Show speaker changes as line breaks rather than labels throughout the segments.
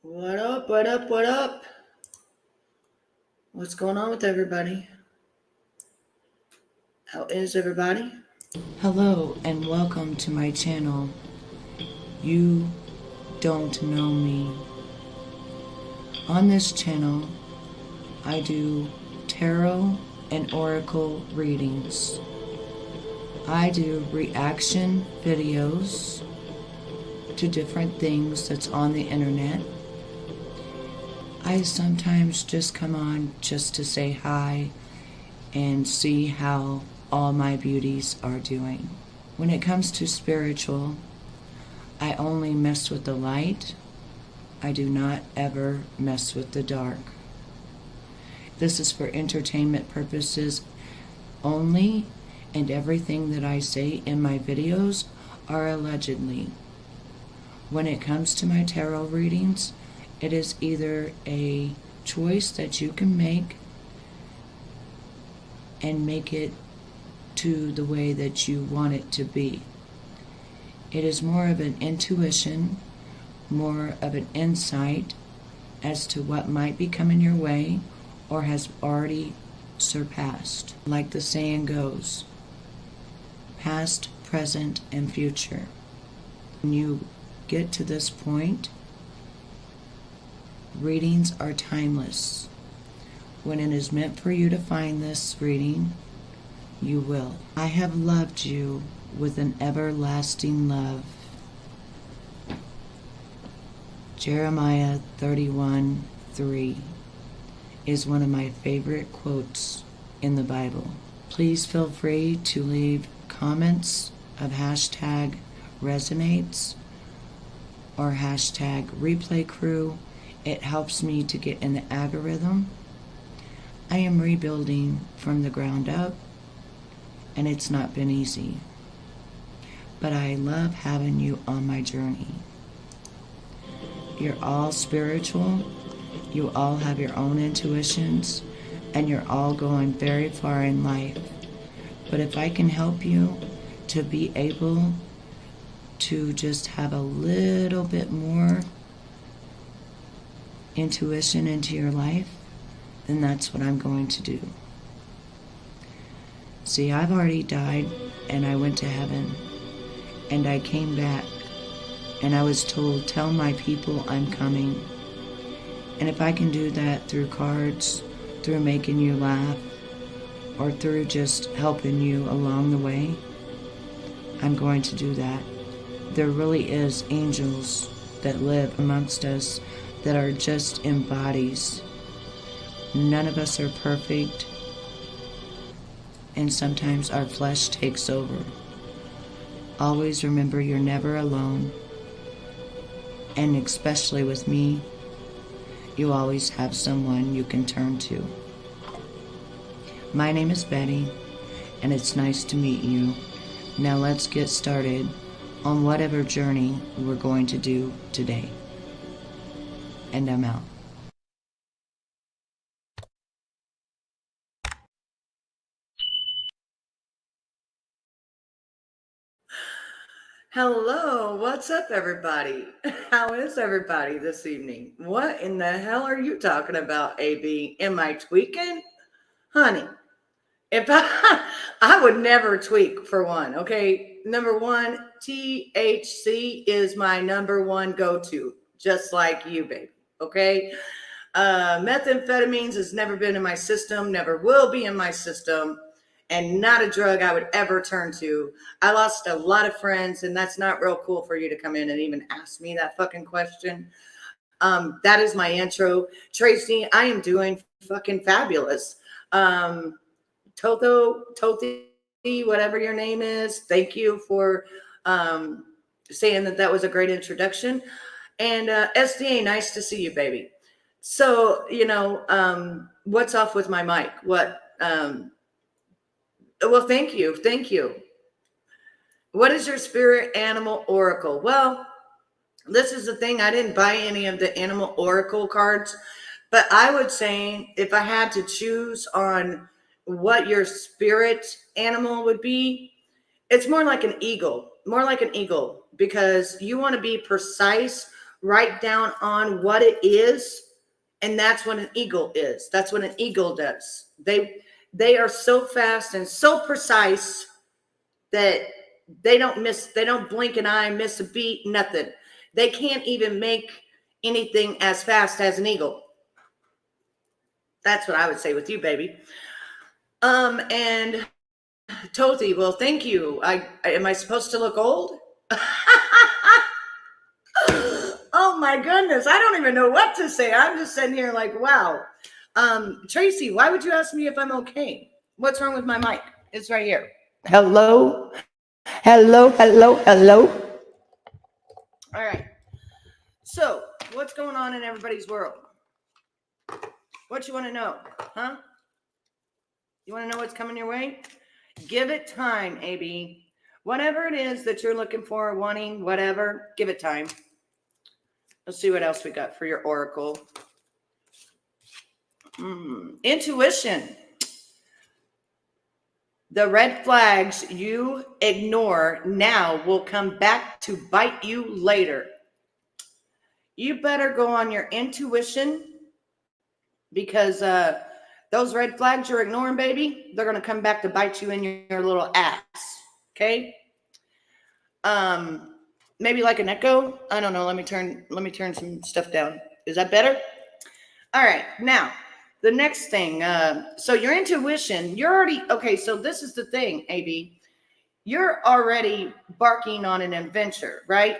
What up? What up? What up? What's going on with everybody? How is everybody?
Hello and welcome to my channel. You don't know me. On this channel, I do tarot and oracle readings. I do reaction videos to different things that's on the internet. I sometimes just come on just to say hi and see how all my beauties are doing. When it comes to spiritual, I only mess with the light. I do not ever mess with the dark. This is for entertainment purposes only, and everything that I say in my videos are allegedly. When it comes to my tarot readings, it is either a choice that you can make and make it to the way that you want it to be. It is more of an intuition, more of an insight as to what might be coming your way or has already surpassed. Like the saying goes, past, present, and future. When you get to this point, readings are timeless. When it is meant for you to find this reading, you will. I have loved you with an everlasting love. Jeremiah 31:3 is one of my favorite quotes in the Bible. Please feel free to leave comments of hashtag resonates or hashtag replay crew. It helps me to get in the algorithm. I am rebuilding from the ground up, and it's not been easy. But I love having you on my journey. You're all spiritual, you all have your own intuitions, and you're all going very far in life. But if I can help you to be able to just have a little bit more intuition into your life, then that's what I'm going to do. See, I've already died, and I went to heaven, and I came back, and I was told, tell my people I'm coming. And if I can do that through cards, through making you laugh, or through just helping you along the way, I'm going to do that. There really is angels that live amongst us that are just in bodies. None of us are perfect, and sometimes our flesh takes over. Always remember you're never alone, and especially with me, you always have someone you can turn to. My name is Betty, and it's nice to meet you. Now let's get started on whatever journey we're going to do today. And I'm out.
Hello, what's up, everybody? How is everybody this evening? What in the hell are you talking about, AB? Am I tweaking? Honey, if I would never tweak for one, okay? Number one, THC is my number one go-to, just like you, baby, okay? Methamphetamines has never been in my system, never will be in my system, and not a drug I would ever turn to. I lost a lot of friends, and that's not real cool for you to come in and even ask me that fucking question. That is my intro. Tracy, I am doing fucking fabulous. Toti, whatever your name is, thank you for saying that was a great introduction. And SDA, nice to see you, baby. So, what's off with my mic? What? Well, thank you. Thank you. What is your spirit animal oracle? Well, this is the thing. I didn't buy any of the animal oracle cards, but I would say if I had to choose on what your spirit animal would be, it's more like an eagle, because you want to be precise write down on what it is, and that's what an eagle is. That's what an eagle does. They are so fast and so precise that they don't blink an eye, miss a beat, nothing. They can't even make anything as fast as an eagle. That's what I would say with you, baby. And Tothy, well, thank you. Am I supposed to look old? Oh my goodness, I don't even know what to say. I'm just sitting here like, wow. Tracy, why would you ask me if I'm okay? What's wrong with my mic? It's right here. Hello, hello, hello, hello. All right. So, what's going on in everybody's world? What you want to know, huh? You want to know what's coming your way? Give it time, AB. Whatever it is that you're looking for, wanting, whatever, give it time. Let's see what else we got for your oracle. Intuition. The red flags you ignore now will come back to bite you later. You better go on your intuition, because those red flags you're ignoring, baby, they're going to come back to bite you in your little ass. Okay? Maybe like an echo. I don't know. Let me turn some stuff down. Is that better? All right. Now, the next thing. So your intuition, you're already, okay, so this is the thing, AB. You're already barking on an adventure, right?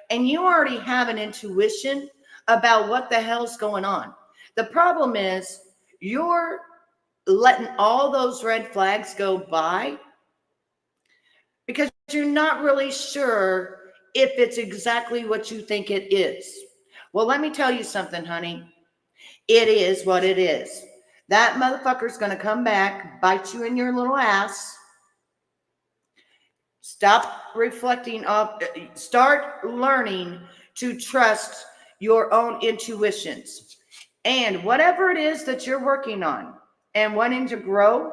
And you already have an intuition about what the hell's going on. The problem is you're letting all those red flags go by because you're not really sure if it's exactly what you think it is. Well, let me tell you something, honey. It is what it is. That motherfucker's going to come back, bite you in your little ass. Stop reflecting off. Start learning to trust your own intuitions. And whatever it is that you're working on and wanting to grow,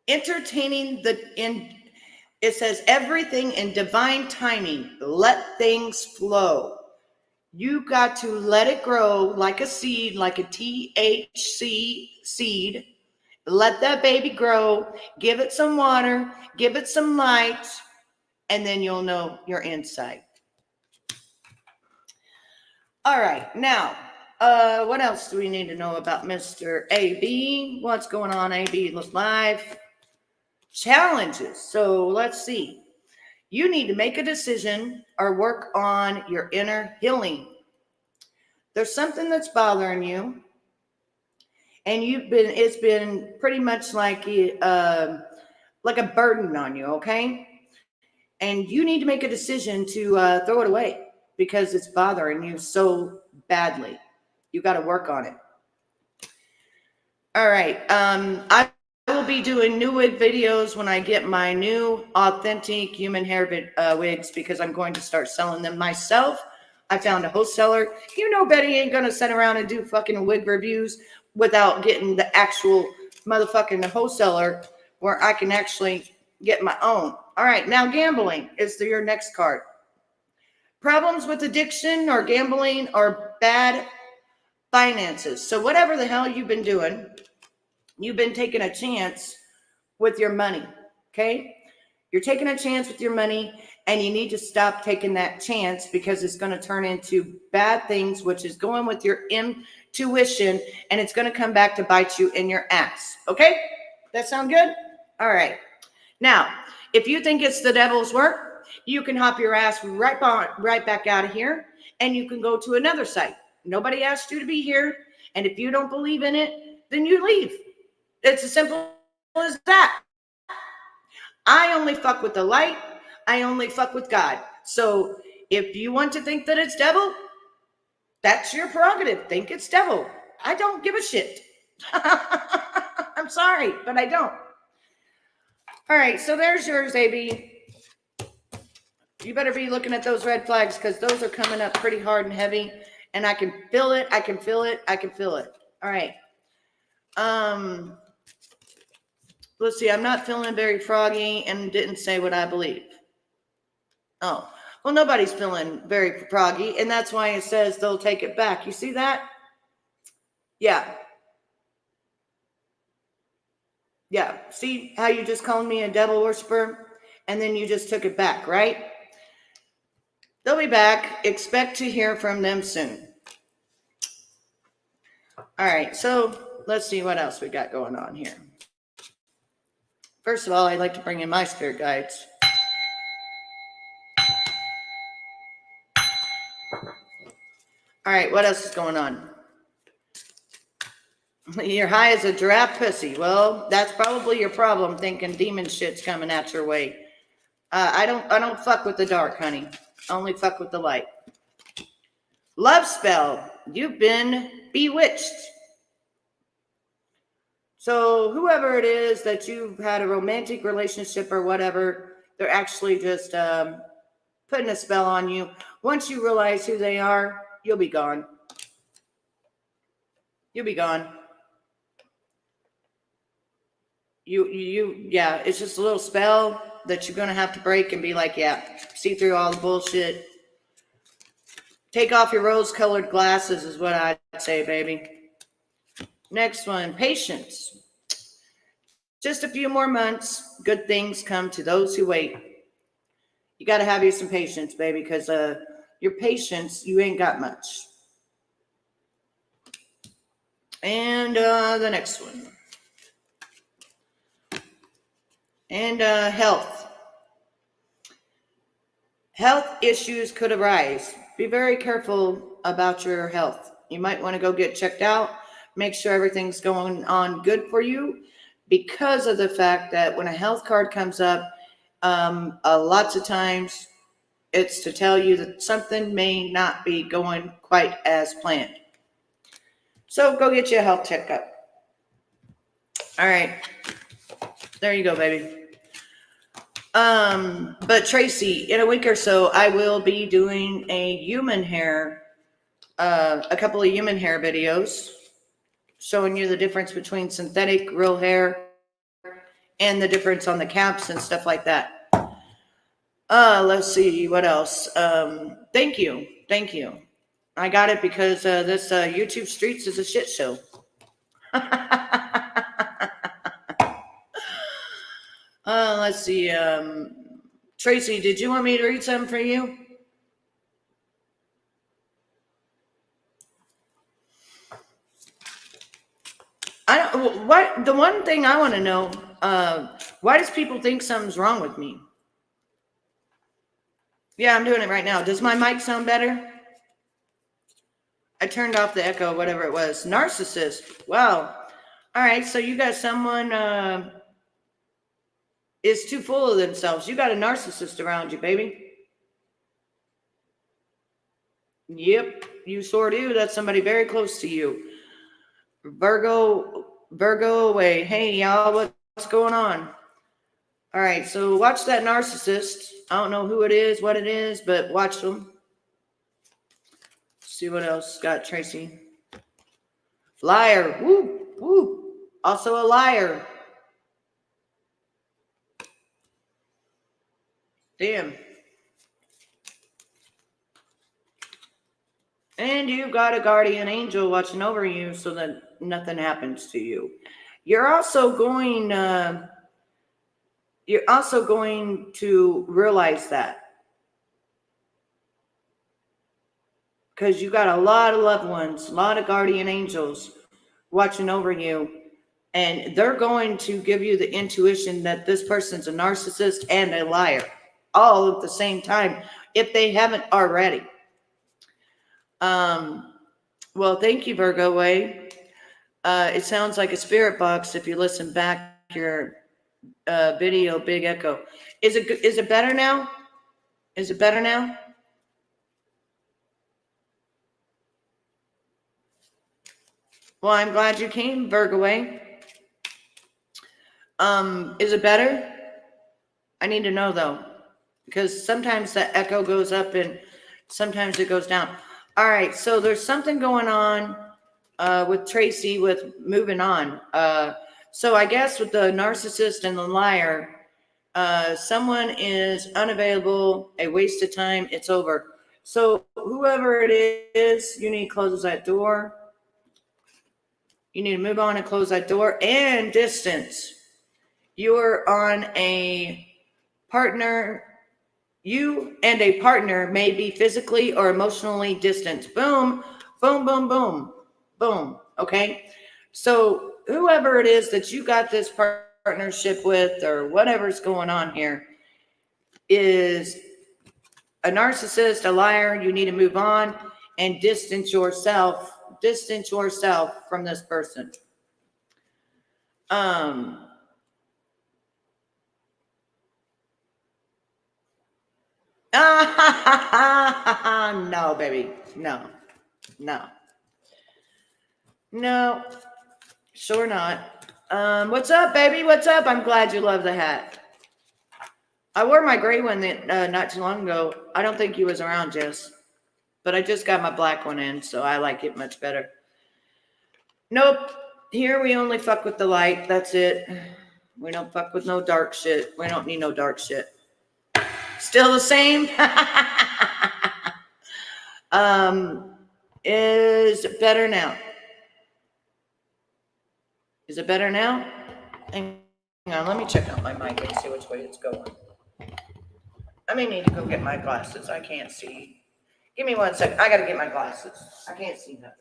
entertaining it says everything in divine timing. Let things flow. You got to let it grow like a seed, like a THC seed. Let that baby grow. Give it some water. Give it some light. And then you'll know your insight. All right. Now, what else do we need to know about Mr. AB? What's going on, AB life? Challenges. So let's see. You need to make a decision or work on your inner healing. There's something that's bothering you, and it's been pretty much like a burden on you, okay? And you need to make a decision to throw it away because it's bothering you so badly. You got to work on it. All right. I will be doing new wig videos when I get my new authentic human hair wigs, because I'm going to start selling them myself. I found a wholesaler. You know, Betty ain't going to sit around and do fucking wig reviews without getting the actual motherfucking wholesaler where I can actually get my own. All right. Now, gambling is your next card. Problems with addiction or gambling or bad finances. So whatever the hell you've been doing, you've been taking a chance with your money, okay? You're taking a chance with your money, and you need to stop taking that chance because it's going to turn into bad things, which is going with your intuition, and it's going to come back to bite you in your ass, okay? That sound good? All right. Now, if you think it's the devil's work, you can hop your ass right back out of here, and you can go to another site. Nobody asked you to be here, and if you don't believe in it, then you leave. It's as simple as that. I only fuck with the light. I only fuck with God. So if you want to think that it's devil, that's your prerogative. Think it's devil. I don't give a shit. I'm sorry, but I don't. All right, so there's yours, AB. You better be looking at those red flags because those are coming up pretty hard and heavy. And I can feel it. I can feel it. I can feel it. All right. Let's see. I'm not feeling very froggy and didn't say what I believe. Oh, Well, nobody's feeling very froggy, and that's why it says they'll take it back. You see that? Yeah. Yeah. See how you just called me a devil worshiper? And then you just took it back, right? They'll be back. Expect to hear from them soon. All right, so let's see what else we got going on here. First of all, I'd like to bring in my spirit guides. All right, what else is going on? You're high as a giraffe pussy. Well, that's probably your problem, thinking demon shit's coming at your way. I don't fuck with the dark, honey. I only fuck with the light. Love spell. You've been bewitched. So whoever it is that you've had a romantic relationship or whatever, they're actually just putting a spell on you. Once you realize who they are, you'll be gone. You'll be gone. Yeah, it's just a little spell that you're going to have to break and be like, yeah, see through all the bullshit. Take off your rose-colored glasses is what I'd say, baby. Next one, patience. Just a few more months, good things come to those who wait. You got to have you some patience, baby, because your patience, you ain't got much. And the next one. And health. Health issues could arise. Be very careful about your health. You might want to go get checked out. Make sure everything's going on good for you, because of the fact that when a health card comes up, lots of times it's to tell you that something may not be going quite as planned. So go get you a health checkup. All right. There you go, baby. But Tracy, in a week or so, I will be doing a human hair, a couple of human hair videos showing you the difference between synthetic, real hair, and the difference on the caps and stuff like that. Let's see, what else? Thank you. I got it because this YouTube Streets is a shit show. Let's see. Tracy, did you want me to read something for you? The one thing I want to know, why does people think something's wrong with me? Yeah, I'm doing it right now. Does my mic sound better? I turned off the echo, whatever it was. Narcissist. Wow. All right, so you got someone is too full of themselves. You got a narcissist around you, baby. Yep, you sure do. That's somebody very close to you. Virgo away. Hey, y'all, what's going on? All right, so watch that narcissist. I don't know who it is, what it is, but watch them. See what else got Tracy. Liar. Woo, woo. Also a liar. Damn. And you've got a guardian angel watching over you so that nothing happens to you. You're also going to realize that, because you got a lot of loved ones, a lot of guardian angels watching over you, and they're going to give you the intuition that this person's a narcissist and a liar all at the same time, if they haven't already. Well, thank you, Virgo Way. It sounds like a spirit box if you listen back to your video, big echo. Is it better now? Is it better now? Well, I'm glad you came, Virgo Way. Is it better? I need to know though, because sometimes the echo goes up and sometimes it goes down. All right, so there's something going on with Tracy with moving on. So I guess with the narcissist and the liar, Someone is unavailable, a waste of time, it's over. So whoever it is, you need to close that door. You need to move on and close that door. And distance. You are on a partner. You and a partner may be physically or emotionally distant. Boom, boom, boom, boom, boom. Okay. So whoever it is that you got this partnership with or whatever's going on here is a narcissist, a liar. You need to move on and distance yourself from this person. No, baby. No. Sure not. What's up, baby? What's up? I'm glad you love the hat. I wore my gray one not too long ago. I don't think you was around, Jess. But I just got my black one in, so I like it much better. Nope. Here we only fuck with the light. That's it. We don't fuck with no dark shit. We don't need no dark shit. Still the same? Is it better now? Is it better now? Hang on, let me check out my mic and see which way it's going. I may need to go get my glasses. I can't see. Give me 1 second. I gotta get my glasses. I can't see nothing.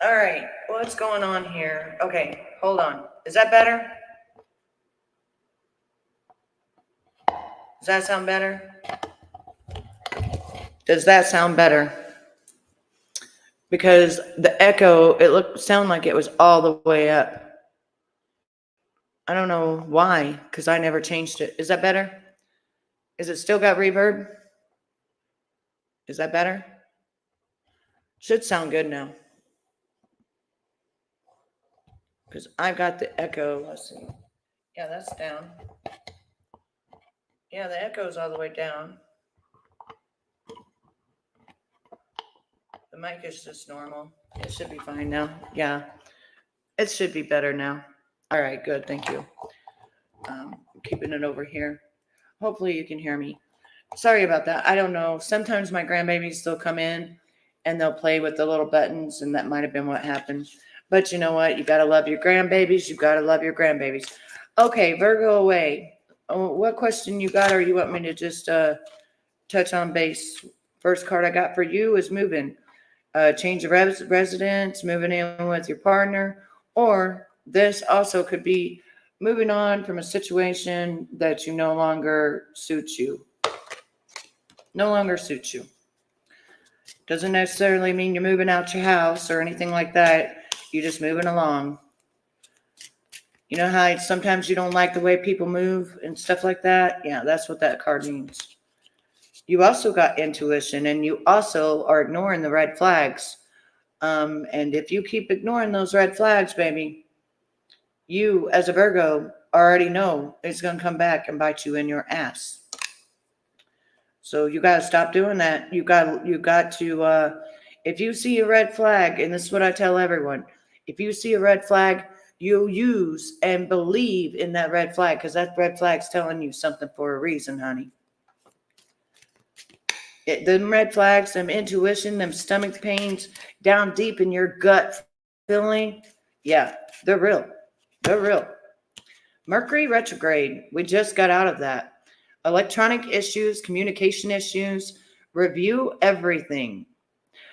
All right, what's going on here? Okay, hold on. Is that better? Does that sound better? Does that sound better? Because the echo, it sounded like it was all the way up. I don't know why, because I never changed it. Is that better? Is it still got reverb? Is that better? Should sound good now. Because I've got the echo. Let's see. Yeah, that's down. Yeah, the echo's all the way down. The mic is just normal. It should be fine now. Yeah, it should be better now. All right, good. Thank you. Keeping it over here. Hopefully you can hear me. Sorry about that. I don't know. Sometimes my grandbabies still come in and they'll play with the little buttons, and that might have been what happened. But you know what? You got to love your grandbabies. You got to love your grandbabies. Okay, Virgo away. Oh, what question you got, or you want me to just touch on base? First card I got for you is moving. Change of residence, moving in with your partner, or this also could be moving on from a situation that you no longer suits you. No longer suits you. Doesn't necessarily mean you're moving out your house or anything like that. You're just moving along. You know how sometimes you don't like the way people move and stuff like that? Yeah, that's what that card means. You also got intuition, and you also are ignoring the red flags. And if you keep ignoring those red flags, baby, you as a Virgo already know it's going to come back and bite you in your ass. So you got to stop doing that. You got to, if you see a red flag, and this is what I tell everyone, if you see a red flag, you use and believe in that red flag, because that red flag's telling you something for a reason, honey. Them red flags, them intuition, them stomach pains down deep in your gut feeling, yeah, they're real. They're real. Mercury retrograde, we just got out of that. Electronic issues, communication issues, review everything.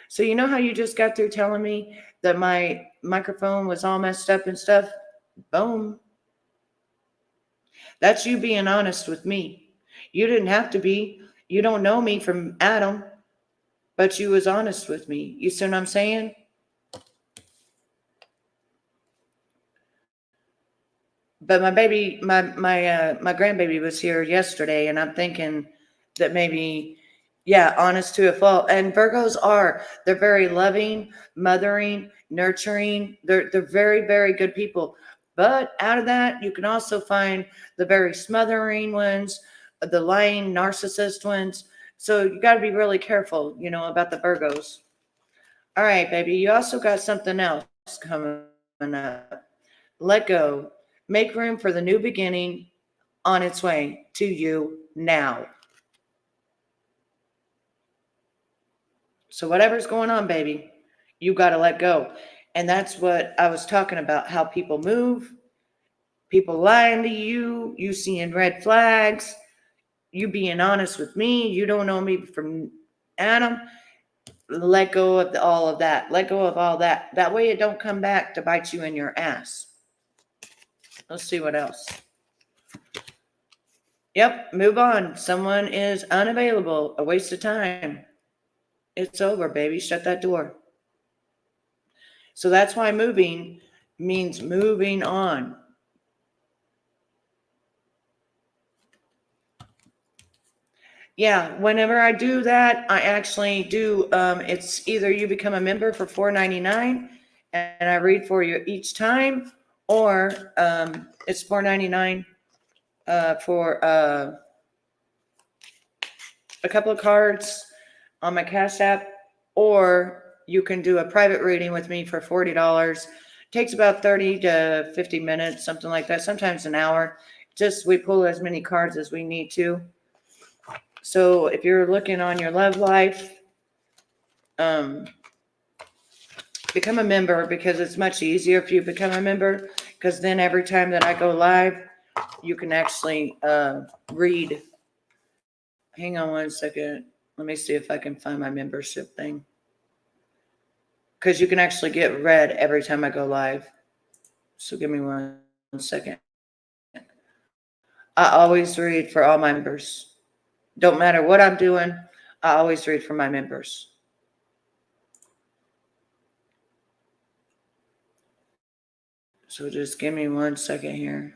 So you know how you just got through telling me that my microphone was all messed up and stuff? Boom. That's you being honest with me. You didn't have to be. You don't know me from Adam, but you was honest with me. You see what I'm saying? But my grandbaby was here yesterday, and I'm thinking that maybe, yeah, honest to a fault. And Virgos they're very loving, mothering, nurturing. They're very, very good people. But out of that, you can also find the very smothering ones, the lying narcissist ones. So you got to be really careful, about the Virgos. All right, baby. You also got something else coming up. Let go. Make room for the new beginning on its way to you now. So whatever's going on, baby, you got to let go. And that's what I was talking about, how people move, people lying to you, you seeing red flags, you being honest with me, you don't know me from Adam. Let go of all of that. Let go of all that. That way it don't come back to bite you in your ass. Let's see what else. Yep, move on. Someone is unavailable. A waste of time. It's over, baby. Shut that door. So that's why moving means moving on. Yeah, whenever I do that, I actually do, it's either you become a member for $4.99 and I read for you each time, or it's $4.99 for a couple of cards on my Cash App, or you can do a private reading with me for $40. It takes about 30 to 50 minutes, something like that, sometimes an hour. Just we pull as many cards as we need to. So if you're looking on your love life, become a member, because it's much easier if you become a member, because then every time that I go live, you can actually read. Hang on one second. Let me see if I can find my membership thing. Because you can actually get read every time I go live. So give me one second. I always read for all my members. Don't matter what I'm doing, I always read for my members. So just give me one second here.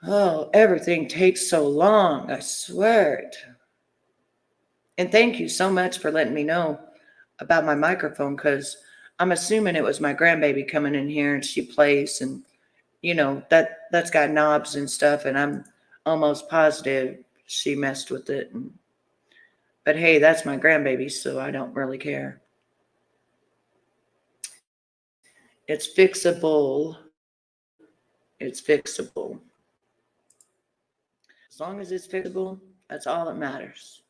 Oh, everything takes so long. I swear it. And thank you so much for letting me know about my microphone, because I'm assuming it was my grandbaby coming in here and she plays, and that's got knobs and stuff, and I'm almost positive she messed with it. But hey, that's my grandbaby, so I don't really care. It's fixable. It's fixable. As long as it's fixable, that's all that matters.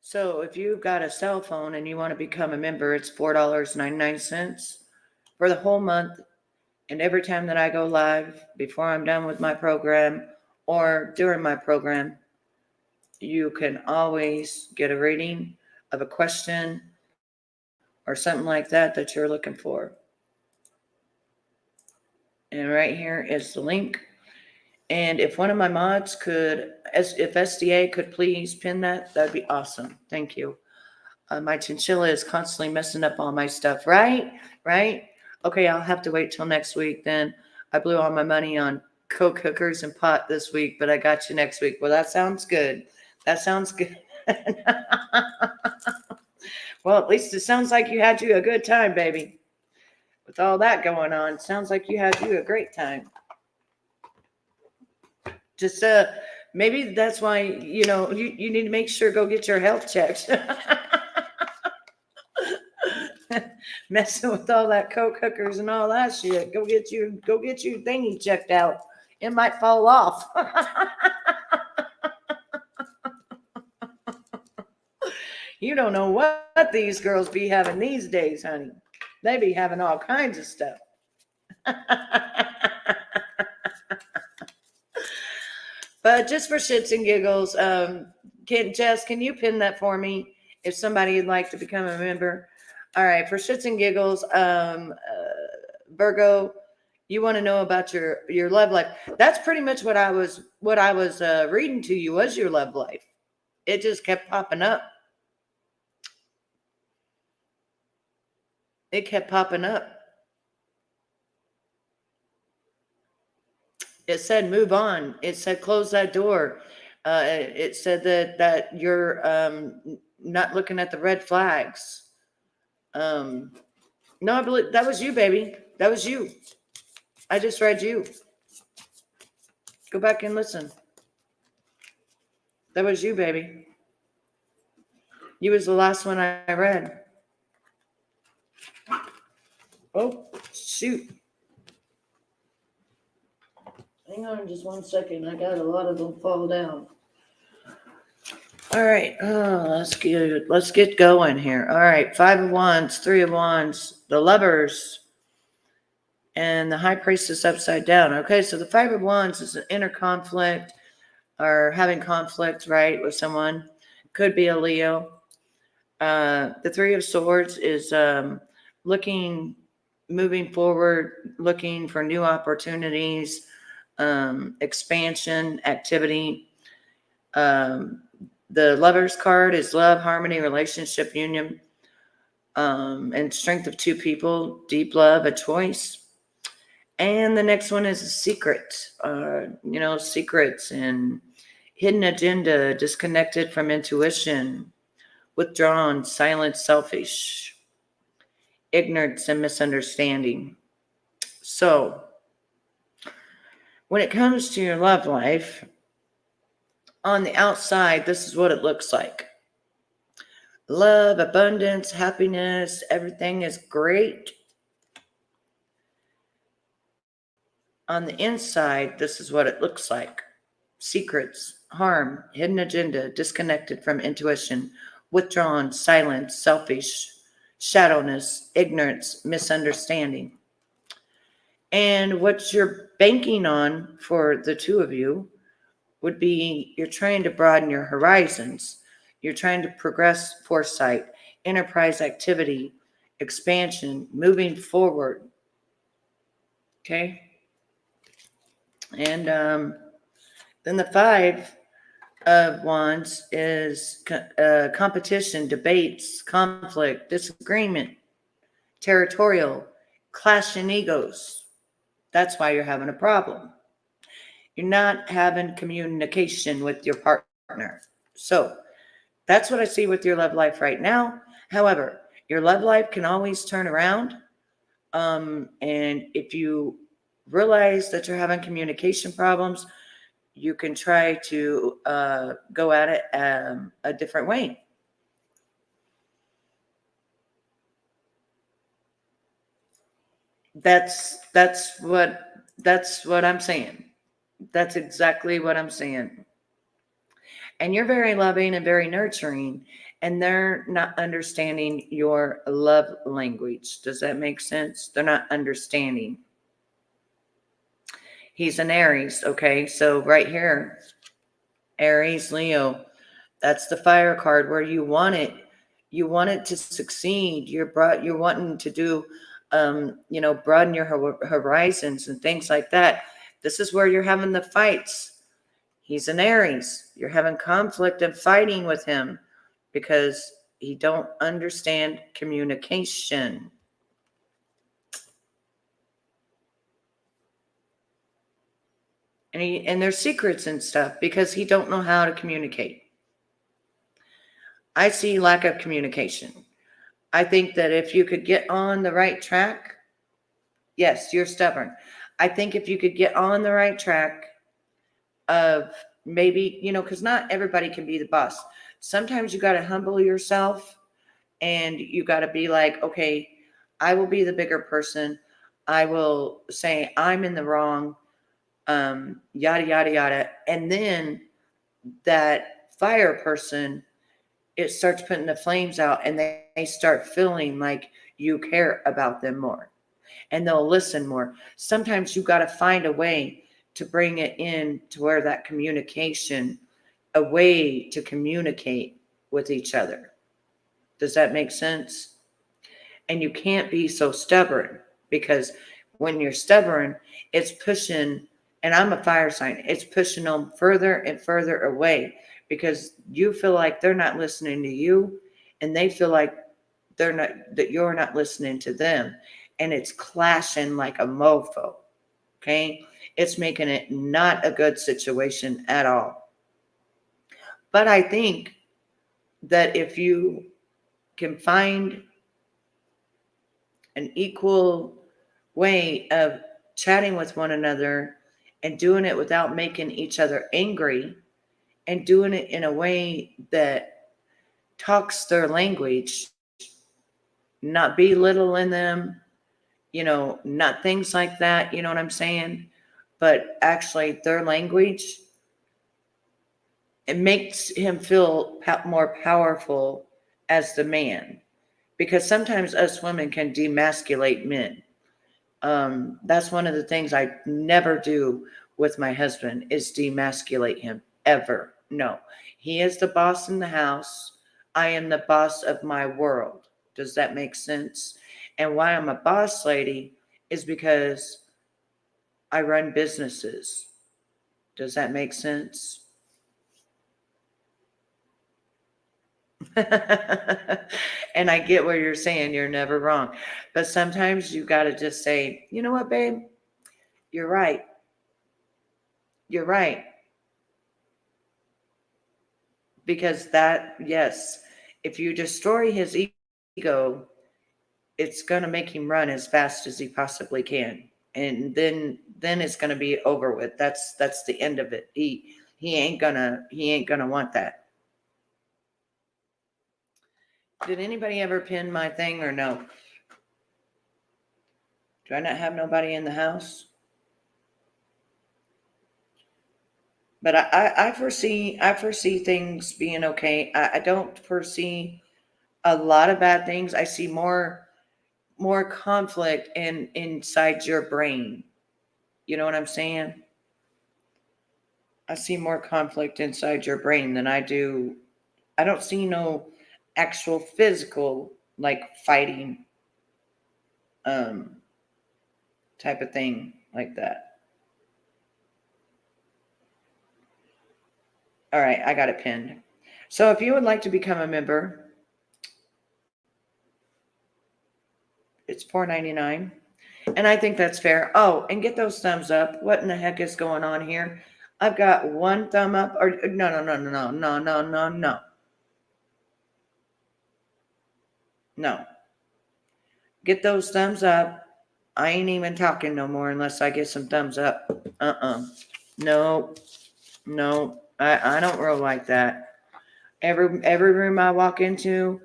So if you've got a cell phone and you want to become a member, it's $4.99 for the whole month. And every time that I go live, before I'm done with my program or during my program, you can always get a reading of a question or something like that you're looking for. And right here is the link. And if one of my mods if SDA could please pin that, that'd be awesome. Thank you. My chinchilla is constantly messing up all my stuff, right? Right? Okay, I'll have to wait till next week then. I blew all my money on Coke hookers and pot this week, but I got you next week. Well, that sounds good. That sounds good. Well, at least it sounds like you had you a good time, baby. With all that going on, sounds like you had you a great time. Just maybe that's why, you need to make sure, go get your health checked. Messing with all that Coke hookers and all that shit. Go get your thingy checked out. It might fall off. You don't know what these girls be having these days, honey. They be having all kinds of stuff. But just for shits and giggles, Jess, can you pin that for me if somebody would like to become a member? All right, for shits and giggles, Virgo, you want to know about your love life. That's pretty much what I was reading to you was your love life. It just kept popping up. It kept popping up. It said move on. It said close that door. It said that you're not looking at the red flags. No, I believe that was you, baby. That was you. I just read you. Go back and listen. That was you, baby. You was the last one I read. Oh, shoot. Hang on just 1 second. I got a lot of them fall down. All right. Let's get going here. All right. 5 of Wands, 3 of Wands, the Lovers, and the High Priestess upside down. Okay, so the 5 of Wands is an inner conflict or having conflict, right, with someone. Could be a Leo. The 3 of Swords is moving forward, looking for new opportunities, expansion, activity. The Lovers card is love, harmony, relationship, union, and strength of 2 people, deep love, a choice. And the next one is a secret, secrets and hidden agenda, disconnected from intuition, withdrawn, silent, selfish, ignorance, and misunderstanding. So, when it comes to your love life, on the outside, this is what it looks like. Love, abundance, happiness, everything is great. On the inside, this is what it looks like. Secrets, harm, hidden agenda, disconnected from intuition, withdrawn, silent, selfish, shadowness, ignorance, misunderstanding. And what you're banking on for the 2 of you would be you're trying to broaden your horizons. You're trying to progress foresight, enterprise activity, expansion, moving forward. Okay? And then the 5 of Wands is competition, debates, conflict, disagreement, territorial, clash in egos. That's why you're having a problem. You're not having communication with your partner. So that's what I see with your love life right now. However, your love life can always turn around. And if you realize that you're having communication problems, you can try to go at it a different way. That's what I'm saying. That's exactly what I'm saying. And you're very loving and very nurturing, and they're not understanding your love language. Does that make sense? They're not understanding. He's an Aries, okay? So right here, Aries, Leo, that's the fire card where you want it. You want it to succeed. You're wanting to do, broaden your horizons and things like that. This is where you're having the fights. He's an Aries. You're having conflict and fighting with him because he don't understand communication. And there's secrets and stuff because he don't know how to communicate. I see lack of communication. I think that if you could get on the right track, yes, you're stubborn. I think if you could get on the right track of maybe, because not everybody can be the boss. Sometimes you got to humble yourself and you got to be like, okay, I will be the bigger person. I will say I'm in the wrong, yada, yada, yada. And then that fire person, it starts putting the flames out and they start feeling like you care about them more and they'll listen more. Sometimes you got to find a way to bring it in to where that communication, a way to communicate with each other. Does that make sense? And you can't be so stubborn because when you're stubborn, it's pushing, and I'm a fire sign, it's pushing them further and further away because you feel like they're not listening to you and they feel like that you're not listening to them. And it's clashing like a mofo. Okay. It's making it not a good situation at all. But I think that if you can find an equal way of chatting with one another and doing it without making each other angry and doing it in a way that talks their language, not belittling them, not things like that, you know what I'm saying? But actually their language, it makes him feel more powerful as the man. Because sometimes us women can demasculate men. That's one of the things I never do with my husband is demasculate him ever. No, he is the boss in the house. I am the boss of my world. Does that make sense? And why I'm a boss lady is because I run businesses. Does that make sense? And I get what you're saying. You're never wrong. But sometimes you got to just say, you know what, babe? You're right. You're right. Because that, yes, if you destroy his ego, it's going to make him run as fast as he possibly can. And then it's going to be over with. That's the end of it. He ain't gonna want that. Did anybody ever pin my thing or no? Do I not have nobody in the house? But I foresee things being okay. I don't foresee a lot of bad things. I see more conflict inside your brain. You know what I'm saying? I see more conflict inside your brain than I do. I don't see no actual physical like fighting type of thing like that. All right, I got it pinned. So if you would like to become a member, it's $4.99. And I think that's fair. Oh, and get those thumbs up. What in the heck is going on here? I've got one thumb up. Or no. No. Get those thumbs up. I ain't even talking no more unless I get some thumbs up. No. I don't roll like that. Every room I walk into,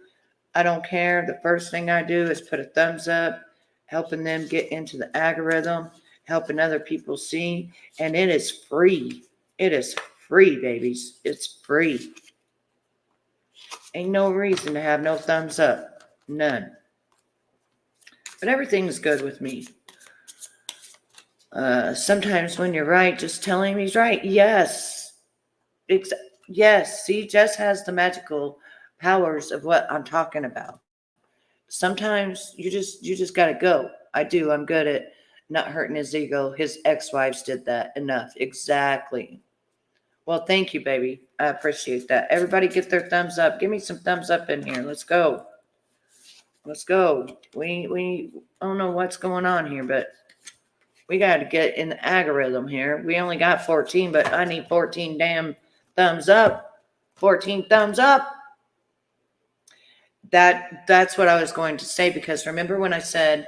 I don't care. The first thing I do is put a thumbs up, helping them get into the algorithm, helping other people see, and it is free. It is free, babies. It's free. Ain't no reason to have no thumbs up. None. But everything's good with me. Sometimes when you're right, just tell him he's right. Yes. Yes. See, Jess has the magical powers of what I'm talking about. Sometimes you just got to go. I do. I'm good at not hurting his ego. His ex-wives did that enough. Exactly. Well, thank you, baby. I appreciate that. Everybody get their thumbs up. Give me some thumbs up in here. Let's go. Let's go. We I don't know what's going on here, but we got to get in the algorithm here. We only got 14, but I need 14 damn thumbs up. 14 thumbs up. That's what I was going to say, because remember when I said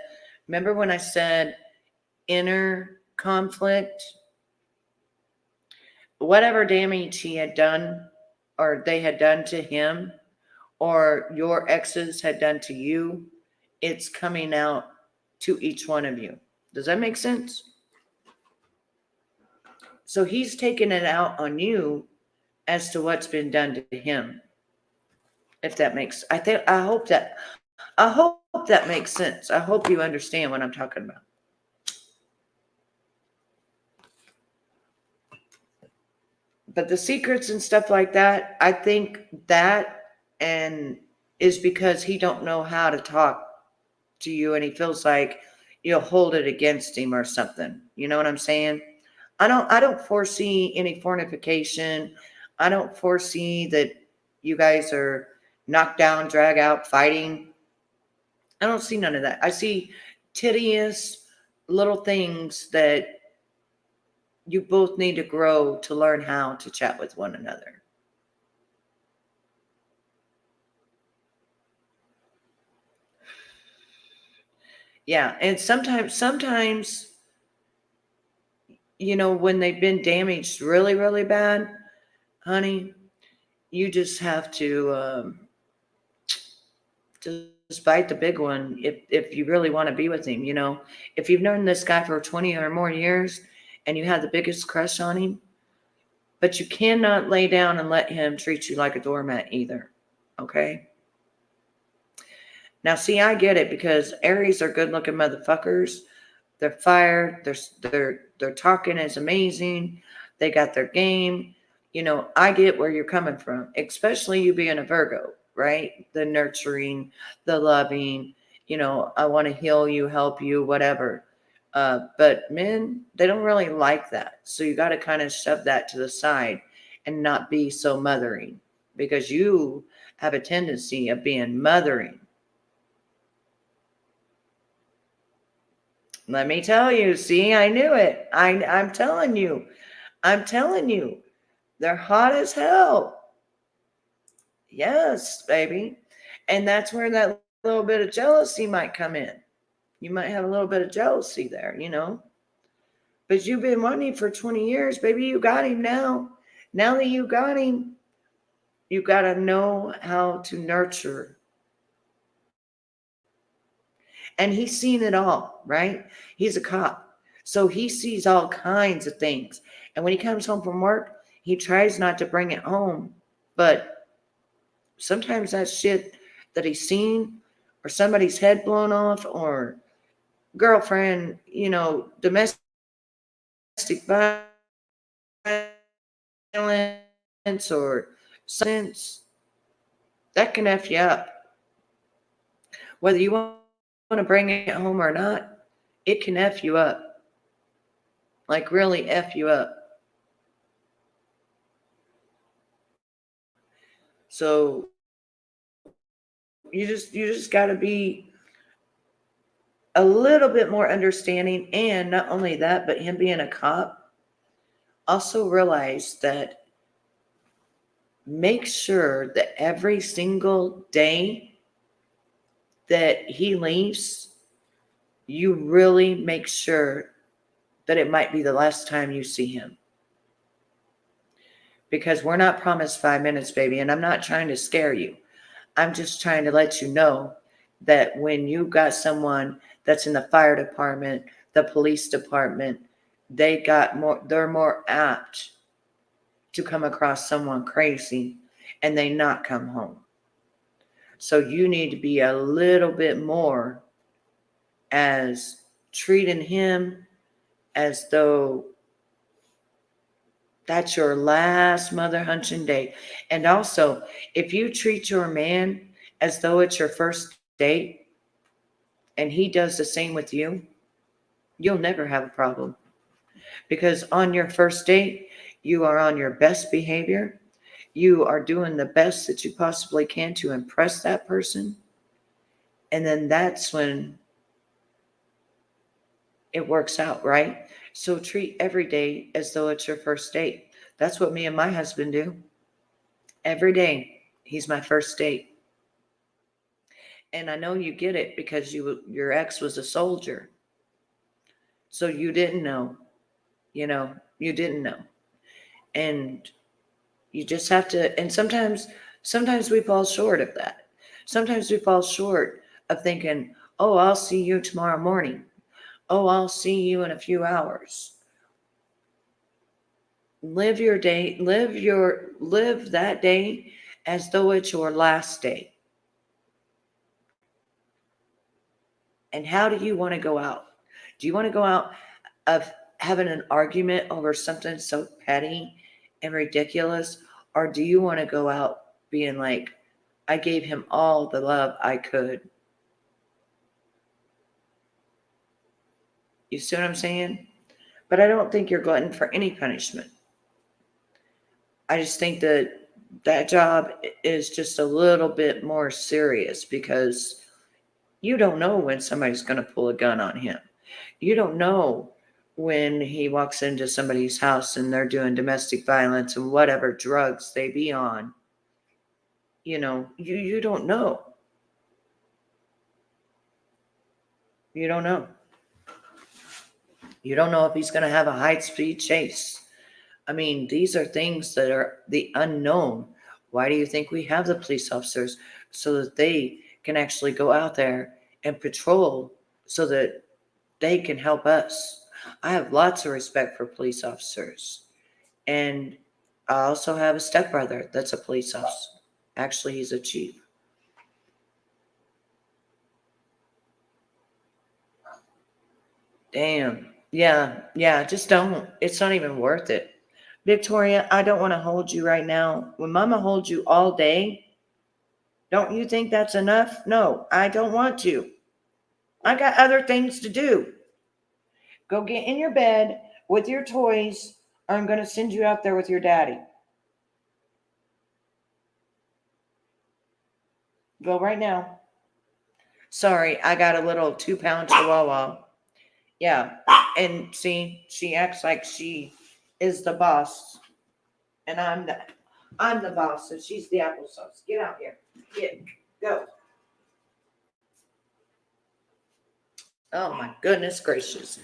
inner conflict, whatever damage he had done or they had done to him or your exes had done to you, it's coming out to each one of you. Does that make sense? So he's taking it out on you as to what's been done to him. If that makes, I hope that makes sense. I hope you understand what I'm talking about. But the secrets and stuff like that, I think that and is because he don't know how to talk to you, and he feels like you'll hold it against him or something. You know what I'm saying? I don't foresee any fornication. I don't foresee that you guys are knocked down, drag out, fighting. I don't see none of that. I see tedious little things that you both need to grow to learn how to chat with one another. Yeah, and sometimes, when they've been damaged really, really bad, honey, you just have to just bite the big one if you really want to be with him. If you've known this guy for 20 or more years and you have the biggest crush on him, but you cannot lay down and let him treat you like a doormat either. Okay? Now, see, I get it because Aries are good-looking motherfuckers. They're fired. Their talking is amazing. They got their game. I get where you're coming from, especially you being a Virgo, right? The nurturing, the loving. I want to heal you, help you, whatever. But men, they don't really like that. So you got to kind of shove that to the side and not be so mothering, because you have a tendency of being mothering. Let me tell you, see, I knew it. I'm telling you. They're hot as hell. Yes, baby. And that's where that little bit of jealousy might come in. You might have a little bit of jealousy there, But you've been wanting for 20 years, baby. You got him now. Now that you got him, you got to know how to nurture. And he's seen it all, right? He's a cop. So he sees all kinds of things. And when he comes home from work, he tries not to bring it home. But sometimes that shit that he's seen, or somebody's head blown off, or girlfriend, domestic violence or sense, that can F you up. Whether you want to bring it home or not, it can F you up. Like really F you up. So you just got to be a little bit more understanding. And not only that, but him being a cop, also realize that make sure that every single day that he leaves, you really make sure that it might be the last time you see him. Because we're not promised 5 minutes, baby. And I'm not trying to scare you. I'm just trying to let you know that when you got someone that's in the fire department, the police department, they're more apt to come across someone crazy and they not come home. So you need to be a little bit more as treating him as though that's your last mother hunching day. And also, if you treat your man as though it's your first date and he does the same with you, you'll never have a problem. Because on your first date, you are on your best behavior. You are doing the best that you possibly can to impress that person. And then that's when it works out, right? So treat every day as though it's your first date. That's what me and my husband do. Every day, he's my first date. And I know you get it because your ex was a soldier. So you didn't know. You didn't know. And you just have to, and sometimes we fall short of that. Sometimes we fall short of thinking, oh, I'll see you tomorrow morning. Oh, I'll see you in a few hours. Live your day, live that day as though it's your last day. And how do you want to go out? Do you want to go out of having an argument over something so petty and ridiculous? Or do you want to go out being like, I gave him all the love I could? You see what I'm saying? But I don't think you're glutton for any punishment. I just think that job is just a little bit more serious because you don't know when somebody's going to pull a gun on him. You don't know when he walks into somebody's house and they're doing domestic violence and whatever drugs they be on. You don't know. You don't know. You don't know if he's going to have a high-speed chase. I mean, these are things that are the unknown. Why do you think we have the police officers? So that they can actually go out there and patrol so that they can help us. I have lots of respect for police officers. And I also have a stepbrother that's a police officer. Actually, he's a chief. Damn. Yeah, just don't. It's not even worth it. Victoria, I don't want to hold you right now. When Mama holds you all day, don't you think that's enough? No, I don't want to. I got other things to do. Go get in your bed with your toys, or I'm going to send you out there with your daddy. Go right now. Sorry, I got a little 2-pound chihuahua. Yeah, and see, she acts like she is the boss, and I'm the boss, and she's the applesauce. Get out here. Go. Oh my goodness gracious.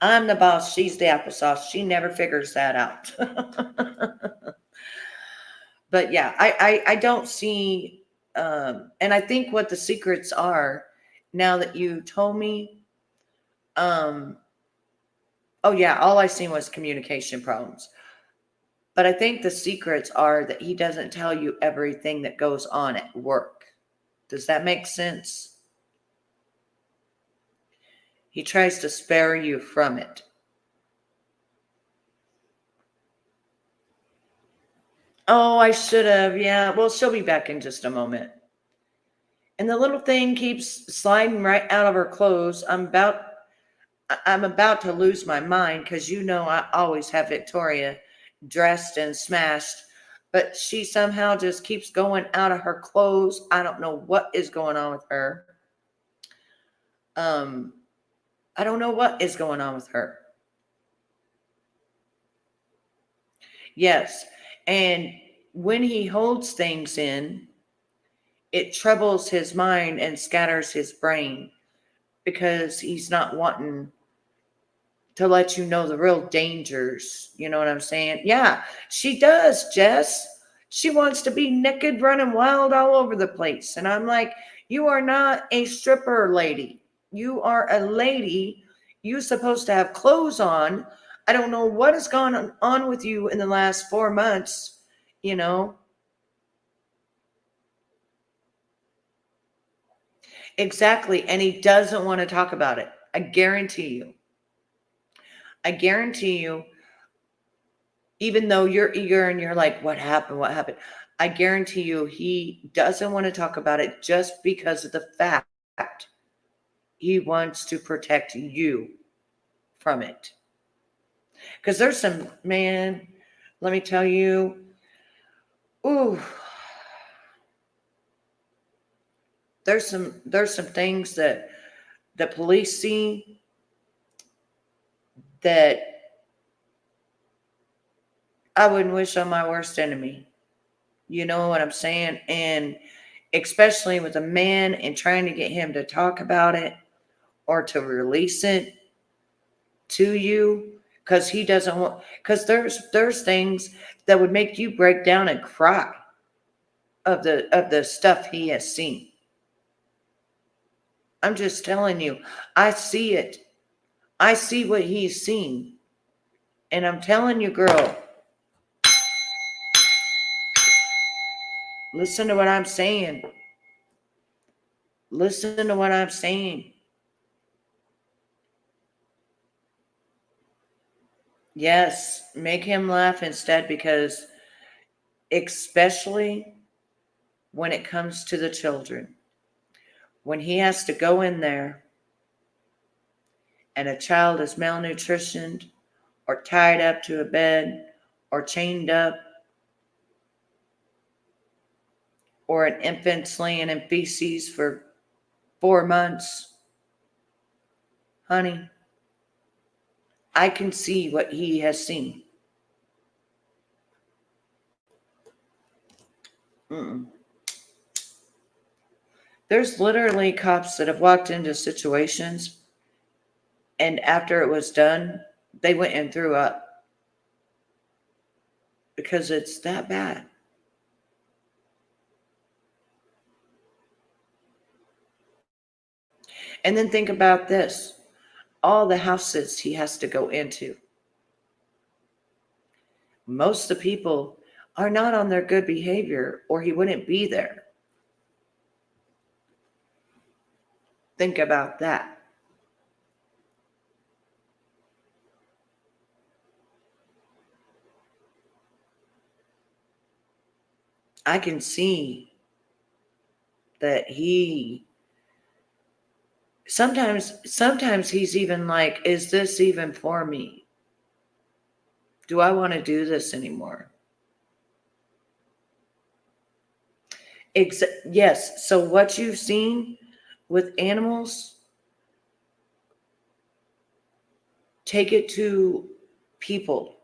I'm the boss, she's the applesauce. She never figures that out. But yeah, I don't see, and I think what the secrets are, now that you told me, oh yeah, all I seen was communication problems. But I think the secrets are that he doesn't tell you everything that goes on at work. Does that make sense? He tries to spare you from it. Oh, I should have. Yeah. Well, she'll be back in just a moment. And the little thing keeps sliding right out of her clothes. I'm about to lose my mind because I always have Victoria dressed and smashed, but she somehow just keeps going out of her clothes. I don't know what is going on with her. I don't know what is going on with her. Yes. And when he holds things in, it troubles his mind and scatters his brain because he's not wanting to let you know the real dangers. You know what I'm saying? Yeah, she does, Jess. She wants to be naked, running wild all over the place. And I'm like, you are not a stripper lady. You are a lady. You're supposed to have clothes on. I don't know what has gone on with you in the last 4 months, you know. Exactly. And he doesn't want to talk about it. I guarantee you. I guarantee you, even though you're eager and you're like, what happened? What happened? I guarantee you he doesn't want to talk about it just because of the fact he wants to protect you from it. Because there's some, man, let me tell you, ooh, there's some things that the police see that I wouldn't wish on my worst enemy. You know what I'm saying? And especially with a man and trying to get him to talk about it or to release it to you, because he doesn't want, because there's things that would make you break down and cry of the stuff he has seen. I'm just telling you, I see it. I see what he's seen. And I'm telling you, girl, listen to what I'm saying. Listen to what I'm saying. Yes, make him laugh instead, because especially when it comes to the children, when he has to go in there and a child is malnutritioned or tied up to a bed or chained up, or an infant's laying in feces for 4 months, honey, I can see what he has seen. Mm-mm. There's literally cops that have walked into situations, and after it was done, they went and threw up because it's that bad. And then think about this, all the houses he has to go into. Most of the people are not on their good behavior, or he wouldn't be there. Think about that. I can see that he sometimes he's even like, is this even for me? Do I want to do this anymore? Yes. So what you've seen with animals, take it to people.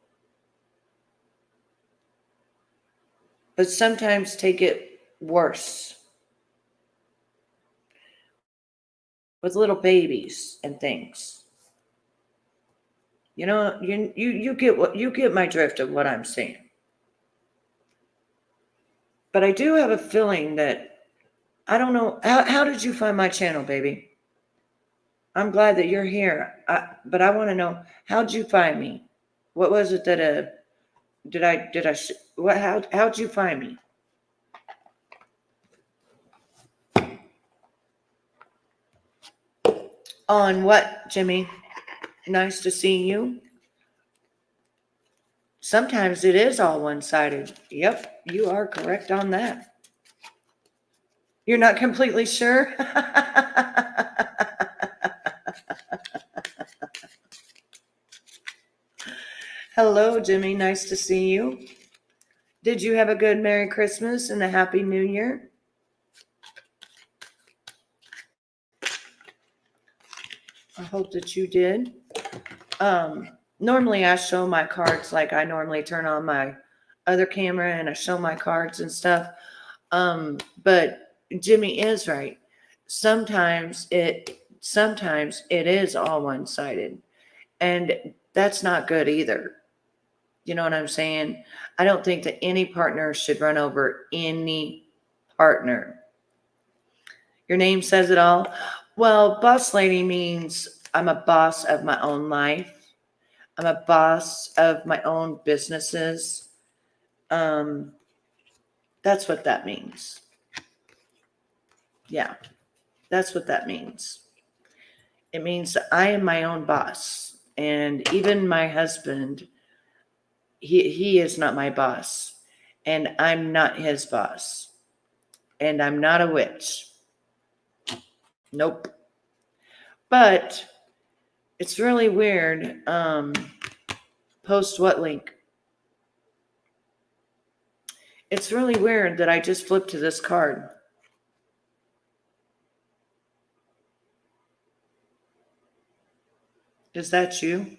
But sometimes take it worse with little babies and things. You know, you get my drift of what I'm saying. But I do have a feeling that I don't know how did you find my channel, baby? I'm glad that you're here. But I want to know, how'd you find me? What was it that how'd you find me? On what, Jimmy? Nice to see you. Sometimes it is all one-sided. Yep, you are correct on that. You're not completely sure? Hello, Jimmy. Nice to see you. Did you have a good Merry Christmas and a Happy New Year? I hope that you did. Normally I show my cards like I normally turn on my other camera and I show my cards and stuff. But Jimmy is right. Sometimes it is all one-sided, and that's not good either. You know what I'm saying? I don't think that any partner should run over any partner. Your name says it all. Well, boss lady means I'm a boss of my own life. I'm a boss of my own businesses. That's what that means. Yeah, that's what that means. It means that I am my own boss. And even my husband, he is not my boss. And I'm not his boss. And I'm not a witch. Nope. But it's really weird. Post what link? It's really weird that I just flipped to this card. Is that you?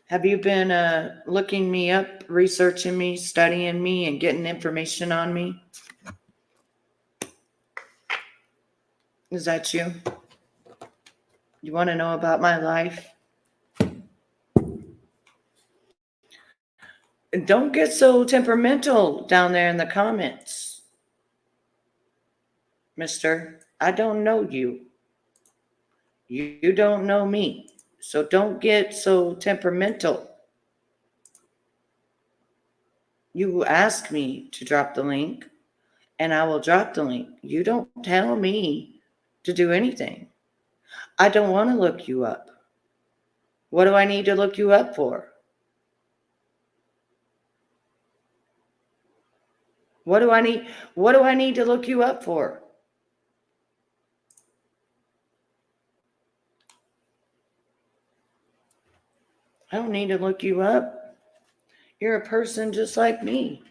Have you been looking me up, researching me, studying me, and getting information on me? Is that you? You want to know about my life? Don't get so temperamental down there in the comments, mister. I don't know you. You don't know me. So don't get so temperamental. You ask me to drop the link, and I will drop the link. You don't tell me to do anything. I don't want to look you up. What do I need to look you up for? What do I need to look you up for? I don't need to look you up. You're a person just like me.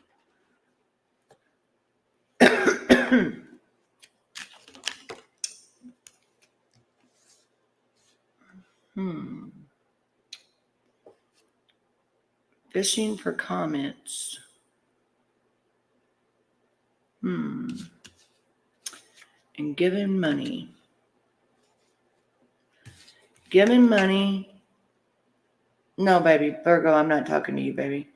Fishing for comments. And giving money. Giving money. No, baby. Virgo, I'm not talking to you, baby.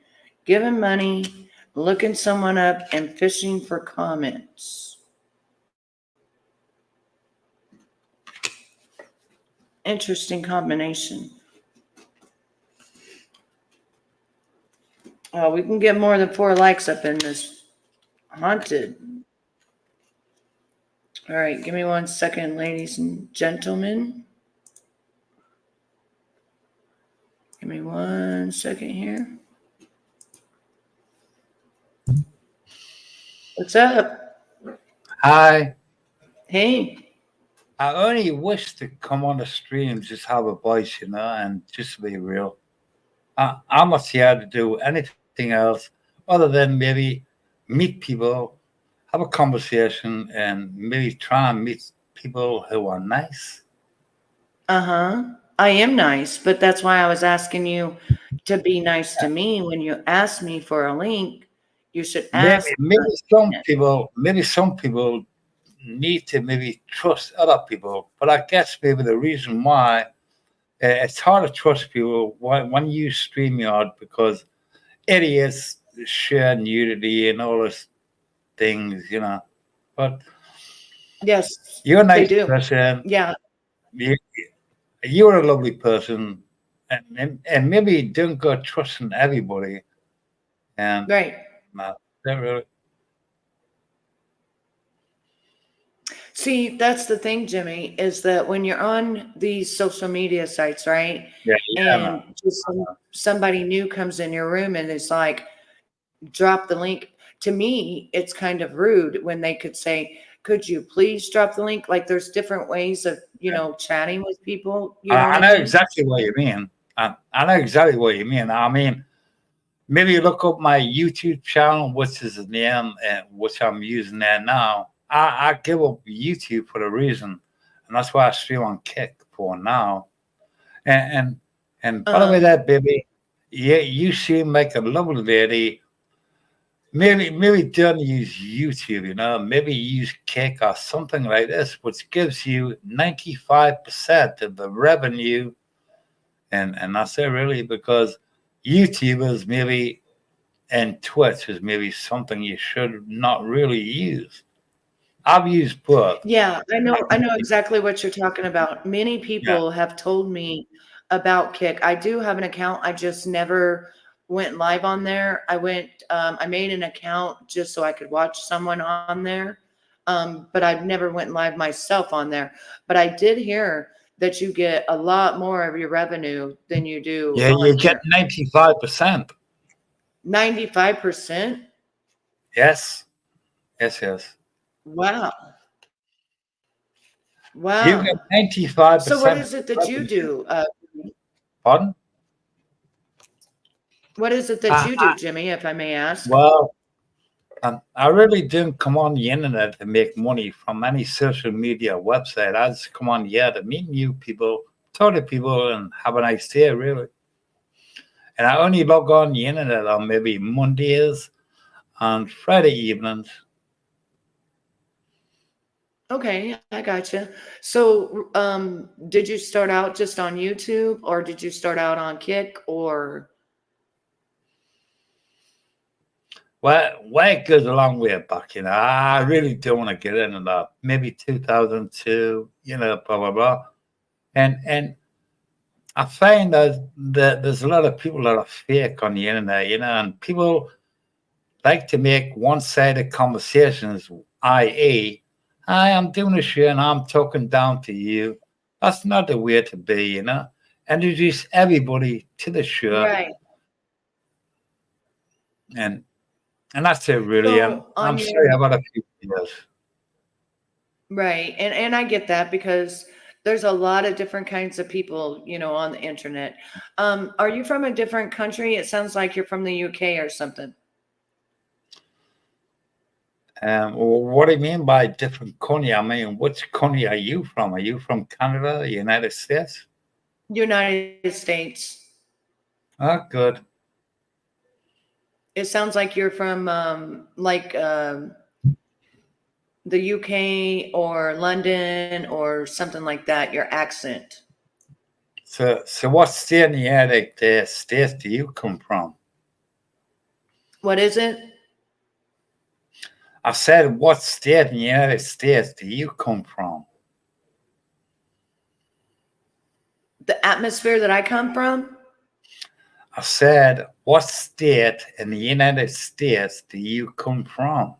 Giving money, looking someone up, and fishing for comments. Interesting combination. Oh, we can get more than 4 likes up in this haunted. All right, give me 1 second, ladies and gentlemen. Give me 1 second here. What's up?
Hi.
Hey.
I only wish to come on the stream, just have a voice, and just be real. I'm not here to do anything else other than maybe meet people, have a conversation, and maybe try and meet people who are nice.
I am nice, but that's why I was asking you to be nice to me. When you ask me for a link, you should ask.
Maybe some people need to maybe trust other people, but I guess maybe the reason why it's hard to trust people when you StreamYard, because idiots share nudity and all those things, But
yes,
you're a nice
they do.
person.
Yeah,
you're a lovely person, and maybe don't go trusting everybody. And
right.
not really.
See, that's the thing, Jimmy, is that when you're on these social media sites, right?
Yeah,
And just somebody new comes in your room and it's like, drop the link. To me, it's kind of rude when they could say, could you please drop the link? Like there's different ways of, chatting with people. You know
I
what
know
I mean?
exactly what you mean. I know exactly what you mean. I mean, maybe you look up my YouTube channel, which is the name, and which I'm using there now. I give up YouTube for a reason, and that's why I stream on Kick for now. And by the way, that baby, yeah, you seem like a lovely lady. Maybe don't use YouTube, maybe use Kick or something like this, which gives you 95% of the revenue. And that's it really, because YouTubers maybe and Twitch is maybe something you should not really use. I've used both.
Yeah, I know exactly what you're talking about. Many people have told me about Kick. I do have an account. I just never went live on there. I made an account just so I could watch someone on there. But I've never went live myself on there. But I did hear that you get a lot more of your revenue than you do.
Yeah, you get 95%.
95%?
Yes.
Wow.
You get 95%.
So what is it that you do?
Pardon?
What is it that you do, Jimmy, if I may ask?
Well, I really didn't come on the internet to make money from any social media website. I just come on here to meet new people, talk to people, and have a nice day, really. And I only log on the internet on maybe Mondays and Friday evenings.
Okay, I gotcha. So, did you start out just on YouTube, or did you start out on Kick, or?
Well, it goes a long way back, I really don't want to get into that. Maybe 2002, blah, blah, blah. And I find that there's a lot of people that are fake on the internet, and people like to make one-sided conversations, i.e., I am doing a show and I'm talking down to you. That's not the way to be, Introduce everybody to the show.
Right.
And that's it, really.
So
I'm sorry about a few years.
Right. And I get that, because there's a lot of different kinds of people, on the internet. Are you from a different country? It sounds like you're from the UK or something.
What do you mean by different country? I mean, which country are you from? Are you from Canada, United States?
United States.
Oh, good.
It sounds like you're from the UK or London or something like that. Your accent.
So what state in the United States do you come from?
What is it?
I said, what state in the United States do you come from?
The atmosphere that I come from?
I said, what state in the United States do you come from?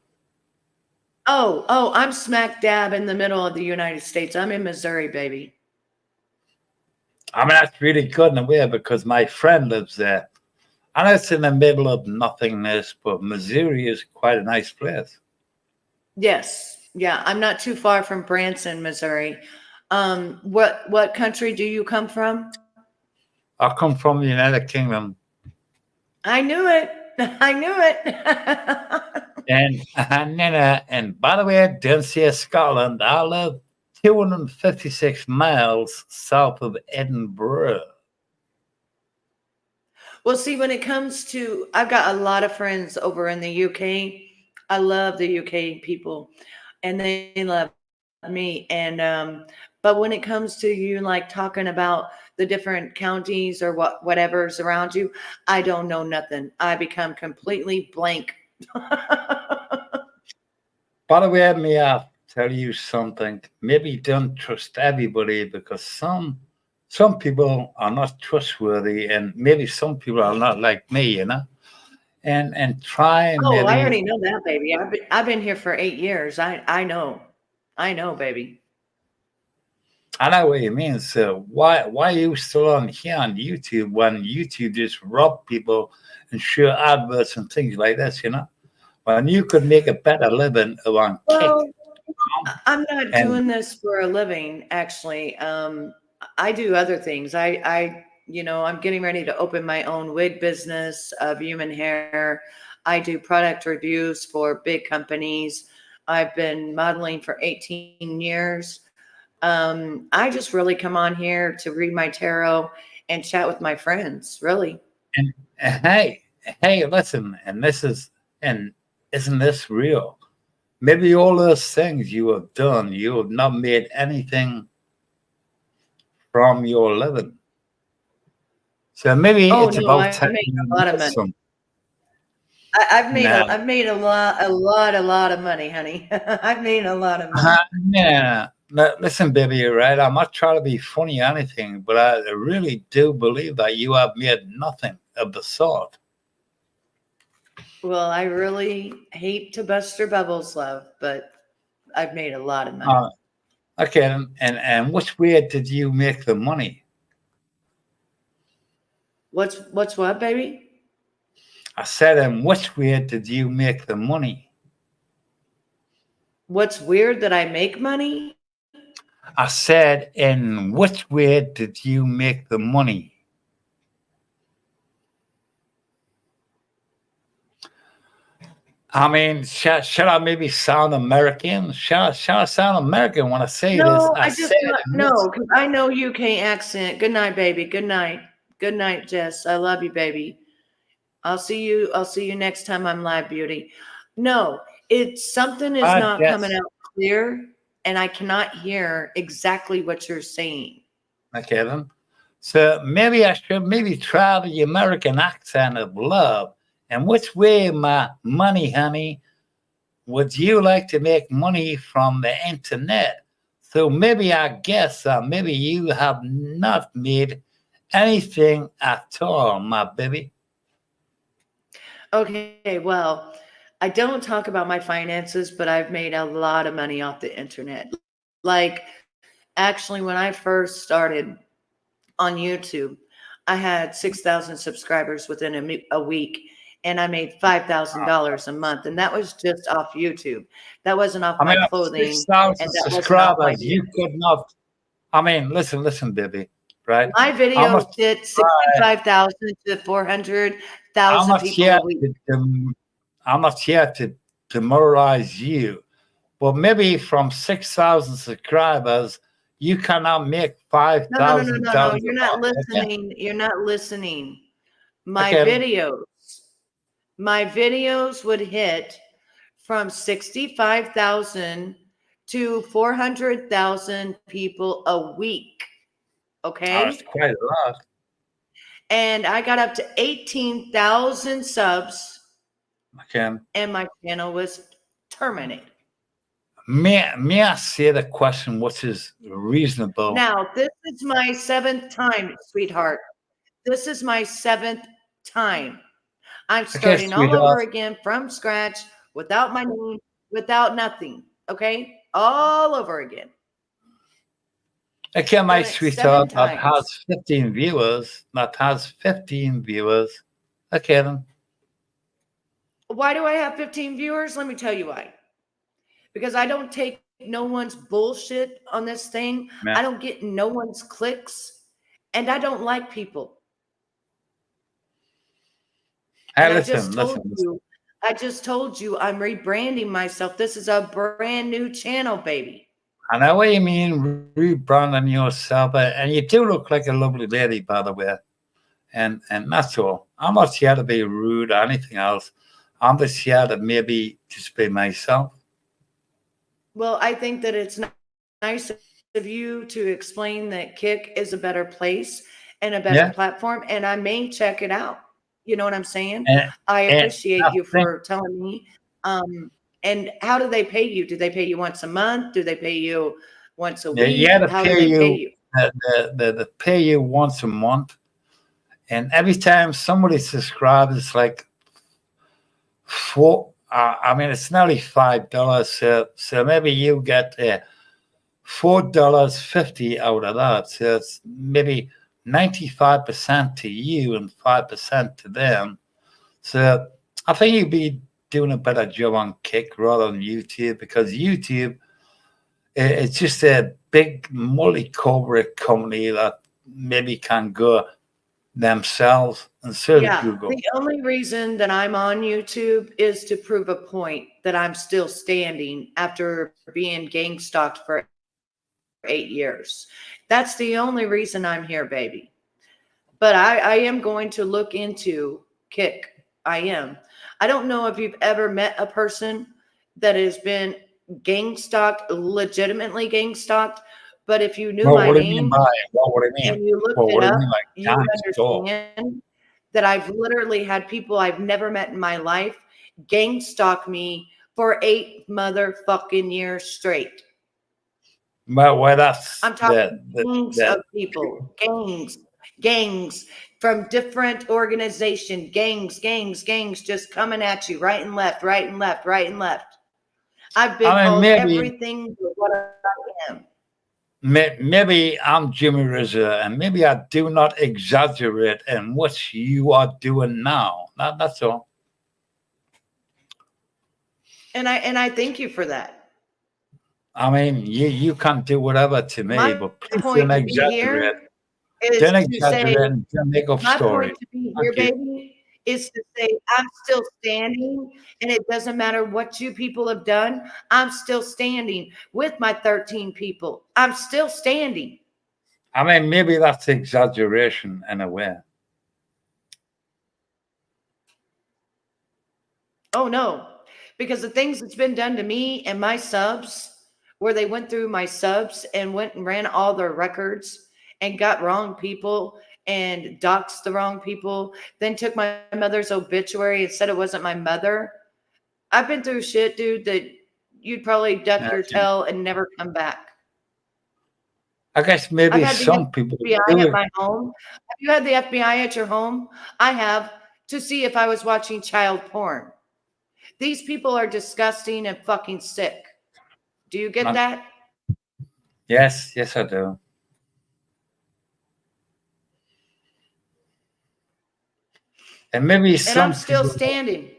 Oh, I'm smack dab in the middle of the United States. I'm in Missouri, baby.
I mean, that's really good in a way because my friend lives there. I know it's in the middle of nothingness, but Missouri is quite a nice place.
Yes. Yeah, I'm not too far from Branson, Missouri. What country do you come from?
I come from the United Kingdom.
I knew it. I knew it.
And by the way, I didn't say Scotland. I live 256 miles south of Edinburgh.
Well, see, when it comes to, I've got a lot of friends over in the UK. I love the UK people, and they love me. And but when it comes to you like talking about the different counties or whatever's around you, I don't know nothing. I become completely blank.
By the way, may I tell you something? Maybe don't trust everybody because some people are not trustworthy, and maybe some people are not like me, you know. And try and
Oh, I
maybe
already know that, baby. I've been here for 8 years. I know, baby.
I know what you mean. So why are you still on here on YouTube when YouTube just rob people and show adverts and things like this, you know? When you could make a better living around
Well,
cake.
I'm not
And
doing this for a living, actually. I do other things. I'm getting ready to open my own wig business of human hair. I do product reviews for big companies. I've been modeling for 18 years. I just really come on here to read my tarot and chat with my friends, really.
and hey, listen, and isn't this real? Maybe all those things you have done, you have not made anything from your living. So maybe
Oh
it's
no,
about
I
time
make
you
a lot of
make
money.
some.
I've
Now,
made a lot of money, honey. I've made a lot of money.
yeah. Listen, baby, you're right. I'm not trying to be funny or anything, but I really do believe that you have made nothing of the sort.
Well, I really hate to bust your bubbles, love, but I've made a lot of money.
Uh, okay, and which way did you make the money?
What's what, baby?
I said, in which way did you make the money?
What's weird that I make money?
I said, in which way did you make the money? I mean, should I maybe sound American? Should I sound American when I say this?
No,
I
I just
said,
no, because I know UK accent. Good night, baby. Good night. Good night, Jess. I love you, baby. I'll see you. I'll see you next time I'm live, beauty. No, it's something is not coming
yes.
out clear, and I cannot hear exactly what you're saying.
Okay, then. So maybe I should maybe try the American accent of love. And which way, my money, honey, would you like to make money from the internet? So maybe I guess maybe you have not made anything at all, my baby.
Okay, well, I don't talk about my finances, but I've made a lot of money off the internet. Like, actually, when I first started on YouTube, I had 6,000 subscribers within a week, and I made $5,000 a month, and that was just off YouTube. That wasn't off
I
my
mean, at
clothing,
6,000
and that wasn't off my
subscribers, you
business.
could not. I mean, listen, baby, right?
My
How
videos
much?
hit 65,000 to
I'm
400,000
not
people
here
a week.
I'm not here to demoralize you, but maybe from 6,000 subscribers, you cannot make five
No, no, no, no,
thousand
no, no.
dollars a
You're not
month. Okay,
listening. You're not listening. My
okay,
videos. my videos would hit from 65,000 to 400,000 people a week.
Oh,
Okay.
it's quite a lot.
And I got up to 18,000 subs,
Okay.
and my channel was terminated.
May I say the question, which is reasonable?
Now, this is my 7th time, sweetheart. This is my 7th time. I'm
Okay,
starting all over
sweetheart.
again from scratch, without my name, without nothing. Okay? All over again.
Okay, my
Done it 7
sweetheart, that
times.
has 15 viewers. That has 15 viewers. Okay, then.
Why do I have 15 viewers? Let me tell you why. Because I don't take no one's bullshit on this thing.
Yeah.
I don't get no one's clicks, and I don't like people.
Hey,
And
listen.
I just told you I'm rebranding myself. This is a brand new channel, baby.
I know what you mean, rebranding yourself, and you do look like a lovely lady, by the way. And that's all. I'm not here to be rude or anything else. I'm just here to maybe just be myself.
Well, I think that it's nice of you to explain that Kick is a better place and a better platform, and I may check it out. You know what I'm saying? I appreciate you for telling me. And how do they pay you? Do they pay you once a month? Do they pay you once a week?
Yeah,
how do they pay you?
They pay you once a month. And every time somebody subscribes, it's like it's nearly $5. So maybe you get $4.50 out of that. So it's maybe 95% to you and 5% to them. So I think you'd be doing a better job on Kick rather than YouTube, because YouTube, it's just a big multi-corporate company that maybe can go themselves instead of Google.
The only reason that I'm on YouTube is to prove a point that I'm still standing after being gang stalked for 8 years. That's the only reason I'm here, baby. But I am going to look into Kick. I am. I don't know if you've ever met a person that has been gang stalked, legitimately gang stalked. But if you knew my name and you looked it up, you would understand that I've literally had people I've never met in my life gang stalk me for 8 motherfucking years straight.
Well, that's
I'm talking gangs of people, gangs from different organizations, gangs just coming at you right and left. I've been called everything but what I am.
Maybe I'm Jimmy Rizzo, and maybe I do not exaggerate in what you are doing now. That's all.
And I thank you for that.
I mean, you can do whatever to me, but please don't exaggerate. Don't exaggerate and don't make up stories.
My point to be here, baby, is to say I'm still standing, and it doesn't matter what you people have done. I'm still standing with my 13 people. I'm still standing.
I mean, maybe that's exaggeration in a way.
Oh, no, because the things that's been done to me and my subs, where they went through my subs and went and ran all their records and got wrong people and doxed the wrong people, then took my mother's obituary and said it wasn't my mother. I've been through shit, dude, that you'd probably duck your tail and never come back.
I guess maybe some people
do it. At my home. Have you had the FBI at your home? I have, to see if I was watching child porn. These people are disgusting and fucking sick. Do you get that?
Yes, I do. And maybe
I'm still standing.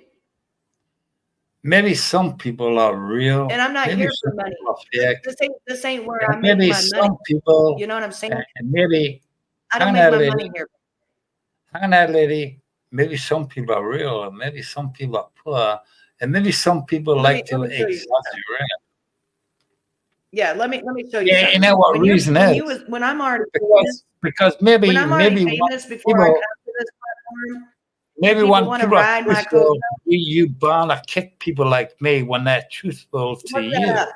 Maybe some people are real.
And I'm not here for money. This ain't where I make
maybe
my
some
money.
People,
you know what I'm saying?
And maybe
I don't make my money here.
Hang on that, lady. Maybe some people are real, and maybe some people are poor, and maybe some people like to exaggerate.
Yeah, let me show you.
Yeah, you know what reason is?
When I'm already
because maybe
famous before I got to this platform,
maybe
people
when
want to
people are
ride my
truthful,
coat.
you bound to kick people like me when they're truthful to
Look that
you.
up.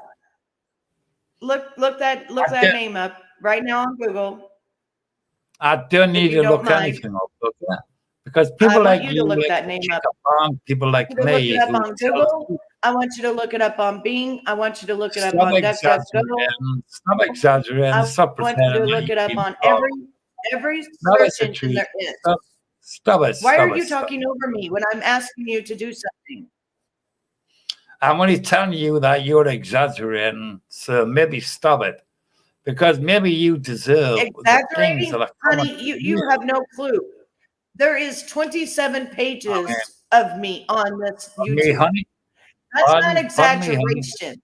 Look
I
that
don't,
name up right now on Google,
I don't
if
need
you
to
don't
look
mind.
anything up, okay? Because
I
people
want
like
you to
you
look
like
that
to
name
kick
up.
around people
I
like
want you to look it
me
up
who
on
tell the
Google.
truth.
I want you to look it up on Bing. I want you to look it up
Stop
on DuckDuckGo.
exaggerating. Stop exaggerating.
I
Stop
want you to
pretending
look
like
it up
you
on
know.
every
No,
search
it's the
engine
truth.
there is.
Stop, stop it.
Why are
Stop it.
you
Stop.
talking over me when I'm asking you to do something?
I'm only telling you that you're exaggerating. So maybe stop it. Because maybe you deserve the things that
Exaggerating?
are coming
Honey,
to
you
you.
have no clue. There is 27
I mean,
pages of me on this
pardon me,
YouTube.
honey.
That's not
Pardon me, honey.
exaggeration,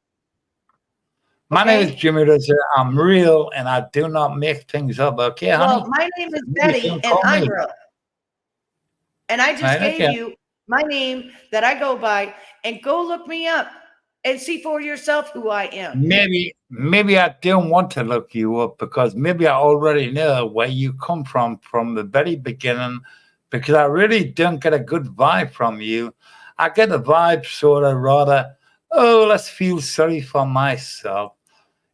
My name is
okay?
Jimmy Rizzo. I'm real and I do not make things up. Okay,
Well,
honey?
my name
So
is
maybe
Betty,
don't
and
call
I'm
me.
real. And I just
Right?
gave
Okay.
you my name that I go by, and go look me up and see for yourself who I am.
Maybe I don't want to look you up because maybe I already know where you come from the very beginning, because I really don't get a good vibe from you. I get a vibe sort of rather, oh, let's feel sorry for myself.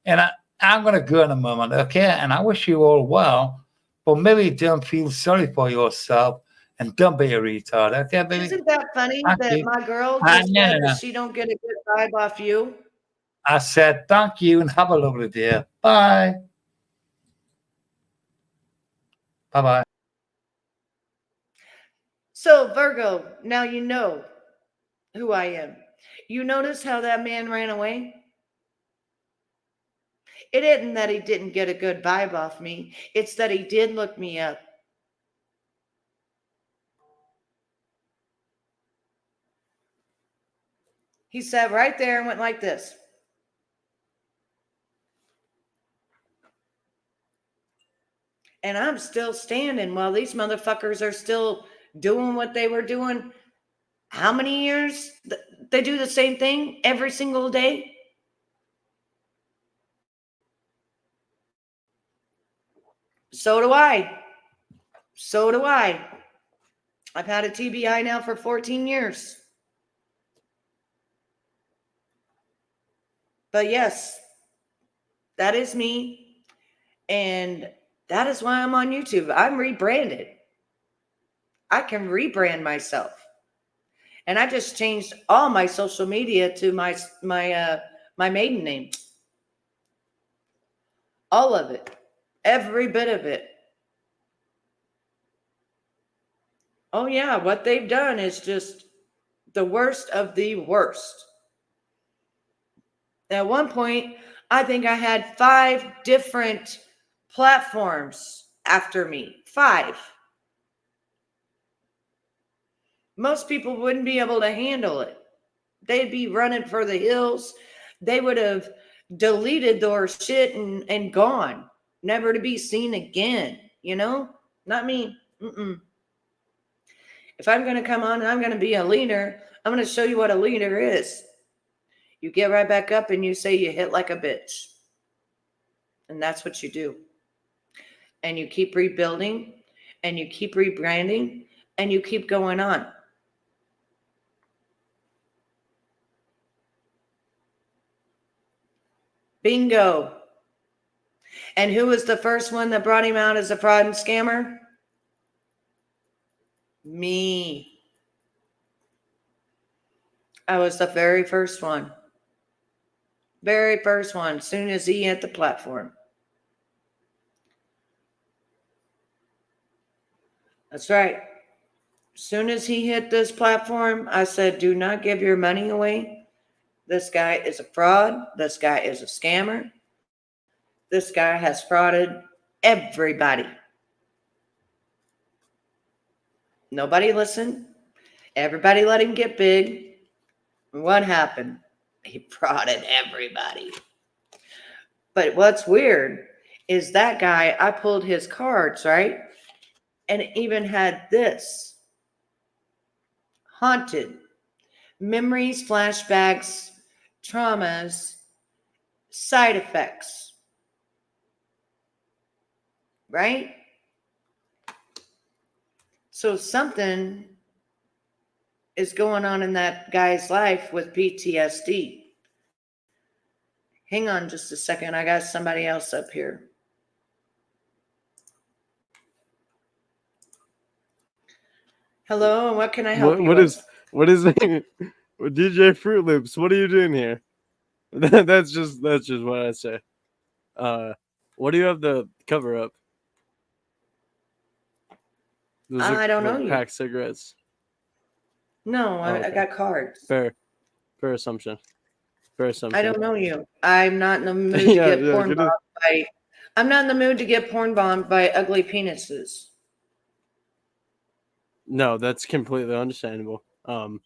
And I'm gonna go in a moment, okay? And I wish you all well, but maybe don't feel sorry for yourself and don't be a retard, okay, baby?
Isn't that funny
Thank
that
you.
my girl just
No, no,
said that
no.
she don't get a good vibe off you?
I said thank you and have a lovely day. Bye. Bye bye.
So, Virgo, now you know who I am. You notice how that man ran away? It isn't that he didn't get a good vibe off me. It's that he did look me up. He sat right there and went like this. And I'm still standing while these motherfuckers are still doing what they were doing. How many years? They do the same thing every single day. So do I. So do I. I've had a TBI now for 14 years. But yes, that is me. And that is why I'm on YouTube. I'm rebranded. I can rebrand myself. And I just changed all my social media to my maiden name. All of it. Every bit of it. Oh yeah, what they've done is just the worst of the worst. At one point, I think I had 5 different platforms after me. 5. Most people wouldn't be able to handle it. They'd be running for the hills. They would have deleted their shit and gone, never to be seen again. You know, not me. If I'm going to come on and I'm going to be a leader, I'm going to show you what a leader is. You get right back up and you say you hit like a bitch. And that's what you do. And you keep rebuilding and you keep rebranding and you keep going on. Bingo. And who was the first one that brought him out as a fraud and scammer? Me. I was the very first one. Very first one, as soon as he hit the platform. That's right. As soon as he hit this platform, I said, do not give your money away. This guy is a fraud. This guy is a scammer. This guy has frauded everybody. Nobody listened. Everybody let him get big. What happened? He frauded everybody. But what's weird is that guy, I pulled his cards, right? And it even had this. Haunted. Memories, flashbacks, traumas, side effects. Right? So something is going on in that guy's life with PTSD. Hang on just a second. I got somebody else up here. Hello, and what can I help you with?
What is DJ Fruit Loops? What are you doing here? That's just what I say. What do you have to cover up?
I don't know you.
Pack cigarettes.
No,
okay.
I got cards.
Fair assumption.
I don't know you. I'm not in the mood to get porn bombed by. I'm not in the mood to get porn bombed by ugly penises.
No, that's completely understandable. I'm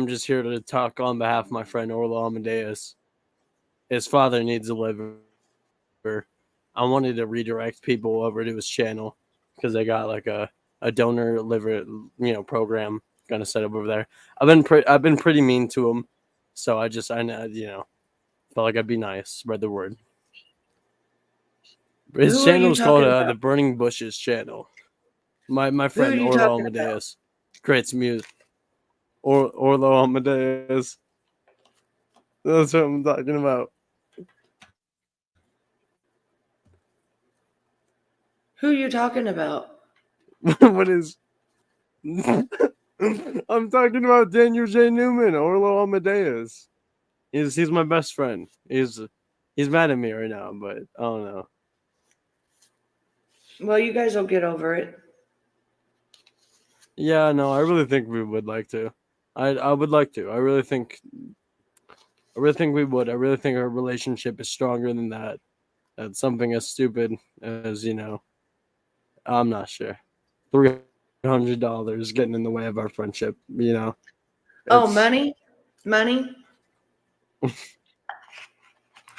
just here to talk on behalf of my friend Orlo Amadeus. His father needs a liver. I wanted to redirect people over to his channel because they got like a donor liver, program gonna set up over there. I've been pretty mean to him, so I felt like I'd be nice, spread the word. His channel is called the Burning Bushes channel. My friend Orlo Amadeus creates music. Orlo Amadeus. That's what I'm talking about.
Who are you talking about?
What is? I'm talking about Daniel J. Newman, Orlo Amadeus. He's my best friend. He's mad at me right now, but I don't know.
Well, you guys will get over it.
Yeah, no, I really think we would like to. I would like to. I really think we would. I really think our relationship is stronger than that. That's something as stupid as, I'm not sure. $300 getting in the way of our friendship,
Oh, money? Money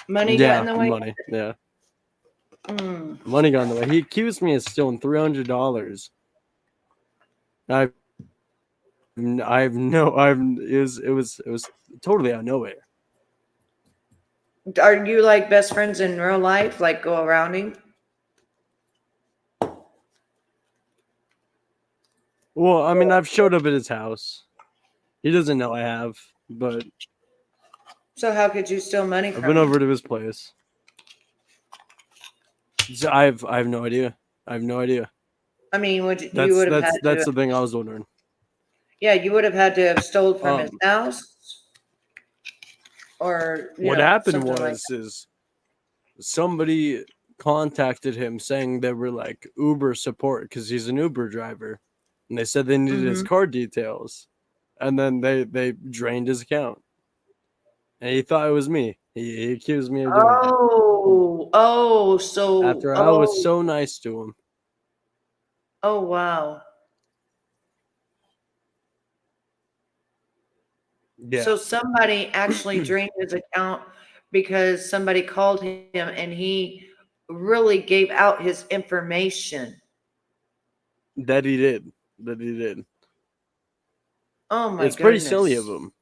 got in the way?
Money, yeah.
Mm.
Money got in the way. He accused me of stealing $300. It was totally out of nowhere.
Are you like best friends in real life? Like go around him?
Well, I mean, I've showed up at his house. He doesn't know I have, but
So how could you steal money from
I've been
him?
over to his place. So I have no idea. I mean,
you would have had
that's
to?
the thing I was wondering.
Yeah, you would have had to have stolen from his house, or
what happened
something
was is somebody contacted him saying they were like Uber support because he's an Uber driver, and they said they needed his card details, and then they drained his account, and he thought it was me. He accused me of doing that.
So
After I was so nice to him.
Oh wow.
Yeah.
So somebody actually drained his account because somebody called him and he really gave out his information.
That he did.
Oh my
It's
goodness.
pretty silly of him,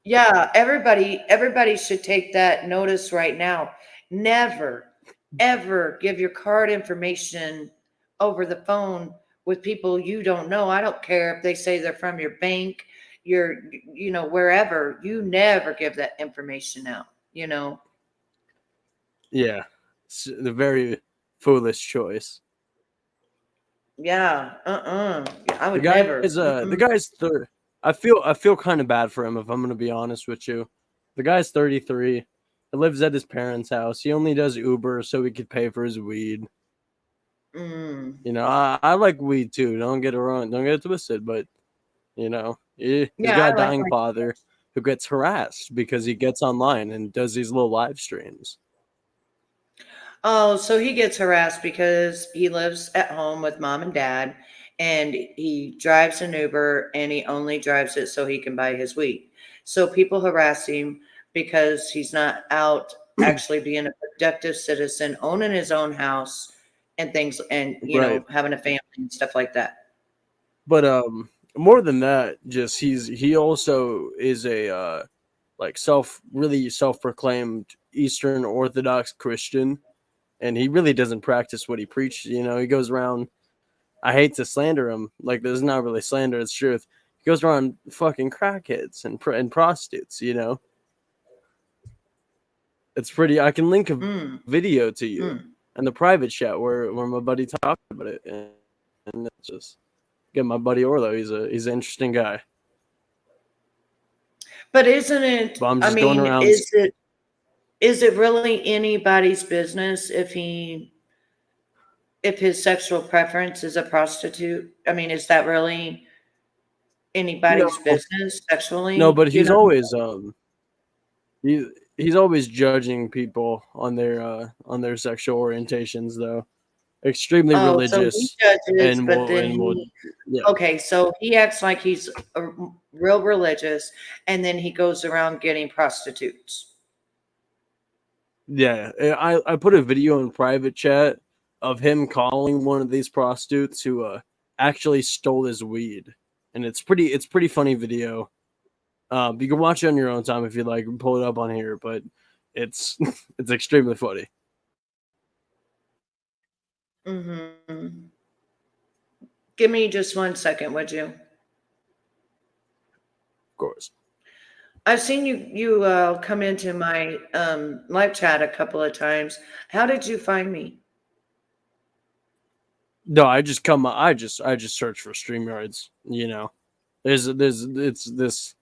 Yeah, everybody should take that notice right now. Never, ever give your card information over the phone with people you don't know. I don't care if they say they're from your bank, wherever. You never give that information out,
Yeah. It's a very foolish choice.
Yeah, I would never.
The guy's third. I feel kind of bad for him, if I'm going to be honest with you. The guy's 33. He lives at his parents' house. He only does Uber so he could pay for his weed. I like weed too. Don't get it twisted, but he's got a dying father who gets harassed because he gets online and does these little live streams.
Oh, so he gets harassed because he lives at home with mom and dad, and he drives an Uber, and he only drives it so he can buy his weed. So people harass him because he's not out actually being a productive citizen, owning his own house and things, and having a family and stuff like that.
But more than that, just he also is a really self-proclaimed Eastern Orthodox Christian. And he really doesn't practice what he preaches. He goes around. I hate to slander him. Like, this is not really slander, it's truth. He goes around fucking crackheads and prostitutes, you know? It's pretty. I can link a video to you in the private chat where my buddy talked about it, and it's just get my buddy Orlo. He's an interesting guy.
But isn't it?
But I'm
I
just going
mean,
around.
is it really anybody's business if his sexual preference is a prostitute? I mean, is that really anybody's business sexually?
No, but he's always he's always judging people on their sexual orientations, though. Extremely religious.
So he judges, but then okay, so he acts like he's real religious, and then he goes around getting prostitutes.
Yeah, I put a video in private chat of him calling one of these prostitutes who actually stole his weed, and it's pretty funny video. You can watch it on your own time if you like. Pull it up on here, but it's it's extremely funny.
Give me just 1 second, would you? Of
course.
I've seen you come into my live chat a couple of times. How did you find me?
No, I just search for StreamYards. You know, it's this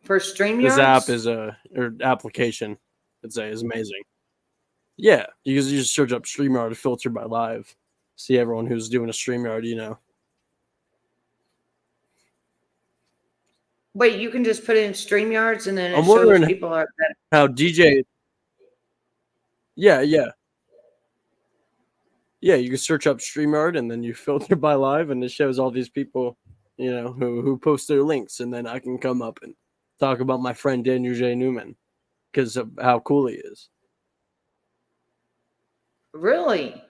for StreamYards.
This app is application. Is amazing. Yeah, you just search up StreamYard filtered by live. See everyone who's doing a StreamYard, you know.
Wait, you can just put in StreamYards and then
I'm wondering
people are
how DJ. Yeah. Yeah, you can search up StreamYard and then you filter by live, and it shows all these people, you know, who post their links, and then I can come up and talk about my friend Daniel J. Newman because of how cool he is.
Really?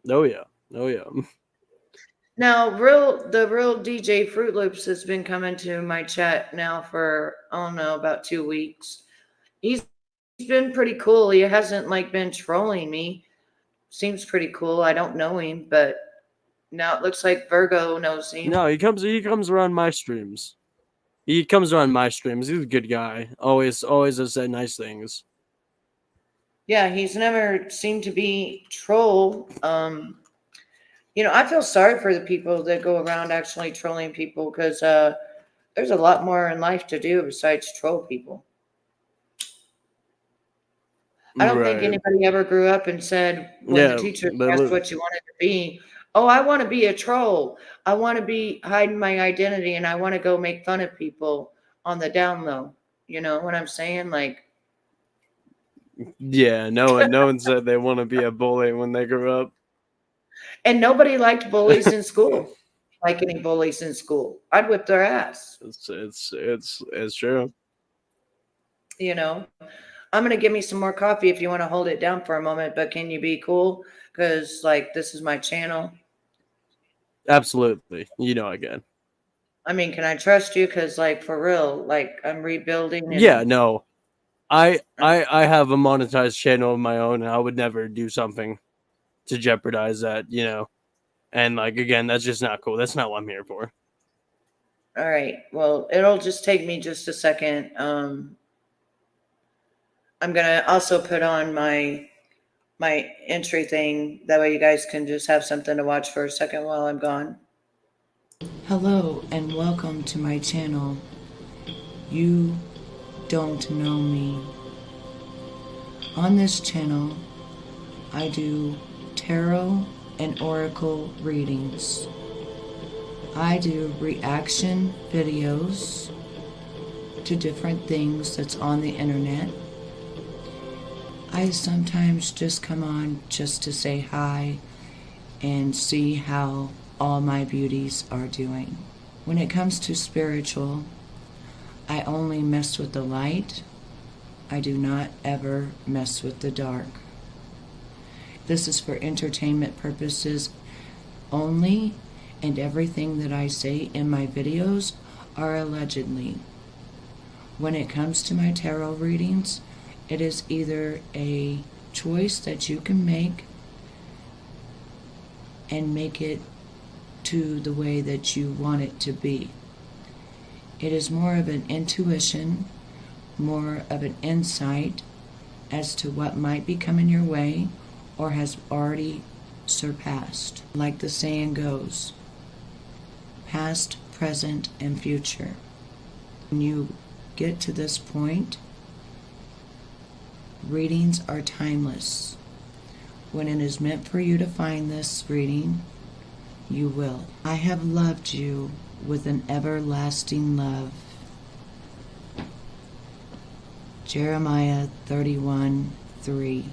Oh yeah.
Now, the real DJ Fruit Loops has been coming to my chat now for, I don't know, about 2 weeks. He's been pretty cool. He hasn't like been trolling me. Seems pretty cool. I don't know him, but now it looks like Virgo knows him.
No, he comes around my streams. He's a good guy. Always has said nice things.
Yeah, he's never seemed to be troll. You know, I feel sorry for the people that go around actually trolling people because there's a lot more in life to do besides troll people. I don't think anybody ever grew up and said, when the teacher asked what you wanted to be, oh, I want to be a troll. I want to be hiding my identity and I want to go make fun of people on the down low. You know what I'm saying? Like,
yeah, no one said they want to be a bully when they grew up.
And nobody liked bullies in school. Like any bullies in school. I'd whip their ass.
It's true.
You know, I'm going to give me some more coffee if you want to hold it down for a moment, but can you be cool? Because, like, this is my channel.
Absolutely. You know, again.
I mean, can I trust you? Because, like, for real, like, I'm rebuilding.
Yeah, no. I have a monetized channel of my own, and I would never do something to jeopardize that, you know. And, like, again, that's just not cool. That's not what I'm here for.
All right. Well, it'll just take me just a second. I'm going to also put on my entry thing. That way you guys can just have something to watch for a second while I'm gone.
Hello and welcome to my channel. You don't know me. On this channel, I do tarot and oracle readings. I do reaction videos to different things that's on the internet. I sometimes just come on just to say hi and see how all my beauties are doing. When it comes to spiritual, I only mess with the light. I do not ever mess with the dark. This is for entertainment purposes only, and everything that I say in my videos are allegedly. When it comes to my tarot readings, it is either a choice that you can make and make it to the way that you want it to be. It is more of an intuition, more of an insight as to what might be coming your way or has already surpassed. Like the saying goes, past, present, and future. When you get to this point, readings are timeless. When it is meant for you to find this reading, you will. I have loved you with an everlasting love. Jeremiah 31:3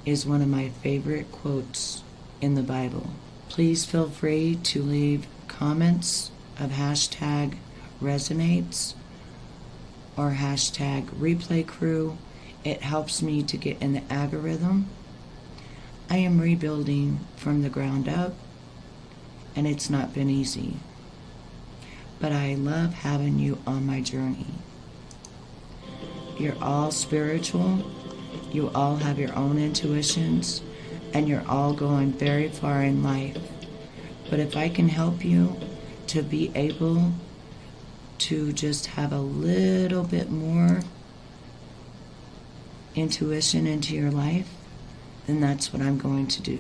is one of my favorite quotes in the Bible. Please feel free to leave comments of hashtag resonates or hashtag replay crew. It helps me to get in the algorithm. I am rebuilding from the ground up, and it's not been easy. But I love having you on my journey. You're all spiritual, you all have your own intuitions, and you're all going very far in life. But if I can help you to be able to just have a little bit more intuition into your life, then that's what I'm going to do.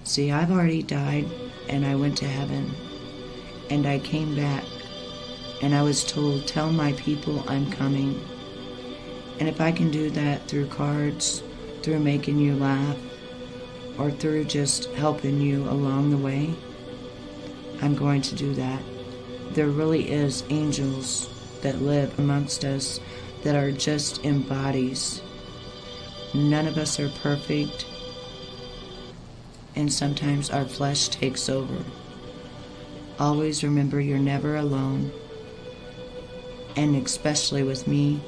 See, I've already died and I went to heaven and I came back and I was told, tell my people I'm coming. And if I can do that through cards, through making you laugh, or through just helping you along the way, I'm going to do that. There really is angels that live amongst us that are just in bodies. None of us are perfect, and sometimes our flesh takes over. Always remember you're never alone, and especially with me,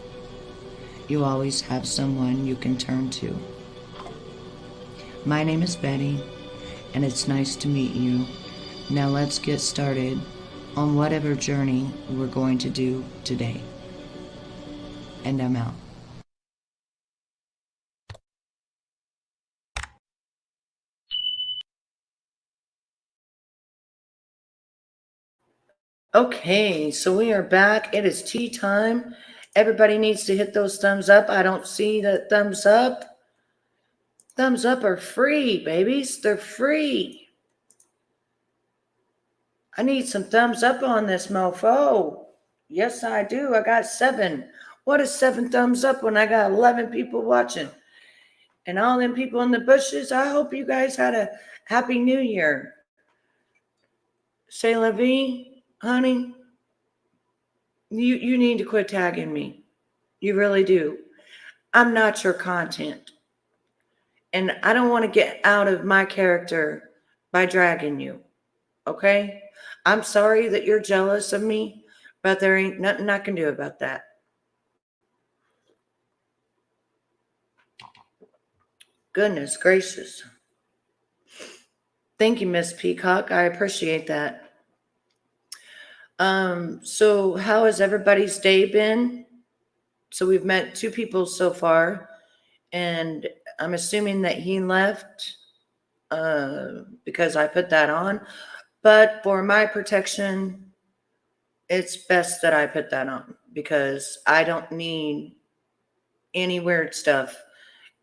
you always have someone you can turn to. My name is Betty, and it's nice to meet you. Now let's get started on whatever journey we're going to do today. And I'm out.
Okay, so we are back. It is tea time. Everybody needs to hit those thumbs up. I don't see the thumbs up. Thumbs up are free, babies. They're free. I need some thumbs up on this mofo. Yes, I do. I got 7. What is 7 thumbs up when I got 11 people watching? And all them people in the bushes, I hope you guys had a happy new year. Say la vie, honey. You need to quit tagging me. You really do. I'm not your content. And I don't want to get out of my character by dragging you. Okay? I'm sorry that you're jealous of me, but there ain't nothing I can do about that. Goodness gracious. Thank you, Miss Peacock. I appreciate that. So how has everybody's day been? So we've met 2 people so far, and I'm assuming that he left because I put that on. But for my protection, it's best that I put that on because I don't need any weird stuff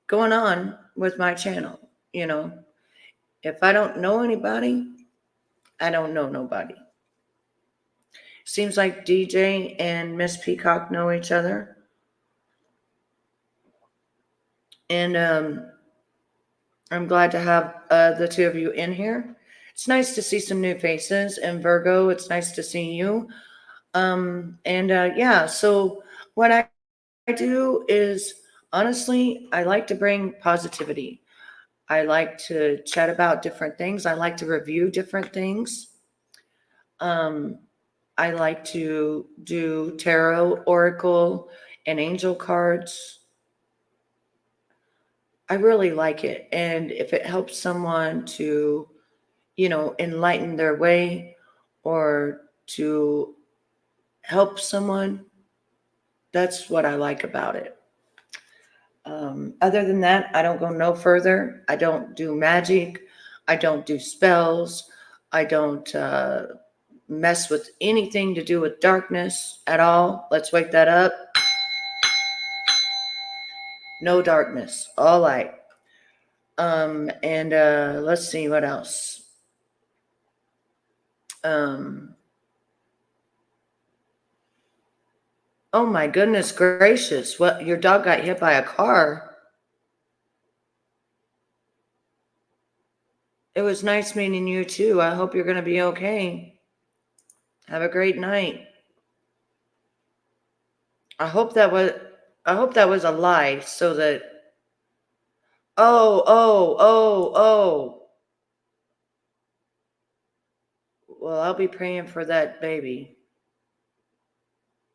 going on with my channel. You know, if I don't know anybody, I don't know nobody. Seems like DJ and Miss Peacock know each other. And I'm glad to have the 2 of you in here. It's nice to see some new faces. And Virgo, it's nice to see you. Yeah, so what I do is, honestly, I like to bring positivity. I like to chat about different things. I like to review different things. I like to do tarot, oracle, and angel cards. I really like it. And if it helps someone to, enlighten their way or to help someone, that's what I like about it. Other than that, I don't go no further. I don't do magic. I don't do spells. I don't mess with anything to do with darkness at all. Let's wake that up. No darkness, all light. And let's see what else. Oh my goodness gracious! What, your dog got hit by a car? It was nice meeting you too. I hope you're going to be okay. Have a great night. I hope that was a lie so that oh. Well, I'll be praying for that baby.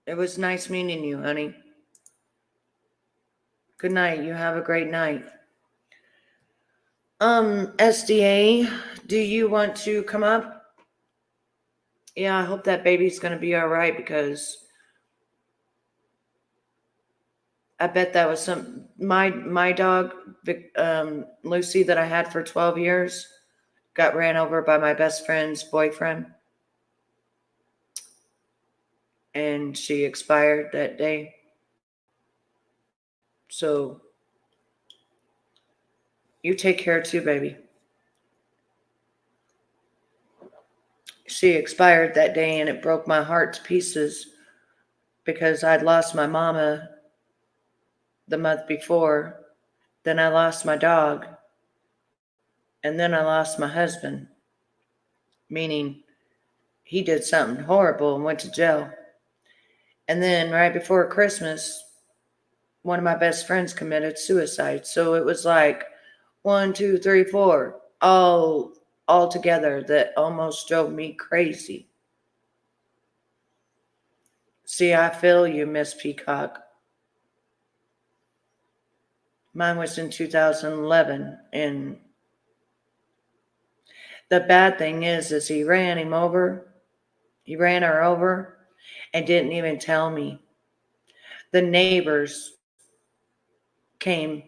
It was nice meeting you, honey. Good night. You have a great night. SDA, do you want to come up? Yeah, I hope that baby's going to be all right, because I bet that was my dog, Lucy, that I had for 12 years, got ran over by my best friend's boyfriend. And she expired that day. So you take care too, baby. She expired that day, and it broke my heart to pieces, because I'd lost my mama the month before. Then I lost my dog. And then I lost my husband, meaning he did something horrible and went to jail. And then right before Christmas, one of my best friends committed suicide. So it was like 1, 2, 3, 4, all together, that almost drove me crazy. See, I feel you, Miss Peacock. Mine was in 2011, and the bad thing is he ran her over and didn't even tell me. The neighbors came,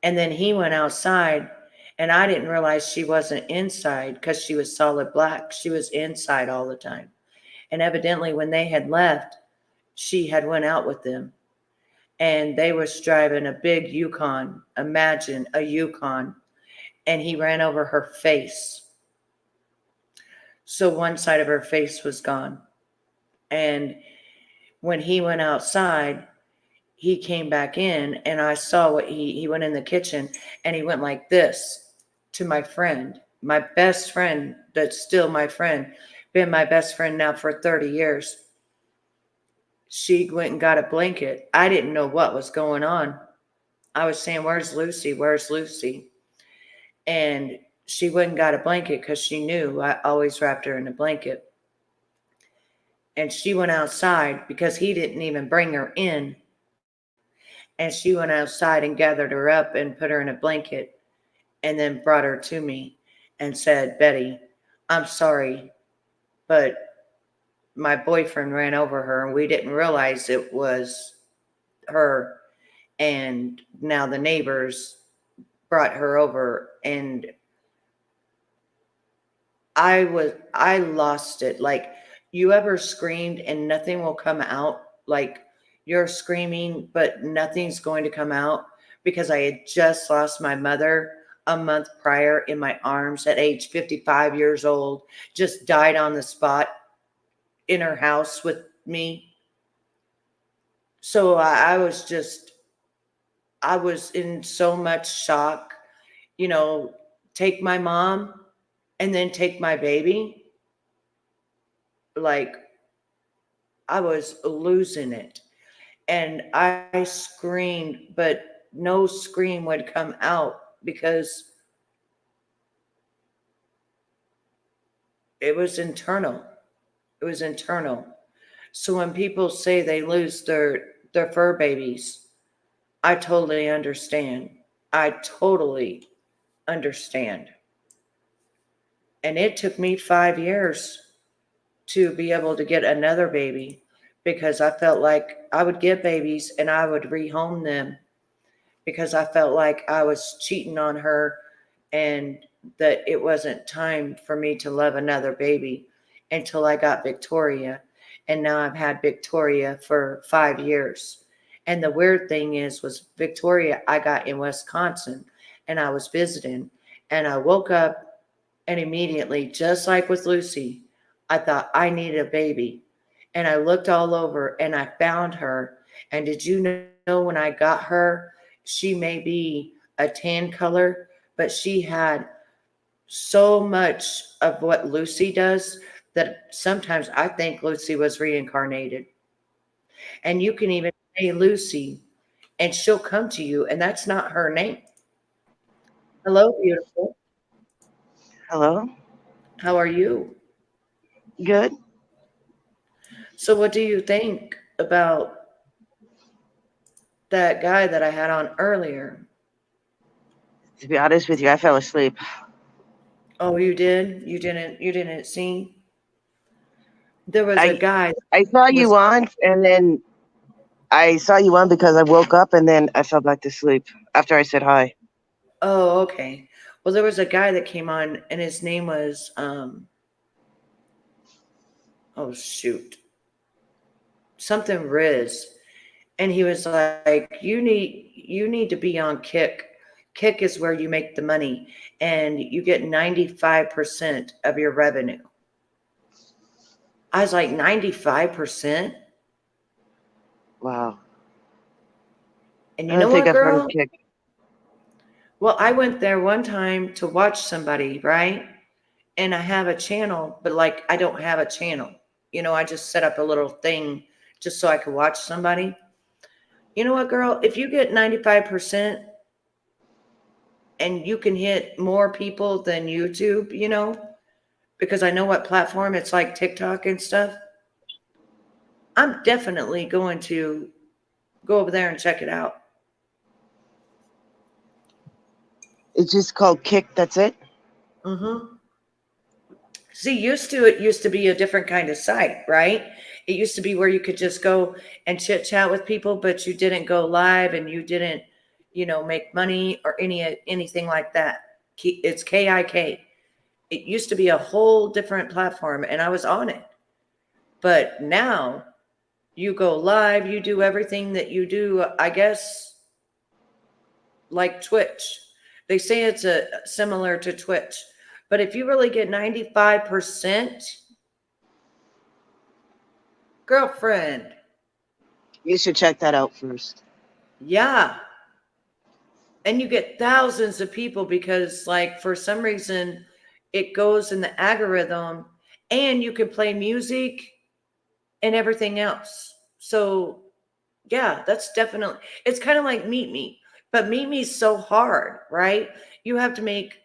and then he went outside, and I didn't realize she wasn't inside, because she was solid black. She was inside all the time. And evidently when they had left, she had went out with them, and they was driving a big Yukon. Imagine a Yukon. And he ran over her face. So one side of her face was gone. And when he went outside, he came back in, and I saw what he went in the kitchen, and he went like this to my friend, my best friend, that's still my friend, been my best friend now for 30 years. She went and got a blanket. I didn't know what was going on. I was saying, "Where's Lucy? Where's Lucy?" And she went and got a blanket, because she knew I always wrapped her in a blanket. And she went outside, because he didn't even bring her in. And she went outside and gathered her up and put her in a blanket, and then brought her to me and said, "Betty, I'm sorry, but my boyfriend ran over her, and we didn't realize it was her. And now the neighbors brought her over." And I lost it. Like, you ever screamed and nothing will come out? Like, you're screaming, but nothing's going to come out, because I had just lost my mother a month prior in my arms at age 55 years old, just died on the spot in her house with me. So I was in so much shock, take my mom and then take my baby. Like, I was losing it. And I screamed, but no scream would come out, because it was internal. It was internal. So when people say they lose their fur babies, I totally understand. I totally understand. And it took me 5 years to be able to get another baby, because I felt like I would get babies and I would rehome them, because I felt like I was cheating on her and that it wasn't time for me to love another baby until I got Victoria. And now I've had Victoria for 5 years. And the weird thing was Victoria, I got in Wisconsin and I was visiting and I woke up and immediately, just like with Lucy, I thought I needed a baby. And I looked all over and I found her. And did you know when I got her, she may be a tan color, but she had so much of what Lucy does that sometimes I think Lucy was reincarnated. And you can even say Lucy and she'll come to you, and that's not her name. Hello, beautiful.
Hello?
How are you?
Good.
So, what do you think about that guy that I had on earlier?
To be honest with you, I fell asleep.
Oh, you did? You didn't see? There was a
I
guy
I saw
was
you on, and then I saw you on because I woke up, and then I fell back to sleep after I said hi.
Oh, okay. Well, there was a guy that came on and his name was oh shoot. Something Riz. And he was like, you need to be on Kick. Kick is where you make the money and you get 95% of your revenue. I was like, 95%?
Wow.
And
I
you know
don't think
what,
I've heard of
girl?
Kick.
Well, I went there one time to watch somebody, right? And I have a channel, but like I don't have a channel. You know, I just set up a little thing just so I could watch somebody. You know what, girl? If you get 95% and you can hit more people than YouTube, you know, because I know what platform it's like TikTok and stuff, I'm definitely going to go over there and check it out.
It's just called Kick. That's it.
Mm-hmm. See, it used to be a different kind of site, right? It used to be where you could just go and chit chat with people, but you didn't go live and you didn't, you know, make money or anything like that. It's KIK. It used to be a whole different platform and I was on it. But now you go live, you do everything that you do, I guess, like Twitch. They say it's similar to Twitch. But if you really get 95%, girlfriend,
You should check that out first.
yeah. And you get thousands of people because, like, for some reason, it goes in the algorithm and you can play music and everything else. So, yeah, that's definitely, it's kind of like Meet Me. But Meet Me is so hard, right? You have to make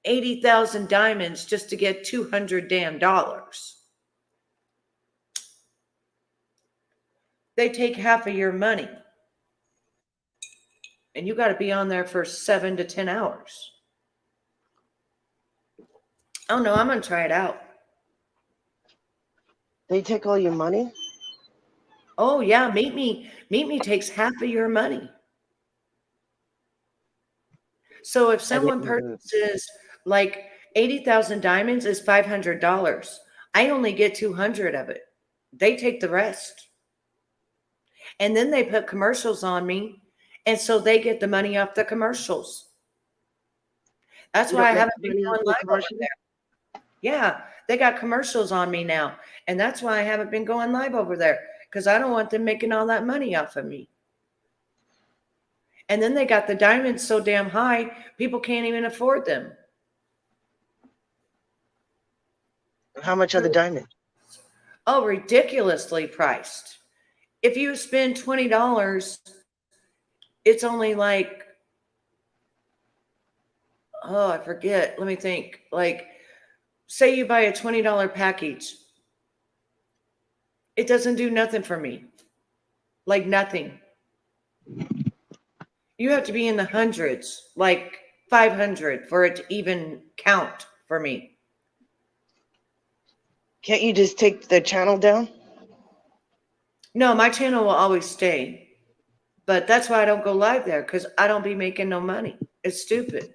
80,000 diamonds just to get 200 damn dollars. They take half of your money. And you got to be on there for 7 to 10 hours. Oh no, I'm going to try it out.
They take all your money?
Oh yeah, Meet Me takes half of your money. So if someone purchases like 80,000 diamonds is $500. I only get 200 of it. They take the rest. And then they put commercials on me. And so they get the money off the commercials. That's
You
why I
don't make
haven't been
money off
going
the
live over
commercial?
there. Yeah, they got commercials on me now. And that's why I haven't been going live over there because I don't want them making all that money off of me. And then they got the diamonds so damn high, people can't even afford them.
How much are the diamonds?
Oh, ridiculously priced. If you spend $20, it's only like, oh, I forget. Let me think. Like, say you buy a $20 package. It doesn't do nothing for me. Like nothing. You have to be in the hundreds, like 500 for it to even count for me.
Can't you just take the channel down?
No, my channel will always stay. But that's why I don't go live there because I don't be making no money. It's stupid.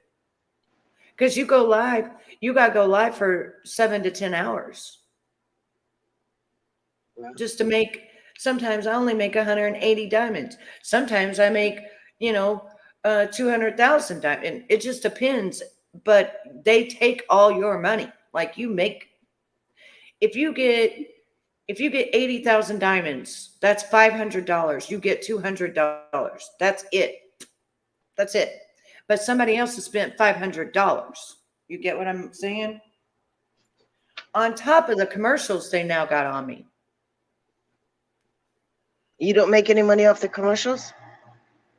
Because you go live, you got to go live for 7 to 10 hours. Just to make, sometimes I only make 180 diamonds. Sometimes I make, 200,000 diamonds. It just depends. But they take all your money. Like you make, if you get 80,000 diamonds, that's $500. You get $200. That's it. That's it. But somebody else has spent $500. You get what I'm saying? On top of the commercials they now got on me.
You don't make any money off the commercials?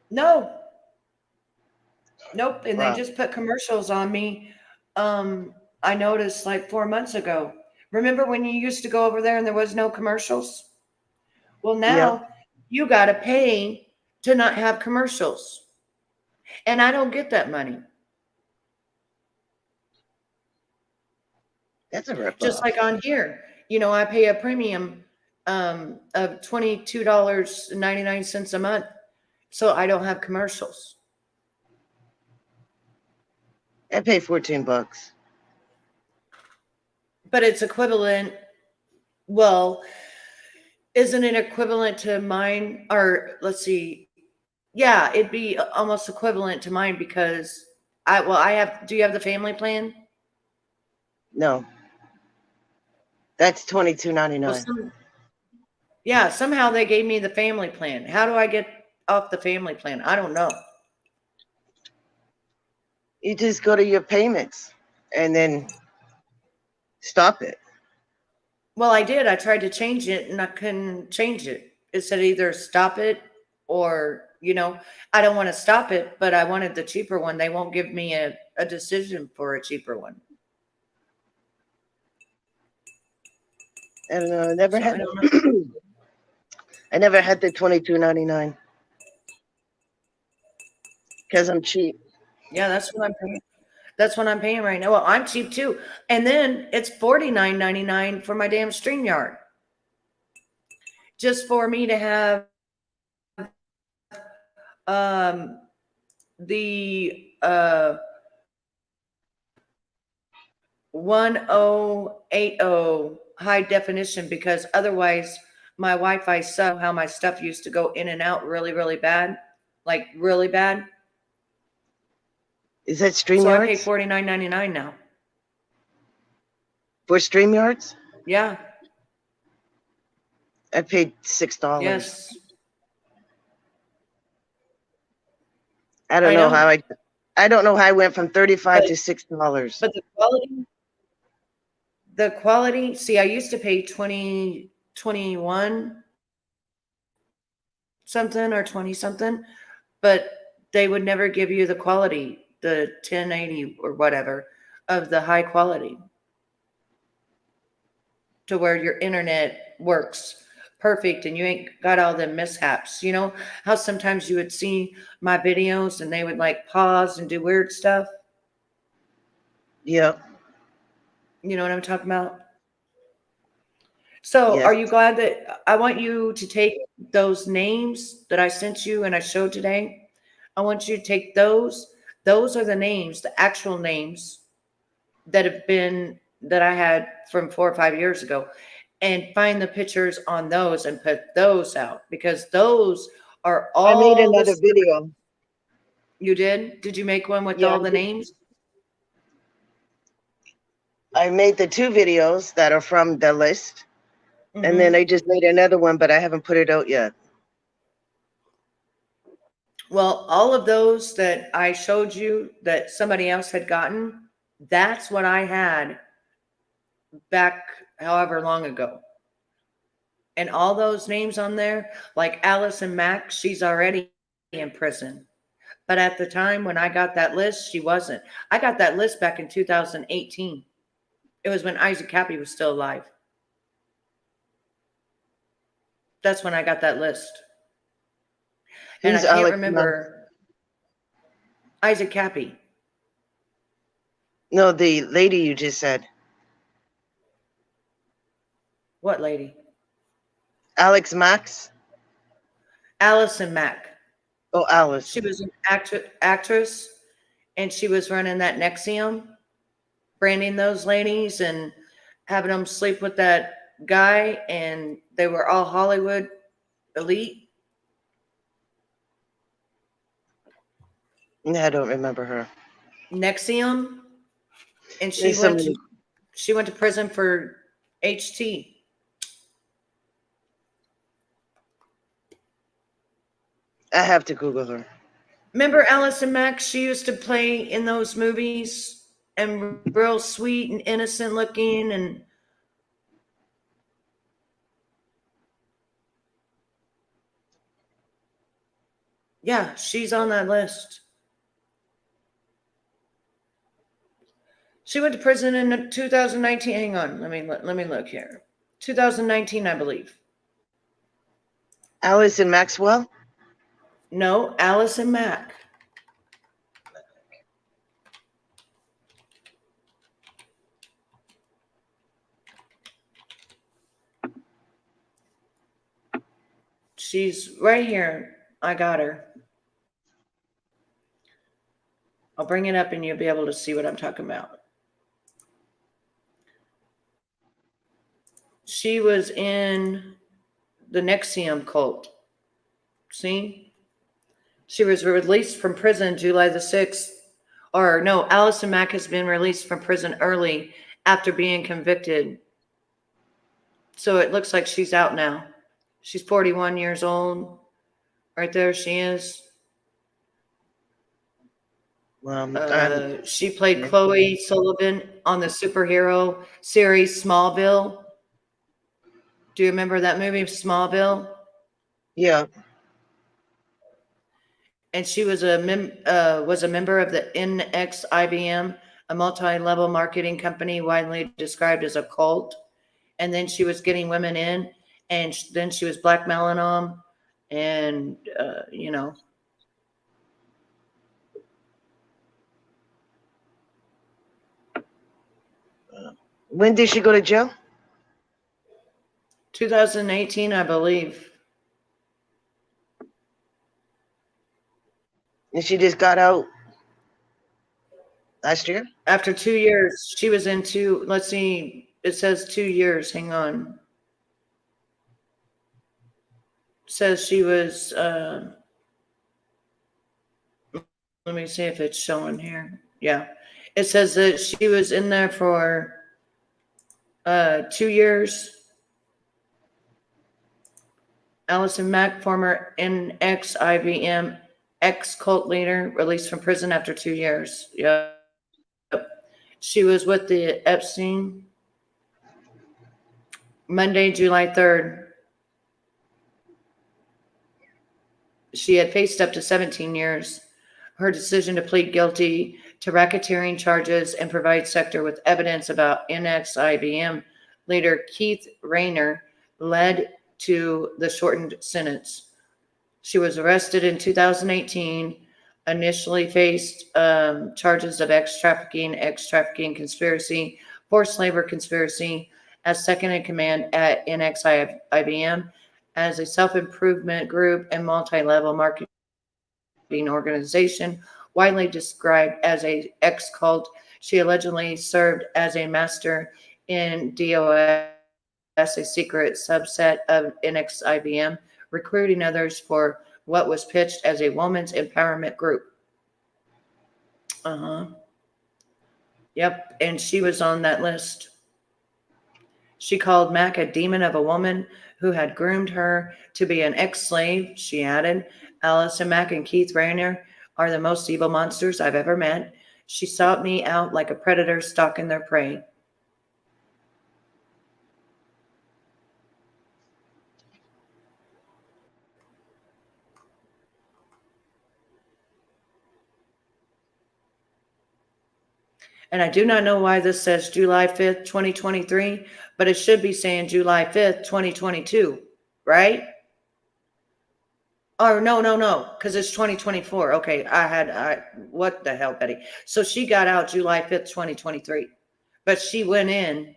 No. Nope. And
Wow.
they just put commercials on me. I noticed like 4 months ago. Remember when you used to go over there and there was no commercials? Well, now you got to pay to not have commercials. And I don't get that money.
That's a rip.
Just like on here, I pay a premium of $22.99 a month. So I don't have commercials.
I pay $14.
But it's equivalent. Well, isn't it equivalent to mine? Or let's see. Yeah, it'd be almost equivalent to mine because I have, do you have the family plan?
No. That's $22.99.
Well, yeah, somehow they gave me the family plan. How do I get off the family plan? I don't know.
You just go to your payments and then stop it.
Well, I did. I tried to change it and I couldn't change it. It said either stop it or, I don't want to stop it, but I wanted the cheaper one. They won't give me a decision for a cheaper one.
I don't know. I never had the $22.99 because I'm cheap.
Yeah, that's what I'm paying. That's what I'm paying right now. Well, I'm cheap too. And then it's $49.99 for my damn StreamYard. Just for me to have the 1080 high definition, because otherwise my Wi-Fi sucks. How my stuff used to go in and out really, really bad, like really bad.
Is that
So I pay
StreamYards?
$49.99 now.
For StreamYards?
Yeah.
I paid $6.
Yes.
I don't know how I went from $35 to $6.
But the quality, see, I used to pay 21 something or 20 something, but they would never give you the quality, the 1080 or whatever of the high quality to where your internet works perfect and you ain't got all the mishaps. You know how sometimes you would see my videos and they would like pause and do weird stuff?
Yeah.
You know what I'm talking about? So
Yes.
are you glad that I want you to take those names that I sent you and I showed today? I want you to take those. Those are the names, the actual names that I had from 4 or 5 years ago, and find the pictures on those and put those out, because those are all.
I made another video.
You did? Did you make one with
Yeah,
all the names?
I made the 2 videos that are from the list.
Mm-hmm.
And then I just made another one, but I haven't put it out yet.
Well, all of those that I showed you that somebody else had gotten, that's what I had back however long ago. And all those names on there, like Allison Mack, she's already in prison. But at the time when I got that list, she wasn't. I got that list back in 2018. It was when Isaac Cappy was still alive. That's when I got that list. And
Who's
I can't
Alex
remember. Isaac Cappy.
No, the lady you just said.
What lady?
Alex Max?
Allison Mack.
Oh, Alice.
She was an actress, and she was running that Nexium. branding those ladies and having them sleep with that guy, and they were all Hollywood elite.
I don't remember her.
Nexium, and she
There's so many.
went to prison for HT.
I have to Google her.
Remember Allison Mack? She used to play in those movies and real sweet and innocent looking, and yeah, she's on that list. She went to prison in 2019. Hang on, let me look here. 2019, I believe.
Allison Maxwell?
No, Allison Mack. She's right here. I got her. I'll bring it up and you'll be able to see what I'm talking about. She was in the Nexium cult. See? She was released from prison July the 6th. Or no, Allison Mack has been released from prison early after being convicted. So it looks like she's out now. She's 41 years old. Right there she is. She played Chloe Sullivan on the superhero series Smallville. Do you remember that movie, Smallville?
Yeah.
And she was a member of the NXIBM, a multi-level marketing company widely described as a cult. And then she was getting women in, and then she was blackmailing them, and you know.
When did she go to jail?
2018, I believe.
And she just got out last year?
After 2 years, she was in let's see, it says 2 years. Hang on. It says she was, let me see if it's showing here. Yeah. It says that she was in there for 2 years. Allison Mack, former NXIVM ex-cult leader, released from prison after 2 years. Yep. She was with the Epstein. Monday, July 3rd. She had faced up to 17 years. Her decision to plead guilty to racketeering charges and provide sector with evidence about NXIVM leader Keith Rayner led to the shortened sentence. She was arrested in 2018, initially faced charges of ex-trafficking conspiracy, forced labor conspiracy, as second in command at NXIVM, as a self-improvement group and multi-level marketing organization, widely described as a ex-cult. She allegedly served as a master in DOS, a secret subset of NXIVM, recruiting others for what was pitched as a woman's empowerment group. Yep, and she was on that list. She called Mack a demon of a woman who had groomed her to be an ex-slave. She added, Allison Mack and Keith Rayner are the most evil monsters I've ever met. She sought me out like a predator stalking their prey. And I do not know why this says July 5th, 2023, but it should be saying July 5th, 2022, right? Oh, no, because it's 2024. Okay, what the hell, Betty? So she got out July 5th, 2023, but she went in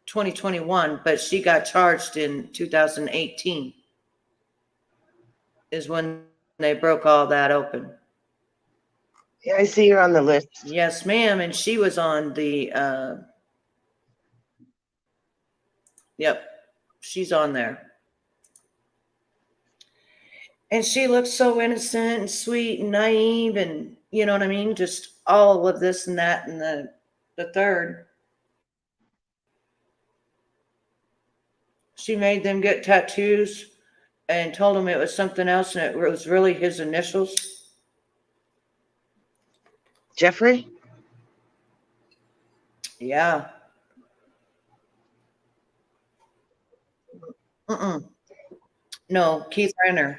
2021, but she got charged in 2018 is when they broke all that open.
Yeah, I see you're on the list.
Yes, ma'am. And she was on the, yep, she's on there. And she looks so innocent and sweet and naive and, you know what I mean? Just all of this and that and the third. She made them get tattoos and told them it was something else and it was really his initials.
Jeffrey?
Yeah. No, Keith Renner.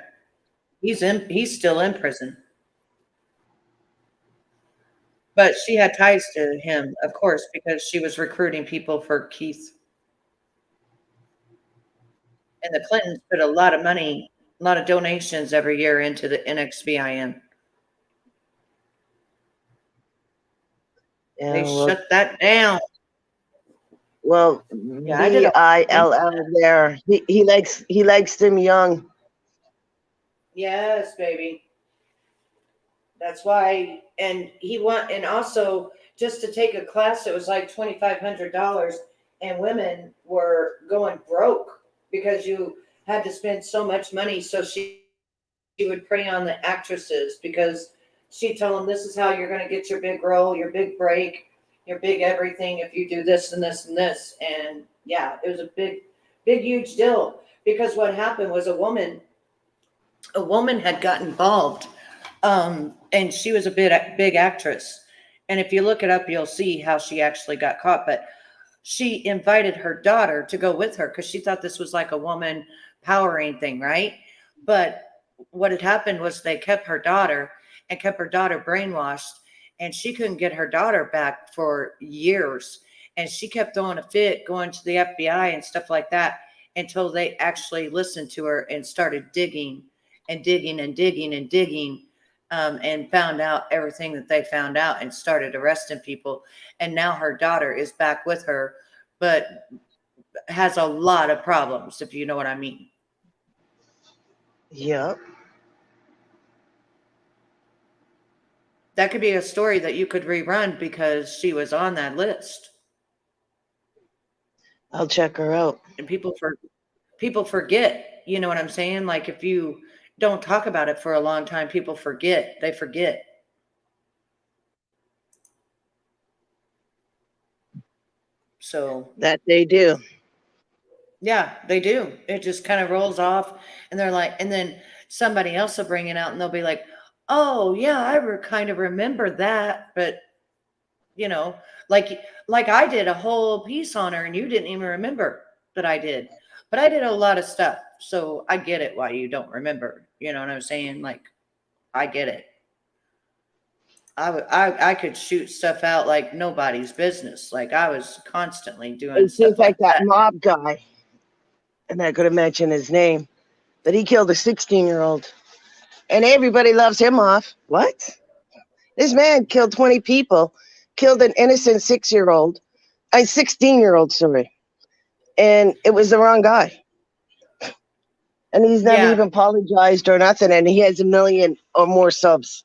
He's still in prison. But she had ties to him, of course, because she was recruiting people for Keith. And the Clintons put a lot of money, a lot of donations every year into the NXVIN.
Yeah,
They
well,
shut that down.
well,
Yeah, I did a
Bill there. He likes them young.
Yes, baby. That's why, and and also just to take a class, it was like $2,500, and women were going broke because you had to spend so much money. So she would prey on the actresses because she told them, this is how you're going to get your big role, your big break, your big everything if you do this and this and this. And yeah, it was a big, huge deal because what happened was a woman had got involved, and she was a big actress. And if you look it up, you'll see how she actually got caught. But she invited her daughter to go with her because she thought this was like a woman powering thing, right? But what had happened was they kept her daughter brainwashed, and she couldn't get her daughter back for years. And she kept throwing a fit, going to the FBI and stuff like that until they actually listened to her and started digging and digging and digging and digging, and found out everything that they found out and started arresting people. And now her daughter is back with her, but has a lot of problems, if you know what I mean.
Yep.
That could be a story that you could rerun because she was on that list.
I'll check her out.
And people forget, you know what I'm saying? Like if you don't talk about it for a long time, people forget. They forget. So
That they do.
yeah, they do. It just kind of rolls off, and they're like, and then somebody else will bring it out, and they'll be like, "Oh yeah, kind of remember that," but you know, like I did a whole piece on her, and you didn't even remember that I did, but I did a lot of stuff, so I get it why you don't remember. You know what I'm saying? Like, I get it. I could shoot stuff out like nobody's business. Like I was constantly doing
It seems
stuff like
like that
that.
mob guy, and I could have mentioned his name, but he killed a 16-year-old, and everybody loves him off. What? This man killed 20 people, killed an innocent 6-year-old, a 16-year-old, sorry, and it was the wrong guy. And he's never
Yeah.
even apologized or nothing, and he has 1 million or more subs.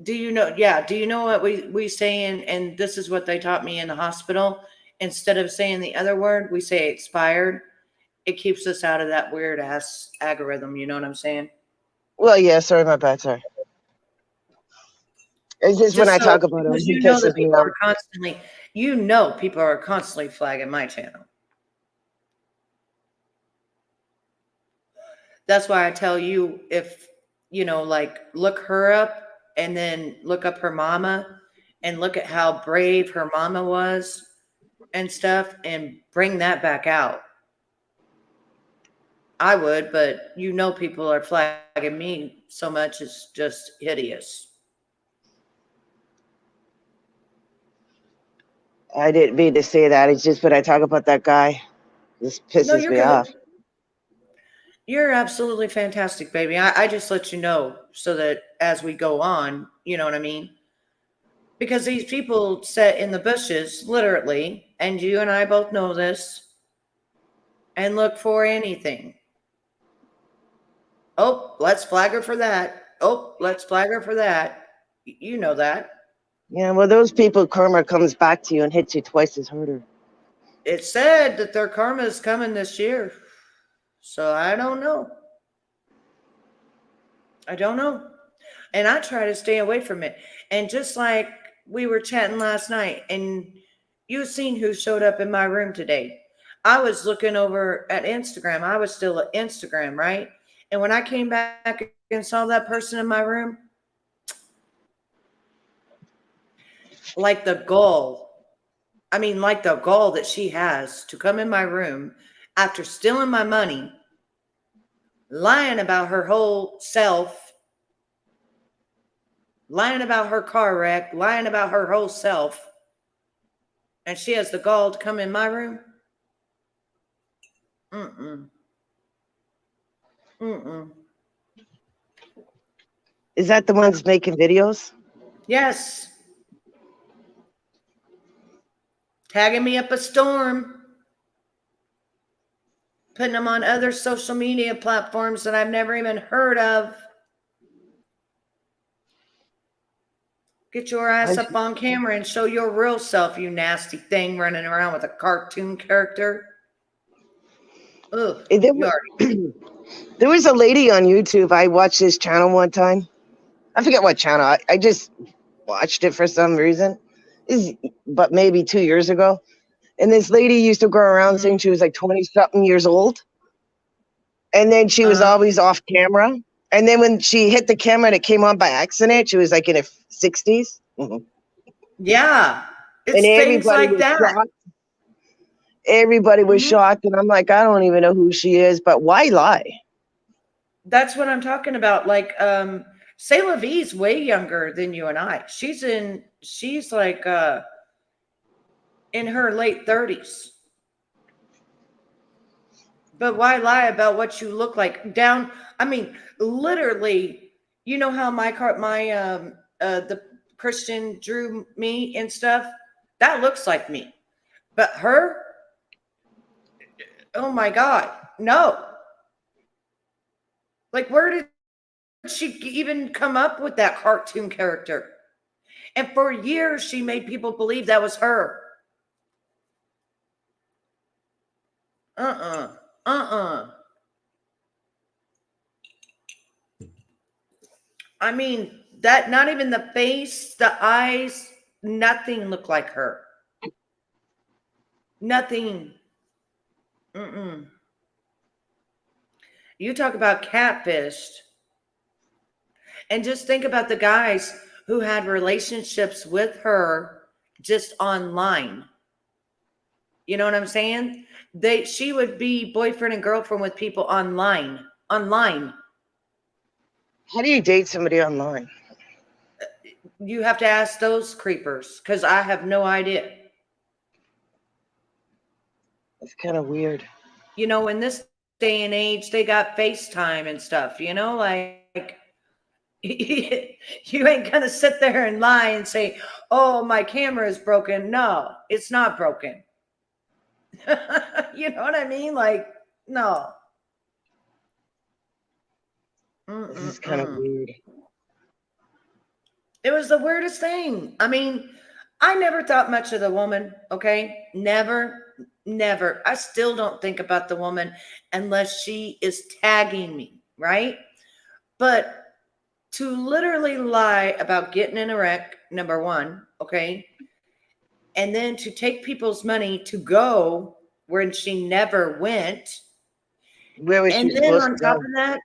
Do you know? Yeah. Do you know what we say? And this is what they taught me in the hospital. Instead of saying the other word, we say expired. It keeps us out of that weird ass algorithm. You know what I'm saying?
Well, yeah, sorry, my bad, sorry. It's just when I talk about him,
Because
he
you know that
pisses me off.
people are constantly flagging my channel. That's why I tell you, if like look her up and then look up her mama and look at how brave her mama was and stuff and bring that back out. I would, but people are flagging me so much, it's just hideous.
I didn't mean to say that. It's just when I talk about that guy, this
No,
pisses
you're
me
good.
off.
You're absolutely fantastic, baby. I just let you know so that as we go on, you know what I mean? Because these people sit in the bushes, literally, and you and I both know this, and look for anything. Oh, let's flag her for that. Oh, let's flag her for that. You know that.
Yeah, well, those people, karma comes back to you and hits you twice as harder.
It said that their karma is coming this year. So I don't know. I don't know. And I try to stay away from it. And just like we were chatting last night, and you've seen who showed up in my room today. I was looking over at Instagram. I was still at Instagram, right? And when I came back and saw that person in my room, like the gall, like the gall that she has to come in my room after stealing my money, lying about her whole self, lying about her car wreck, lying about her whole self, and she has the gall to come in my room.
Is that the ones making videos?
Yes. Tagging me up a storm. Putting them on other social media platforms that I've never even heard of. Get your ass up on camera and show your real self, you nasty thing running around with a cartoon character. Ugh,
there was a lady on YouTube. I watched this channel one time. I forget what channel. I just watched it for some reason. But maybe 2 years ago. And this lady used to go around saying she was like 20-something years old. And then she was always off camera. And then when she hit the camera and it came on by accident, she was like in her 60s.
Yeah. It's
and
things like that.
Shocked. Everybody was shocked. And I'm like, I don't even know who she is, but why lie?
That's what I'm talking about. Like, C'est La Vie's way younger than you and I. She's like in her late 30s. But why lie about what you look like? Literally, you know how the Christian drew me and stuff? That looks like me. But her, oh my God, no. Like, where did she even come up with that cartoon character? And for years, she made people believe that was her. That not even the face, the eyes, nothing looked like her. Nothing. You talk about catfished. And just think about the guys who had relationships with her just online. You know what I'm saying? She would be boyfriend and girlfriend with people online. How
do you date somebody online?
You have to ask those creepers, because I have no idea.
It's kind of weird.
In this day and age, they got FaceTime and stuff, like you ain't gonna sit there and lie and say, oh, my camera is broken. No, it's not broken. You know what I mean? Like, no.
This is kind of weird.
It was the weirdest thing. I never thought much of the woman, okay? Never. I still don't think about the woman unless she is tagging me, right? But to literally lie about getting in a wreck, number one, okay? And then to take people's money to go where she never went.
Where was
and
she
then
supposed
on
to
top
go?
of that,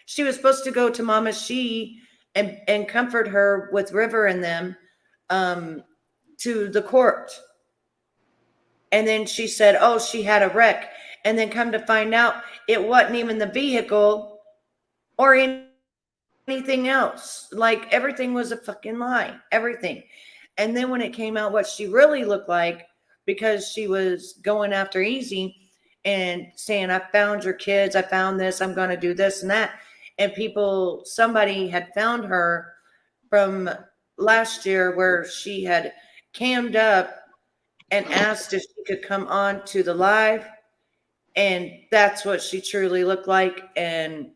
she was supposed to go to Mama She and comfort her with River and them to the court. And then she said, oh, she had a wreck. And then come to find out it wasn't even the vehicle or anything else. Like, everything was a fucking lie. Everything. And then when it came out what she really looked like, because she was going after Easy and saying, I found your kids, I found this, I'm going to do this and that. And somebody had found her from last year where she had cammed up and asked if she could come on to the live. And that's what she truly looked like. And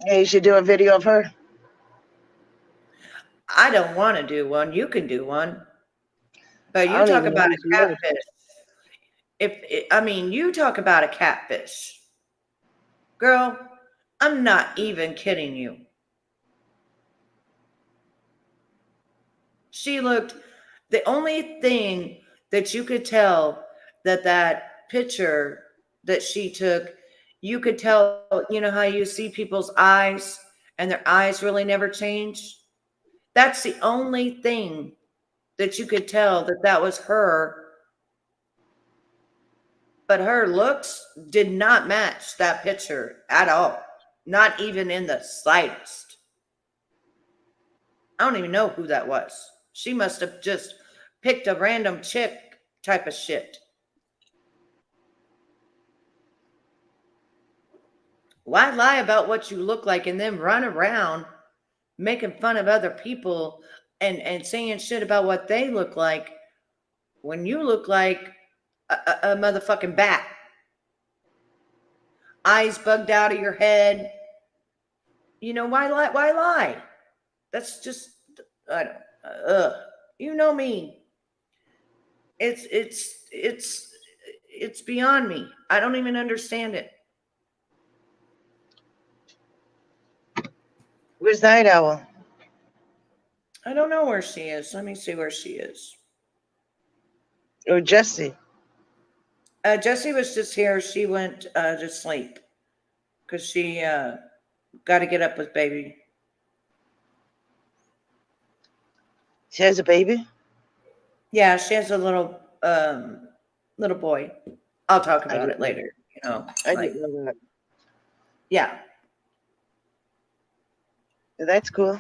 Hey, you should do a video of her.
I don't want to do one. You can do one. But
I
you
don't
talk
even know
about
who
a
she is.
catfish. I mean, you talk about a catfish. Girl, I'm not even kidding you. She looked, the only thing that you could tell that picture that she took, you could tell, you know how you see people's eyes and their eyes really never change? That's the only thing that you could tell that was her. But her looks did not match that picture at all. Not even in the slightest. I don't even know who that was. She must have just picked a random chick type of shit. Why lie about what you look like and then run around making fun of other people and saying shit about what they look like when you look like a motherfucking bat? Eyes bugged out of your head. You know, why lie? Why lie? That's just, I don't, you know me. It's beyond me. I don't even understand it.
Where's Night Owl?
I don't know where she is. Let me see where she is.
Or Jesse?
Jessie was just here. She went to sleep because she got to get up with baby.
She has a baby?
Yeah, she has a little boy. I'll talk about it
didn't know
later. You know,
I
like,
didn't know that.
yeah,
That's cool.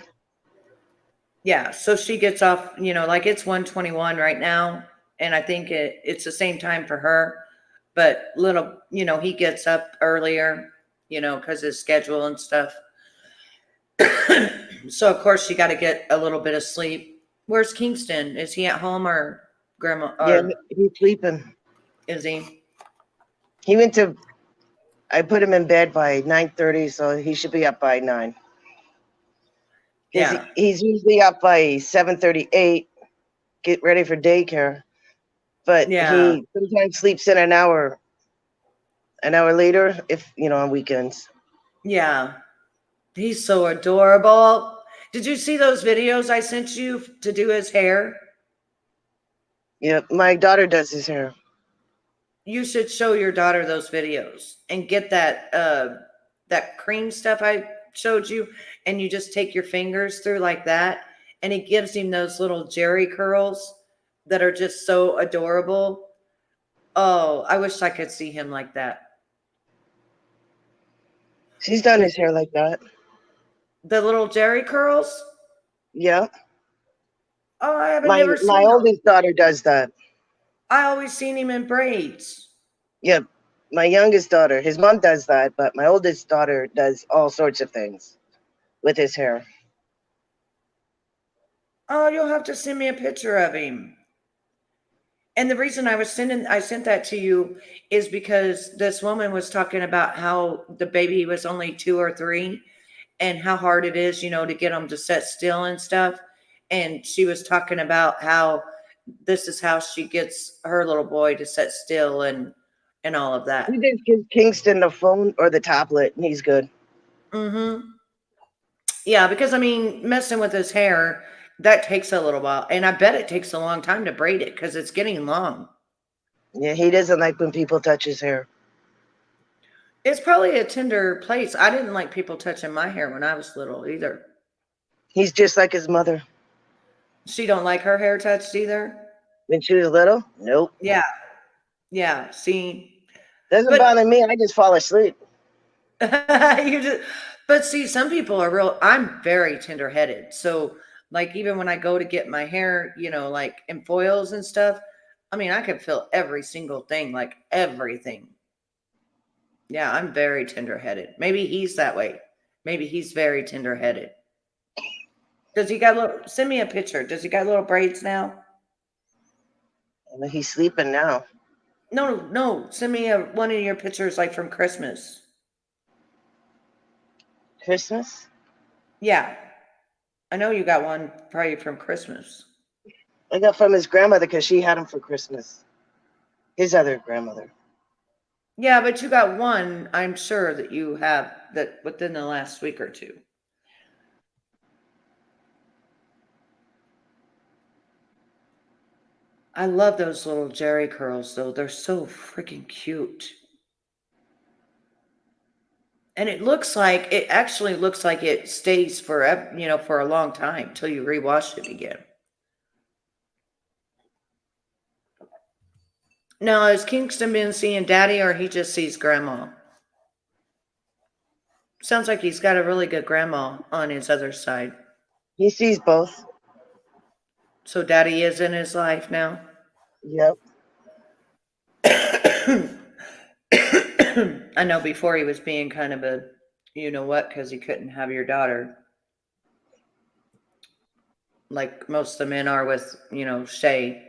yeah. So she gets off. You know, like it's 1:21 right now, and I think it's the same time for her. But little, you know, he gets up earlier. You know, because his schedule and stuff. So of course she got to get a little bit of sleep. Where's Kingston? Is he at home or grandma?
Yeah,
Or
he's sleeping.
is he?
He went to. I put him in bed by 9:30, so he should be up by 9. Because
Yeah,
he's usually up by 7:38, get ready for daycare. But
yeah,
he sometimes sleeps in an hour later, if on weekends.
yeah. He's so adorable. Did you see those videos I sent you to do his hair?
Yeah, my daughter does his hair.
You should show your daughter those videos and get that cream stuff I showed you, and you just take your fingers through like that, and it gives him those little Jerry curls that are just so adorable. Oh, I wish I could see him like that.
She's done his hair like that.
The little Jerry curls?
Yeah,
Oh, I haven't
my
never
my
seen them.
oldest daughter does that.
I always seen him in braids.
Yeah, my youngest daughter, his mom does that, but my oldest daughter does all sorts of things with his hair.
Oh, you'll have to send me a picture of him. And the reason I sent that to you is because this woman was talking about how the baby was only 2 or 3 and how hard it is, you know, to get them to sit still and stuff. And she was talking about how this is how she gets her little boy to sit still and all of that.
We just give Kingston the phone or the tablet, and he's good.
Mm-hmm. Yeah, because I mean, messing with his hair, that takes a little while. And I bet it takes a long time to braid it because it's getting long.
Yeah, he doesn't like when people touch his hair.
It's probably a tender place. I didn't like people touching my hair when I was little either.
He's just like his mother.
She don't like her hair touched either.
When she was little, nope.
Yeah, yeah. See,
Doesn't
but
bother me. I just fall asleep.
you just, but see, some people are real. I'm very tender headed, so like even when I go to get my hair, you know, like in foils and stuff. I mean, I can feel every single thing, like everything. Yeah, I'm very tender headed. Maybe he's that way. Maybe he's very tender headed. Does he got little? Send me a picture. Does he got little braids now?
And he's sleeping now.
No, no. Send me one of your pictures, like from Christmas.
Christmas?
Yeah, I know you got one probably from Christmas.
I got from his grandmother because she had him for Christmas. His other grandmother.
Yeah, but you got one, I'm sure that you have that within the last week or two. I love those little Jerry curls, though. They're so freaking cute. And it actually looks like it stays forever, for a long time till you rewash it again. Now, has Kingston been seeing Daddy or he just sees Grandma? Sounds like he's got a really good grandma on his other side.
He sees both.
So Daddy is in his life now?
Yep.
I know before he was being kind of a you-know-what because he couldn't have your daughter. Like most of the men are with, Shay.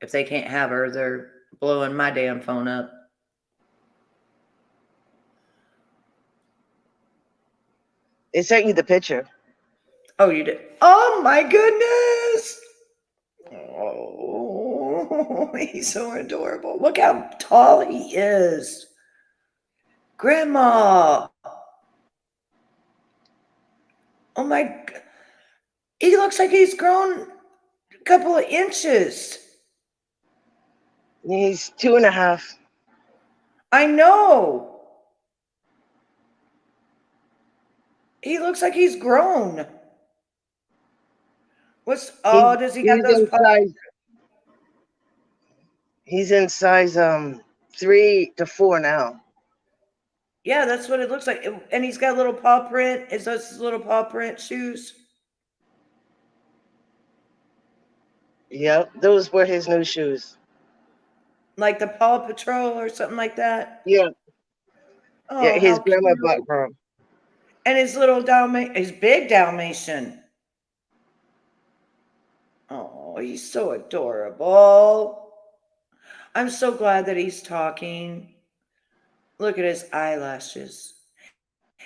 If they can't have her, they're blowing my damn phone up.
They sent you the picture.
Oh, you did? Oh, my goodness. Oh, he's so adorable. Look how tall he is. Grandma. Oh, my God. He looks like he's grown a couple of inches.
He's 2.5.
I know. He looks like he's grown. Does he got
He's
those
in size? He's in size 3 to 4 now.
Yeah, that's what it looks like. And he's got a little paw print. Is those his little paw print shoes?
Yep, those were his new shoes.
Like the Paw Patrol or something like that?
Yeah.
Oh,
Yeah, his
how
grandma
cute.
bought for him.
And his little his big Dalmatian. Oh, he's so adorable. I'm so glad that he's talking. Look at his eyelashes.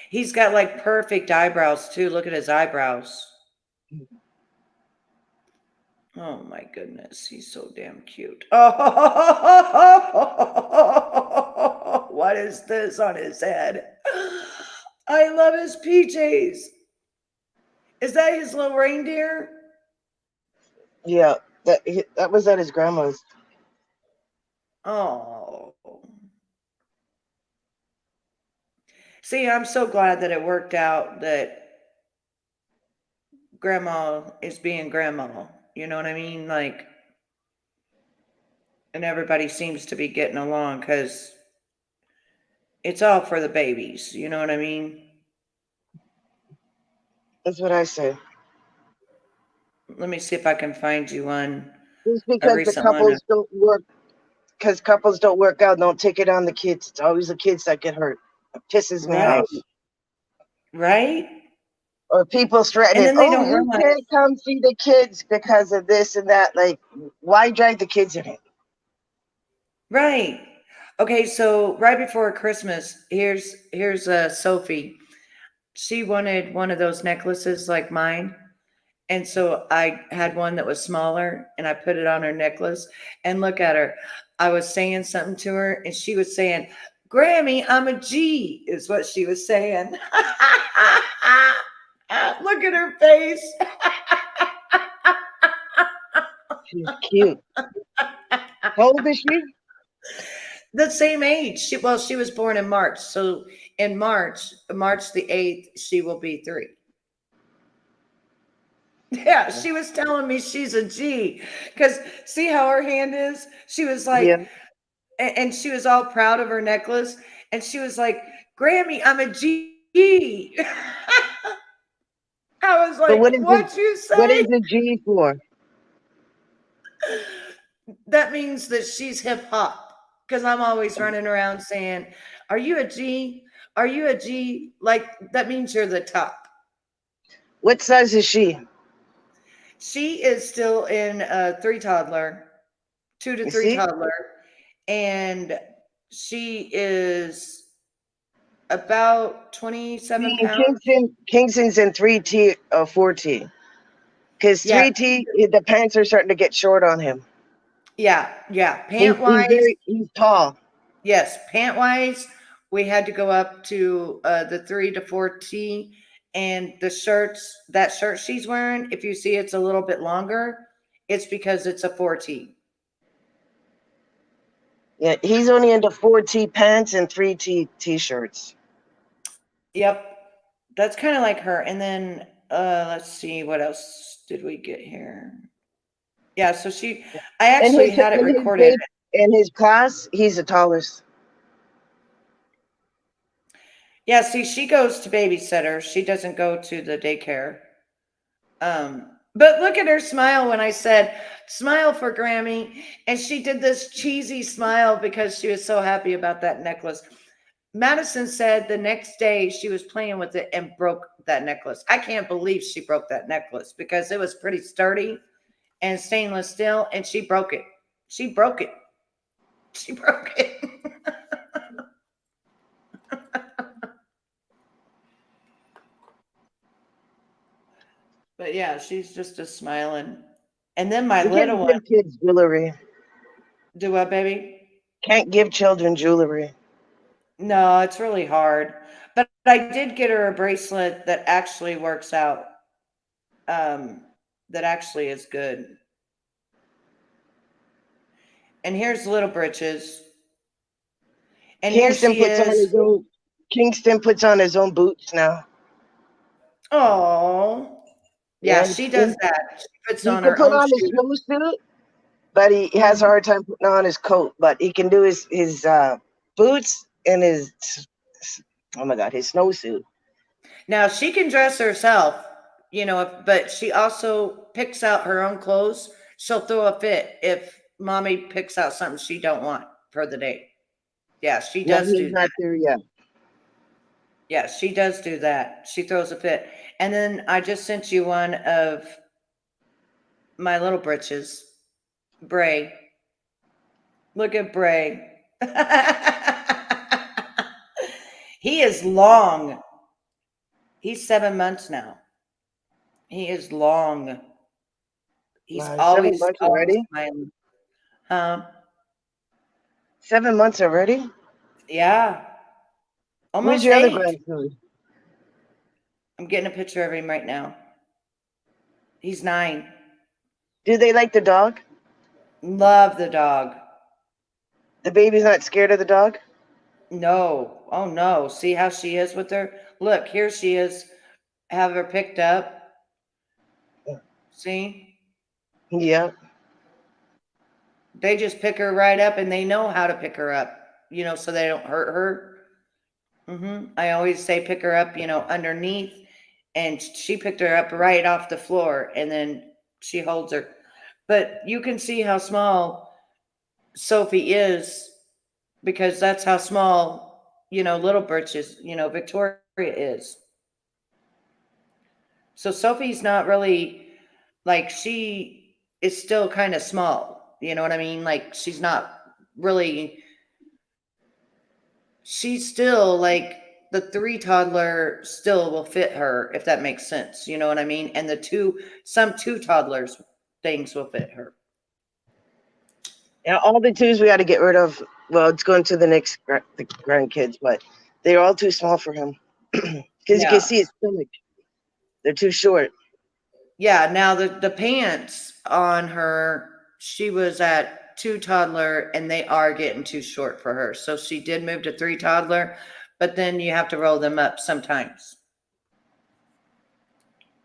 He's got like perfect eyebrows too. Look at his eyebrows. Oh my goodness, he's so damn cute. Oh, what is this on his head? I love his PJs. Is that his little reindeer?
Yeah, that was at his grandma's.
Oh. See, I'm so glad that it worked out that Grandma is being Grandma. You know what I mean? Like, and everybody seems to be getting along because it's all for the babies. You know what I mean?
That's what I say.
Let me see if I can find you one.
Just
A
because the
recent one.
couples don't work, because couples don't work out, don't take it on the kids. It's always the kids that get hurt. It pisses me
Right?
off.
Right?
Or people
And
threatening,
then they
oh,
don't
you
realize.
can't come see the kids because of this and that. Like, why drag the kids in it?
Right. Okay, so right before Christmas, here's Sophie. She wanted one of those necklaces like mine. And so I had one that was smaller and I put it on her necklace. And look at her. I was saying something to her and she was saying, Grammy, I'm a G, is what she was saying. Look at her face.
She's cute. How old is she?
The same age. She was born in March. So in March the 8th, she will be 3. Yeah, she was telling me she's a G. Because see how her hand is? She was like,
Yeah.
and she was all proud of her necklace. And she was like, Grammy, I'm a G. I was like, what'd you say?
What is the G for?
That means that she's hip hop. Because I'm always running around saying, are you a G? Are you a G? Like, that means you're the top.
What size is she?
She is still in a 3 toddler, 2 to 3 toddler. And she is about 27 pounds.
Kingston's in 3T or 4T. Because
Yeah.
3T, the pants are starting to get short on him.
Yeah. Pant
He's
wise,
he's tall.
yes. Pant wise, we had to go up to the 3 to 4T. And the shirts, that shirt she's wearing, if you see it's a little bit longer, it's because it's a 4T.
Yeah, he's only into 4T pants and 3T t-shirts.
Yep. That's kind of like her. And then let's see, what else did we get here? Yeah, so I actually had it recorded.
In his class, he's the tallest.
Yeah, see, she goes to babysitter. She doesn't go to the daycare. But look at her smile when I said, smile for Grammy. And she did this cheesy smile because she was so happy about that necklace. Madison said the next day she was playing with it and broke that necklace. I can't believe she broke that necklace because it was pretty sturdy and stainless steel, and she broke it. She broke it. She broke it. But yeah, she's just a smiling. And then my
You
little
can't
one,
give kids jewelry.
do what, baby?
Can't give children jewelry.
No, it's really hard. But I did get her a bracelet that actually works out. That actually is good. And here's Little Britches. And
Kingston
here she is.
Kingston puts on his own boots now.
Oh, yeah, she does that. She puts
He
on
can
her
put
own
on his
shoes.
snowsuit, but he has a hard time putting on his coat. But he can do his boots and his his snowsuit.
Now she can dress herself, but she also picks out her own clothes. She'll throw a fit if mommy picks out something she don't want for the day. Yeah, she
No,
does
he's
do
not
that.
there yet.
Yeah, she does do that. She throws a fit. And then I just sent you one of my little britches, Bray. Look at Bray. He is long. He's 7 months now. He is long. He's
7
always
months already.
smiling.
7 months already.
Yeah.
Who's
Almost
your other
8.
grandson?
I'm getting a picture of him right now. He's 9.
Do they like the dog?
Love the dog.
The baby's not scared of the dog?
No. Oh no. See how she is with her? Look, here she is. Have her picked up. See?
Yeah.
They just pick her right up and they know how to pick her up, so they don't hurt her. I always say pick her up, underneath. And she picked her up right off the floor and then she holds her. But you can see how small Sophie is because that's how small, Little Britches, Victoria is. So Sophie's not really like, she is still kind of small. You know what I mean? Like she's not really, she's still like the 3 toddler still will fit her, if that makes sense. You know what I mean? And some 2 toddlers things will fit her.
Yeah, all the 2s we got to get rid of. Well, it's going to the next the grandkids, but they're all too small for him. Because you can see his stomach. They're too short.
Yeah, now the pants on her, she was at 2 toddler and they are getting too short for her. So she did move to 3 toddler, but then you have to roll them up sometimes.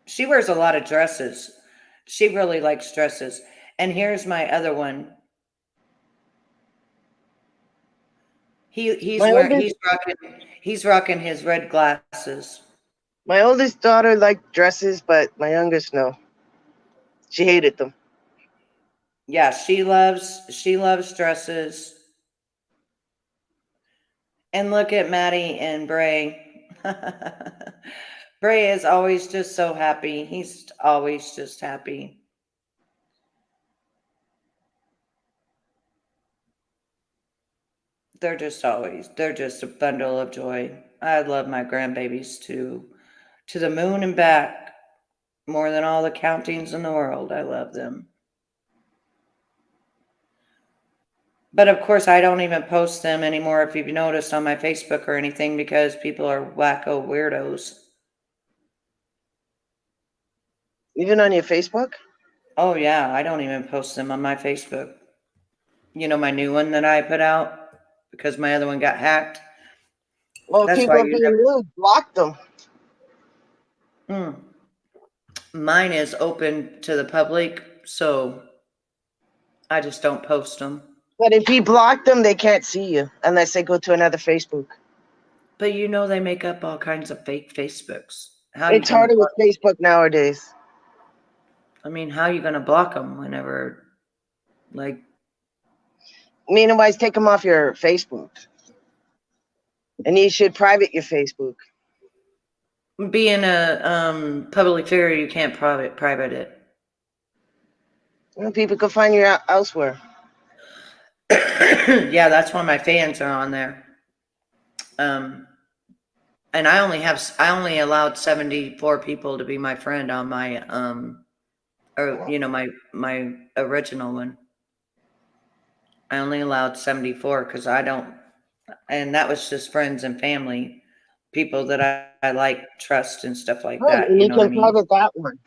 She wears a lot of dresses. She really likes dresses. And here's my other one. He's rocking his red glasses.
My oldest daughter liked dresses, but my youngest no. She hated them.
Yeah, she loves dresses. And look at Maddie and Bray. Bray is always just so happy. He's always just happy. They're just a bundle of joy. I love my grandbabies to the moon and back. more than all the countings in the world. I love them. But of course, I don't even post them anymore, if you've noticed, on my Facebook or anything, because people are wacko weirdos.
Even on your Facebook?
Oh, yeah, I don't even post them on my Facebook. You know, my new one that I put out because my other one got hacked.
Well,
That's
keep
why
on
you
being rude. Block them.
never. Mine is open to the public, so I just don't post them.
But if you block them, they can't see you unless they go to another Facebook.
But you know they make up all kinds of fake Facebooks. How you
It's
gonna
harder with
block?
Facebook nowadays.
I mean, how you gonna block them whenever, like,
Meanwhile, take them off your Facebook. And you should private your Facebook.
being a public figure, you can't private it.
Well, people can find you elsewhere.
Yeah, that's why my fans are on there. And I only allowed 74 people to be my friend on my or you know, my original one. I only allowed 74 because I don't, and that was just friends and family, people that I like, trust, and stuff like
Right,
that.
and
You
you
know what I
can
mean?
private that one.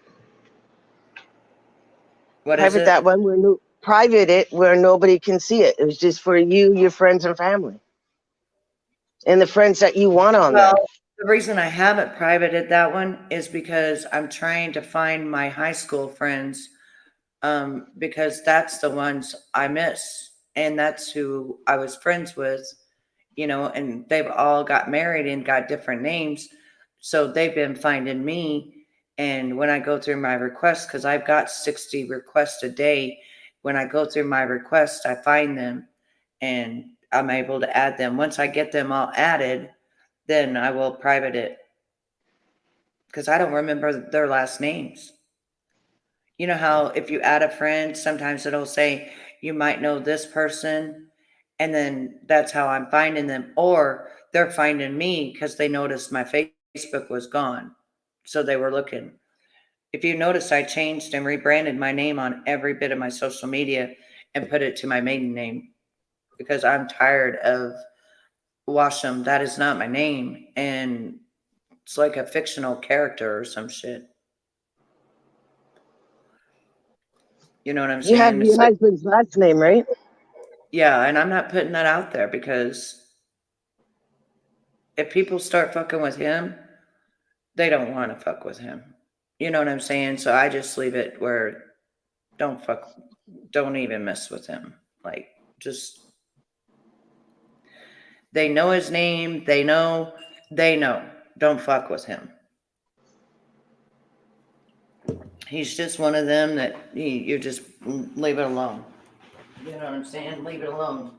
What is
Private that
it?
one where private it where nobody can see it. It was just for you, your friends, and family, and the friends that you want on
Well,
there.
the reason I haven't privated that one is because I'm trying to find my high school friends, because that's the ones I miss, and that's who I was friends with, you know, and they've all got married and got different names. So they've been finding me. And when I go through my requests, because I've got 60 requests a day, when I go through my requests, I find them and I'm able to add them. Once I get them all added, then I will private it because I don't remember their last names. You know how if you add a friend, sometimes it'll say you might know this person, and then that's how I'm finding them, or they're finding me because they noticed my Facebook was gone, so they were looking. If you notice, I changed and rebranded my name on every bit of my social media and put it to my maiden name because I'm tired of Washam. That is not my name, and it's like a fictional character or some shit. You know what I'm
You have
saying? It's
your
like,
husband's last name, right?
yeah, and I'm not putting that out there because if people start fucking with him, they don't want to fuck with him. You know what I'm saying? So I just leave it where don't even mess with him. Like, just, they know his name, they know. Don't fuck with him. He's just one of them that you just leave it alone. You know what I'm saying? Leave it alone.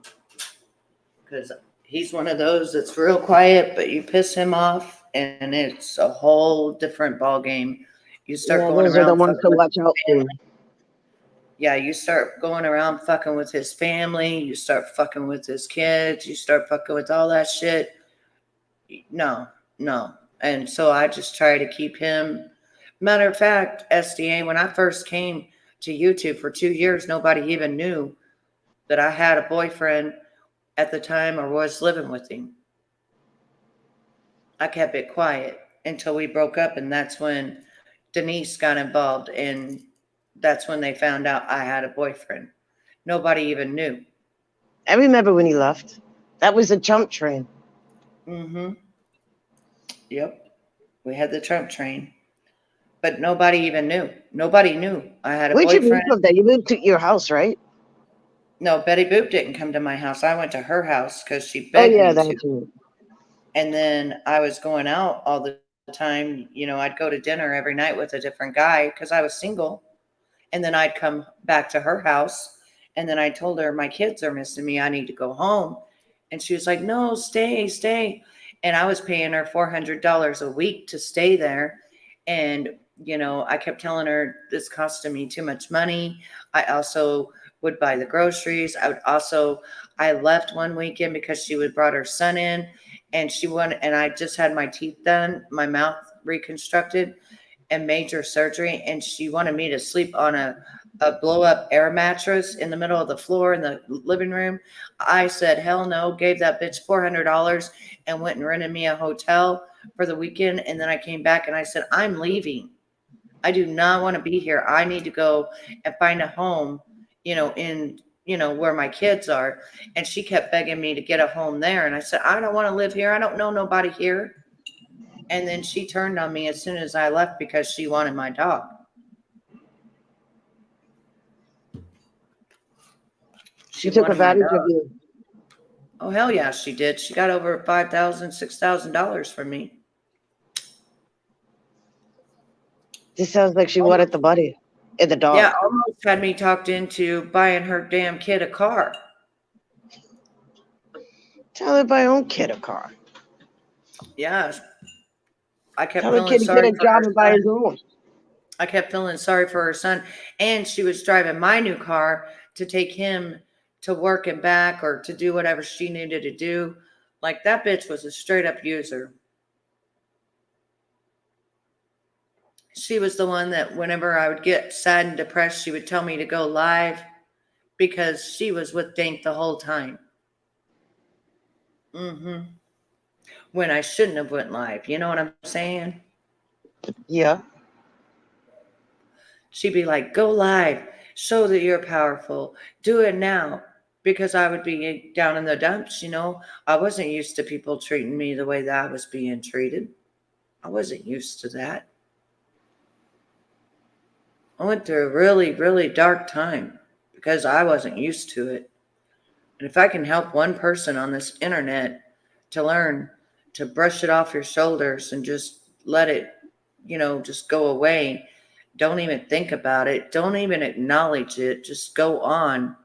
Because he's one of those that's real quiet, but you piss him off, and it's a whole different ball game. You start
Yeah,
going
those are the
around
ones
fucking
to
with
watch out for.
yeah, you start going around fucking with his family, you start fucking with his kids, you start fucking with all that shit. No, no. And so I just try to keep him. Matter of fact, SDA, when I first came to YouTube for 2 years, nobody even knew that I had a boyfriend at the time or was living with him. I kept it quiet until we broke up, and that's when Denise got involved, and that's when they found out I had a boyfriend. Nobody even knew.
I remember when he left. That was a chump train.
Mm-hmm. Yep. We had the Trump train, but nobody even knew. Nobody knew I had a
Where'd you
boyfriend.
move from? That you moved to your house, right?
No, Betty Boop didn't come to my house. I went to her house because she
Oh
begged
yeah,
me to.
that's it.
And then I was going out all the time. You know, I'd go to dinner every night with a different guy because I was single. And then I'd come back to her house. And then I told her, my kids are missing me. I need to go home. And she was like, no, stay, stay. And I was paying her $400 a week to stay there. And, you know, I kept telling her this costing me too much money. I also would buy the groceries. I left one weekend because she would brought her son in, and she wanted, and I just had my teeth done, my mouth reconstructed. and major surgery, and she wanted me to sleep on a blow up air mattress in the middle of the floor in the living room. I said, hell no, gave that bitch $400 and went and rented me a hotel for the weekend. And then I came back and I said, I'm leaving. I do not want to be here. I need to go and find a home, in, where my kids are. And she kept begging me to get a home there. And I said, I don't want to live here. I don't know nobody here. And then she turned on me as soon as I left because she wanted my dog.
She took advantage of you.
Oh, hell yeah, she did. She got over $5,000, $6,000 from me.
This sounds like she wanted the buddy and the dog.
Yeah, almost had me talked into buying her damn kid a car.
Tell her to buy her own kid a car.
Yeah. I kept
Tell her
feeling
kid to
sorry
get a
for
job
her
and buy
son.
his own.
I kept feeling sorry for her son. And she was driving my new car to take him to work and back or to do whatever she needed to do. Like, that bitch was a straight up user. She was the one that whenever I would get sad and depressed, she would tell me to go live because she was with Dank the whole time. When I shouldn't have went live. You know what I'm saying?
Yeah.
She'd be like, go live, show that you're powerful, do it now. Because I would be down in the dumps, I wasn't used to people treating me the way that I was being treated. I wasn't used to that. I went through a really, really dark time because I wasn't used to it. And if I can help one person on this internet to learn to brush it off your shoulders and just let it, just go away, don't even think about it, don't even acknowledge it, just go on.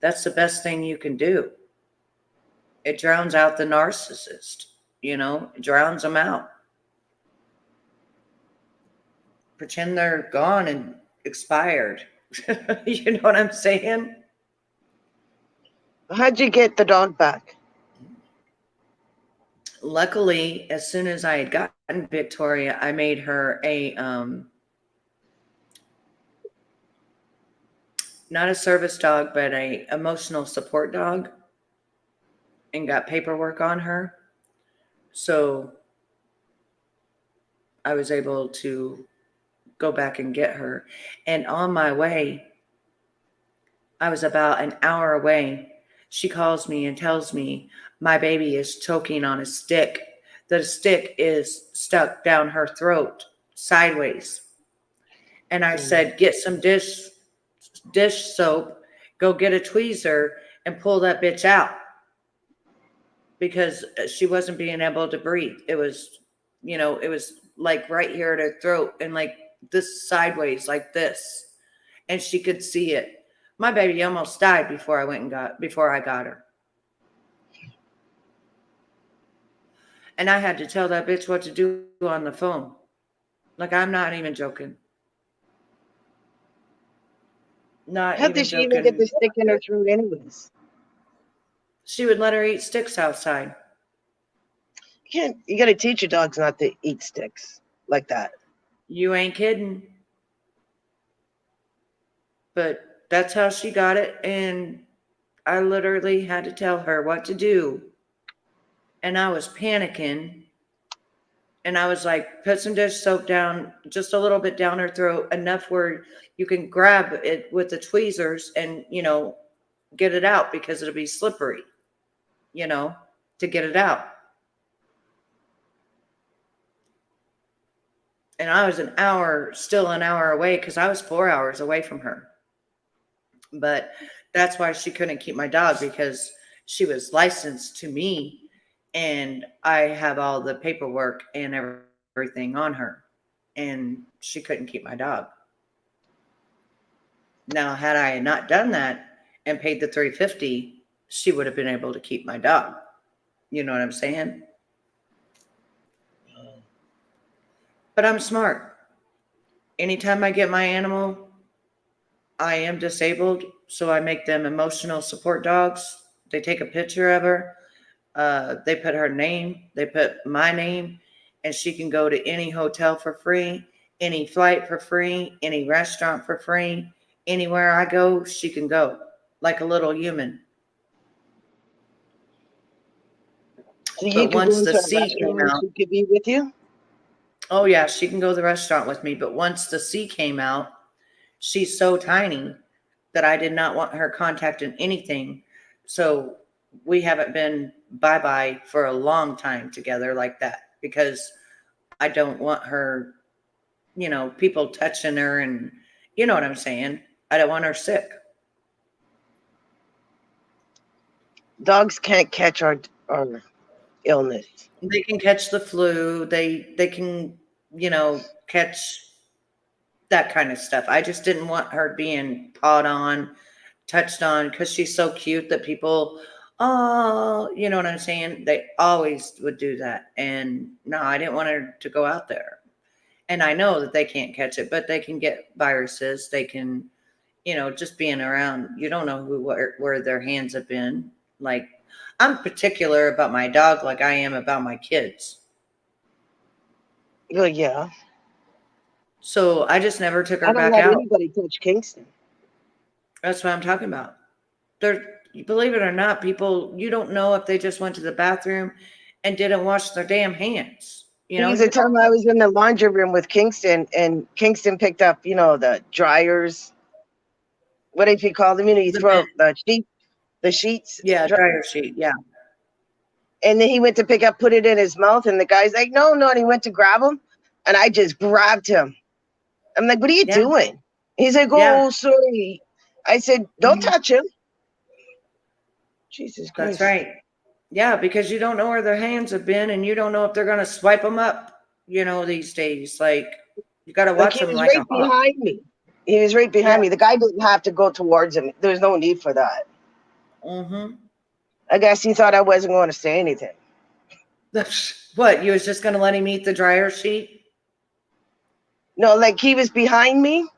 That's the best thing you can do. It drowns out the narcissist, it drowns them out. Pretend they're gone and expired. You know what I'm saying?
How'd you get the dog back?
Luckily, as soon as I had gotten Victoria, I made her a not a service dog, but a emotional support dog, and got paperwork on her. So I was able to go back and get her. And on my way, I was about an hour away. She calls me and tells me my baby is choking on a stick. The stick is stuck down her throat sideways. And I said, get some dish soap, go get a tweezer and pull that bitch out. Because she wasn't being able to breathe. It was, it was like right here at her throat and like this sideways, like this. And she could see it. My baby almost died before I got her. And I had to tell that bitch what to do on the phone. Like, I'm not even joking.
How did she even get the stick in her throat anyways?
She would let her eat sticks outside.
You got to teach your dogs not to eat sticks like that.
You ain't kidding. But that's how she got it. And I literally had to tell her what to do. And I was panicking. And I was like, put some dish soap down, just a little bit down her throat, enough where you can grab it with the tweezers and, get it out because it'll be slippery, to get it out. And I was still an hour away because I was 4 hours away from her. But that's why she couldn't keep my dog, because she was licensed to me and I have all the paperwork and everything on her, and she couldn't keep my dog. Now, had I not done that and paid the $350, she would have been able to keep my dog. You know what I'm saying? But I'm smart. Anytime I get my animal, I am disabled, so I make them emotional support dogs. They take a picture of her. They put her name. They put my name, and she can go to any hotel for free, any flight for free, any restaurant for free. Anywhere I go, she can go like a little human.
So you
But
could go
once the
into a
C came
restaurant and
out,
she could be with you?
oh yeah, she can go to the restaurant with me. But once the C came out, she's so tiny that I did not want her contacting anything. So we haven't been bye-bye for a long time together like that because I don't want her, people touching her and you know what I'm saying? I don't want her sick.
Dogs can't catch our illness.
They can catch the flu. They can, catch that kind of stuff. I just didn't want her being pawed on, touched on, because she's so cute that people, oh, you know what I'm saying? They always would do that. And no, I didn't want her to go out there. And I know that they can't catch it, but they can get viruses. They can, just being around, you don't know where their hands have been. Like, I'm particular about my dog like I am about my kids.
Well, yeah.
So I just never took
I
her
don't
back
let
out.
anybody touch Kingston.
That's what I'm talking about. Believe it or not, people, you don't know if they just went to the bathroom and didn't wash their damn hands.
There was a time I was in the laundry room with Kingston, and Kingston picked up, the dryers. What if you call them? You throw the sheets.
Yeah, dryer sheet. Yeah.
And then he went to put it in his mouth, and the guy's like, no, and he went to grab him, and I just grabbed him. I'm like, what are you doing? He's like, oh, sorry. I said, don't touch him. Jesus Christ.
That's right. Yeah, because you don't know where their hands have been, and you don't know if they're going to swipe them up, these days. Like, you got to watch them like
a hawk. Behind me. He was right behind me. The guy didn't have to go towards him. There's no need for that.
Mm-hmm.
I guess he thought I wasn't going to say anything.
What? You was just going to let him eat the dryer sheet?
No, like he was behind me.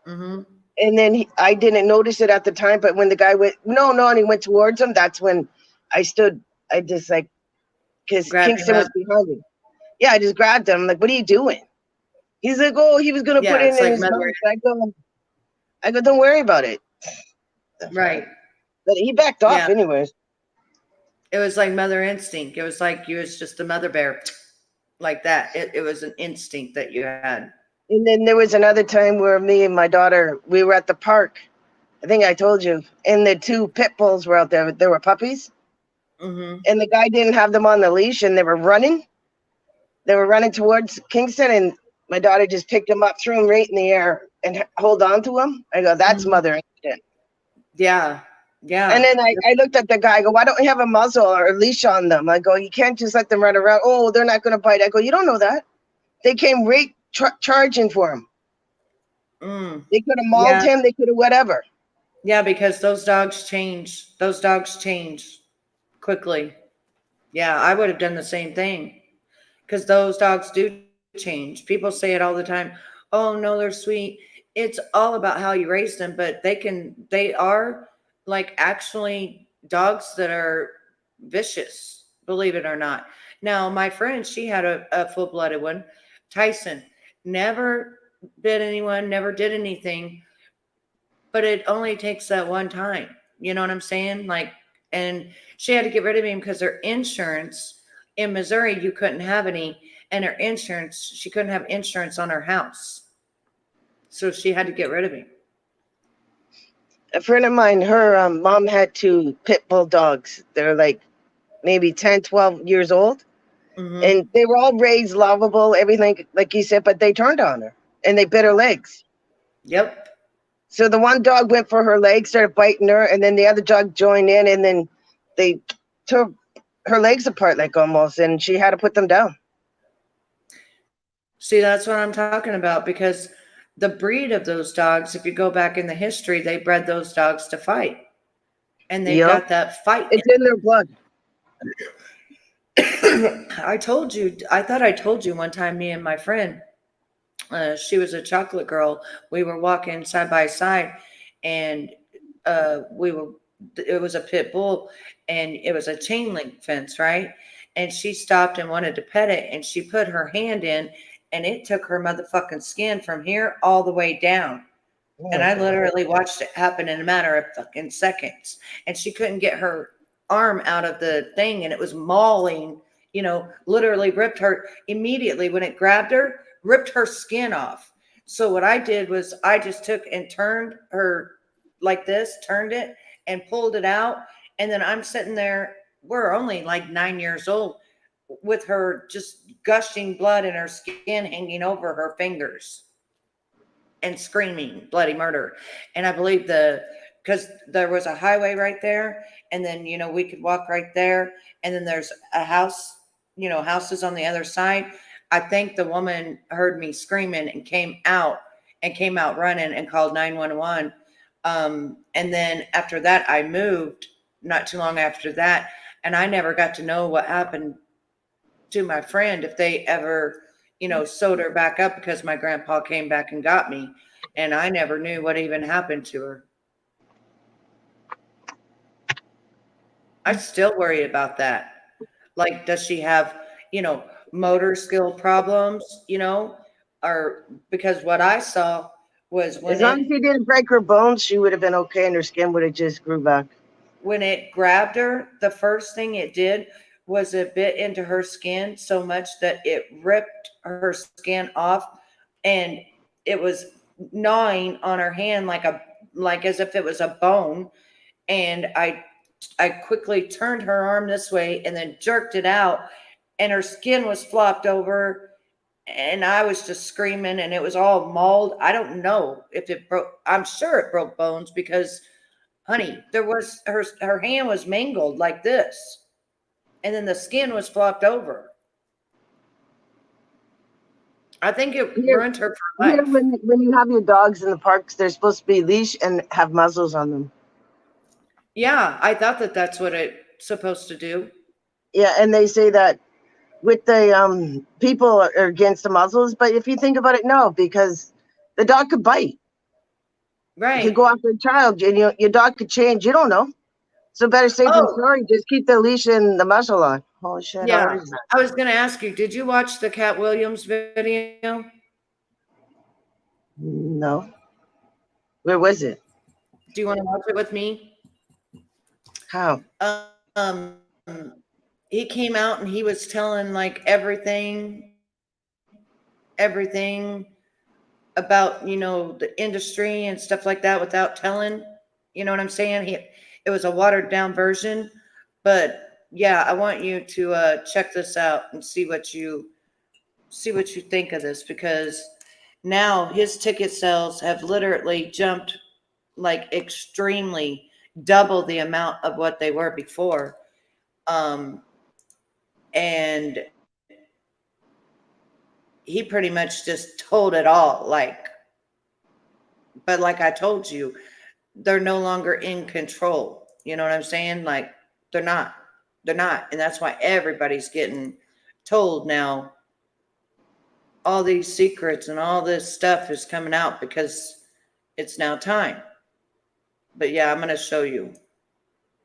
Mm-hmm.
And then I didn't notice it at the time. But when the guy went, and he went towards him, that's when I stood. I just because Kingston was behind me. Yeah, I just grabbed him. I'm like, what are you doing? He's like, oh, he was going to put it in his mouth. I go, don't worry about it.
Right.
But he backed off anyways.
It was like mother instinct. It was like you was just a mother bear like that. It was an instinct that you had.
And then there was another time where me and my daughter, we were at the park. I think I told you. And the two pit bulls were out there. They were puppies.
Mm-hmm.
And the guy didn't have them on the leash, and they were running. They were running towards Kingston, and my daughter just picked him up, threw him right in the air, and hold on to him. I go, that's mother instinct.
Yeah. Yeah.
And then I looked at the guy. I go, why don't you have a muzzle or a leash on them? I go, you can't just let them run around. Oh, they're not going to bite. I go, you don't know that. They came right charging for him. They could have mauled him. They could have whatever.
Yeah, because those dogs change. Those dogs change quickly. Yeah, I would have done the same thing because those dogs do change. People say it all the time. Oh, no, they're sweet. It's all about how you raise them, but they are like actually dogs that are vicious, believe it or not. Now, my friend, she had a full-blooded one. Tyson never bit anyone, never did anything, but it only takes that one time. You know what I'm saying? Like, and she had to get rid of him because her insurance in Missouri, you couldn't have any, and her insurance, she couldn't have insurance on her house. So she had to get rid of him.
A friend of mine, her mom had two pit bull dogs. They're like maybe 10, 12 years old. Mm-hmm. And they were all raised, lovable, everything, like you said, but they turned on her and they bit her legs.
Yep.
So the one dog went for her legs, started biting her, and then the other dog joined in, and then they tore her legs apart like almost, and she had to put them down.
See, that's what I'm talking about, because the breed of those dogs, if you go back in the history, they bred those dogs to fight. And they got that fight.
It's in their blood.
I thought I told you one time, me and my friend, she was a chocolate girl. We were walking side by side, and it was a pit bull, and it was a chain link fence, right? And she stopped and wanted to pet it, and she put her hand in, and it took her motherfucking skin from here all the way down. And I literally watched it happen in a matter of fucking seconds. And she couldn't get her arm out of the thing, and it was mauling, you know, literally ripped her immediately when it grabbed her, ripped her skin off. So what I did was I just took and turned her like this, turned it and pulled it out. And then I'm sitting there, we're only like 9 years old, with her just gushing blood and her skin hanging over her fingers and screaming bloody murder. And I believe because there was a highway right there, and then, you know, we could walk right there, and then there's a house, you know, houses on the other side. I think the woman heard me screaming and came out running and called 911. And then after that, I moved not too long after that, and I never got to know what happened to my friend, if they ever, you know, sewed her back up, because my grandpa came back and got me, and I never knew what even happened to her. I still worry about that. Like, does she have, you know, motor skill problems, you know, or because what I saw was
as long as you didn't break her bones, she would have been okay, and her skin would have just grew back.
When it grabbed her, the first thing it did was it bit into her skin so much that it ripped her skin off, and it was gnawing on her hand like as if it was a bone. And I quickly turned her arm this way and then jerked it out, and her skin was flopped over, and I was just screaming, and it was all mauled. I don't know if it broke. I'm sure it broke bones, because, honey, there was her hand was mangled like this, and then the skin was flopped over. I think it ruined her for life.
When you have your dogs in the parks, they're supposed to be leash and have muzzles on them.
Yeah, I thought that's what it's supposed to do.
Yeah, and they say that with the people are against the muzzles, but if you think about it, no, because the dog could bite.
Right.
You could go after a child, and your dog could change. You don't know. So better safe than sorry. Just keep the leash and the muzzle on. Holy shit.
Yeah. I was going to ask you, did you watch the Katt Williams video?
No. Where was it?
Do you want to watch it with me?
How?
He came out and he was telling like everything about, you know, the industry and stuff like that without telling, you know what I'm saying? It was a watered down version, but yeah, I want you to check this out and see what you think of this, because now his ticket sales have literally jumped like extremely, double the amount of what they were before. And he pretty much just told it all, but like I told you, they're no longer in control. You know what I'm saying? Like, they're not. And that's why everybody's getting told now all these secrets and all this stuff is coming out, because it's now time. But yeah, I'm going to show you.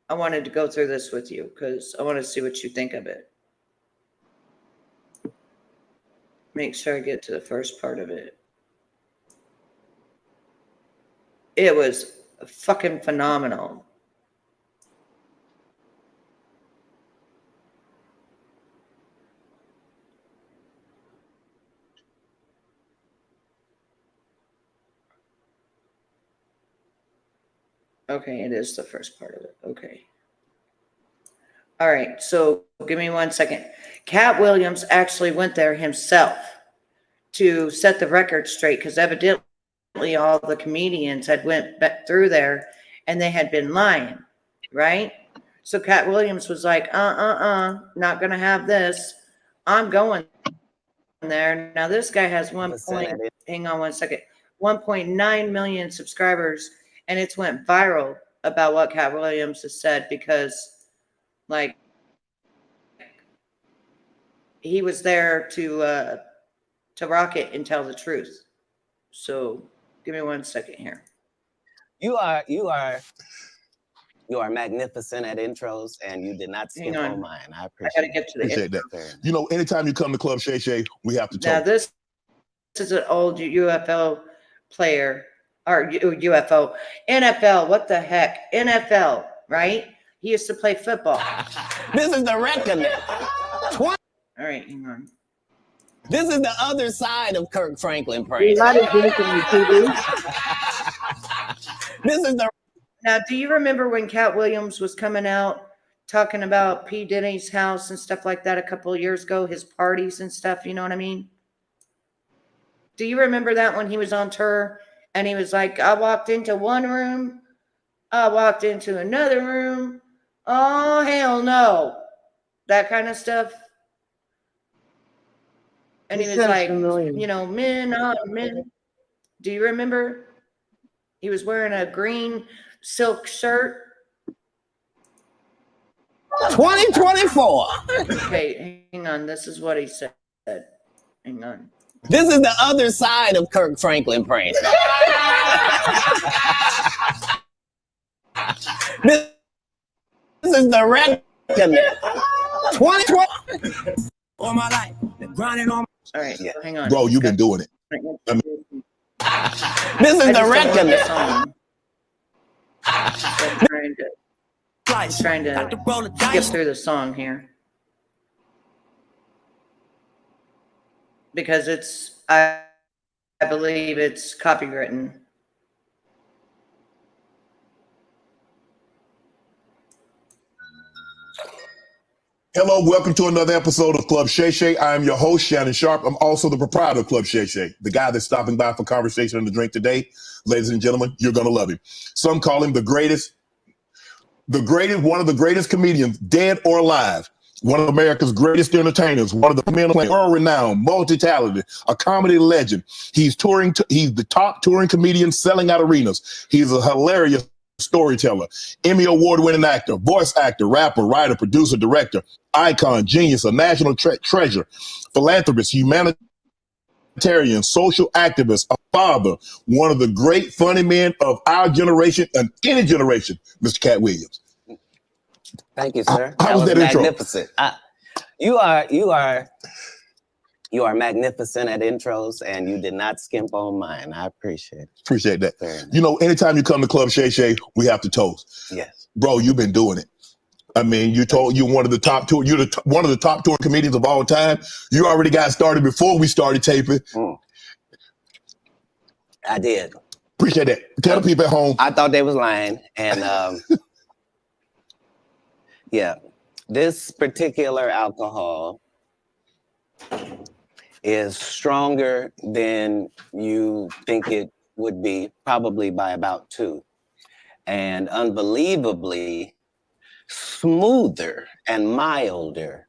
I wanted to go through this with you because I want to see what you think of it. Make sure I get to the first part of it. It was fucking phenomenal. Okay, it is the first part of it. Okay. All right, so give me 1 second. Katt Williams actually went there himself to set the record straight, because evidently all the comedians had went back through there and they had been lying, right? So Katt Williams was like, not going to have this. I'm going there. Now this guy has 1.9 million subscribers, and it's went viral about what Katt Williams has said, because like he was there to rock it and tell the truth. So give me 1 second here.
You are magnificent at intros, and you did not skip on mine. I appreciate
I gotta get to the
appreciate that. You know, anytime you come to Club Shay Shay, we have to talk.
Now this is an old UFO player or UFO, NFL. What the heck? NFL, right? He used to play football.
This is the reckoning.
All right, hang on.
This is the other side of Kirk Franklin
A
praise.
lot of drinking on TV.
This is the
Now, do you remember when Katt Williams was coming out talking about P. Diddy's house and stuff like that a couple of years ago, his parties and stuff, you know what I mean? Do you remember that when he was on tour and he was like, I walked into one room, I walked into another room, oh, hell no, that kind of stuff? And he
This
was
sounds
like,
familiar.
you know, men on men. Do you remember? He was wearing a green silk shirt.
2024.
Okay, hang on. This is what he said. Hang on.
This is the other side of Kirk Franklin praise. This is the reckoning. 2020.
All my life, been grinding on.
All right,
Yeah.
hang on.
Bro, you've been doing it.
This is
I
the
just don't want
reckoning.
the song. I'm trying to
roll the
skip
dice.
through the song here because it's I believe it's copywritten.
Hello, welcome to another episode of Club Shay Shay. I am your host, Shannon Sharp. I'm also the proprietor of Club Shay Shay, the guy that's stopping by for conversation and a drink today. Ladies and gentlemen, you're going to love him. Some call him the greatest, one of the greatest comedians, dead or alive. One of America's greatest entertainers, one of the men playing world-renowned, multi-talented, a comedy legend. He's the top touring comedian selling out arenas. He's a hilarious storyteller, Emmy award-winning actor, voice actor, rapper, writer, producer, director, icon, genius, a national treasure, philanthropist, humanitarian, social activist, a father, one of the great funny men of our generation and any generation, Mr. Katt Williams.
Thank you, sir.
How was that intro?
Magnificent. You are magnificent at intros, and you did not skimp on mine. I appreciate it.
Appreciate that.
Very nice.
You know, anytime you come to Club Shay Shay, we have to toast.
Yes.
Bro, you've been doing it. I mean, you're one of the top one of the top touring comedians of all time. You already got started before we started taping.
I did.
Appreciate that. Tell the people at home.
I thought they was lying, and yeah, this particular alcohol is stronger than you think it would be, probably by about 2, and unbelievably smoother and milder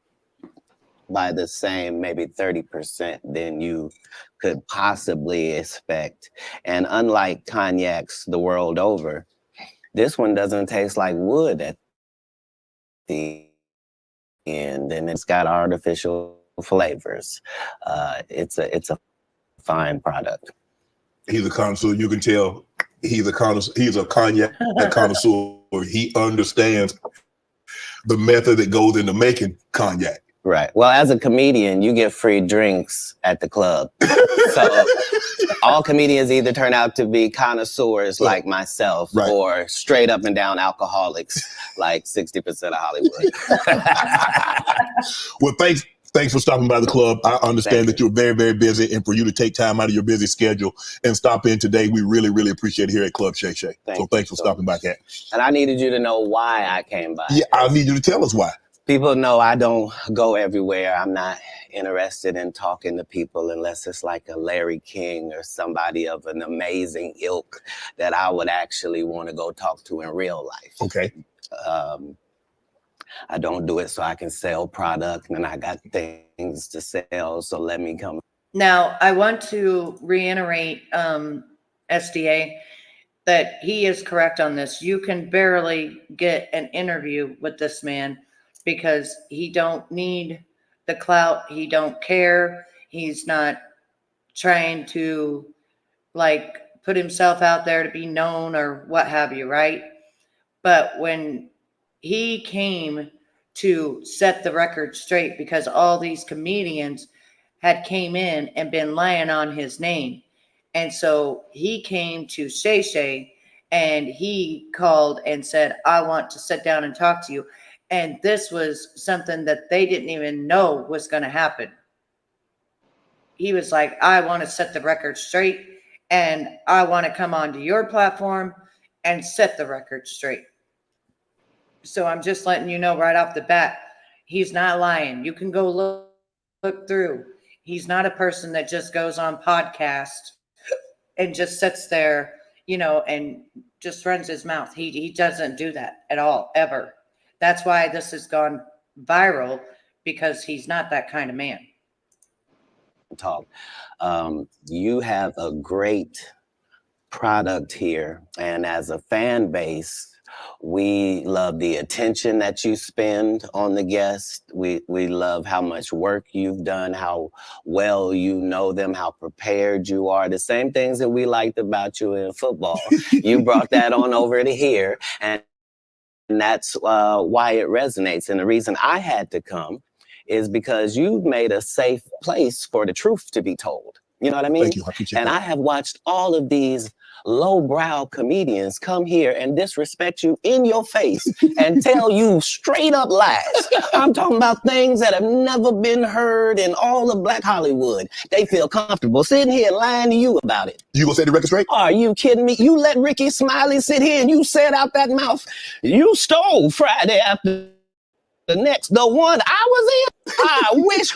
by the same maybe 30% than you could possibly expect. And unlike cognacs the world over, this one doesn't taste like wood at the end, and it's got artificial flavors. It's a fine product.
He's a connoisseur. You can tell he's a connoisseur. He's a cognac connoisseur. He understands the method that goes into making cognac.
Right. Well, as a comedian, you get free drinks at the club. So all comedians either turn out to be connoisseurs like myself,
right,
or straight up and down alcoholics like 60% of Hollywood.
Well, thanks for stopping by the club. I understand that you're very, very busy, and for you to take time out of your busy schedule and stop in today, we really, really appreciate it here at Club Shay Shay. So thanks for stopping by, Katt.
And I needed you to know why I came by.
Yeah, I need you to tell us why.
People know I don't go everywhere. I'm not interested in talking to people unless it's like a Larry King or somebody of an amazing ilk that I would actually want to go talk to in real life.
Okay.
I don't do it so I can sell product, and I got things to sell, so let me come.
Now, I want to reiterate, SDA, that he is correct on this. You can barely get an interview with this man because he don't need the clout. He don't care. He's not trying to like put himself out there to be known or what have you, right? But when he came to set the record straight, because all these comedians had came in and been lying on his name. And so he came to Shay Shay and he called and said, I want to sit down and talk to you. And this was something that they didn't even know was going to happen. He was like, I want to set the record straight and I want to come onto your platform and set the record straight. So I'm just letting you know right off the bat, he's not lying. You can go look through. He's not a person that just goes on podcast and just sits there, you know, and just runs his mouth. He doesn't do that at all, ever. That's why this has gone viral, because he's not that kind of man.
Talk. You have a great product here, and as a fan base, we love the attention that you spend on the guests. We love how much work you've done, how well you know them, how prepared you are. The same things that we liked about you in football. You brought that on over to here, and that's why it resonates. And the reason I had to come is because you've made a safe place for the truth to be told. You know what I mean?
Thank you. I appreciate
and
that.
I have watched all of these lowbrow comedians come here and disrespect you in your face and tell you straight up lies. I'm talking about things that have never been heard in all of Black Hollywood. They feel comfortable sitting here lying to you about it.
You gonna say the record straight?
Are you kidding me? You let Ricky Smiley sit here and you said out that mouth, you stole Friday after the next, the one I was in. I wish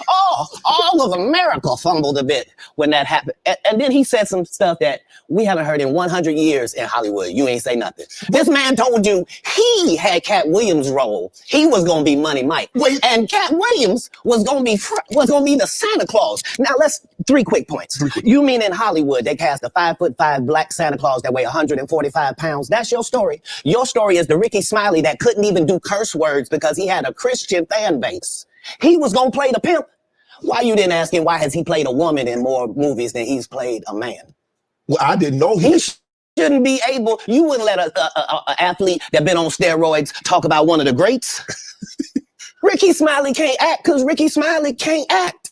all of America fumbled a bit when that happened. And then he said some stuff that we haven't heard in 100 years in Hollywood. You ain't say nothing. This man told you he had Katt Williams' role. He was gonna be Money Mike. And Katt Williams was gonna be the Santa Claus. Now let's 3 quick points. You mean in Hollywood they cast a 5'5" black Santa Claus that weigh 145 pounds? That's your story. Your story is the Ricky Smiley that couldn't even do curse words because he had a Christian fan base. He was gonna play the pimp. Why you didn't ask him why has he played a woman in more movies than he's played a man?
Well, I didn't know
he shouldn't be able. You wouldn't let a athlete that been on steroids talk about one of the greats. Ricky Smiley can't act because Ricky Smiley can't act.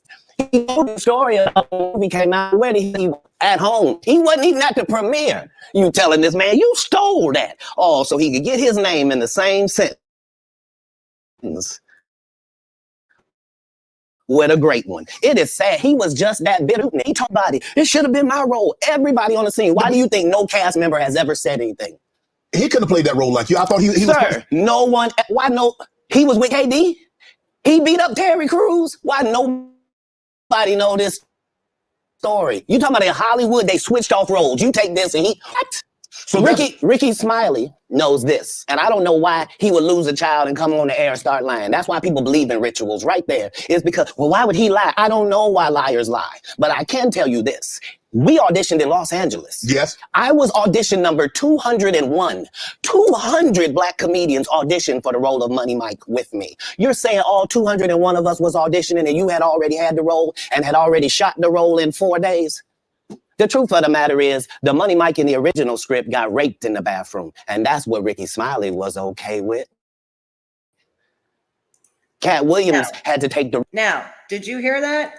He told the story of the movie came out where he at home. He wasn't even at the premiere. You telling this man you stole that? Oh, so he could get his name in the same sentence with a great one. It is sad. He was just that bitter. He talked about it. It should have been my role. Everybody on the scene. Why do you think no cast member has ever said anything?
He couldn't have played that role like you. I thought he was.
Sir, no one. Why no? He was with KD. He beat up Terry Crews. Why nobody know this story? You talking about in Hollywood? They switched off roles. You take this and he. What? So Ricky Smiley knows this, and I don't know why he would lose a child and come on the air and start lying. That's why people believe in rituals right there. It's because, well, why would he lie? I don't know why liars lie, but I can tell you this. We auditioned in Los Angeles.
Yes.
I was audition number 201. 200 black comedians auditioned for the role of Money Mike with me. You're saying all 201 of us was auditioning and you had already had the role and had already shot the role in 4 days? The truth of the matter is, the Money Mike in the original script got raped in the bathroom, and that's what Ricky Smiley was okay with. Katt Williams had to take the...
Now, did you hear that?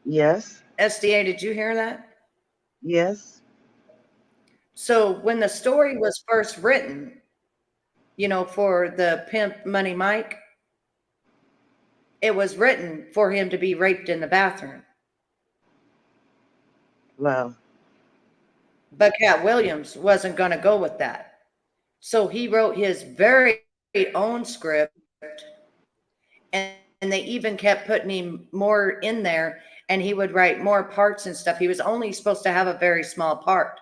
Yes.
SDA, did you hear that?
Yes.
So when the story was first written, you know, for the pimp Money Mike, it was written for him to be raped in the bathroom.
Wow.
But Katt Williams wasn't going to go with that. So he wrote his very own script, and they even kept putting him more in there, and he would write more parts and stuff. He was only supposed to have a very small part,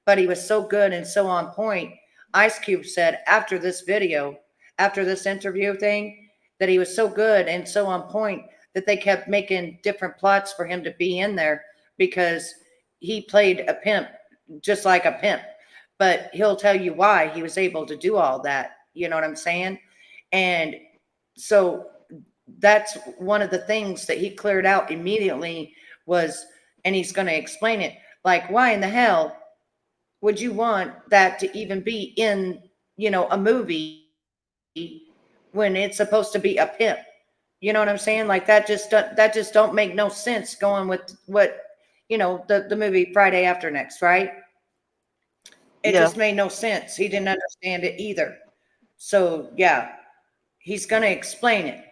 but he was so good and so on point. Ice Cube said after this video, after this interview thing, that he was so good and so on point that they kept making different plots for him to be in there because he played a pimp just like a pimp, but he'll tell you why he was able to do all that. You know what I'm saying? And so that's one of the things that he cleared out immediately was, and he's going to explain it, like, why in the hell would you want that to even be in, you know, a movie when it's supposed to be a pimp? You know what I'm saying? Like that just don't make no sense going with what, the movie Friday After Next, right? It
Yeah.
just made no sense. He didn't understand it either. So yeah, he's going to explain it.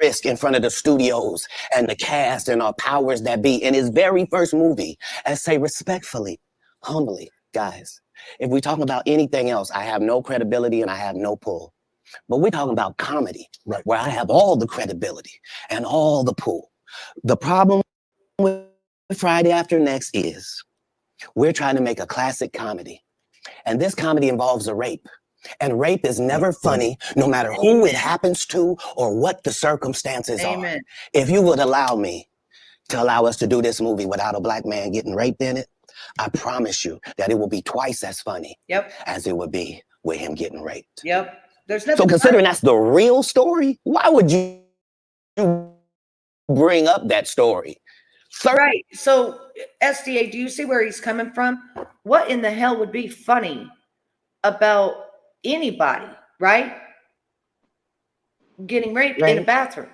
Risk in front of the studios and the cast and our powers that be in his very first movie, and say respectfully, humbly, guys, if we talk about anything else, I have no credibility and I have no pull. But we're talking about comedy,
Right.
where I have all the credibility and all the pull. The problem with Friday After Next is we're trying to make a classic comedy. And this comedy involves a rape. And rape is never funny, no matter who it happens to or what the circumstances
Amen.
are. If you would allow me to allow us to do this movie without a black man getting raped in it, I promise you that it will be twice as funny
Yep.
as it would be with him getting raped.
Yep. There's nothing.
So considering that's the real story, why would you bring up that story?
Right. So SDA, do you see where he's coming from? What in the hell would be funny about anybody, right? Getting raped in a
Right.
bathroom.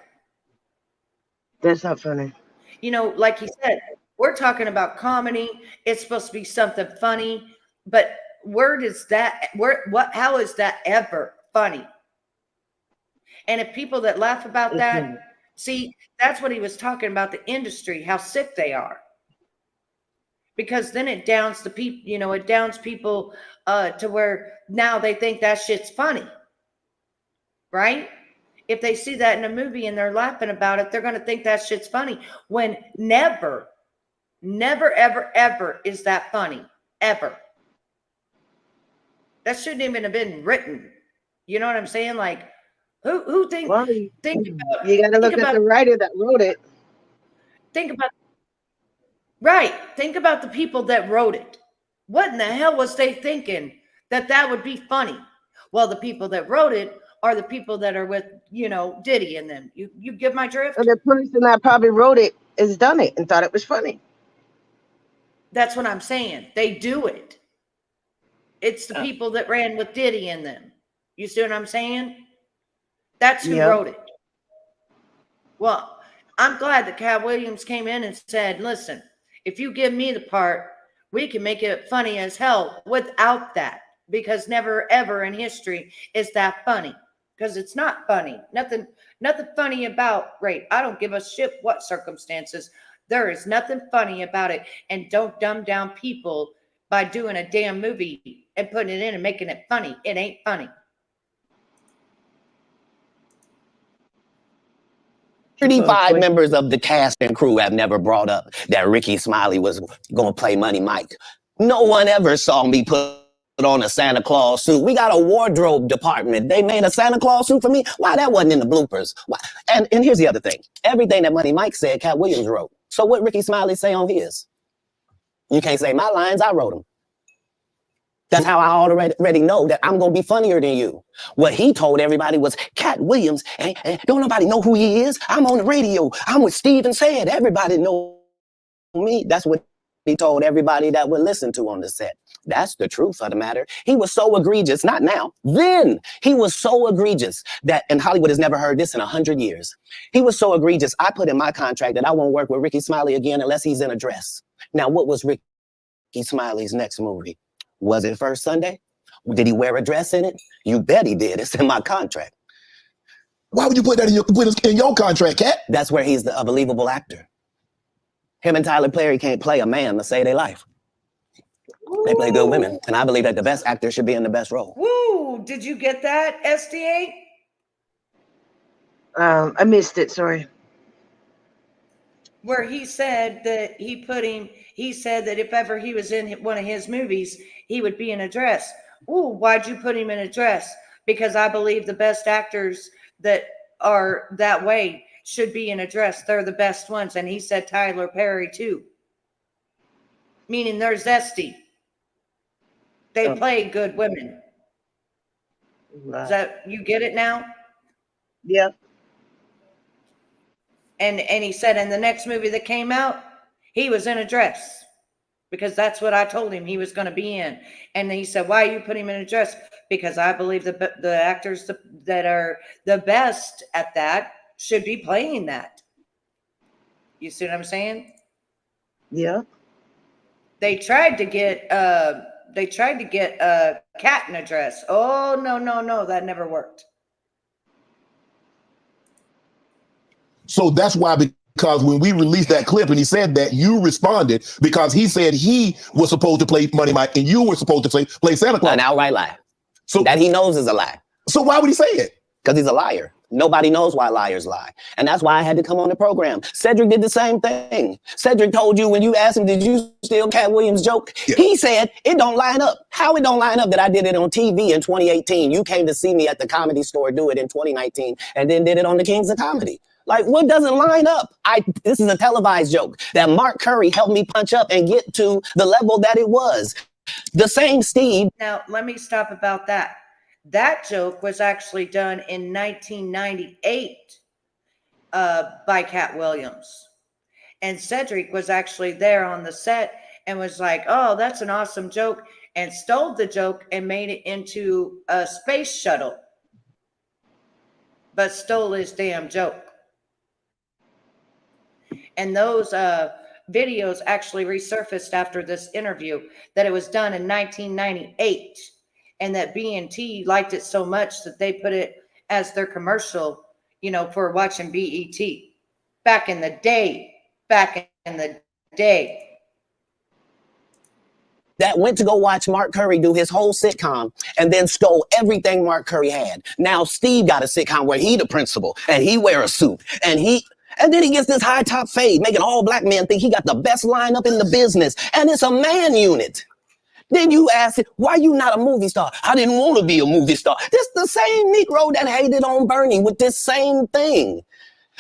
That's not funny.
Like he said, we're talking about comedy. It's supposed to be something funny, but how is that ever funny? And if people that laugh about that, see, that's what he was talking about, the industry, how sick they are. Because then it downs the people, it downs people to where now they think that shit's funny. Right? If they see that in a movie and they're laughing about it, they're going to think that shit's funny. When never, ever, ever is that funny. Ever. That shouldn't even have been written. You know what I'm saying? Like, who think
Well,
about,
you got to look at the writer that wrote it.
Think about the people that wrote it. What in the hell was they thinking that would be funny? Well, the people that wrote it are the people that are with, Diddy and them. You get my drift?
And the person that probably wrote it has done it and thought it was funny.
That's what I'm saying. They do it. It's the people that ran with Diddy and them. You see what I'm saying? That's who wrote it. Well, I'm glad that Katt Williams came in and said, listen, if you give me the part, we can make it funny as hell without that. Because never, ever in history is that funny. Because it's not funny. Nothing funny about rape. I don't give a shit what circumstances. There is nothing funny about it. And don't dumb down people by doing a damn movie and putting it in and making it funny. It ain't funny.
35 members of the cast and crew have never brought up that Ricky Smiley was going to play Money Mike. No one ever saw me put on a Santa Claus suit. We got a wardrobe department. They made a Santa Claus suit for me. Why that wasn't in the bloopers? Why? And here's the other thing. Everything that Money Mike said, Katt Williams wrote. So what Ricky Smiley say on his? You can't say my lines, I wrote them. That's how I already know that I'm going to be funnier than you. What he told everybody was Katt Williams, and don't nobody know who he is. I'm on the radio. I'm with Steven Said. Everybody know me. That's what he told everybody that would listen to on the set. That's the truth of the matter. He was so egregious, not now, then he was so egregious that, and Hollywood has never heard this in 100 years. He was so egregious, I put in my contract that I won't work with Ricky Smiley again unless he's in a dress. Now, what was Ricky Smiley's next movie? Was it First Sunday? Did he wear a dress in it? You bet he did. It's in my contract.
Why would you put that in your contract, Katt?
That's where he's a believable actor. Him and Tyler Perry can't play a man to save their life. They play good women. And I believe that the best actor should be in the best role.
Woo! Did you get that, SDA?
I missed it, sorry.
Where he said that he said that if ever he was in one of his movies, he would be in a dress. Ooh, why'd you put him in a dress? Because I believe the best actors that are that way should be in a dress. They're the best ones. And he said Tyler Perry too. Meaning there's Esty. They play good women. Is that, you get it now?
Yeah.
And he said in the next movie that came out, he was in a dress because that's what I told him he was going to be in. And he said, why are you putting him in a dress? Because I believe the actors that are the best at that should be playing that. You see what I'm saying?
Yeah.
They tried to get Katt in a dress. Oh no, that never worked.
So that's why, because when we released that clip and he said that, you responded because he said he was supposed to play Money Mike and you were supposed to play Santa Claus.
An outright lie.
So
That he knows is a lie.
So why would he say it?
Because he's a liar. Nobody knows why liars lie. And that's why I had to come on the program. Cedric did the same thing. Cedric told you when you asked him, did you steal Katt Williams' joke?
Yeah.
He said, it don't line up. How it don't line up that I did it on TV in 2018? You came to see me at the Comedy Store do it in 2019 and then did it on the Kings of Comedy. Like, what doesn't line up? This is a televised joke that Mark Curry helped me punch up and get to the level that it was. The same Steve.
Now, let me stop about that. That joke was actually done in 1998 by Katt Williams. And Cedric was actually there on the set and was like, oh, that's an awesome joke, and stole the joke and made it into a space shuttle, but stole his damn joke. And those videos actually resurfaced after this interview, that it was done in 1998. And that B&T liked it so much that they put it as their commercial, for watching BET. Back in the day.
That went to go watch Mark Curry do his whole sitcom and then stole everything Mark Curry had. Now Steve got a sitcom where he the principal and he wear a suit and then he gets this high top fade, making all black men think he got the best lineup in the business. And it's a man unit. Then you ask it, why you not a movie star? I didn't want to be a movie star. This the same Negro that hated on Bernie with this same thing.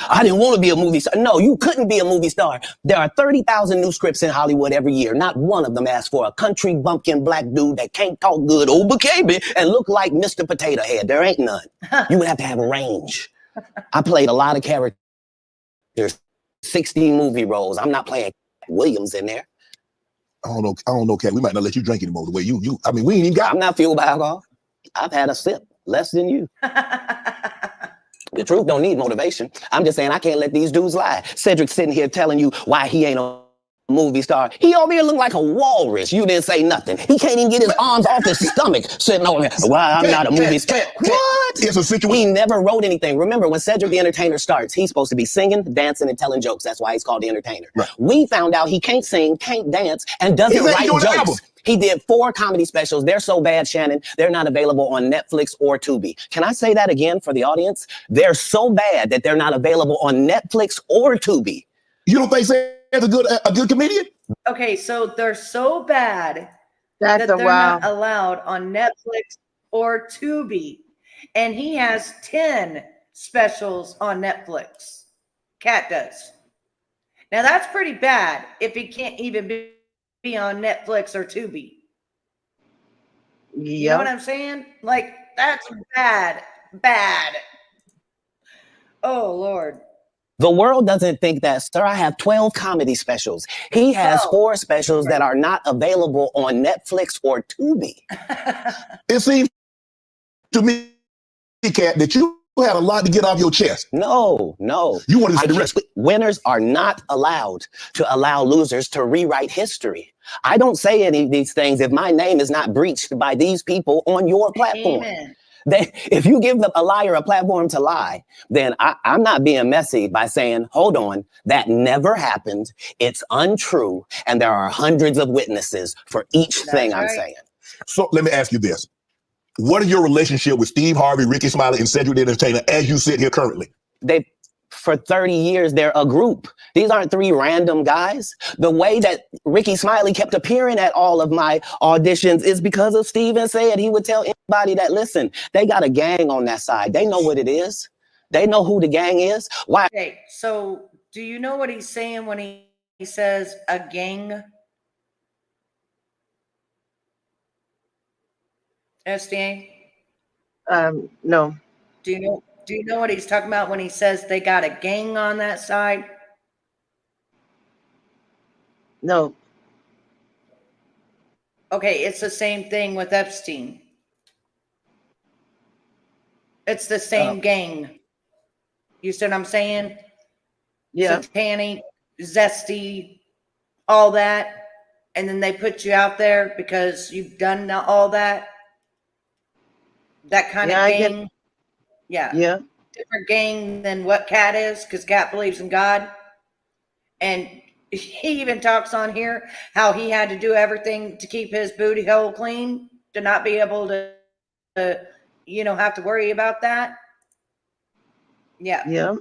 I didn't want to be a movie star. No, you couldn't be a movie star. There are 30,000 new scripts in Hollywood every year. Not one of them asks for a country bumpkin black dude that can't talk good, baby, and look like Mr. Potato Head. There ain't none. You would have to have a range. I played a lot of characters, 60 movie roles. I'm not playing Williams in there.
I don't know, Katt. We might not let you drink anymore the way we ain't even got.
I'm not fueled by alcohol. I've had a sip, less than you. The truth don't need motivation. I'm just saying I can't let these dudes lie. Cedric's sitting here telling you why he ain't a movie star. He over here look like a walrus. You didn't say nothing. He can't even get his arms off his stomach sitting over here. Why I'm not a movie star. What?
It's a situation.
He never wrote anything. Remember, when Cedric the Entertainer starts, he's supposed to be singing, dancing, and telling jokes. That's why he's called the Entertainer.
Right.
We found out he can't sing, can't dance, and doesn't write jokes. He did 4 comedy specials. They're so bad, Shannon, they're not available on Netflix or Tubi. Can I say that again for the audience? They're so bad that they're not available on Netflix or Tubi.
You don't think Sam's a good comedian?
Okay, so they're so bad
That's
that they're not allowed on Netflix or Tubi. And he has 10 specials on Netflix. Katt does. Now that's pretty bad if he can't even be on Netflix or Tubi. You know what I'm saying? Like, that's bad. Oh, Lord.
The world doesn't think that, sir. I have 12 comedy specials. He has 4 specials that are not available on Netflix or Tubi.
It seems to me, Katt, that you had a lot to get off your chest.
No.
You wanted to say the rest.
Winners are not allowed to allow losers to rewrite history. I don't say any of these things if my name is not breached by these people on your platform.
Amen.
If you give a liar a platform to lie, then I'm not being messy by saying, hold on, that never happened. It's untrue. And there are hundreds of witnesses for each thing I'm saying.
So let me ask you this. What is your relationship with Steve Harvey, Ricky Smiley, and Cedric the Entertainer as you sit here currently?
For 30 years, they're a group. These aren't 3 random guys. The way that Ricky Smiley kept appearing at all of my auditions is because of Steven said he would tell anybody that, listen, they got a gang on that side. They know what it is. They know who the gang is. Why?
Okay, so do you know what he's saying when he says a gang? SDA?
No.
Do you know what he's talking about when he says they got a gang on that side?
No.
Okay, it's the same thing with Epstein. It's the same gang. You see what I'm saying?
Yeah.
Satanic, zesty, all that. And then they put you out there because you've done all that. That kind
Yeah,
of
I get-
gang. Yeah.
Yeah.
Different gang than what Katt is, because Katt believes in God. And he even talks on here how he had to do everything to keep his booty hole clean, to not be able to have to worry about that. Yeah.
Yeah.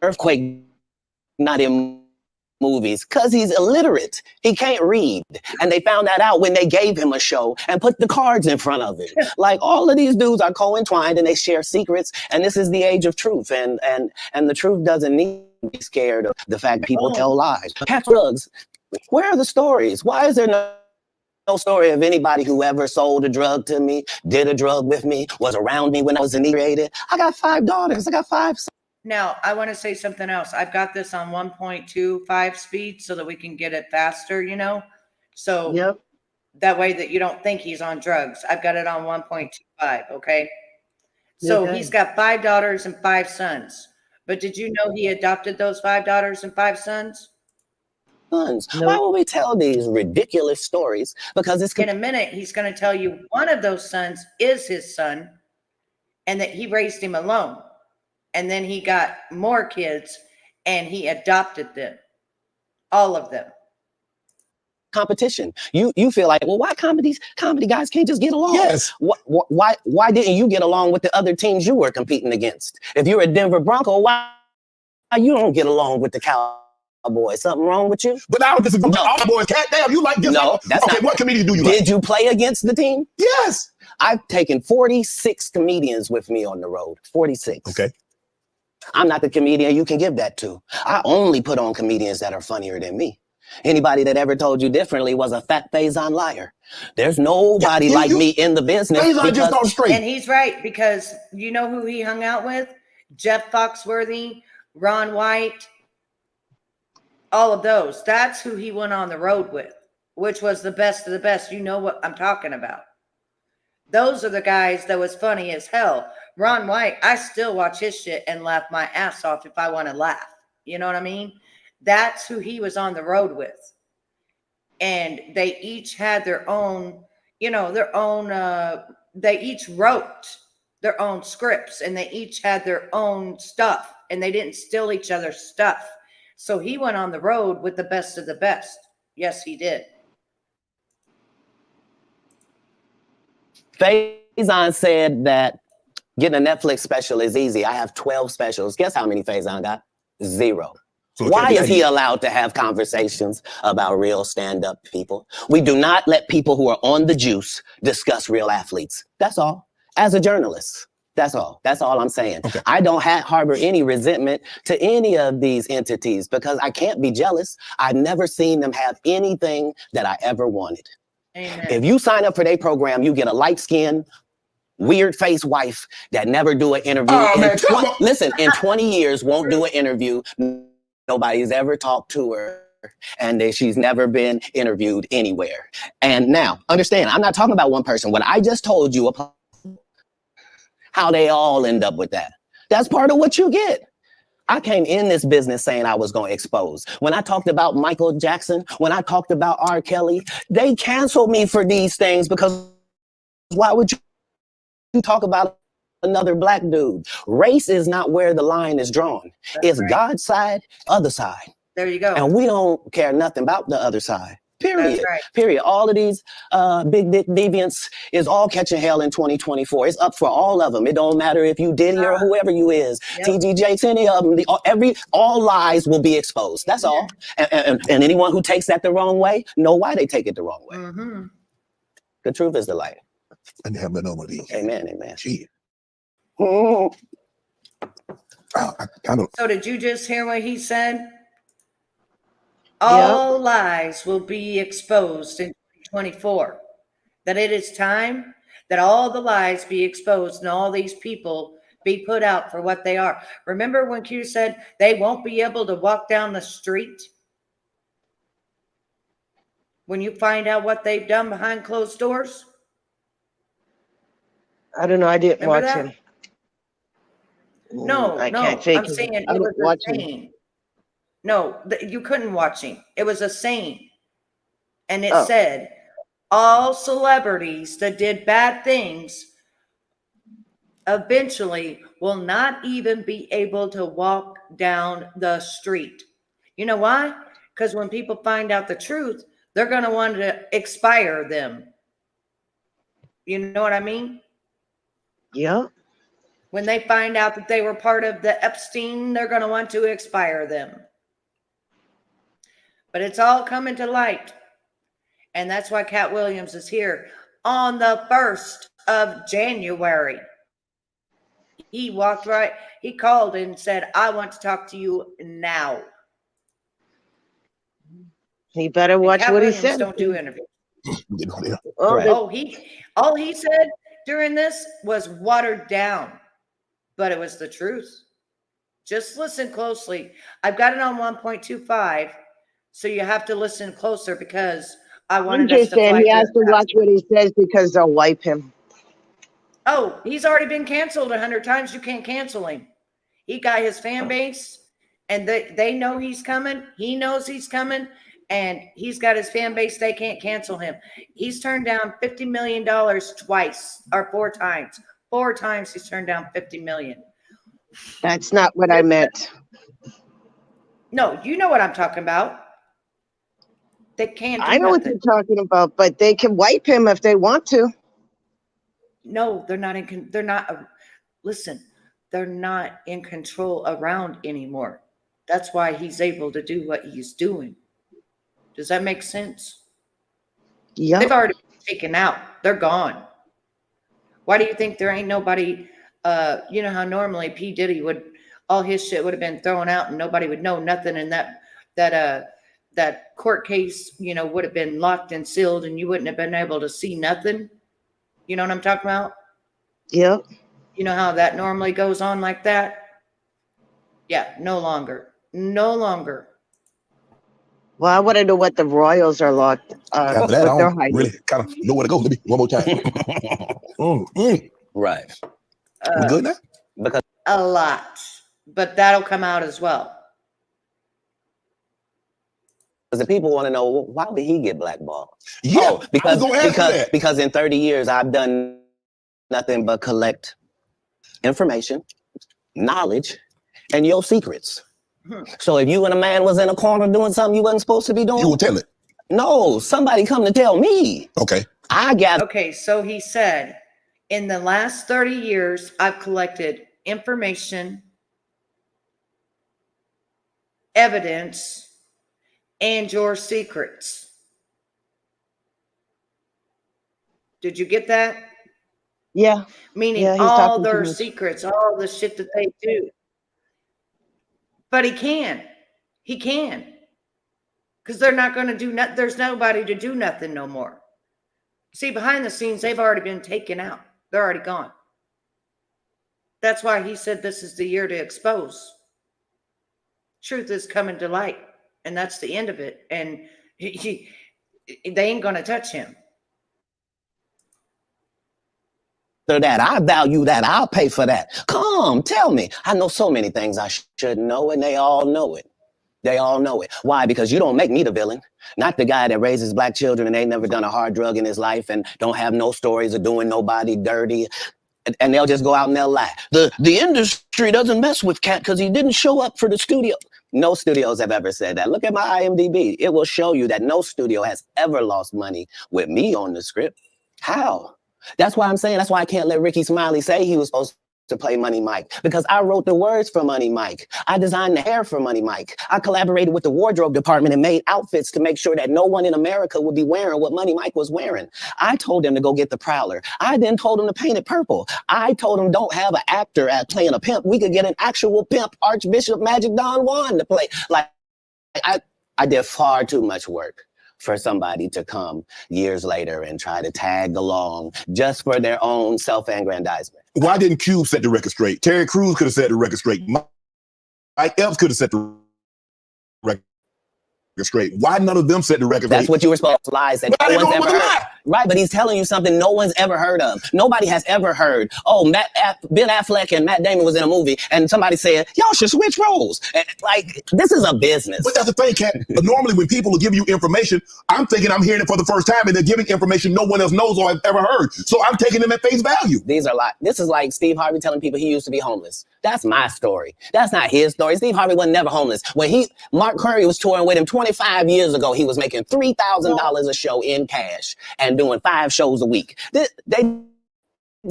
Earthquake not in movies because he's illiterate. He can't read. And they found that out when they gave him a show and put the cards in front of it. Like all of these dudes are co-entwined and they share secrets. And this is the age of truth. And the truth doesn't need to be scared of the fact that people tell lies. Cat drugs. Where are the stories? Why is there no story of anybody who ever sold a drug to me, did a drug with me, was around me when I was inebriated? I got 5 daughters. I got 5 sons.
Now, I want to say something else. I've got this on 1.25 speed so that we can get it faster, So
Yep.
that way that you don't think he's on drugs. I've got it on 1.25, okay? So
Okay.
he's got 5 daughters and 5 sons. But did you know he adopted those 5 daughters and 5 sons?
No.
Why would we tell these ridiculous stories? Because it's
In a minute, he's going to tell you one of those sons is his son and that he raised him alone. And then he got more kids and he adopted them, all of them.
competition. You feel like, well, why comedy guys can't just get along?
Yes.
Why didn't you get along with the other teams you were competing against? If you're a Denver Bronco, why you don't get along with the Cowboys? Something wrong with you?
But I don't disagree.
No.
All the boys, Cat, damn, you like this?
No, that's
okay,
not.
what comedians do you like?
Did you play against the team?
Yes.
I've taken 46 comedians with me on the road. 46.
Okay.
I'm not the comedian you can give that to. I only put on comedians that are funnier than me. Anybody that ever told you differently was a fat Faison liar. There's nobody like me in the business.
Faison just on straight.
And he's right, because you know who he hung out with? Jeff Foxworthy, Ron White, all of those. That's who he went on the road with, which was the best of the best. You know what I'm talking about. Those are the guys that was funny as hell. Ron White, I still watch his shit and laugh my ass off if I want to laugh. You know what I mean? That's who he was on the road with. And they each had their own, they each wrote their own scripts and they each had their own stuff and they didn't steal each other's stuff. So he went on the road with the best of the best. Yes, he did.
Faison said that getting a Netflix special is easy. I have 12 specials. Guess how many Faison got? 0.
So
why is he allowed to have conversations about real stand-up people? We do not let people who are on the juice discuss real athletes. That's all. As a journalist, that's all. That's all I'm saying.
Okay.
I don't harbor any resentment to any of these entities because I can't be jealous. I've never seen them have anything that I ever wanted.
Amen.
If you sign up for their program, you get a light-skinned, weird-faced wife that never do an interview.
Oh, man,
Listen, in 20 years, won't do an interview. Nobody's ever talked to her and she's never been interviewed anywhere. And now, understand, I'm not talking about one person. What I just told you, how they all end up with that. That's part of what you get. I came in this business saying I was going to expose. When I talked about Michael Jackson, when I talked about R. Kelly, they canceled me for these things because why would you talk about another black dude? Race is not where the line is drawn. It's right. God's side, other side.
There you go.
And we don't care nothing about the other side. Period.
Right.
Period. All of these big dick deviants is all catching hell in 2024. It's up for all of them. It don't matter if you Diddy or whoever you is. Yep. TGJ, any of them. All lies will be exposed. That's all. And anyone who takes that the wrong way, know why they take it the wrong way.
Mm-hmm.
The truth is the light.
And have no more these.
Amen. Amen.
Gee.
Mm-hmm.
So did you just hear what he said? All lies will be exposed in 2024. That it is time that all the lies be exposed and all these people be put out for what they are. Remember when Q said they won't be able to walk down the street? When you find out what they've done behind closed doors?
I don't know. I didn't
Remember
watch
that?
him.
No,
I
no,
can't take
I'm
it.
saying it
I'm
was a
watching.
saying. No, you couldn't watch him. It was a saying. And it
Oh.
said, all celebrities that did bad things eventually will not even be able to walk down the street. You know why? Because when people find out the truth, they're going to want to expire them. You know what I mean?
Yeah.
When they find out that they were part of the Epstein, they're going to want to expire them. But it's all coming to light. And that's why Katt Williams is here on the 1st of January. He walked right, he called and said, I want to talk to you now.
He better watch
Katt
what he
Williams
said.
don't do interviews.
Oh,
Right.
All he said during this was watered down, but it was the truth. Just listen closely. I've got it on 1.25, so you have to listen closer because I wanted us to
saying
fly
he
to
has to watch what he says because they'll wipe him.
Oh, he's already been canceled 100 times. You can't cancel him. He got his fan base, and they know he's coming. He knows he's coming, and he's got his fan base. They can't cancel him. He's turned down $50 million twice or 4 times. 4 times he's turned down $50 million.
That's not what I meant.
No, you know what I'm talking about. They can't do
I know what
nothing.
you're talking about, but they can wipe him if they want to.
No, they're not listen, they're not in control around anymore. That's why he's able to do what he's doing. Does that make sense?
Yeah.
They've already been taken out. They're gone. Why do you think there ain't nobody, you know how normally P. Diddy all his shit would have been thrown out and nobody would know nothing, and that court case, you know, would have been locked and sealed and you wouldn't have been able to see nothing? You know what I'm talking about?
Yep.
You know how that normally goes on like that? Yeah, no longer. No longer.
Well, I want to know what the Royals are locked.
After that, I
what they're
don't
hiding.
really kind of know where to go. Let me one more time.
Right.
We good now?
Because
A lot. But that'll come out as well.
the people want to know, well, why did he get blackballed?
Yeah,
Oh,
I was gonna ask you that.
because in 30 years, I've done nothing but collect information, knowledge, and your secrets. So if you and a man was in a corner doing something you wasn't supposed to be doing,
You will tell it.
no, somebody come to tell me.
Okay.
I got
Okay, so he said, in the last 30 years, I've collected information, evidence, and your secrets. Did you get that?
Yeah.
Meaning
Yeah, he's
all
talking too
their
much.
secrets, all the shit that they do. But he can. He can. Because they're not going to do nothing. There's nobody to do nothing no more. See, behind the scenes, they've already been taken out. They're already gone. That's why he said this is the year to expose. Truth is coming to light. And that's the end of it. And they ain't going to touch him.
that. I value that. I'll pay for that. Come, tell me. I know so many things I should know, and they all know it. They all know it. Why? Because you don't make me the villain. Not the guy that raises black children and ain't never done a hard drug in his life and don't have no stories of doing nobody dirty. And they'll just go out and they'll lie. The industry doesn't mess with Katt because he didn't show up for the studio. No studios have ever said that. Look at my IMDb. It will show you that no studio has ever lost money with me on the script. How? That's why I'm saying, that's why I can't let Ricky Smiley say he was supposed to play Money Mike, because I wrote the words for Money Mike. I designed the hair for Money Mike. I collaborated with the wardrobe department and made outfits to make sure that no one in America would be wearing what Money Mike was wearing. I told him to go get the Prowler. I then told him to paint it purple. I told him don't have an actor at playing a pimp. We could get an actual pimp, Archbishop Magic Don Juan, to play. Like, I did far too much work for somebody to come years later and try to tag along just for their own self-aggrandizement.
Why didn't Cube set the record straight? Terry Crews could have set the record straight. Mike Epps could have set the record straight. Why none of them set the record straight?
That's what you were supposed to lie. That
But I
no
didn't
one's
know it was
ever
a
heard.
lie.
Right, but he's telling you something no one's ever heard of. Nobody has ever heard. Oh, Ben Affleck and Matt Damon was in a movie, and somebody said, y'all should switch roles. And, like, this is a business.
But that's the thing, Katt. Normally, when people are giving you information, I'm thinking I'm hearing it for the first time, and they're giving information no one else knows or has ever heard. So I'm taking them at face value.
This is like Steve Harvey telling people he used to be homeless. That's my story. That's not his story. Steve Harvey was never homeless. When Mark Curry was touring with him 25 years ago, he was making $3,000 a show in cash and doing 5 shows a week. They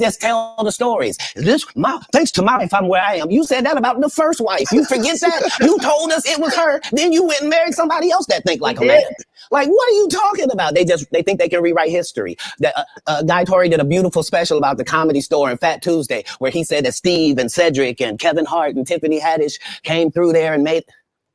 just tell the stories. Thanks to my wife, I'm where I am. You said that about the first wife. You forget that? You told us it was her. Then you went and married somebody else that think like a man. Like, what are you talking about? They think they can rewrite history. Guy Torrey did a beautiful special about the Comedy Store and Fat Tuesday, where he said that Steve and Cedric and Kevin Hart and Tiffany Haddish came through there and made...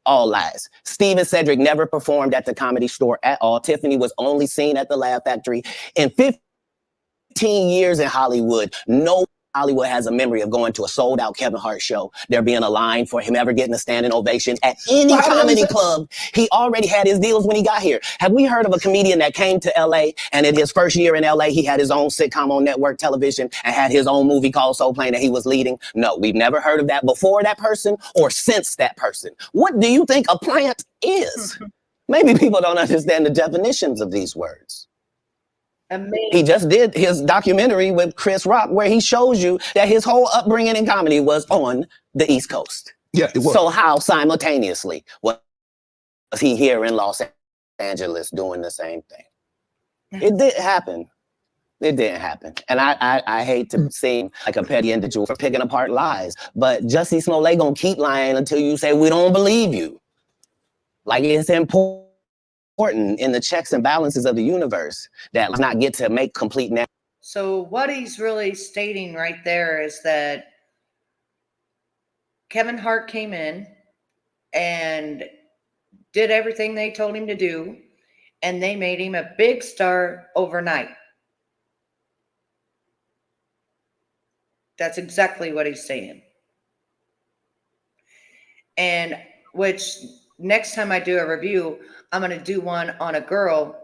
All lies. Steve and Cedric never performed at the Comedy Store at all. Tiffany was only seen at the Laugh Factory. In 15 years in Hollywood, no Hollywood has a memory of going to a sold-out Kevin Hart show, there being a line for him ever getting a standing ovation at any comedy club. He already had his deals when he got here. Have we heard of a comedian that came to LA and in his first year in LA, he had his own sitcom on network television and had his own movie called Soul Plane that he was leading? No, we've never heard of that before that person or since that person. What do you think a plant is? Maybe people don't understand the definitions of these words.
Amazing.
He just did his documentary with Chris Rock where he shows you that his whole upbringing in comedy was on the East Coast.
Yeah, it was.
So how simultaneously was he here in Los Angeles doing the same thing? It didn't happen. It didn't happen. And I hate to seem like a petty individual for picking apart lies, but Jussie Smollett gonna keep lying until you say we don't believe you. Like, it's important in the checks and balances of the universe that let's not get to make complete now.
So what he's really stating right there is that Kevin Hart came in and did everything they told him to do, and they made him a big star overnight. That's exactly what he's saying. And which next time I do a review, I'm going to do one on a girl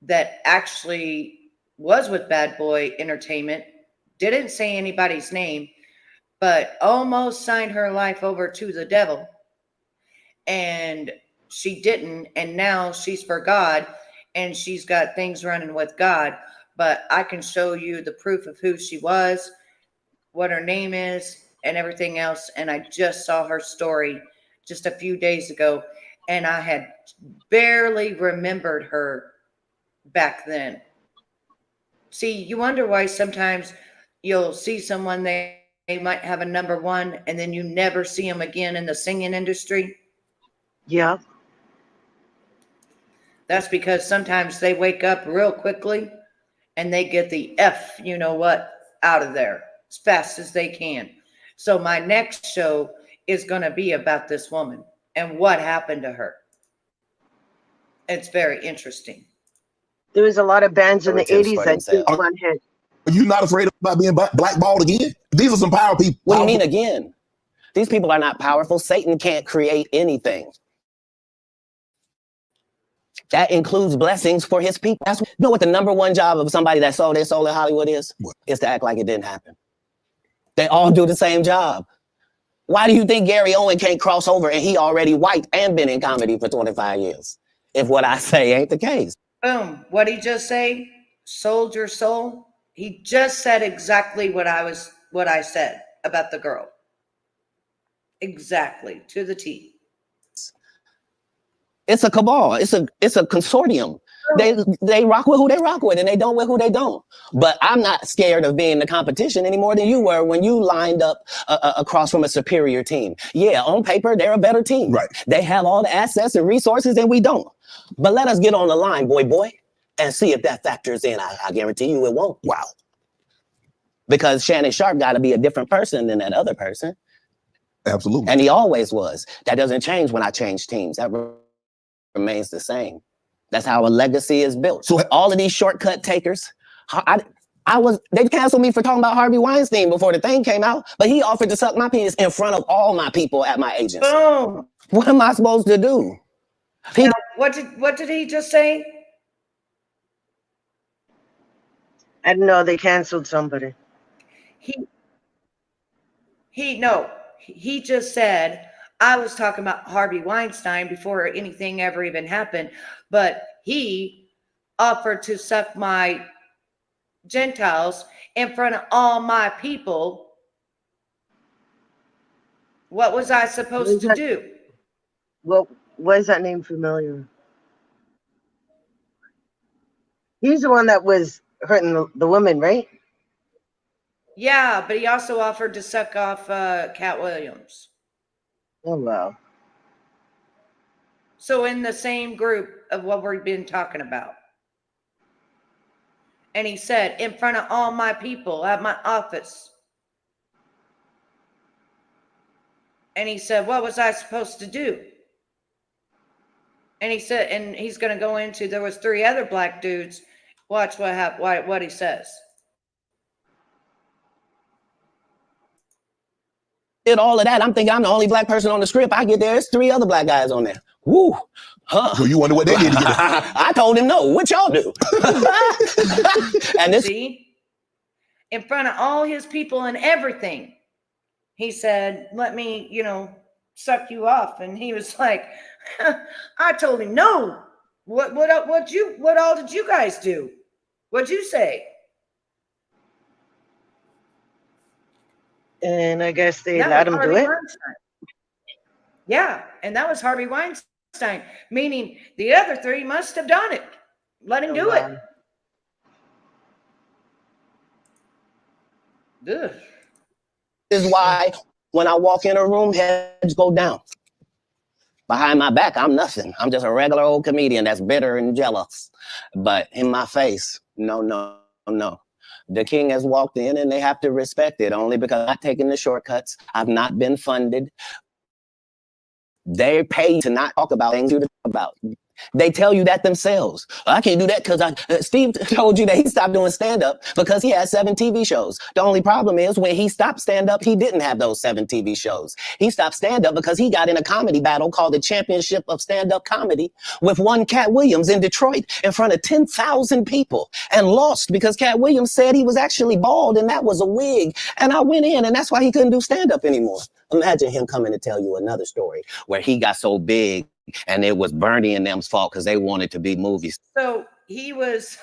that actually was with Bad Boy Entertainment, didn't say anybody's name, but almost signed her life over to the devil. And she didn't. And now she's for God and she's got things running with God. But I can show you the proof of who she was, what her name is, and everything else. And I just saw her story just a few days ago. And I had barely remembered her back then. See, you wonder why sometimes you'll see someone, they might have a #1, and then you never see them again in the singing industry.
Yeah.
That's because sometimes they wake up real quickly and they get the F, you know what, out of there as fast as they can. So my next show is going to be about this woman and what happened to her. It's very interesting.
There was a lot of bands in the 80s that did one hit.
Are you not afraid about being blackballed again? These are some power people.
What do you mean again? These people are not powerful. Satan can't create anything. That includes blessings for his people. You know what the #1 job of somebody that sold their soul in Hollywood is?
What?
Is to act like it didn't happen. They all do the same job. Why do you think Gary Owen can't cross over and he already white and been in comedy for 25 years? If what I say ain't the case.
Boom. What did he just say? Sold your soul? He just said exactly what I said about the girl. Exactly, to the T.
It's a cabal. It's a consortium. They rock with who they rock with and they don't with who they don't. But I'm not scared of being the competition any more than you were when you lined up across from a superior team. Yeah, on paper, they're a better team.
Right.
They have all the assets and resources and we don't. But let us get on the line, boy, and see if that factors in. I guarantee you it won't.
Wow.
Because Shannon Sharp got to be a different person than that other person.
Absolutely.
And he always was. That doesn't change when I change teams. That remains the same. That's how a legacy is built. So all of these shortcut takers, they canceled me for talking about Harvey Weinstein before the thing came out, but he offered to suck my penis in front of all my people at my agency.
Boom.
What am I supposed to do?
Now, what did he just say?
I didn't know they canceled somebody.
He just said, I was talking about Harvey Weinstein before anything ever even happened, but he offered to suck my Gentiles in front of all my people. What was I supposed to do?
Well, why is that name familiar? He's the one that was hurting the woman, right?
Yeah, but he also offered to suck off Katt Williams.
Oh, wow.
So in the same group of what we've been talking about. And he said, in front of all my people at my office. And he said, what was I supposed to do? And he said, and he's going to go into, there was 3 other black dudes. Watch what he says.
Did all of that. I'm thinking I'm the only black person on the script. I get there, it's 3 other black guys on there. Woo. Huh.
So you wonder what they did to get it.
I told him no. What y'all do? And this
See? In front of all his people and everything. He said, let me, suck you off. And he was like, I told him no. What all did you guys do? What'd you say?
And I guess they let him do it.
Weinstein. Yeah, and that was Harvey Weinstein, meaning the other 3 must have done it. Let him do it. Ugh.
is why when I walk in a room, heads go down. Behind my back, I'm nothing. I'm just a regular old comedian that's bitter and jealous. But in my face, no. The king has walked in and they have to respect it only because I'm not taking the shortcuts. I've not been funded. They pay you to not talk about things you talk about. They tell you that themselves. I can't do that because Steve told you that he stopped doing stand-up because he had 7 TV shows. The only problem is when he stopped stand-up, he didn't have those 7 TV shows. He stopped stand-up because he got in a comedy battle called the Championship of Stand-Up Comedy with one Katt Williams in Detroit in front of 10,000 people and lost because Katt Williams said he was actually bald and that was a wig. And I went in and that's why he couldn't do stand-up anymore. Imagine him coming to tell you another story where he got so big and it was Bernie and them's fault because they wanted to be movies.
So he was,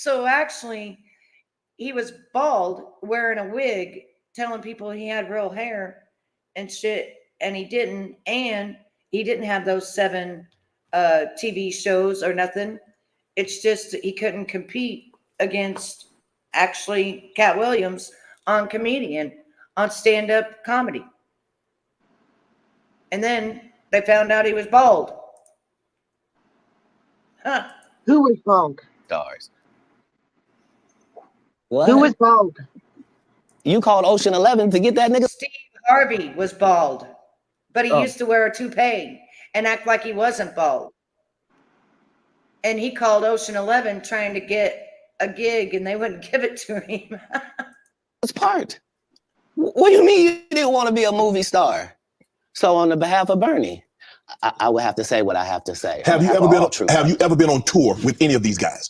actually, he was bald, wearing a wig, telling people he had real hair and shit, and he didn't have those 7 TV shows or nothing. It's just he couldn't compete against actually Katt Williams on stand-up comedy. And then they found out he was bald. Huh.
Who was bald?
Stars. What?
Who was bald?
You called Ocean 11 to get that nigga?
Steve Harvey was bald, but he used to wear a toupee and act like he wasn't bald. And he called Ocean 11 trying to get a gig and they wouldn't give it to him.
It's part. What do you mean you didn't want to be a movie star? So on the behalf of Bernie, I would have to say what I have to say.
Have you ever been on tour with any of these guys?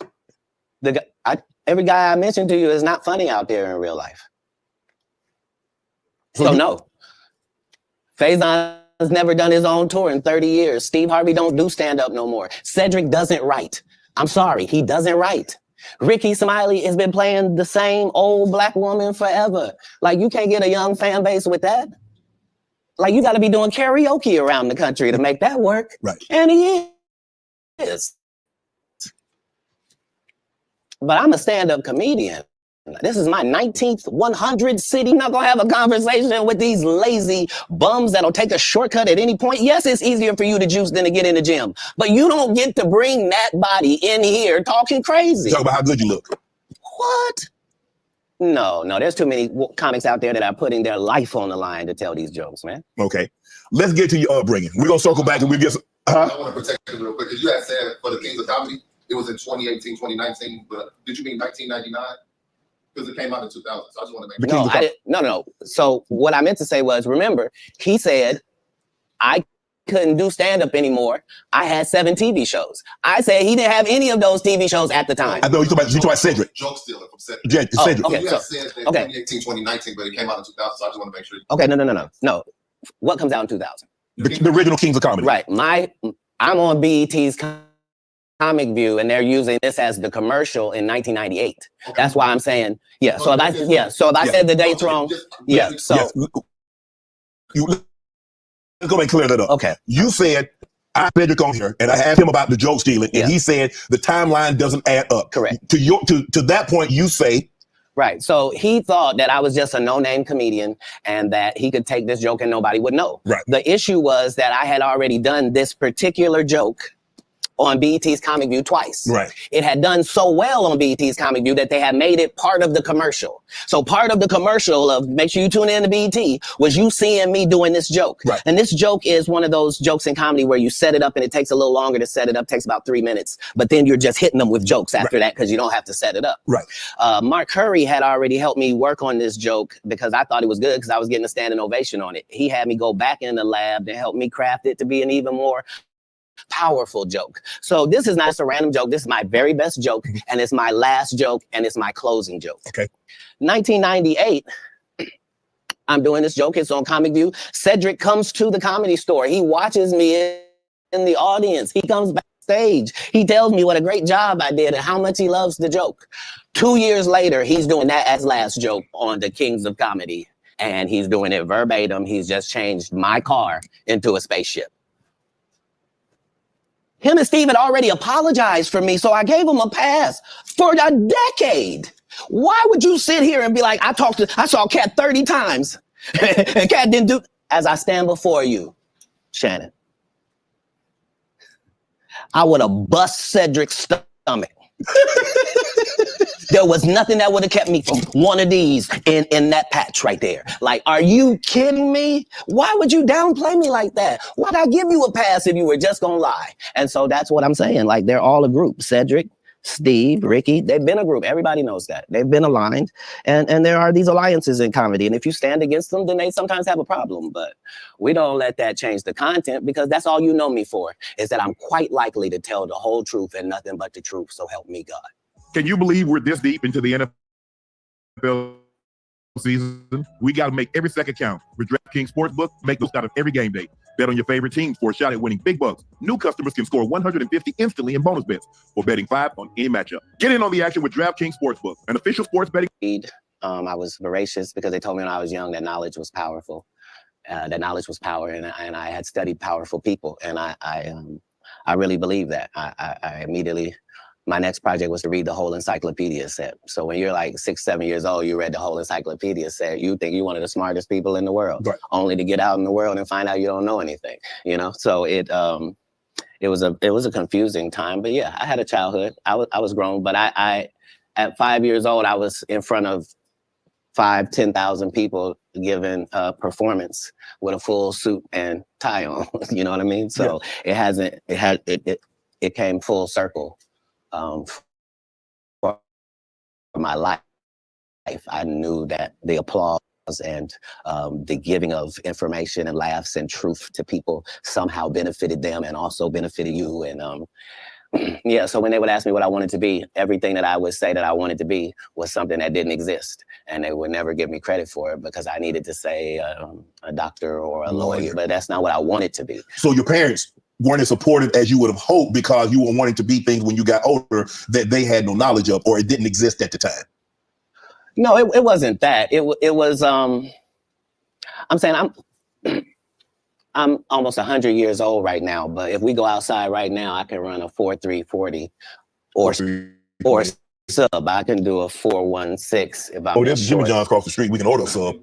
Every guy I mentioned to you is not funny out there in real life. So no. Faison's never done his own tour in 30 years. Steve Harvey don't do stand-up no more. Cedric doesn't write. I'm sorry, he doesn't write. Ricky Smiley has been playing the same old black woman forever. Like, you can't get a young fan base with that. Like, you got to be doing karaoke around the country to make that work.
Right.
And he is. But I'm a stand-up comedian. This is my 19th 100 city. I'm not going to have a conversation with these lazy bums that'll take a shortcut at any point. Yes, it's easier for you to juice than to get in the gym. But you don't get to bring that body in here talking crazy.
Talk about how good you look.
What? No, there's too many comics out there that are putting their life on the line to tell these jokes, man.
Okay. Let's get to your upbringing. We're going to circle back and we'll get some.
I want to protect you real quick. Because you had said for the Kings of Comedy, it was in 2018, 2019. But did you mean 1999? Because it came out in 2000. So I just want to make
sure. No. So what I meant to say was, remember, he said, I couldn't do stand-up anymore, I had 7 TV shows. I said he didn't have any of those TV shows at the time.
I know you talking about Cedric.
Joke stealer from Cedric.
Yeah, Cedric.
Okay,
You
so,
had said that
okay.
2018, 2019, but it came out in 2000, so I just want to make sure.
Okay, no. What comes out in 2000?
The original Kings of Comedy.
Right. I'm on BET's Comic View, and they're using this as the commercial in 1998. Okay. That's why I'm saying, yeah. So if I said the dates wrong, yeah. So
let's go and clear that up.
Okay.
You said I Cedric on here, and I asked him about the joke stealing, and he said the timeline doesn't add up.
Correct.
To that point, you say.
Right. So he thought that I was just a no-name comedian and that he could take this joke and nobody would know.
Right.
The issue was that I had already done this particular joke on BET's Comic View twice.
Right.
It had done so well on BET's Comic View that they had made it part of the commercial. So part of the commercial of make sure you tune in to BET was you seeing me doing this joke.
Right.
And this joke is one of those jokes in comedy where you set it up and it takes a little longer to set it up, takes about 3 minutes, but then you're just hitting them with jokes after that because you don't have to set it up.
Right.
Mark Curry had already helped me work on this joke because I thought it was good because I was getting a standing ovation on it. He had me go back in the lab to help me craft it to be an even more powerful joke. So this is not just a random joke. This is my very best joke, and it's my last joke, and it's my closing joke.
Okay.
1998, I'm doing this joke. It's on Comic View. Cedric comes to the Comedy Store. He watches me in the audience. He comes backstage. He tells me what a great job I did and how much he loves the joke. 2 years later, he's doing that as last joke on the Kings of Comedy, and he's doing it verbatim. He's just changed my car into a spaceship. Him and Steve had already apologized for me, so I gave him a pass for a decade. Why would you sit here and be like, I saw Katt 30 times, and Katt didn't do, as I stand before you, Shannon, I would have bust Cedric's stomach. There was nothing that would have kept me from one of these in that patch right there. Like, are you kidding me? Why would you downplay me like that? Why'd I give you a pass if you were just gonna lie? And so that's what I'm saying. Like, they're all a group. Cedric, Steve, Ricky, they've been a group. Everybody knows that. They've been aligned. And there are these alliances in comedy. And if you stand against them, then they sometimes have a problem. But we don't let that change the content because that's all you know me for, is that I'm quite likely to tell the whole truth and nothing but the truth. So help me God.
Can you believe we're this deep into the NFL season? We got to make every second count. With DraftKings Sportsbook, make those out of every game day. Bet on your favorite teams for a shot at winning big bucks. New customers can score $150 instantly in bonus bets for betting 5 on any matchup. Get in on the action with DraftKings Sportsbook, an official sports betting.
I was voracious because they told me when I was young that knowledge was powerful. That knowledge was power, and I had studied powerful people, and I really believe that. I immediately. My next project was to read the whole encyclopedia set. So when you're like 6, 7 years old, you read the whole encyclopedia set. You think you're one of the smartest people in the world, right, only to get out in the world and find out you don't know anything. You know, so it was a confusing time. But yeah, I had a childhood. I was grown, but I at 5 years old, I was in front of 10,000 people giving a performance with a full suit and tie on. You know what I mean? So yeah. It came full circle. For my life, I knew that the applause and the giving of information and laughs and truth to people somehow benefited them and also benefited you. And yeah, so when they would ask me what I wanted to be, everything that I would say that I wanted to be was something that didn't exist. And they would never give me credit for it because I needed to say a doctor or a lawyer, but that's not what I wanted to be.
So your parents weren't as supportive as you would have hoped because you were wanting to be things when you got older that they had no knowledge of, or it didn't exist at the time?
No, it wasn't that. It was, I'm saying I'm almost 100 years old right now, but if we go outside right now, I can run a 4.340 or sub. I can do a 4.16 if I'm
Oh, there's Jimmy John's across the street. We can order a sub.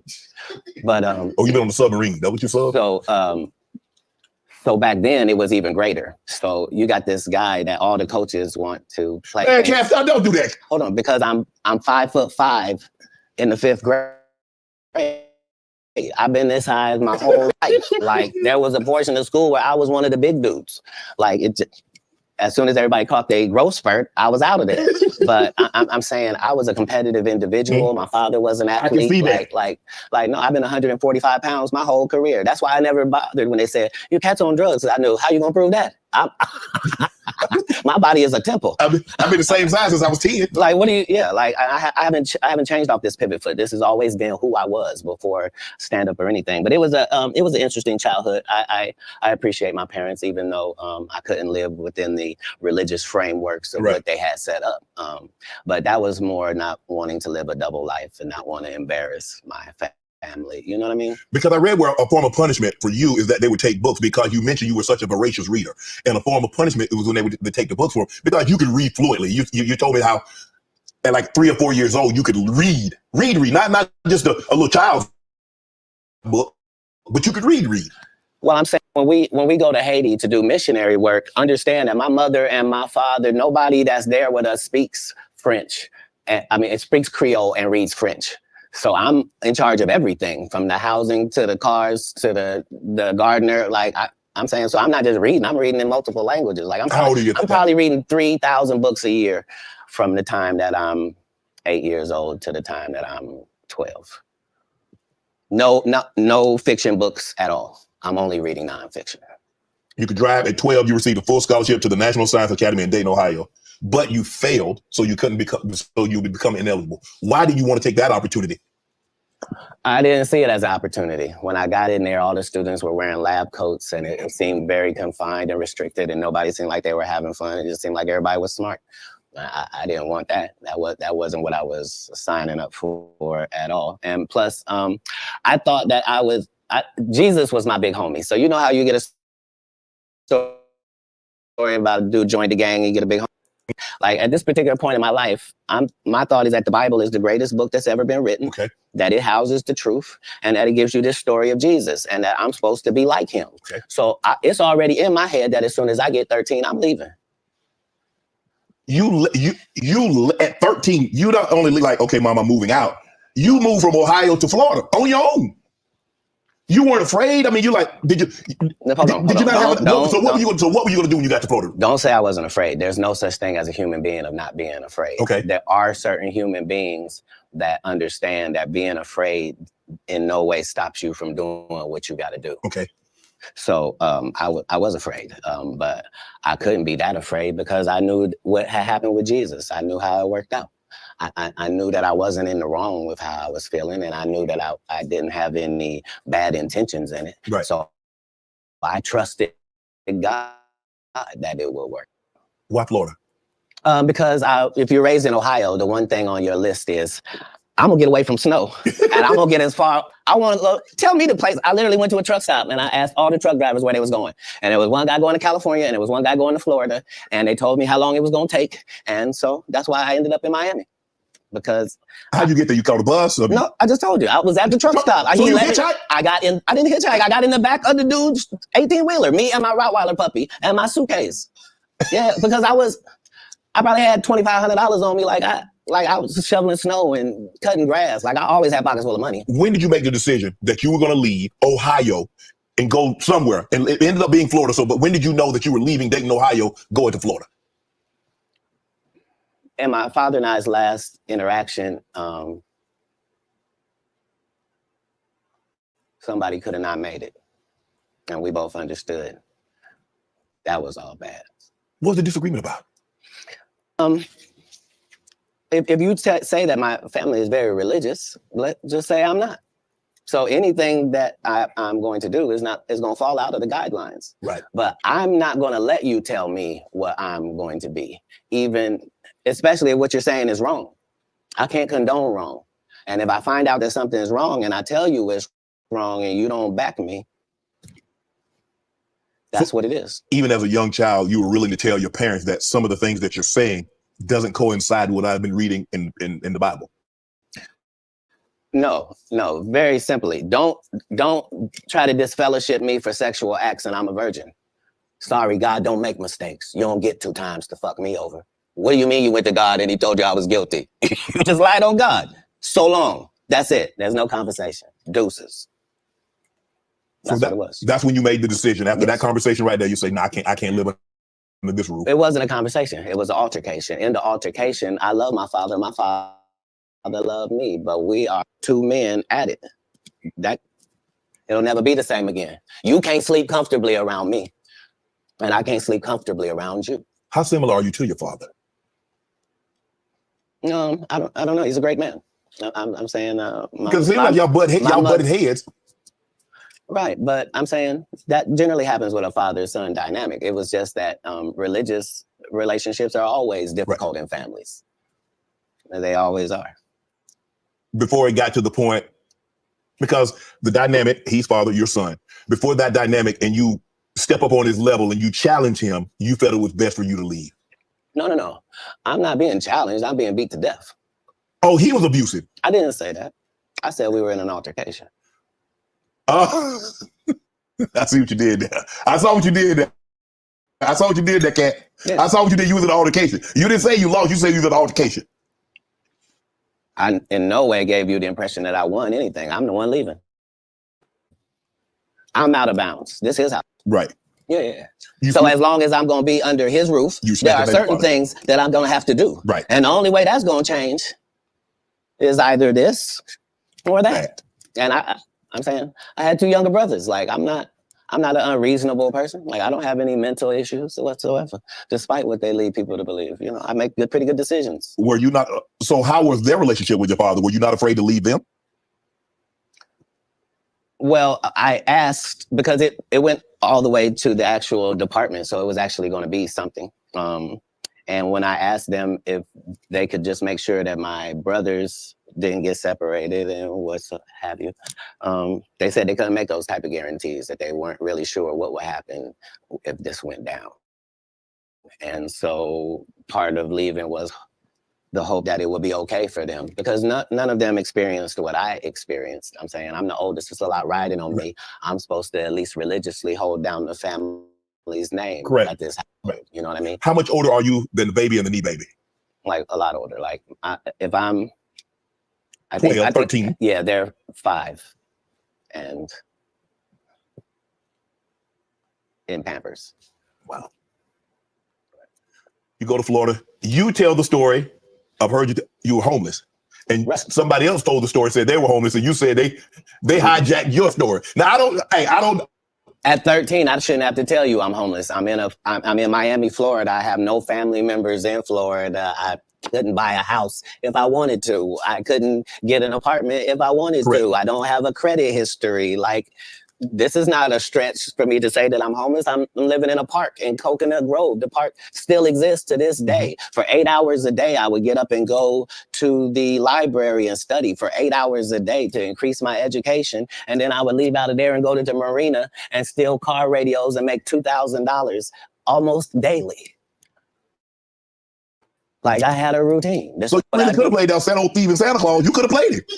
But
oh, you been on the submarine? That what you sub?
So back then it was even greater. So you got this guy that all the coaches want to play.
Hey, Jeff, don't do that.
Hold on, because I'm 5'5" in the 5th grade. I've been this high my whole life. Like there was a portion of school where I was one of the big dudes. Like as soon as everybody caught their growth spurt, I was out of there. But I'm saying I was a competitive individual. My father was an athlete.
I can see that.
Like, no, I've been 145 pounds my whole career. That's why I never bothered when they said, your cat's on drugs. I knew, how you gonna prove that? My body is a temple.
I've been the same size since I was 10.
Like, what do you, yeah, like I haven't changed off this pivot foot. This has always been who I was before stand up or anything. But it was an interesting childhood. I appreciate my parents, even though I couldn't live within the religious frameworks of what they had set up. But that was more not wanting to live a double life and not want to embarrass my family. You know what I mean? Because
I read where a form of punishment for you is that they would take books, because you mentioned you were such a voracious reader. And a form of punishment was when they would take the books for, because you could read fluently. You told me how at like 3 or 4 years old, you could read, not just a little child's book, but you could read.
Well, I'm saying when we go to Haiti to do missionary work, understand that my mother and my father, nobody that's there with us speaks French. I mean, it speaks Creole and reads French. So I'm in charge of everything, from the housing to the cars to the gardener. Like I'm saying, so I'm not just reading, I'm reading in multiple languages. Like I'm probably reading 3,000 books a year from the time that I'm 8 years old to the time that I'm 12. No fiction books at all. I'm only reading nonfiction.
You could drive at 12, you received a full scholarship to the National Science Academy in Dayton, Ohio. But you failed, so you would become ineligible. Why did you want to take that opportunity?
I didn't see it as an opportunity. When I got in there, all the students were wearing lab coats, and it seemed very confined and restricted, and nobody seemed like they were having fun. It just seemed like everybody was smart. I didn't want that. That wasn't what I was signing up for at all. And plus, I thought that Jesus was my big homie. So you know how you get a story about a dude joined the gang and you get a big homie? Like at this particular point in my life, my thought is that the Bible is the greatest book that's ever been written, that it houses the truth, and that it gives you this story of Jesus, and that I'm supposed to be like him. So it's already in my head that as soon as I get 13, I'm leaving.
You at 13, you not only like, okay, mom, I'm moving out. You moved from Ohio to Florida on your own. You weren't afraid? I mean, what were you going to do when you got to Florida?
Don't say I wasn't afraid. There's no such thing as a human being of not being afraid. There are certain human beings that understand that being afraid in no way stops you from doing what you got to do. So I was afraid, but I couldn't be that afraid because I knew what had happened with Jesus. I knew how it worked out. I knew that I wasn't in the wrong with how I was feeling, and I knew that I didn't have any bad intentions in it. So I trusted God that it will work.
Why Florida?
Because if you're raised in Ohio, the one thing on your list is, I'm gonna get away from snow, and I'm gonna get as far. I want to tell me the place. I literally went to a truck stop and I asked all the truck drivers where they was going, and there was one guy going to California, and there was one guy going to Florida, and they told me how long it was gonna take, and so that's why I ended up in Miami. Because
how'd you get there? You caught a bus? Or...
No, I just told you. I was at the truck stop.
So you hitchhiked?
I didn't hitchhike. I got in the back of the dude's 18-wheeler, me and my Rottweiler puppy and my suitcase. Yeah, because I probably had $2,500 on me. Like I was shoveling snow and cutting grass. Like I always had pockets full of money.
When did you make the decision that you were going to leave Ohio and go somewhere? And it ended up being Florida. But when did you know that you were leaving Dayton, Ohio, going to Florida?
In my father and I's last interaction, somebody could have not made it. And we both understood that was all bad.
What was the disagreement about?
If you say that my family is very religious, let's just say I'm not. So anything that I'm going to do is going to fall out of the guidelines. But I'm not going to let you tell me what I'm going to be, especially if what you're saying is wrong. I can't condone wrong. And if I find out that something is wrong and I tell you it's wrong and you don't back me, that's what it is.
Even as a young child, you were willing to tell your parents that some of the things that you're saying doesn't coincide with what I've been reading in the Bible.
No, very simply. Don't try to disfellowship me for sexual acts and I'm a virgin. Sorry, God don't make mistakes. You don't get 2 times to fuck me over. What do you mean you went to God and he told you I was guilty? You just lied on God. So long. That's it. There's no conversation. Deuces. That's what it was.
That's when you made the decision. After that conversation right there, you say, no, I can't live this roof?
It wasn't a conversation. It was an altercation. In the altercation, I love my father. My father loved me, but we are two men at it. That it'll never be the same again. You can't sleep comfortably around me, and I can't sleep comfortably around you.
How similar are you to your father?
I don't know. He's a great man. I'm saying
because it seems like y'all butted heads.
Right, but I'm saying that generally happens with a father-son dynamic. It was just that religious relationships are always difficult in families. They always are.
Before it got to the point, because the dynamic, he's father, your son. Before that dynamic, and you step up on his level and you challenge him, you felt it was best for you to leave.
No. I'm not being challenged. I'm being beat to death.
Oh, he was abusive.
I didn't say that. I said we were in an altercation.
I see what you did there. I saw what you did there. Katt. Yeah. I saw what you did. You was in an altercation. You didn't say you lost. You said you was in an altercation.
I in no way gave you the impression that I won anything. I'm the one leaving. I'm out of bounds. This is how.
Right.
Yeah. So as long as I'm going to be under his roof, there are certain things that I'm going to have to do.
Right.
And the only way that's going to change is either this or that. Right. And I'm saying I had two younger brothers. Like I'm not an unreasonable person. Like I don't have any mental issues whatsoever, despite what they lead people to believe. You know, I make pretty good decisions.
Were you not? So how was their relationship with your father? Were you not afraid to leave them?
Well, I asked because it went all the way to the actual department. So it was actually going to be something. And when I asked them if they could just make sure that my brothers didn't get separated and what have you, they said they couldn't make those type of guarantees, that they weren't really sure what would happen if this went down. And so part of leaving was the hope that it would be okay for them, because none of them experienced what I experienced. I'm saying I'm the oldest. It's a lot riding on me. I'm supposed to at least religiously hold down the family's name.
Correct.
At this house. Right. You know what I mean?
How much older are you than the baby and the knee baby?
Like a lot older. Like if I'm, I
13.
think, yeah, they're 5 and in Pampers.
Wow. You go to Florida. You tell the story. I've heard you were homeless, and somebody else told the story, said they were homeless, and you said they hijacked your story. Now I don't.
At 13, I shouldn't have to tell you I'm homeless. I'm in Miami, Florida. I have no family members in Florida. I couldn't buy a house if I wanted to. I couldn't get an apartment if I wanted to. I don't have a credit history. Like, this is not a stretch for me to say that I'm homeless. I'm living in a park in Coconut Grove. The park still exists to this day. For 8 hours a day, I would get up and go to the library and study for 8 hours a day to increase my education. And then I would leave out of there and go to the marina and steal car radios and make $2,000 almost daily. Like, I had a routine.
So you really could have played that Santa Thief and Santa Claus. You could have played it.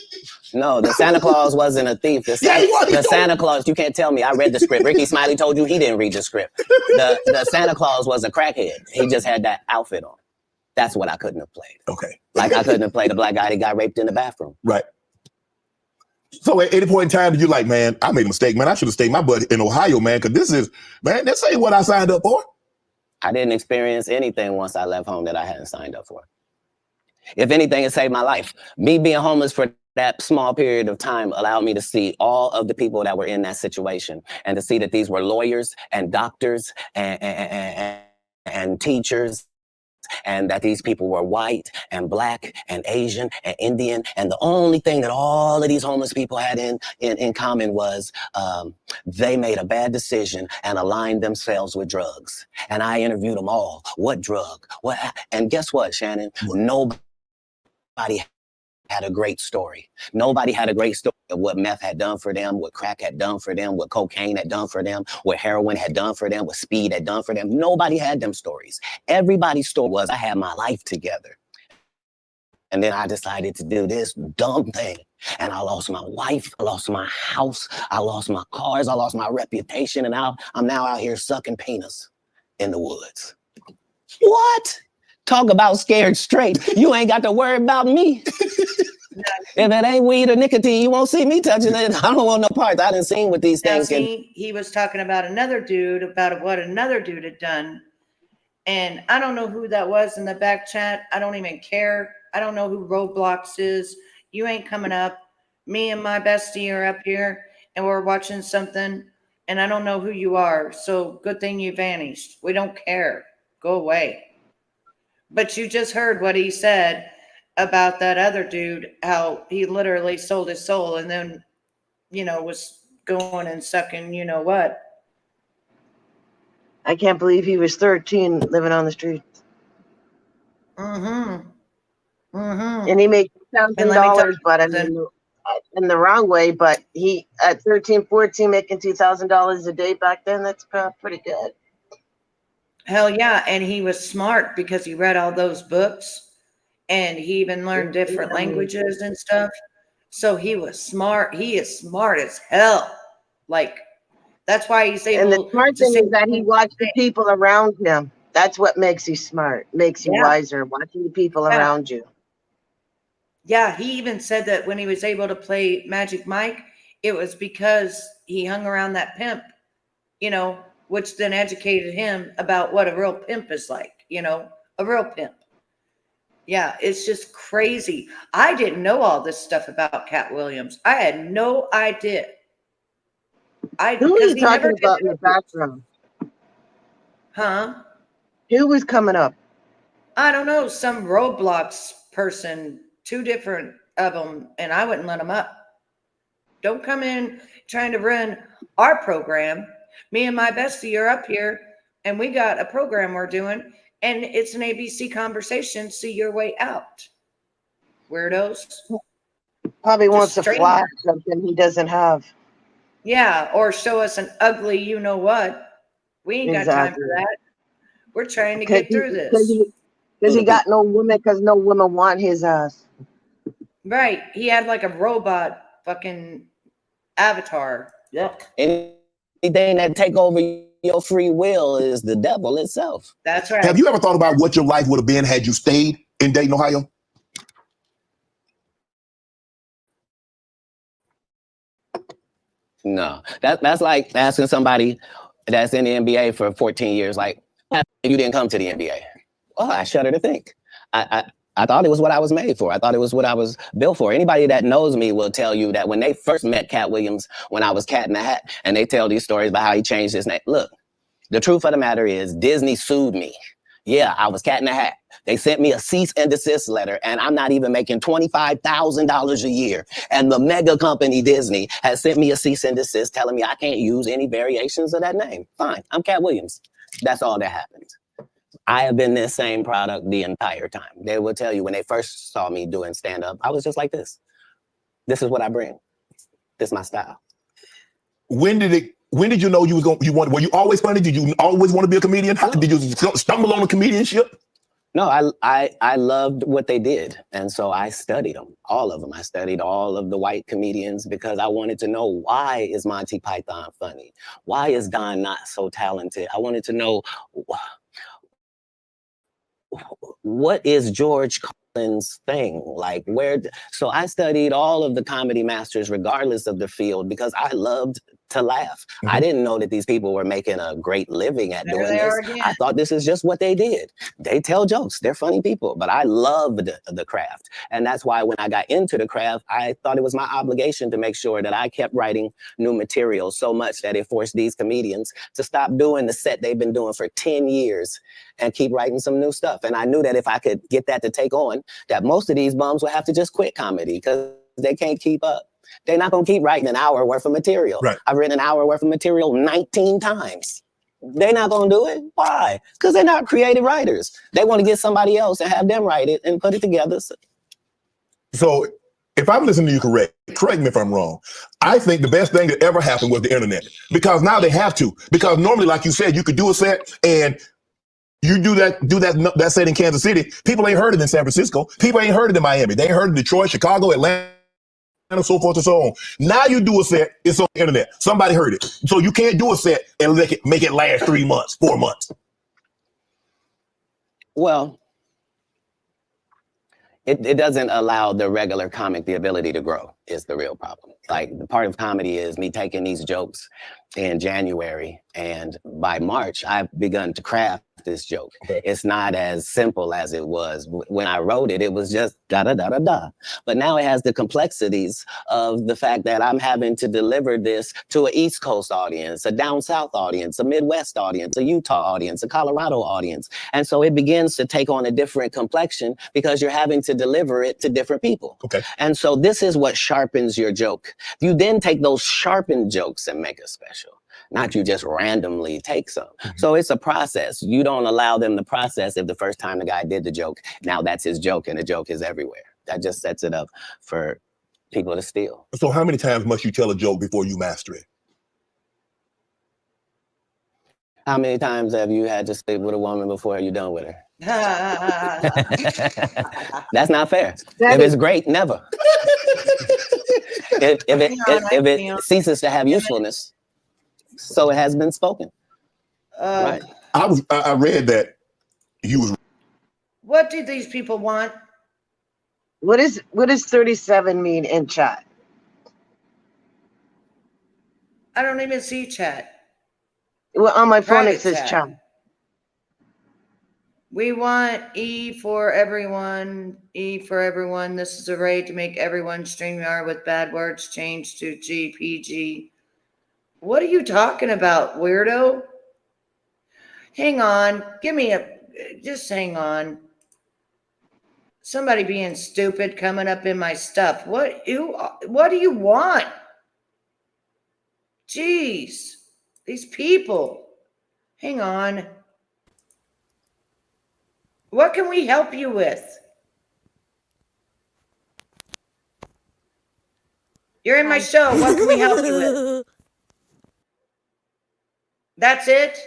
No, the Santa Claus wasn't a thief. The Santa Claus, you can't tell me. I read the script. Ricky Smiley told you he didn't read the script. The Santa Claus was a crackhead. He just had that outfit on. That's what I couldn't have played.
Okay.
Like I couldn't have played the black guy that got raped in the bathroom.
Right. So at any point in time, you're like, man, I made a mistake, man. I should have stayed my butt in Ohio, man, because this ain't what I signed up for.
I didn't experience anything once I left home that I hadn't signed up for. If anything, it saved my life. Me being homeless for that small period of time allowed me to see all of the people that were in that situation, and to see that these were lawyers and doctors and teachers, and that these people were white and black and Asian and Indian. And the only thing that all of these homeless people had in common was they made a bad decision and aligned themselves with drugs. And I interviewed them all. What drug? What? And guess what, Shannon? Nobody had a great story. Nobody had a great story of what meth had done for them, what crack had done for them, what cocaine had done for them, what heroin had done for them, what speed had done for them. Nobody had them stories. Everybody's story was, I had my life together. And then I decided to do this dumb thing. And I lost my wife, I lost my house, I lost my cars, I lost my reputation, and I'm now out here sucking penis in the woods. What? Talk about scared straight. You ain't got to worry about me. If it ain't weed or nicotine, you won't see me touching it. I don't want no parts. I done seen what these things can.
He was talking about another dude, about what another dude had done. And I don't know who that was in the back chat. I don't even care. I don't know who Roblox is. You ain't coming up. Me and my bestie are up here and we're watching something and I don't know who you are. So good thing you vanished. We don't care. Go away. But you just heard what he said about that other dude, how he literally sold his soul and then, was going and sucking, what?
I can't believe he was 13 living on the streets.
Mm-hmm. Mm-hmm.
And he made
And let me tell
$2,000,
you
but I
something.
mean, in the wrong way. But he, at 13, 14, making $2,000 a day back then, that's pretty good.
Hell yeah. And he was smart because he read all those books and he even learned different languages and stuff. So he was smart. He is smart as hell. Like, that's why he's able
And the smart
to
thing
say
is that he watched the people around him. That's what makes you smart, makes you wiser, watching the people around you.
Yeah, he even said that when he was able to play Magic Mike, it was because he hung around that pimp, which then educated him about what a real pimp is like, a real pimp. Yeah, it's just crazy. I didn't know all this stuff about Katt Williams. I had no idea.
Who are you talking about in the background?
Huh?
Who was coming up?
I don't know, some Roblox person, 2 different of them, and I wouldn't let them up. Don't come in trying to run our program. Me and my bestie are up here, and we got a program we're doing, and it's an ABC conversation. See your way out, weirdos.
Probably wants to flash something he doesn't have.
Yeah, or show us an ugly you-know-what. We ain't got time for that. We're trying to get through this.
Because he got no women, because no women want his ass.
Right. He had like a robot fucking avatar. Yuck.
Anything that take over your free will is the devil itself.
That's right.
Have you ever thought about what your life would have been had you stayed in Dayton, Ohio?
No, that's like asking somebody that's in the NBA for 14 years, like, you didn't come to the NBA. Well, I shudder to think. I thought it was what I was made for. I thought it was what I was built for. Anybody that knows me will tell you that when they first met Katt Williams, when I was Cat in the Hat, and they tell these stories about how he changed his name. Look, the truth of the matter is Disney sued me. Yeah, I was Cat in the Hat. They sent me a cease and desist letter, and I'm not even making $25,000 a year. And the mega company Disney has sent me a cease and desist telling me I can't use any variations of that name. Fine, I'm Katt Williams. That's all that happened. I have been this same product the entire time. They will tell you when they first saw me doing stand-up, I was just like this. This is what I bring. This is my style.
When did you know were you always funny? Did you always want to be a comedian? How, did you stumble on a comedianship?
No, I loved what they did. And so I studied them, all of them. I studied all of the white comedians because I wanted to know, why is Monty Python funny? Why is Don not so talented? I wanted to know, what is George Carlin's thing? Like, so I studied all of the comedy masters regardless of the field because I loved to laugh. Mm-hmm. I didn't know that these people were making a great living at doing this. I thought this is just what they did. They tell jokes. They're funny people, but I loved the craft. And that's why when I got into the craft, I thought it was my obligation to make sure that I kept writing new material so much that it forced these comedians to stop doing the set they've been doing for 10 years and keep writing some new stuff. And I knew that if I could get that to take on, that most of these bums would have to just quit comedy because they can't keep up. They're not going to keep writing an hour worth of material. Right. I've written an hour worth of material 19 times. They're not going to do it. Why? Because they're not creative writers. They want to get somebody else and have them write it and put it together.
So if I'm listening to you correct me if I'm wrong. I think the best thing that ever happened was the internet, because now they have to. Because normally, like you said, you could do a set and you do that set in Kansas City. People ain't heard it in San Francisco. People ain't heard it in Miami. They ain't heard it in Detroit, Chicago, Atlanta, and so forth and so on. Now you do a set, it's on the internet. Somebody heard it. So you can't do a set and make it last 3 months, 4 months.
Well, it doesn't allow the regular comic the ability to grow is the real problem. Like, the part of comedy is me taking these jokes in January, and by March, I've begun to craft this joke. It's not as simple as it was. When I wrote it, it was just da da da da da. But now it has the complexities of the fact that I'm having to deliver this to an East Coast audience, a down South audience, a Midwest audience, a Utah audience, a Colorado audience. And so it begins to take on a different complexion because you're having to deliver it to different people.
Okay.
And so this is what sharpens your joke. You then take those sharpened jokes and make a special. Not you just randomly take some. So it's a process. You don't allow them to process if the first time the guy did the joke, now that's his joke and the joke is everywhere. That just sets it up for people to steal.
So how many times must you tell a joke before you master it?
How many times have you had to sleep with a woman before you're done with her? That's not fair. If it's great, never. if it ceases to have usefulness, so it has been spoken. Right.
I read that you was.
What do these people want?
What does 37 mean in chat?
I don't even see chat.
Well, on my phone
Private
it says
chat.
chat.
We want E for everyone. E for everyone. This is a raid to make everyone StreamYard with bad words change to GPG. What are you talking about, weirdo? Hang on. Just hang on. Somebody being stupid coming up in my stuff. What do you want? Jeez. These people. Hang on. What can we help you with? You're in my show. What can we help you with? That's it?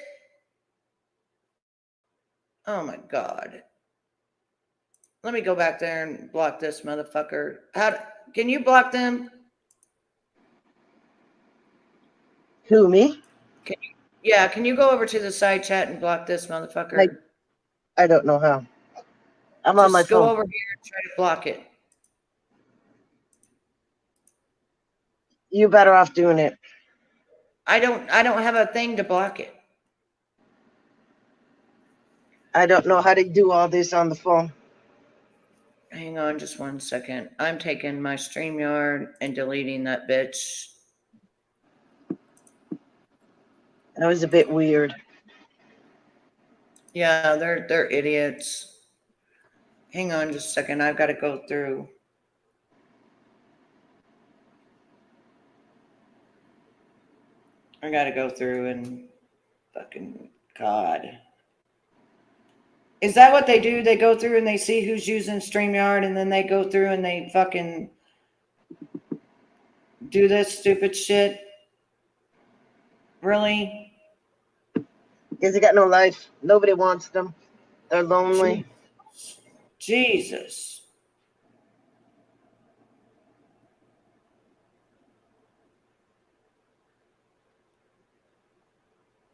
Oh my God. Let me go back there and block this motherfucker. Can you block them?
Who, me?
Can you go over to the side chat and block this motherfucker?
I don't know how. I'm on my
Just go
phone.
over here and try to block it.
You better off doing it.
I don't have a thing to block it.
I don't know how to do all this on the phone.
Hang on just 1 second. I'm taking my StreamYard and deleting that bitch.
That was a bit weird.
Yeah, they're idiots. Hang on just a second. I've got to go through. I got to go through and fucking God. Is that what they do? They go through and they see who's using StreamYard and then they go through and they fucking do this stupid shit? Really?
Because they got no life. Nobody wants them. They're lonely.
Jesus.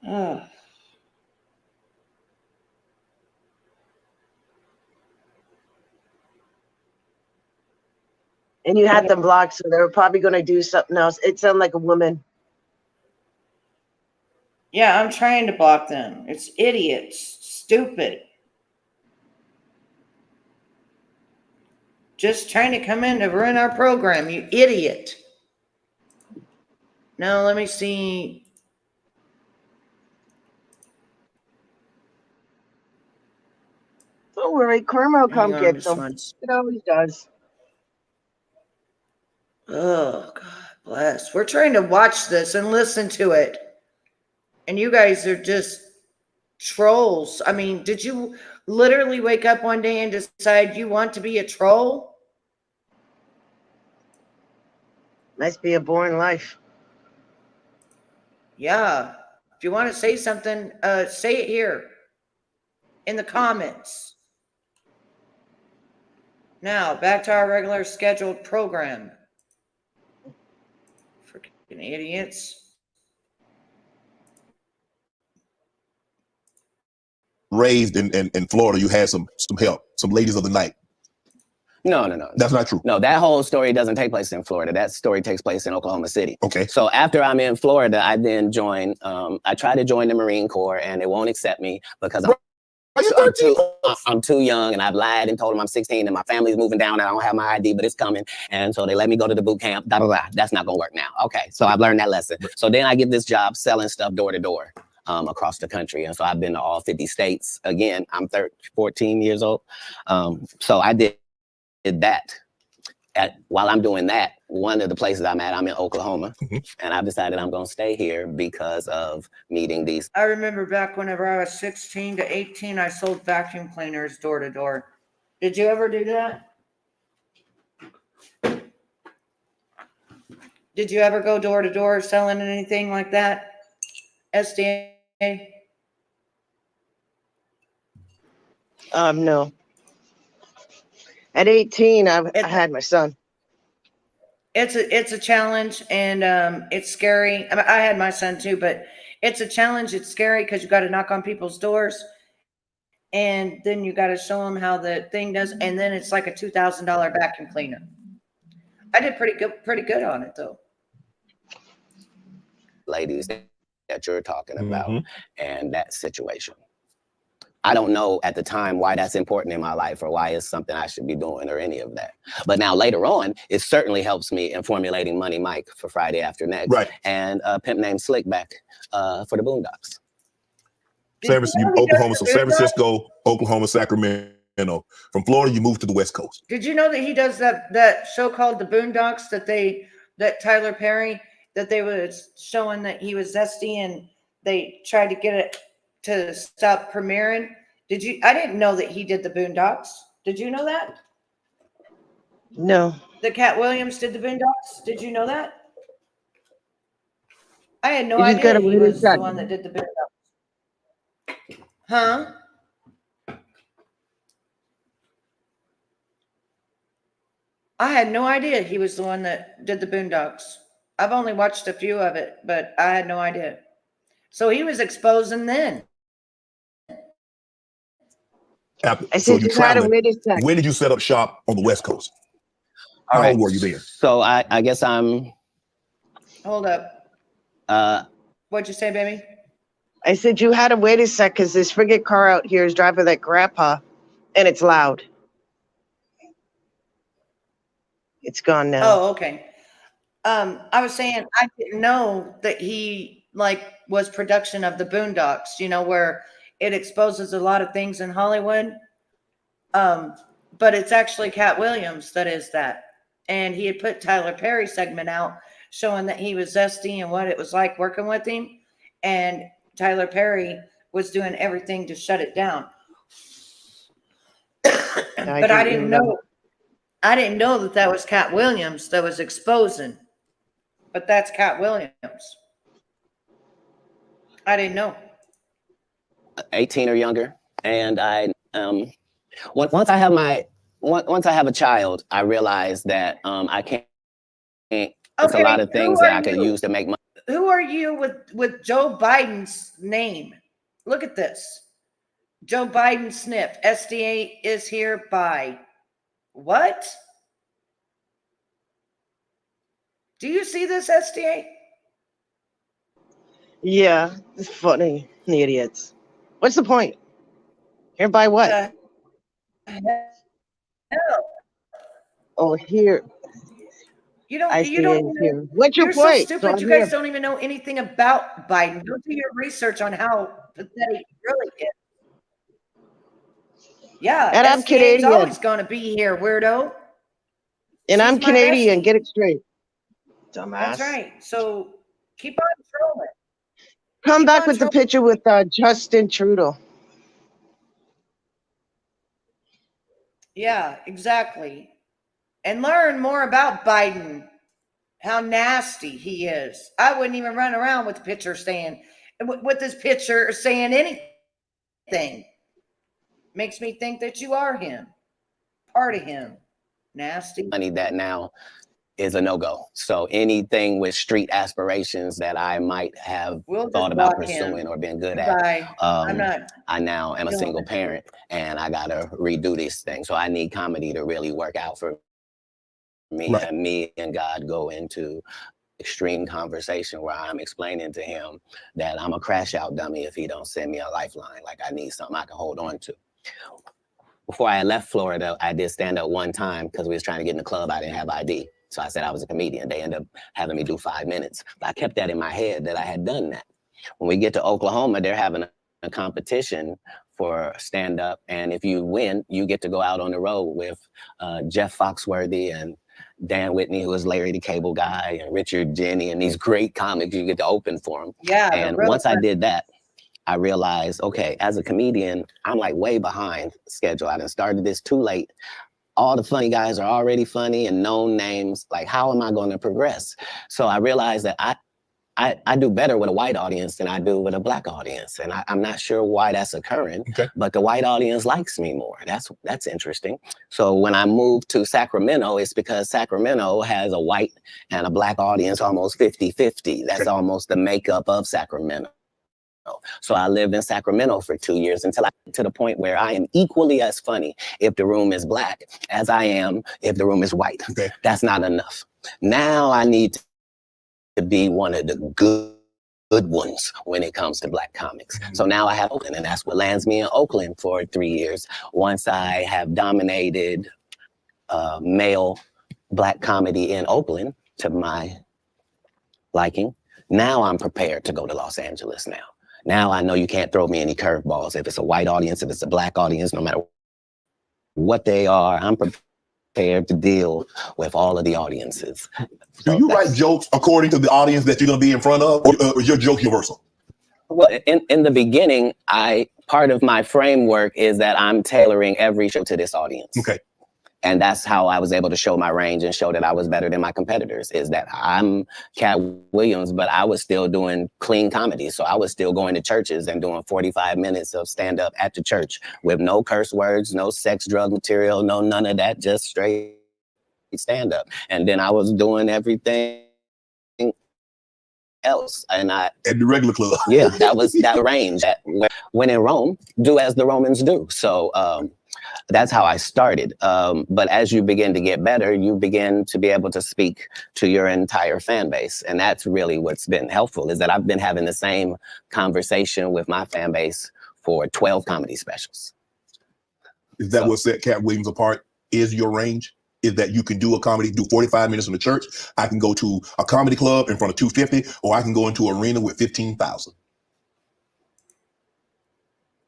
Ugh.
And you had them blocked, so they were probably going to do something else. It sounded like a woman.
Yeah, I'm trying to block them. It's idiots. Stupid. Just trying to come in to ruin our program, you idiot. Now, let me see.
Don't worry, Karma will come
Hang on
get
just
them.
once.
It always does.
Oh, God bless. We're trying to watch this and listen to it. And you guys are just trolls. I mean, did you literally wake up one day and decide you want to be a troll?
Must be a boring life.
Yeah. If you want to say something, say it here in the comments. Now, back to our regular scheduled program. Freaking idiots.
Raised in Florida, you had some help, some ladies of the night.
No.
That's not true.
No, that whole story doesn't take place in Florida. That story takes place in Oklahoma City.
Okay.
So after I'm in Florida, I then join, I try to join the Marine Corps and they won't accept me because I'm I'm too young, and I've lied and told them I'm 16 and my family's moving down and I don't have my ID, but it's coming. And so they let me go to the boot camp. That's not gonna work now. Okay, so I've learned that lesson. So then I get this job selling stuff door to door across the country. And so I've been to all 50 states. Again, I'm 14 years old. So I did that. While I'm doing that, one of the places I'm in Oklahoma, and I've decided I'm going to stay here because of meeting these.
I remember back whenever I was 16 to 18, I sold vacuum cleaners door to door. Did you ever do that? Did you ever go door to door selling anything like that? SDA?
No. At 18, I had my son.
It's a challenge, and it's scary. I mean, I had my son too, but it's a challenge. It's scary because you got to knock on people's doors, and then you got to show them how the thing does, and then it's like a $2,000 vacuum cleaner. I did pretty good on it though.
Ladies that you're talking about and that situation. I don't know at the time why that's important in my life or why it's something I should be doing or any of that. But now later on, it certainly helps me in formulating Money Mike for Friday After Next,
Right.
And Pimp Named Slickback for the Boondocks.
Oklahoma, so San Francisco, Oklahoma, Sacramento. From Florida, you moved to the West Coast.
Did you know that he does that show called The Boondocks that Tyler Perry, that they was showing that he was zesty and they tried to get it to stop premiering? I didn't know that he did the Boondocks. Did you know that?
No.
That Katt Williams did the Boondocks? Did you know that? I had no idea he was the one that did the Boondocks. Huh? I had no idea he was the one that did the Boondocks. I've only watched a few of it, but I had no idea. So he was exposing then.
I said you traveling.
When did you set up shop on the West Coast?
How
old were you then?
So I guess I'm.
Hold up. What'd you say, baby?
I said you had to wait a sec because this frigate car out here is driving like grandpa, and it's loud. It's gone now.
Oh, okay. I was saying I didn't know that he was production of the Boondocks, where it exposes a lot of things in Hollywood. But it's actually Katt Williams that is that. And he had put Tyler Perry's segment out showing that he was zesty and what it was like working with him. And Tyler Perry was doing everything to shut it down. But I didn't know. I didn't know that was Katt Williams that was exposing. But that's Katt Williams. I didn't know.
18 or younger, and I once I have a child, I realize that I can't. There's a lot of things that I could use to make money.
Who are you with Joe Biden's name? Look at this. Joe Biden sniff. SDA is here by what? Do you see this, SDA?
Yeah, it's funny. The idiots. What's the point? Here by what? Oh, here.
You don't
know. What's your point?
So stupid. You guys don't even know anything about Biden. Go do your research on how pathetic he really is. Yeah,
and I'm Canadian.
Always going to be here, weirdo.
And I'm Canadian. Get it straight, dumbass.
That's right. So keep on trolling.
Come back with the picture with Justin Trudeau.
Yeah, exactly. And learn more about Biden, how nasty he is. I wouldn't even run around with this picture saying anything. Makes me think that you are him, part of him. Nasty.
Money that now is a no-go. So anything with street aspirations that I might have thought about pursuing or been good at, I now am a single parent and I gotta redo these things. So I need comedy to really work out for me, and me and God go into extreme conversation where I'm explaining to him that I'm a crash out dummy if he don't send me a lifeline. Like I need something I can hold on to. Before I left Florida, I did stand up one time because we was trying to get in the club. I didn't have ID. So I said I was a comedian. They ended up having me do 5 minutes. But I kept that in my head that I had done that. When we get to Oklahoma, they're having a competition for stand up. And if you win, you get to go out on the road with Jeff Foxworthy and Dan Whitney, who is Larry the Cable Guy, and Richard Jenny, and these great comics. You get to open for them.
Yeah.
And once I did that, I realized, okay, as a comedian, I'm like way behind schedule. I done started this too late. All the funny guys are already funny and known names. Like, how am I going to progress? So I realized that I do better with a white audience than I do with a black audience. And I'm not sure why that's occurring, but the white audience likes me more. That's interesting. So when I moved to Sacramento, it's because Sacramento has a white and a black audience almost 50-50. That's almost the makeup of Sacramento. So I lived in Sacramento for 2 years until I get to the point where I am equally as funny if the room is black as I am if the room is white. That's not enough. Now I need to be one of the good ones when it comes to black comics. So now I have Oakland, and that's what lands me in Oakland for 3 years. Once I have dominated male black comedy in Oakland to my liking, now I'm prepared to go to Los Angeles now. Now I know you can't throw me any curveballs. If it's a white audience, if it's a black audience, no matter what they are, I'm prepared to deal with all of the audiences.
Do you write jokes according to the audience that you're going to be in front of, or is your joke universal?
Well, in the beginning, part of my framework is that I'm tailoring every show to this audience.
Okay.
And that's how I was able to show my range and show that I was better than my competitors, is that I'm Katt Williams, but I was still doing clean comedy. So I was still going to churches and doing 45 minutes of stand up at the church with no curse words, no sex, drug material, no none of that, just straight stand up. And then I was doing everything else. And at
the regular club.
Yeah, that was that range. When in Rome, do as the Romans do. So, that's how I started. But as you begin to get better, you begin to be able to speak to your entire fan base. And that's really what's been helpful, is that I've been having the same conversation with my fan base for 12 comedy specials.
Is that what set Katt Williams apart? Is your range? Is that you can do a comedy, do 45 minutes in the church. I can go to a comedy club in front of 250, or I can go into an arena with 15,000.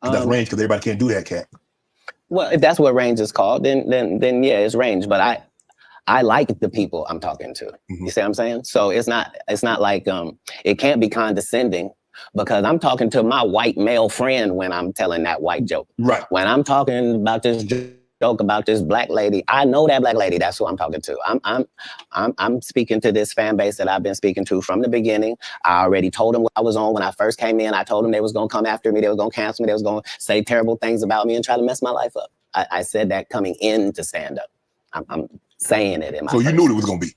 That's range, because everybody can't do that, Katt.
Well, if that's what range is called, then yeah, it's range. But I like the people I'm talking to. You see what I'm saying? So it's not like it can't be condescending, because I'm talking to my white male friend when I'm telling that white joke.
Right.
When I'm talking about this joke about this black lady, I know that black lady. That's who I'm talking to. I'm speaking to this fan base that I've been speaking to from the beginning. I already told them what I was on when I first came in. I told them they was gonna come after me. They was gonna cancel me. They was gonna say terrible things about me and try to mess my life up. I said that coming into stand up. I'm saying it in my.
So you knew it was gonna be.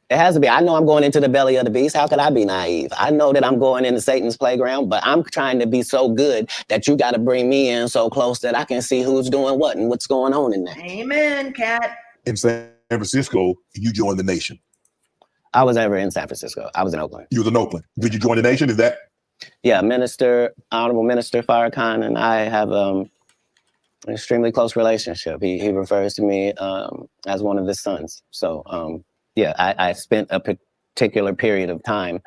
It has to be. I know I'm going into the belly of the beast. How could I be naive? I know that I'm going into Satan's playground, but I'm trying to be so good that you got to bring me in so close that I can see who's doing what and what's going on in there.
Amen, Katt.
In San Francisco, you joined the Nation.
I was never in San Francisco. I was in Oakland.
You was in Oakland. Did you join the Nation? Is that?
Yeah, Honorable Minister Farrakhan and I have an extremely close relationship. He refers to me as one of his sons. So, yeah, I spent a particular period of time.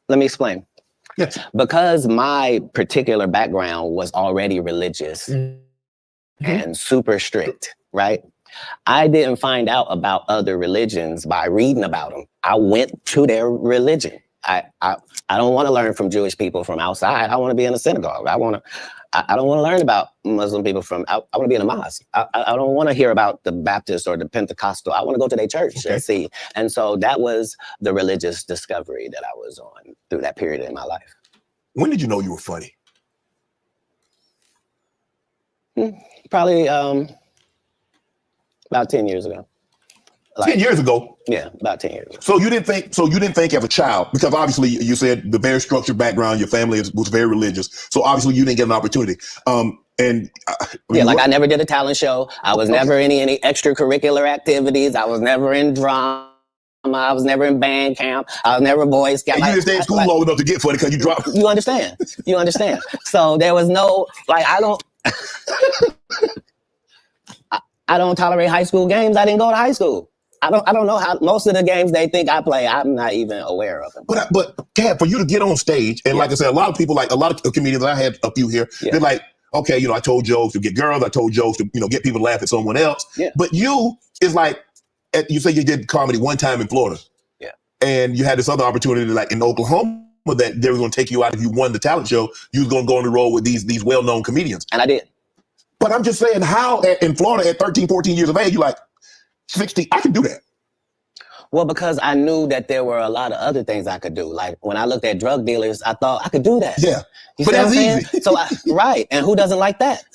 Let me explain.
Yes.
Because my particular background was already religious and super strict, right? I didn't find out about other religions by reading about them. I went to their religion. I don't want to learn from Jewish people from outside. I want to be in a synagogue. I don't want to learn about Muslim people I want to be in a mosque. I don't want to hear about the Baptist or the Pentecostal. I want to go to their church and see. And so that was the religious discovery that I was on through that period in my life.
When did you know you were funny?
Probably about 10 years ago.
10 years ago?
Yeah, about 10 years ago.
So you didn't think as a child, because obviously you said the very structured background, your family was very religious. So obviously you didn't get an opportunity.
I never did a talent show. I was never in any extracurricular activities. I was never in drama. I was never in band camp. I was never Boy Scout.
And you didn't stay in school long enough to get funny because you dropped.
You understand? You understand? So there was no, like, I don't tolerate high school games. I didn't go to high school. I don't know how most of the games they think I play, I'm not even aware of them.
But Katt, for you to get on stage, and like I said, a lot of people, like a lot of comedians, I had a few here, they're like, okay, I told jokes to get girls, I told jokes to, get people to laugh at someone else. Yeah. But you is like, you say you did comedy one time in Florida. Yeah. And you had this other opportunity, like in Oklahoma, that they were going to take you out if you won the talent show. You was going to go on the road with these well-known comedians.
And I did.
But I'm just saying, how in Florida at 13, 14 years of age, you're like, 60, I can do that.
Well, because I knew that there were a lot of other things I could do. Like when I looked at drug dealers, I thought I could do that.
Yeah.
You
but
see
that's
what I'm
easy.
saying? So right. And who doesn't like that?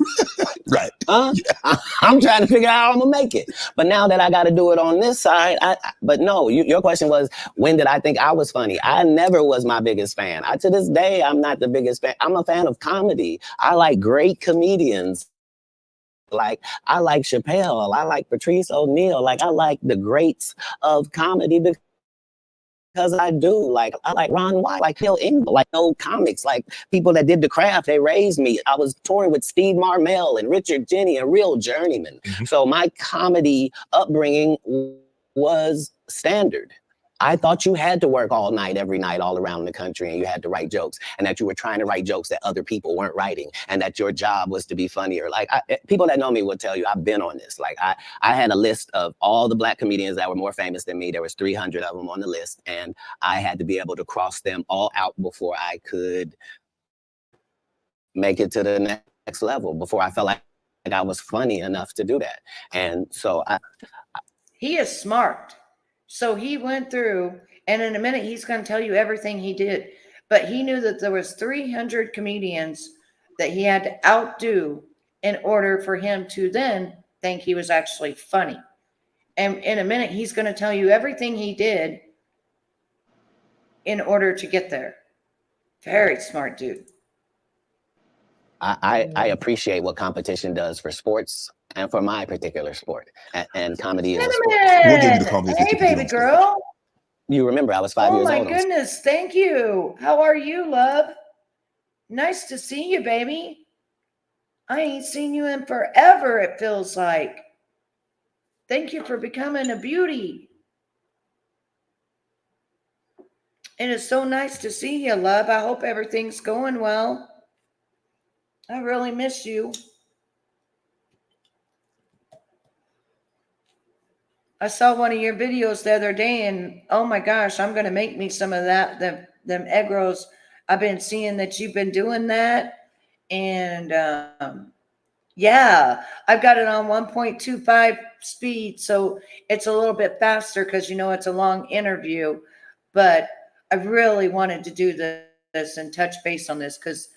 Right.
I'm trying to figure out how I'm gonna make it. But now that I got to do it on this side, but no, your question was, when did I think I was funny? I never was my biggest fan. To this day, I'm not the biggest fan. I'm a fan of comedy. I like great comedians. Like, I like Chappelle, I like Patrice O'Neal, like, I like the greats of comedy because I do. Like, I like Ron White, like Phil Engel, like old comics, like people that did the craft, they raised me. I was touring with Steve Marmel and Richard Jenney and real journeymen. Mm-hmm. So my comedy upbringing was standard. I thought you had to work all night, every night, all around the country, and you had to write jokes, and that you were trying to write jokes that other people weren't writing, and that your job was to be funnier. Like, people that know me will tell you, I've been on this. Like, I had a list of all the Black comedians that were more famous than me. There was 300 of them on the list, and I had to be able to cross them all out before I could make it to the next level, before I felt like I was funny enough to do that. And so
he is smart. So he went through, and in a minute, he's going to tell you everything he did. But he knew that there was 300 comedians that he had to outdo in order for him to then think he was actually funny. And in a minute, he's going to tell you everything he did in order to get there. Very smart dude.
I appreciate what competition does for sports and for my particular sport. And comedy is a sport.
We'll give you the competition.
Hey, baby girl.
You remember, I was 5 years old.
Oh, my goodness. Thank you. How are you, love? Nice to see you, baby. I ain't seen you in forever, it feels like. Thank you for becoming a beauty. It is so nice to see you, love. I hope everything's going well. I really miss you. I saw one of your videos the other day, and oh my gosh, I'm going to make me some of that, them egg rolls. I've been seeing that you've been doing that. And yeah, I've got it on 1.25 speed. So it's a little bit faster because, it's a long interview. But I really wanted to do this and touch base on this because,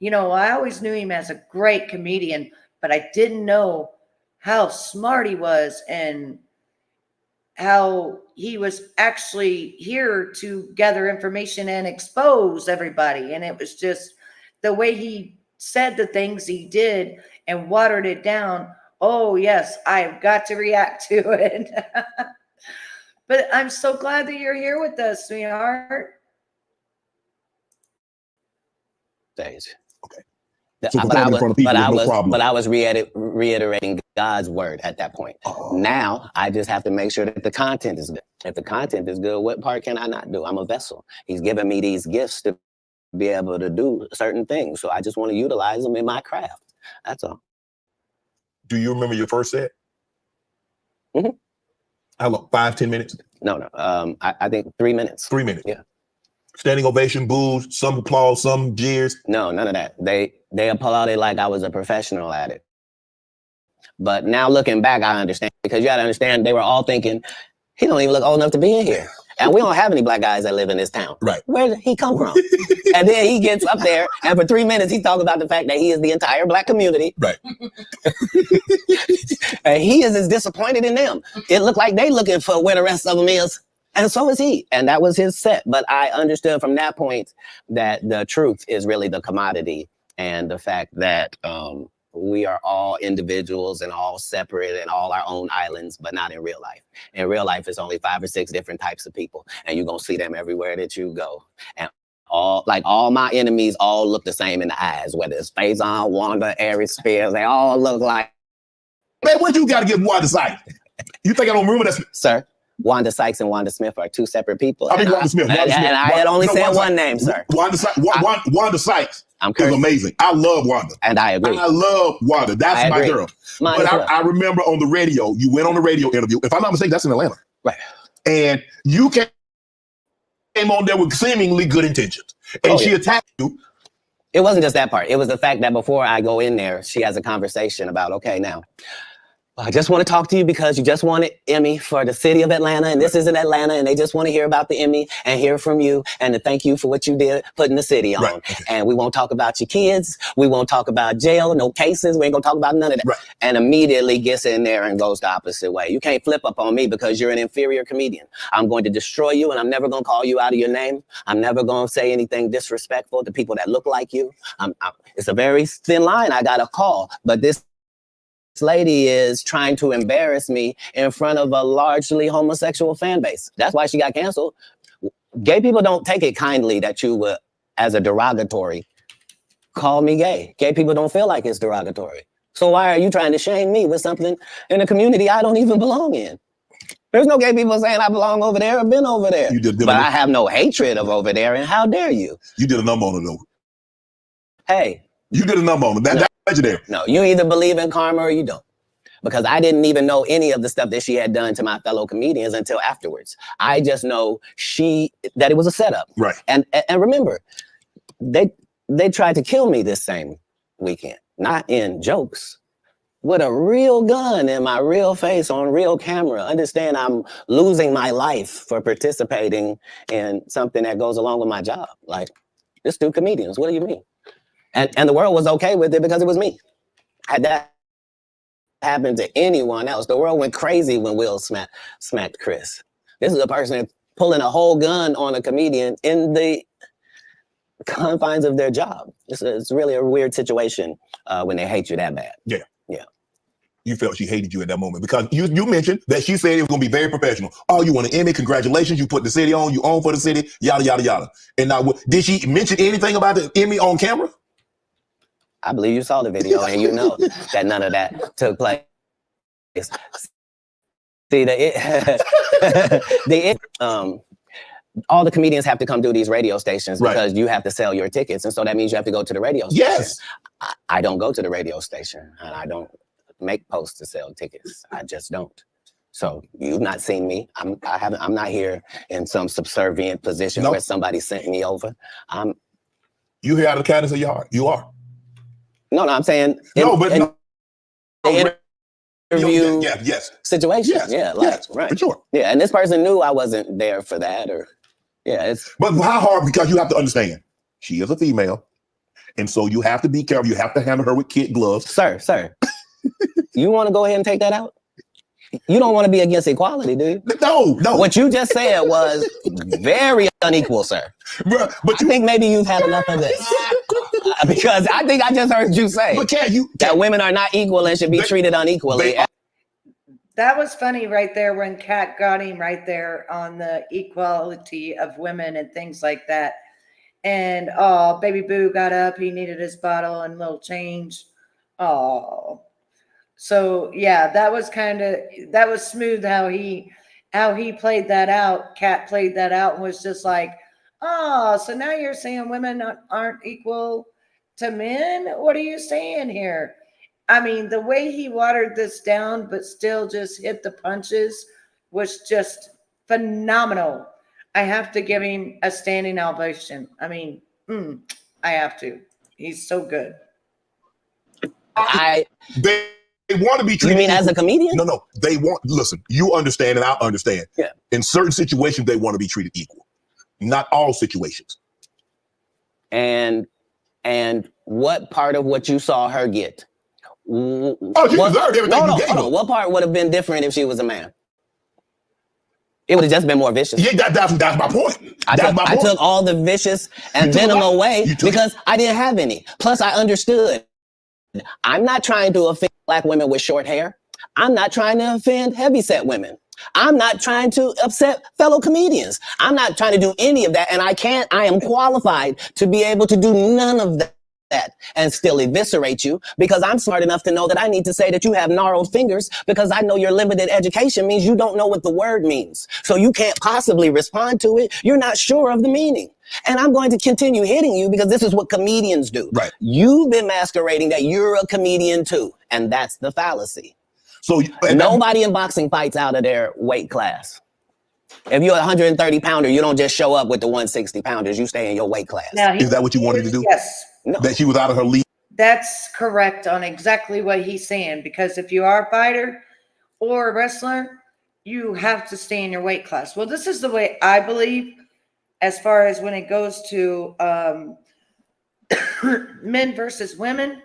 I always knew him as a great comedian, but I didn't know how smart he was and how he was actually here to gather information and expose everybody. And it was just the way he said the things he did and watered it down. Oh, yes, I've got to react to it. But I'm so glad that you're here with us, sweetheart.
Days.
Okay.
So but I was reiterating God's word at that point. Oh. Now I just have to make sure that the content is good. If the content is good, what part can I not do? I'm a vessel. He's given me these gifts to be able to do certain things. So I just want to utilize them in my craft. That's all.
Do you remember your first set?
Mm-hmm.
How long? 5-10 minutes?
No. I think 3 minutes.
3 minutes.
Yeah.
Standing ovation, boos, some applause, some jeers.
No, none of that. They applauded like I was a professional at it. But now looking back, I understand, because you got to understand, they were all thinking, he don't even look old enough to be in here. And we don't have any Black guys that live in this town.
Right.
Where did he come from? And then he gets up there, and for 3 minutes, he talks about the fact that he is the entire Black community.
Right.
And he is as disappointed in them. It looked like they looking for where the rest of them is. And so is he. And that was his set. But I understood from that point that the truth is really the commodity, and the fact that we are all individuals and all separate and all our own islands, but not in real life. In real life, it's only 5 or 6 different types of people, and you're gonna see them everywhere that you go. And all my enemies all look the same in the eyes, whether it's Faison, Wanda, Aries Spears, they all look like.
Man, what you got to give Wanda Sykes? You think I don't remember that?
Sir, Wanda Sykes and Wanda Smith are 2 separate people.
I mean, Wanda Smith.
And I had only said one name, sir.
Wanda Sykes
I'm
is amazing. I love Wanda.
And I agree.
I love Wanda. That's my girl. But I remember on the radio, you went on the radio interview. If I'm not mistaken, that's in Atlanta.
Right.
And you came on there with seemingly good intentions. And she attacked you.
It wasn't just that part. It was the fact that before I go in there, she has a conversation about, okay, now, I just want to talk to you because you just wanted Emmy for the city of Atlanta, and this isn't Atlanta, and they just want to hear about the Emmy and hear from you and to thank you for what you did putting the city on. Right. Okay. And we won't talk about your kids. We won't talk about jail, no cases. We ain't gonna talk about none of that. Right. And immediately gets in there and goes the opposite way. You can't flip up on me because you're an inferior comedian. I'm going to destroy you, and I'm never gonna call you out of your name. I'm never gonna say anything disrespectful to people that look like you. It's a very thin line I gotta call, but this lady is trying to embarrass me in front of a largely homosexual fan base. That's why she got canceled. Gay people don't take it kindly that you would, as a derogatory, call me gay. Gay people don't feel like it's derogatory. So why are you trying to shame me with something in a community I don't even belong in? There's no gay people saying I belong over there or been over there. You did, but I have no hatred of over there, and how dare you?
You did a number on it, though.
Hey.
You did a number on it. That's legendary.
No, you either believe in karma or you don't. Because I didn't even know any of the stuff that she had done to my fellow comedians until afterwards. I just know that it was a setup.
Right.
And remember, they tried to kill me this same weekend, not in jokes, with a real gun in my real face on real camera. Understand, I'm losing my life for participating in something that goes along with my job. Like, just 2 comedians. What do you mean? And the world was okay with it because it was me. Had that happened to anyone else, the world went crazy when Will smacked Chris. This is a person pulling a whole gun on a comedian in the confines of their job. It's really a weird situation when they hate you that bad.
Yeah.
Yeah.
You felt she hated you at that moment because you mentioned that she said it was going to be very professional. Oh, you want an Emmy? Congratulations. You put the city on. You own for the city. Yada, yada, yada. And now, did she mention anything about the Emmy on camera?
I believe you saw the video and you know that none of that took place. See, all the comedians have to come do these radio stations because you have to sell your tickets. And so that means you have to go to the radio station. Yes. I don't go to the radio station and I don't make posts to sell tickets. I just don't. So you've not seen me. I'm not here in some subservient position where somebody sent me over.
You here out of the kindness of your heart. You are.
No, I'm saying interview situation. Yes, right.
For sure.
Yeah, and this person knew I wasn't there for that,
But how hard? Because you have to understand, she is a female, and so you have to be careful. You have to handle her with kid gloves.
Sir. You want to go ahead and take that out? You don't want to be against equality, do you?
No.
What you just said was very unequal, sir.
Bruh, but
I think maybe you've had enough of this. Because I think I just heard you say that women are not equal and should be treated unequally.
That was funny right there when Katt got him right there on the equality of women and things like that. And baby boo got up. He needed his bottle and little change. Oh. So yeah, that was smooth how he played that out. Katt played that out and was just like, oh, so now you're saying women aren't equal to men? What are you saying here? I mean, the way he watered this down, but still just hit the punches was just phenomenal. I have to give him a standing ovation. I mean, I have to. He's so good.
They want to be treated.
You mean as a comedian?
No. They want, listen, you understand and I understand.
Yeah.
In certain situations, they want to be treated equal. Not all situations.
And what part of what you saw her get?
She deserved everything you gave her.
What part would have been different if she was a man? It would have just been more vicious.
Yeah, that's my point.
I took all the vicious and venom away because I didn't have any. Plus, I understood I'm not trying to offend Black women with short hair. I'm not trying to offend heavyset women. I'm not trying to upset fellow comedians. I'm not trying to do any of that. And I am qualified to be able to do none of that and still eviscerate you, because I'm smart enough to know that I need to say that you have gnarled fingers, because I know your limited education means you don't know what the word means. So you can't possibly respond to it. You're not sure of the meaning. And I'm going to continue hitting you because this is what comedians do.
Right.
You've been masquerading that you're a comedian too. And that's the fallacy.
So
nobody in boxing fights out of their weight class. If you're a 130 pounder, you don't just show up with the 160 pounders. You stay in your weight class.
Now,
is that what you wanted to do?
Yes.
No.
That she was out of her league?
That's correct on exactly what he's saying. Because if you are a fighter or a wrestler, you have to stay in your weight class. Well, this is the way I believe, as far as when it goes to men versus women.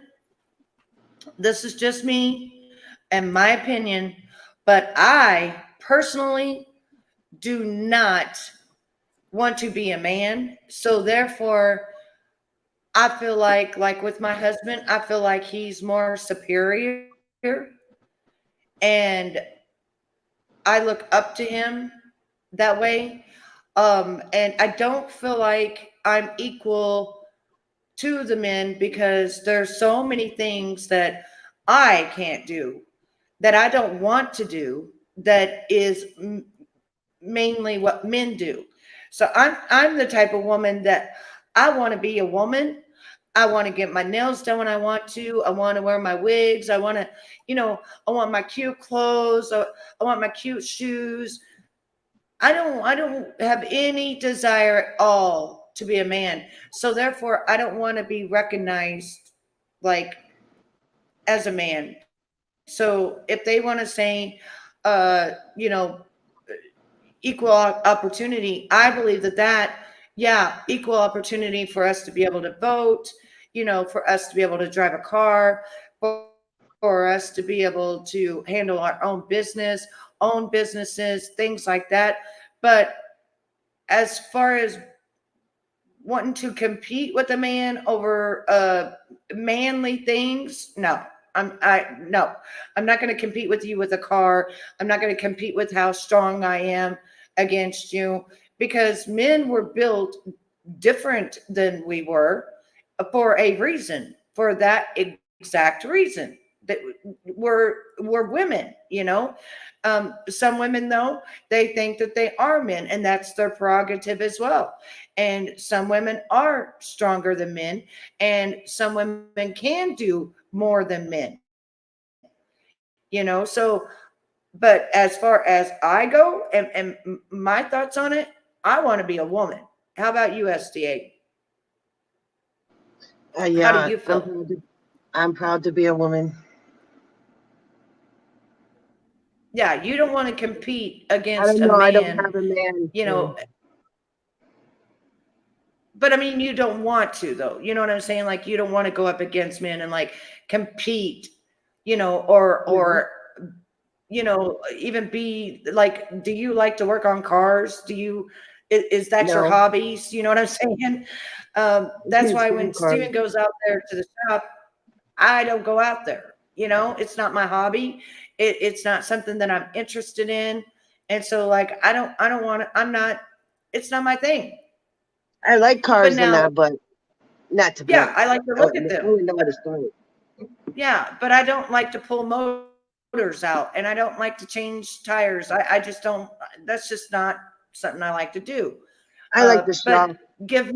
This is just me and my opinion, but I personally do not want to be a man. So therefore, I feel like with my husband, I feel like he's more superior, and I look up to him that way. And I don't feel like I'm equal to the men, because there's so many things that I can't do, that I don't want to do, that is mainly what men do. So I'm the type of woman that I want to be a woman. I want to get my nails done when I want to. I want to wear my wigs. I want to, I want my cute clothes. I want my cute shoes. I don't have any desire at all to be a man. So therefore, I don't want to be recognized like as a man. So if they want to say, equal opportunity, I believe that, equal opportunity for us to be able to vote, for us to be able to drive a car, for us to be able to handle our own business, own businesses, things like that. But as far as wanting to compete with a man over manly things, no. I'm not going to compete with you with a car. I'm not going to compete with how strong I am against you, because men were built different than we were for a reason, for that exact reason, that we're women, some women, though, they think that they are men, and that's their prerogative as well. And some women are stronger than men, and some women can do more than men, so, but as far as I go and my thoughts on it, I want to be a woman. How about you, SDA? How do you feel?
I'm proud to be a woman.
Yeah, you don't want to compete against
I don't know,
a man.
I don't have a man.
But I mean, you don't want to, though. You know what I'm saying? Like, you don't want to go up against men and like compete, or even be like, do you like to work on cars? Is that your hobbies? You know what I'm saying? That's why when Steven goes out there to the shop, I don't go out there. It's not my hobby. It's not something that I'm interested in. And so like, I don't want to, it's not my thing.
I like cars and that, but not to.
Yeah, I like to look at them.
Yeah,
but I don't like to pull motors out, and I don't like to change tires. I just don't. That's just not something I like to do.
I like to shop.
Give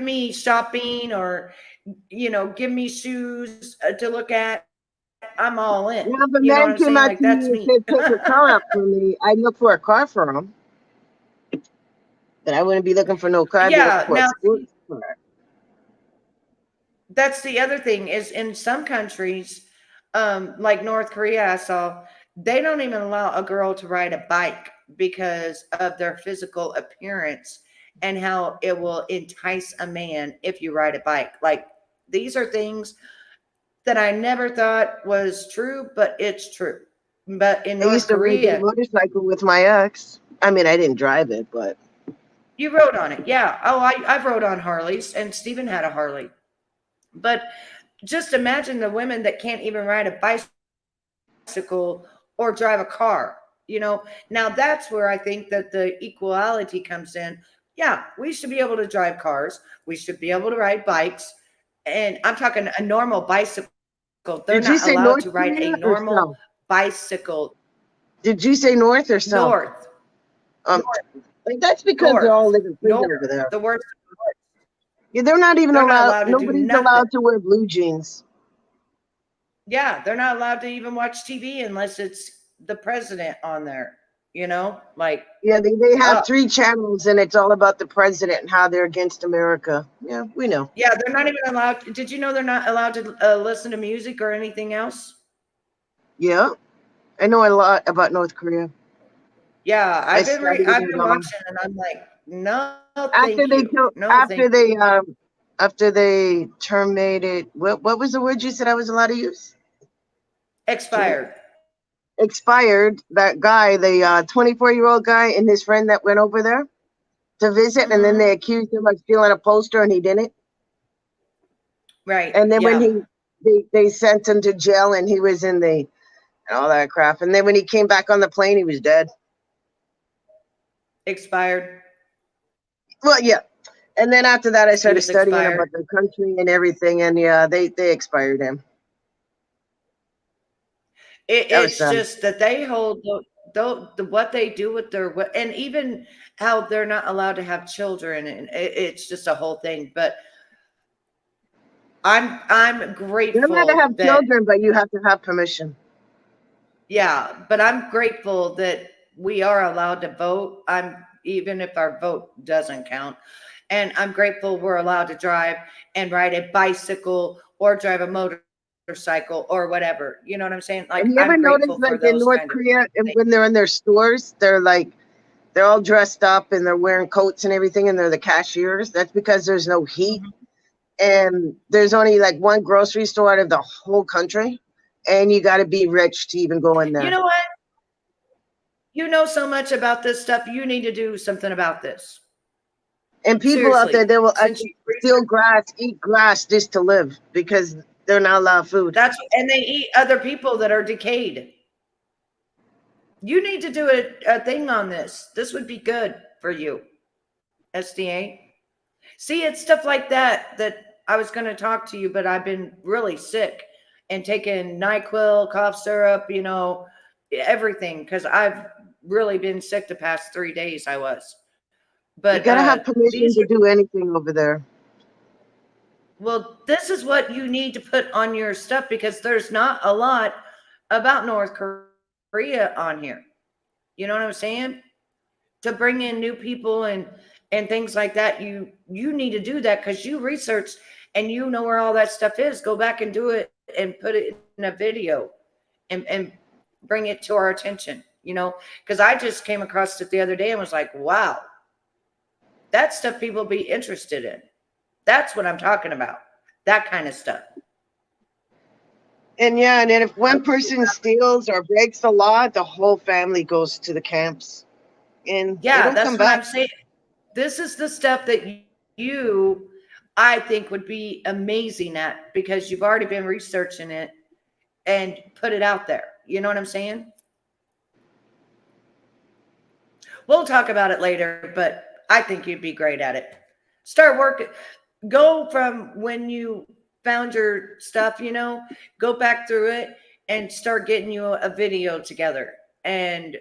me shopping, or give me shoes to look at. I'm all in.
Yeah, but man came out to me and said, "Pick a car up for me." I look for a car for him. But I wouldn't be looking for no car.
Yeah, now that's the other thing, is in some countries, like North Korea, I saw, they don't even allow a girl to ride a bike because of their physical appearance and how it will entice a man if you ride a bike. Like, these are things that I never thought was true, but it's true. But in North Korea,
ride a motorcycle with my ex. I mean, I didn't drive it, but
you rode on it. Yeah. Oh, I've rode on Harleys, and Steven had a Harley. But just imagine the women that can't even ride a bicycle or drive a car. Now that's where I think that the equality comes in. Yeah, we should be able to drive cars. We should be able to ride bikes. And I'm talking a normal bicycle. They're
Did you
not
say
allowed
North
to ride a
Korea or
normal
South?
bicycle.
Did you say North or South?
North.
Um,
North.
that's because
North.
they're all living free
North.
over there.
The worst.
Yeah, they're not even
They're not
allowed.
allowed to do
Nobody's
nothing.
allowed to wear blue jeans.
Yeah, they're not allowed to even watch TV unless it's the president on there. Like,
Yeah, they have 3 channels, and it's all about the president and how they're against America. Yeah, we know.
yeah, they're not even allowed. Did you know they're not allowed to listen to music or anything else?
Yeah, I know a lot about North Korea.
Yeah, I've been
studied it all.
watching, and I'm like, no, thank
After they
you.
killed,
No,
after they terminated, what was the word you said I was allowed to use?
expired.
Expired. That guy, the 24-year-old guy, and his friend that went over there to visit, and then they accused him of stealing a poster, and he didn't.
Right.
And then
yeah.
when they sent him to jail, and he was in and all that crap. And then when he came back on the plane, he was dead.
Expired.
Well, yeah. And then after that, I started studying
expired.
about the country and everything, and yeah, they expired him.
It's just that they hold what they do with their, and even how they're not allowed to have children, and it's just a whole thing. But I'm grateful.
You're allowed to have children, but you have to have permission.
Yeah, but I'm grateful that we are allowed to vote. Even if our vote doesn't count. And I'm grateful we're allowed to drive and ride a bicycle or drive a motorcycle or whatever. You know what I'm saying? Like,
Have you ever
I'm grateful
noticed, like
for
in
those
North
kind of
Korea, and
things.
when they're in their stores, they're all dressed up and they're wearing coats and everything, and they're the cashiers? That's because there's no heat, and there's only like one grocery store out of the whole country, and you got to be rich to even go in there.
You know what? You know so much about this stuff. You need to do something about this.
And people out there, they will actually steal grass, eat grass just to live because they're not allowed food.
And they eat other people that are decayed. You need to do a thing on this. This would be good for you, SDA. See, it's stuff like that I was going to talk to you, but I've been really sick and taking NyQuil, cough syrup, everything, because I've really been sick the past 3 days. I was. But
you gotta have permission to do anything over there.
Well, this is what you need to put on your stuff, because there's not a lot about North Korea on here. You know what I'm saying? To bring in new people and things like that, you need to do that because you researched and you know where all that stuff is. Go back and do it and put it in a video and bring it to our attention, because I just came across it the other day and was like, wow. That's stuff people be interested in. That's what I'm talking about. That kind of stuff.
And yeah, and then if one person steals or breaks the law, the whole family goes to the camps. And
yeah, that's what I'm saying. This is the stuff that I think would be amazing at, because you've already been researching it and put it out there. You know what I'm saying? We'll talk about it later, but I think you'd be great at it. Start working. Go from when you found your stuff, go back through it and start getting you a video together and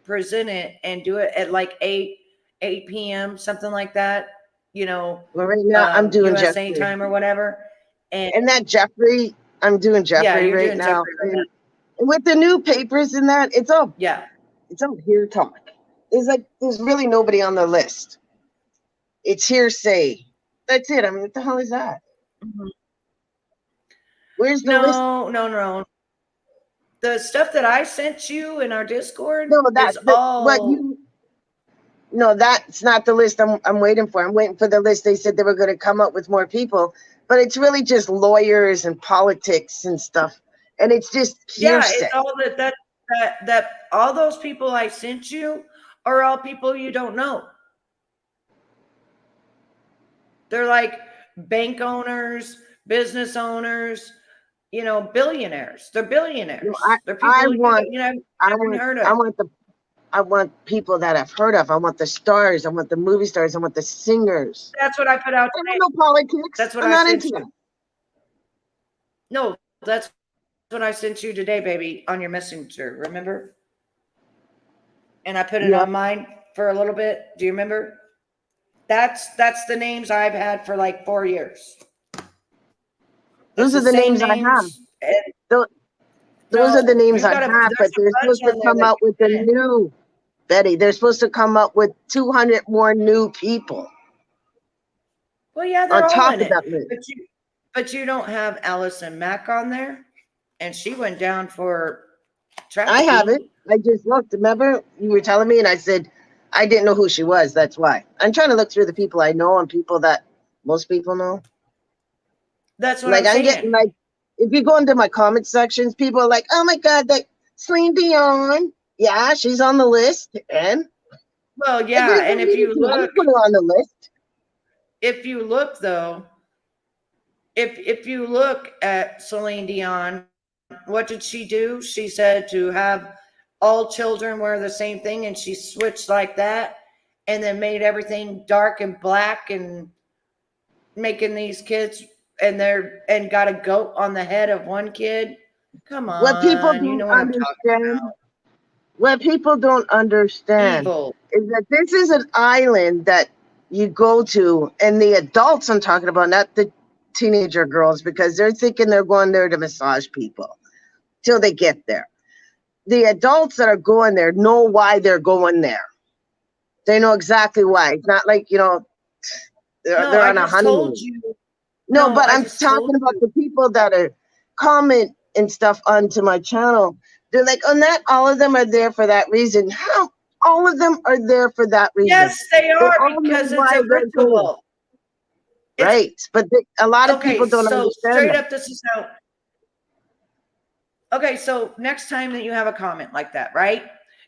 present it and do it at like 8 p.m., something like that.
Well, right now I'm doing
USA
Jeffrey
time or whatever.
And that Jeffrey, I'm doing Jeffrey right now. And with the new papers and that, it's all here talk. There's really nobody on the list. It's hearsay. That's it. I mean, what the hell is that? Where's the list?
No. The stuff that I sent you in our Discord
that's not the list I'm waiting for. I'm waiting for the list. They said they were going to come up with more people, but it's really just lawyers and politics and stuff. And it's just hearsay.
Yeah, it's all that all those people I sent you are all people you don't know. They're like bank owners, business owners, you know, billionaires. They're billionaires.
No,
They're people
I
you
want,
know,
I
haven't
want,
heard
I
of.
want I want people that I've heard of. I want the stars. I want the movie stars. I want the singers.
That's what I put out
I
today.
don't know politics.
That's what
I'm
I
not
sent
into
you.
that.
No, that's what I sent you today, baby, on your messenger. Remember? And I put it
Yeah.
on mine for a little bit. Do you remember? That's the names I've had for like 4 years.
Those are the names I have.
And
Those are the names I
got
have, but they're supposed to come up with a new, Betty, they're supposed to come up with 200 more new people
Well, yeah, they're
on
all
top
in
of
it.
that list.
But you don't have Allison Mack on there, and she went down for
I
trafficking.
have it. I just looked. Remember, you were telling me, and I said I didn't know who she was. That's why I'm trying to look through the people I know and people that most people know.
That's what
Like
I'm
I'm getting
saying.
like, if you go into my comment sections, people are like, "Oh my God, that Celine Dion, yeah, she's on the list." And
Well,
like,
yeah,
what does
and
that
if
mean
you
to you? I
look,
didn't put her on the list.
if you look though, if you look at Celine Dion, what did she do? She said to have all children wear the same thing, and she switched like that, and then made everything dark and black, and making these kids and got a goat on the head of one kid. Come
What people
on, you
don't
know what I'm talking
understand,
about.
what people don't understand
Evil.
is that this is an island that you go to, and the adults I'm talking about, not the teenager girls, because they're thinking they're going there to massage people till they get there. The adults that are going there know why they're going there. They know exactly why. It's not like,
No,
they're
I
on a
just told
honeymoon.
you.
No,
No,
but
I
I'm
just told
talking about
you.
the people that are comment and stuff onto my channel. They're like, oh, not all of them are there for that reason. How? All of them are there for that reason.
Yes, they are,
all know
because it's
why
a
they're going.
ritual. It's
Right. But a lot of people
okay.
don't
So
understand
straight
that.
up, this is how. Okay, so next time that you have a comment like that, right?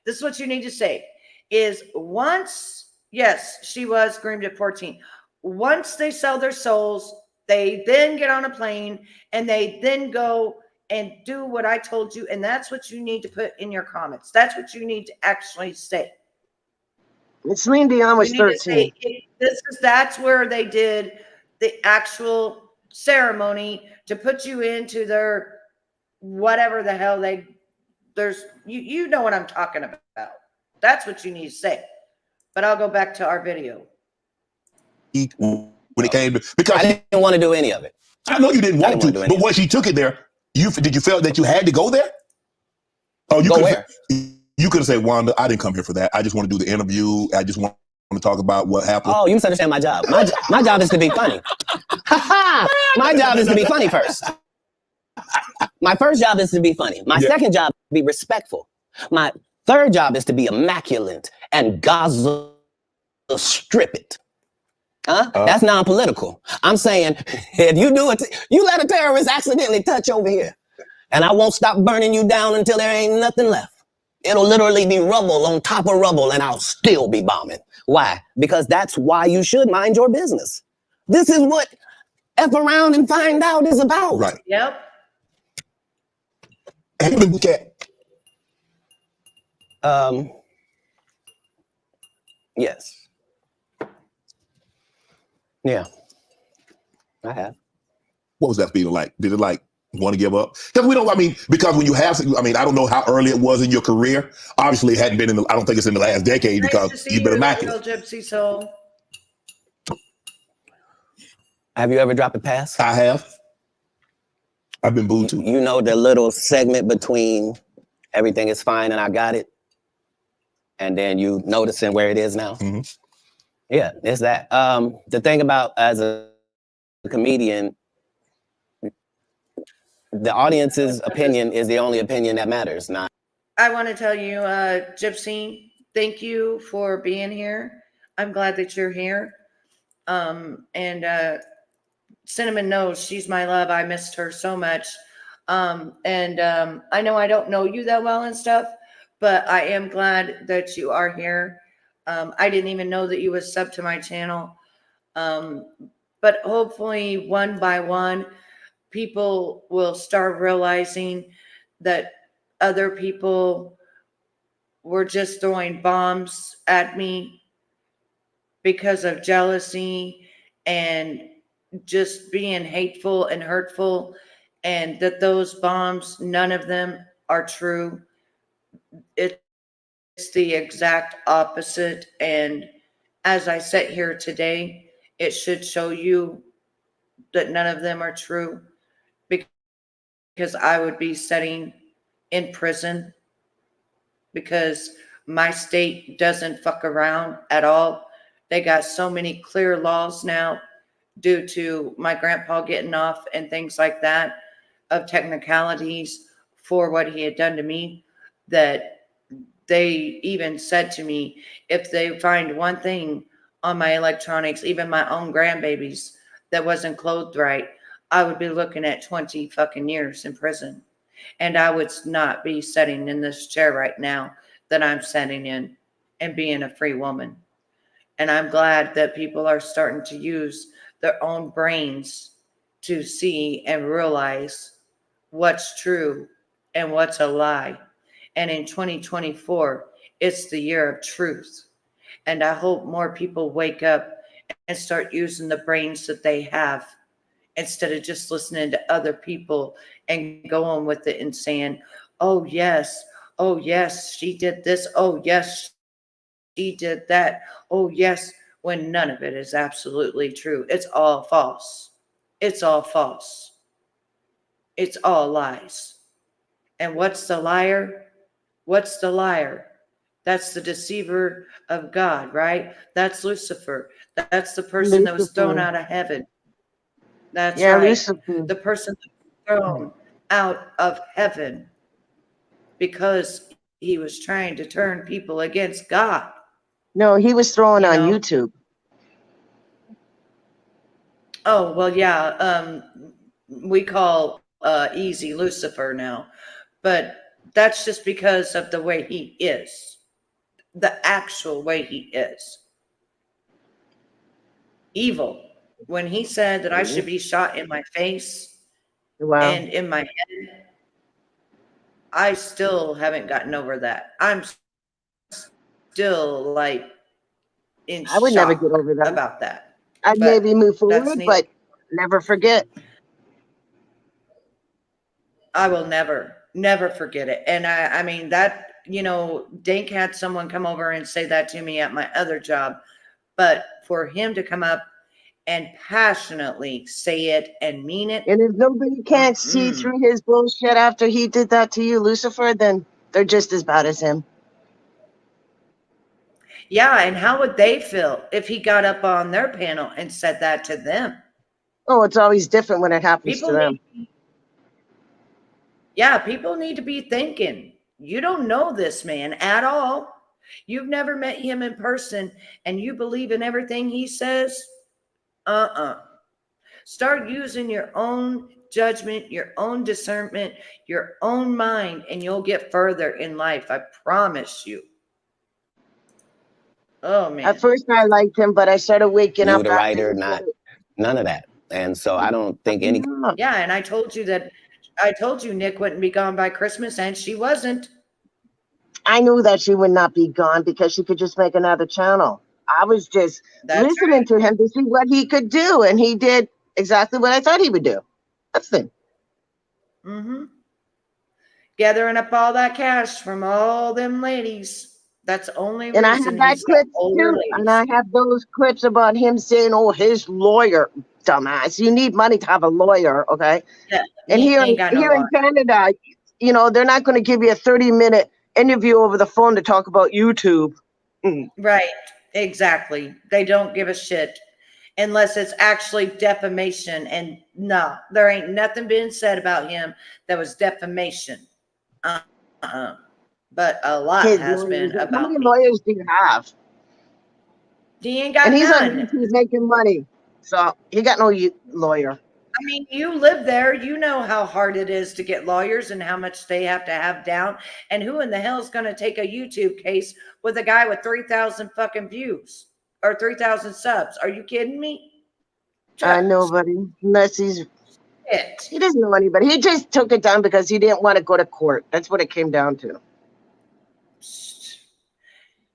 This is what you need to say: is once, yes, she was groomed at 14. Once they sell their souls, they then get on a plane and they then go and do what I told you. And that's what you need to put in your comments. That's what you need to actually say.
And Celine Dion was
You need to
13.
say that's where they did the actual ceremony to put you into their whatever the hell you know what I'm talking about. That's what you need to say. But I'll go back to our video.
When it came to, because
I didn't want to do any of it.
I know you didn't want to, but when she took it there, did you feel that you had to go there? Oh, you
Go
could
where?
You could have said, Wanda, I didn't come here for that. I just want to do the interview. I just want to talk about what happened.
Oh, you misunderstand my job. My job is to be funny. My job is to be funny first. My first job is to be funny. My second job is to be respectful. My third job is to be immaculate and Gaza strip it. That's non-political. I'm saying, if you do it, you let a terrorist accidentally touch over here, and I won't stop burning you down until there ain't nothing left. It'll literally be rubble on top of rubble, and I'll still be bombing. Why? Because that's why you should mind your business. This is what F around and find out is about.
Right.
Yep.
Have you been with Katt?
Yes. Yeah. I have.
What was that feeling like? Did it like want to give up? Because because when you have, I don't know how early it was in your career. Obviously, it hadn't been I don't think it's in the last decade because you've been immaculate.
Gypsy soul.
Have you ever dropped a pass?
I have. I've been booed too.
You know the little segment between everything is fine and I got it, and then you noticing where it is now?
Mm-hmm.
Yeah, it's that. The thing about as a comedian, the audience's opinion is the only opinion that matters. Not.
I want to tell you, Gypsy, thank you for being here. I'm glad that you're here. And Cinnamon knows she's my love. I missed her so much. I know I don't know you that well and stuff, but I am glad that you are here. I didn't even know that you was sub to my channel. But hopefully one by one, people will start realizing that other people were just throwing bombs at me because of jealousy and just being hateful and hurtful, and that those bombs, none of them are true. It's the exact opposite. And as I sit here today, it should show you that none of them are true, because I would be sitting in prison, because my state doesn't fuck around at all. They got so many clear laws now due to my grandpa getting off and things like that, of technicalities for what he had done to me, that they even said to me, if they find one thing on my electronics, even my own grandbabies, that wasn't clothed right, I would be looking at 20 fucking years in prison. And I would not be sitting in this chair right now that I'm sitting in and being a free woman. And I'm glad that people are starting to use their own brains to see and realize what's true and what's a lie. And in 2024, it's the year of truth. And I hope more people wake up and start using the brains that they have, instead of just listening to other people and going with it and saying, oh, yes, she did this. Oh, yes, she did that. Oh, yes, when none of it is absolutely true. It's all false. It's all false. It's all lies. And what's the liar? What's the liar? That's the deceiver of God, right? That's Lucifer. That's the person that was thrown out of heaven. That's right.
Lucifer.
The person thrown out of heaven because he was trying to turn people against God.
No, he was thrown on
know?
YouTube.
Oh, well, yeah. We call Easy Lucifer now, but that's just because of the way he is, the actual way he is. Evil. When he said that I should be shot in my face and in my head, I still haven't gotten over that. I'm still like in
I would never get over that.
about that.
I'd
But
maybe move forward,
that's neither.
but never forget.
I will never forget it. And I mean that, Dink had someone come over and say that to me at my other job, but for him to come up and passionately say it and mean it.
And if nobody can't see through his bullshit after he did that to you, Lucifer, then they're just as bad as him.
Yeah, and how would they feel if he got up on their panel and said that to them?
Oh, it's always different when it happens to them.
People need to be thinking, you don't know this man at all. You've never met him in person, and you believe in everything he says? Start using your own judgment, your own discernment, your own mind, and you'll get further in life. I promise you. Oh, man.
At first, I liked him, but I started waking up.
You the writer, not none of that. And so I don't think any.
Yeah, and I told you Nick wouldn't be gone by Christmas, and she wasn't.
I knew that she would not be gone because she could just make another channel. I was just listening to him to see what he could do, and he did exactly what I thought he would do. That's it.
Gathering up all that cash from all them ladies. That's the only reason.
And I have that clip too. And I have those clips about him saying, "Oh, his lawyer, dumbass. You need money to have a lawyer, okay?"
Yeah.
And here in Canada, they're not going to give you a 30-minute interview over the phone to talk about YouTube.
Right. Exactly. They don't give a shit unless it's actually defamation. And no, there ain't nothing being said about him that was defamation. But a lot has been about.
How many lawyers do you have?
He ain't got
and he's
none.
on YouTube making money, so he got no lawyer.
I mean, you live there. You know how hard it is to get lawyers and how much they have to have down. And who in the hell is going to take a YouTube case with a guy with 3,000 fucking views or 3,000 subs? Are you kidding me?
Nobody, unless he's
It.
He doesn't know anybody. He just took it down because he didn't want to go to court. That's what it came down to.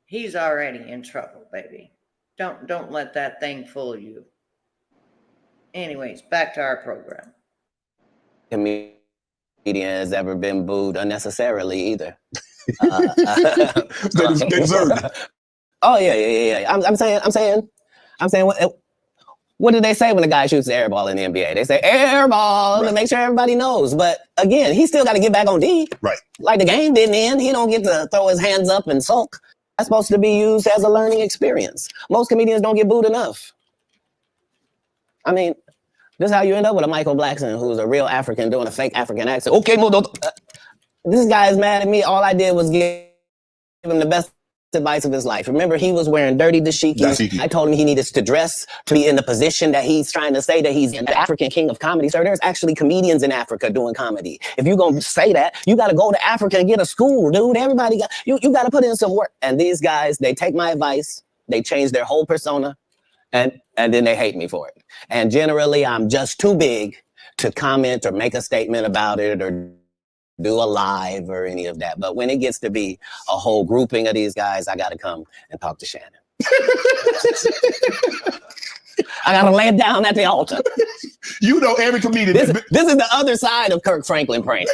He's already in trouble, baby. Don't let that thing fool you. Anyways, back to our program.
Comedian has ever been booed unnecessarily either.
They deserve it.
Oh yeah. I'm saying. What do they say when a guy shoots the air ball in the NBA? They say air ball to make sure everybody knows. But again, he still got to get back on D.
Right.
Like the game didn't end. He don't get to throw his hands up and sulk. That's supposed to be used as a learning experience. Most comedians don't get booed enough. I mean, this is how you end up with a Michael Blackson who's a real African doing a fake African accent. Okay, this guy is mad at me. All I did was give him the best advice of his life. Remember, he was wearing dirty dashiki. I told him he needed to dress to be in the position that he's trying to say that he's the African king of comedy. Sir, there's actually comedians in Africa doing comedy. If you're going to say that, you got to go to Africa and get a school, dude. Everybody got, you got to put in some work. And these guys, they take my advice, they change their whole persona, and then they hate me for it. And generally, I'm just too big to comment or make a statement about it or do a live or any of that. But when it gets to be a whole grouping of these guys, I got to come and talk to Shannon. I got to lay it down at the altar.
You know every comedian.
This is the other side of Kirk Franklin prank.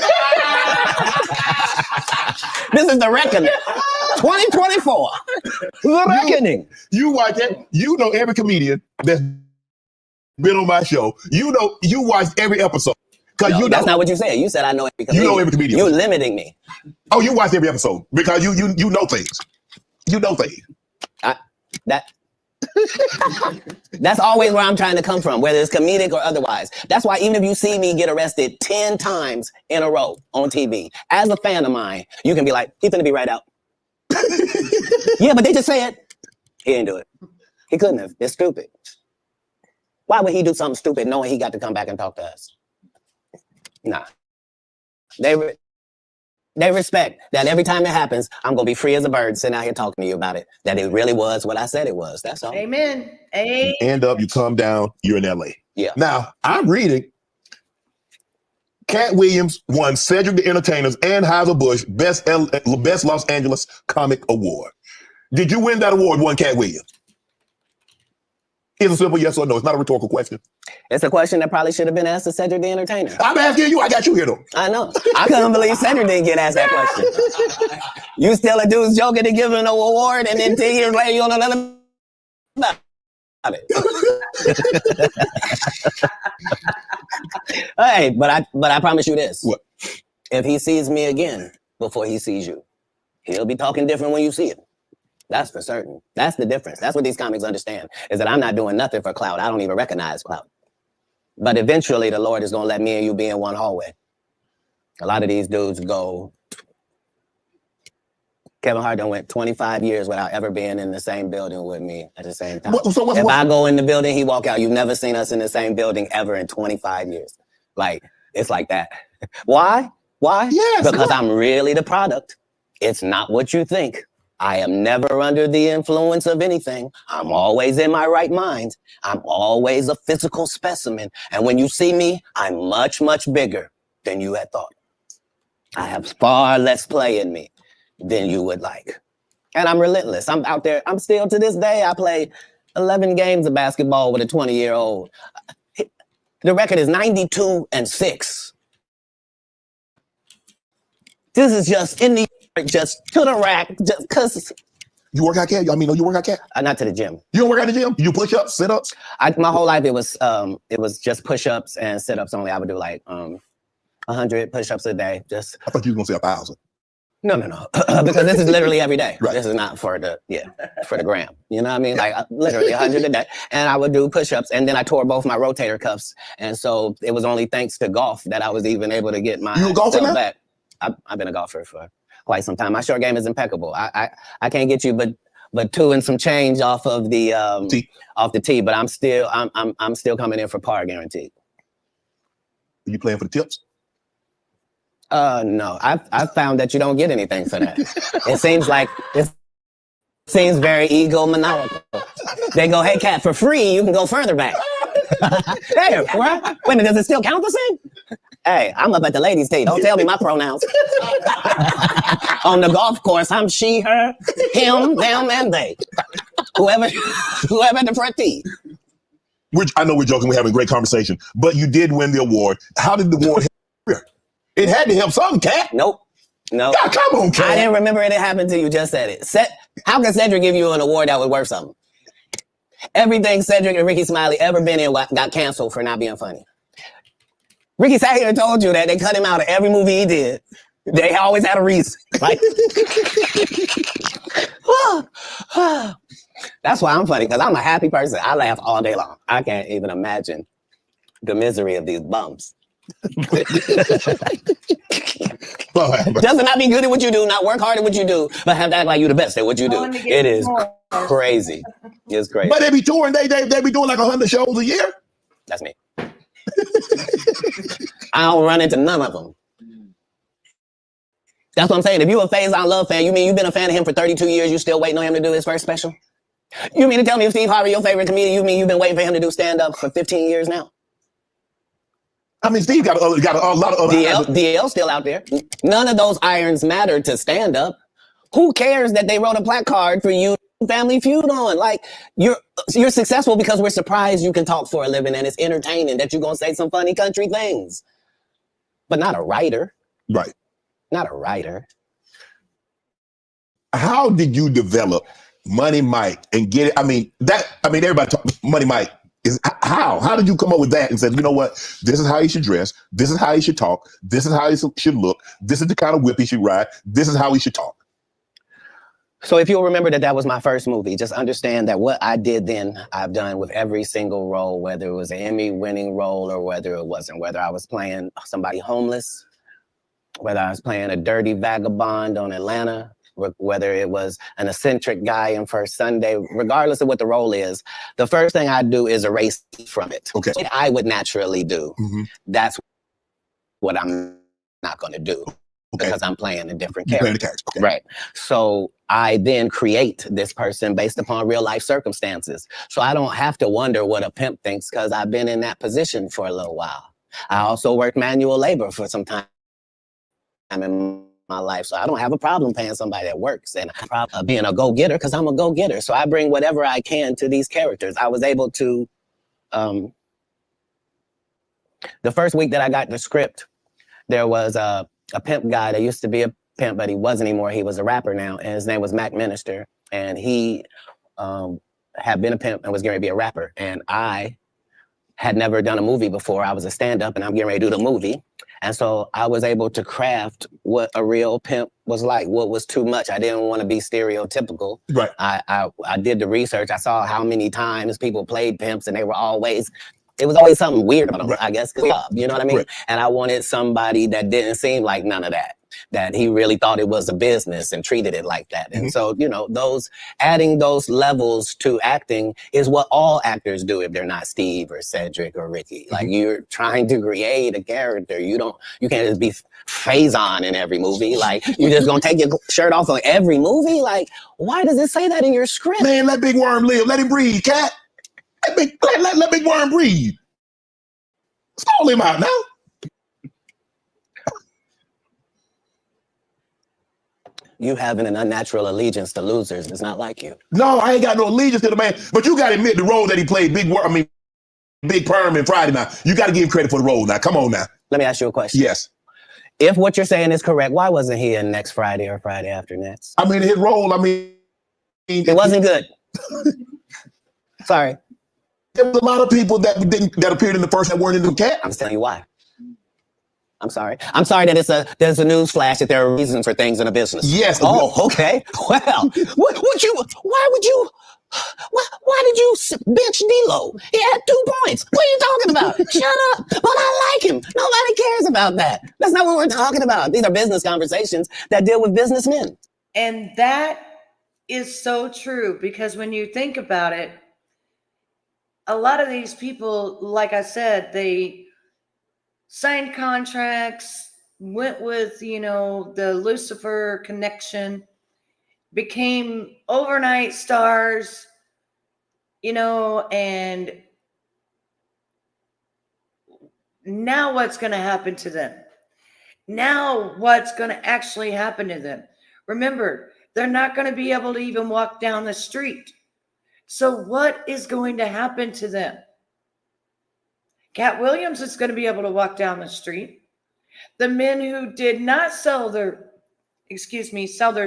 This is the reckoning. 2024. The reckoning.
You watch it. You know every comedian that's been on my show. You watch every episode.
No, that's not what you said. You said I know every comedian.
You know every comedian.
You're limiting me.
Oh, you watch every episode because you know things. You know things.
That's always where I'm trying to come from, whether it's comedic or otherwise. That's why even if you see me get arrested 10 times in a row on TV, as a fan of mine, you can be like, he's gonna be right out. Yeah, but they just say it. He didn't do it. He couldn't have. It's stupid. Why would he do something stupid knowing he got to come back and talk to us? Nah. They respect that every time it happens, I'm going to be free as a bird sitting out here talking to you about it, that it really was what I said it was. That's all.
Amen.
You end up, you come down, you're in LA.
Yeah.
Now, I'm reading Katt Williams won Cedric the Entertainer's and Anheuser-Busch Best Los Angeles Comic Award. Did you win that award, won Katt Williams? It's a simple yes or no. It's not a rhetorical question.
It's a question that probably should have been asked to Cedric the Entertainer.
I'm asking you. I got you here, though.
I know. I couldn't believe Cedric didn't get asked that question. You still a dude's joking to give him an award, and then 10 years later, you don't know nothing about it. Hey, but I promise you this.
What?
If he sees me again before he sees you, he'll be talking different when you see him. That's for certain. That's the difference. That's what these comics understand, is that I'm not doing nothing for clout. I don't even recognize clout. But eventually the Lord is going to let me and you be in one hallway. A lot of these dudes go, Kevin Hart done went 25 years without ever being in the same building with me at the same time. If I go in the building, he walk out. You've never seen us in the same building ever in 25 years. Like, it's like that. Why? Yes, because I'm really the product. It's not what you think. I am never under the influence of anything. I'm always in my right mind. I'm always a physical specimen. And when you see me, I'm much, much bigger than you had thought. I have far less play in me than you would like. And I'm relentless. I'm out there. I'm still, to this day, I play 11 games of basketball with a 20-year-old. The record is 92-6. This is just in the just to the rack, just because.
You work out, Cat? I mean, no, you work out, Cat?
Not to the gym.
You don't work out at the gym? You do push-ups, sit-ups?
My whole life, it was just push-ups and sit-ups only. I would do like 100 push-ups a day. Just.
I thought you were going to say 1,000.
No. Because this is literally every day.
Right.
This is not for the gram. You know what I mean? Like literally 100 a day. And I would do push-ups, and then I tore both my rotator cuffs. And so it was only thanks to golf that I was even able to get my
You a golfer now?
back. I've been a golfer for quite some time. My short game is impeccable. I can't get you but 2 and some change off of the tee, but I'm still coming in for par guaranteed.
Are you playing for the tips?
No. I've found that you don't get anything for that. It seems very egomaniacal. They go, hey, Cat, for free, you can go further back. Hey, wait a minute, does it still count the same? Hey, I'm up at the ladies' tee. Don't tell me my pronouns. On the golf course, I'm she, her, him, them, and they. Whoever at the front tee.
I know we're joking. We're having a great conversation, but you did win the award. How did the award help? It had to help some, Katt.
Nope. No.
God, come on, Katt.
I didn't remember it happened till you just said it. How can Cedric give you an award that was worth something? Everything Cedric and Ricky Smiley ever been in got canceled for not being funny. Ricky sat here and told you that they cut him out of every movie he did. They always had a reason. Like, that's why I'm funny, because I'm a happy person. I laugh all day long. I can't even imagine the misery of these bums. Doesn't not be good at what you do, not work hard at what you do, but have to act like you the best at what you do. It is crazy. It's crazy.
But they be touring, they be doing like 100 shows a year.
That's me. I don't run into none of them. That's what I'm saying. If you a Faison Love fan, you mean you've been a fan of him for 32 years, you still waiting on him to do his first special? You mean to tell me if Steve Harvey your favorite comedian, you mean you've been waiting for him to do stand-up for 15 years now?
I mean, Steve got a lot of other
DL's still out there. None of those irons matter to stand-up. Who cares that they wrote a placard for you Family Feud on? Like, you're successful because we're surprised you can talk for a living and it's entertaining that you're going to say some funny country things. But not a writer.
Right.
Not a writer.
How did you develop Money Mike and get it? I mean, everybody talk Money Mike. How did you come up with that and said, you know what, this is how he should dress, this is how he should talk, this is how he should look, this is the kind of whip he should ride, this is how he should talk?
So if you'll remember that was my first movie, just understand that what I did then, I've done with every single role, whether it was an Emmy-winning role or whether it wasn't, whether I was playing somebody homeless, whether I was playing a dirty vagabond on Atlanta, whether it was an eccentric guy in First Sunday, regardless of what the role is, the first thing I do is erase from it.
Okay.
What I would naturally do. Mm-hmm. That's what I'm not going to do because I'm playing a different character.
Okay.
Right. So I then create this person based upon real life circumstances. So I don't have to wonder what a pimp thinks because I've been in that position for a little while. I also worked manual labor for some time in my life, so I don't have a problem paying somebody that works and being a go-getter because I'm a go-getter. So I bring whatever I can to these characters. I was able to, the first week that I got the script, there was a pimp guy that used to be a pimp, but he wasn't anymore. He was a rapper now, and his name was Mac Minister, and he had been a pimp and was getting ready to be a rapper. And I had never done a movie before. I was a stand-up, and I'm getting ready to do the movie. And so I was able to craft what a real pimp was like, what was too much. I didn't want to be stereotypical.
Right.
I did the research. I saw how many times people played pimps and they were always, it was always something weird about them, right. I guess, you know what I mean? Right. And I wanted somebody that didn't seem like none of that he really thought it was a business and treated it like that. And so, you know, adding those levels to acting is what all actors do if they're not Steve or Cedric or Ricky. Like, you're trying to create a character. You can't just be Faison in every movie. Like, you're just gonna take your shirt off on every movie. Like, why does it say that in your script?
Man, let Big Worm live. Let him breathe, Katt. Let Big Worm breathe. Stall him out now.
You having an unnatural allegiance to losers is not like you.
No, I ain't got no allegiance to the man. But you got to admit the role that he played, Big Perm and Friday Night. You got to give him credit for the role now. Come on now.
Let me ask you a question.
Yes.
If what you're saying is correct, why wasn't he in Next Friday or Friday After Next?
I mean, his role,
it wasn't good. Sorry.
There was a lot of people that appeared in the first that weren't in the Katt.
I'm telling you why. I'm sorry. I'm sorry that there's a news flash that there are reasons for things in a business.
Yes.
Oh, okay. Well, why did you bench D-Lo? He had 2 points. What are you talking about? Shut up. But I like him. Nobody cares about that. That's not what we're talking about. These are business conversations that deal with businessmen.
And that is so true, because when you think about it, a lot of these people, like I said, they signed contracts, went with, the Lucifer connection, became overnight stars, and Now what's going to happen to them? Now what's going to actually happen to them? Remember, they're not going to be able to even walk down the street. So what is going to happen to them? Katt Williams is going to be able to walk down the street. The men who did not sell their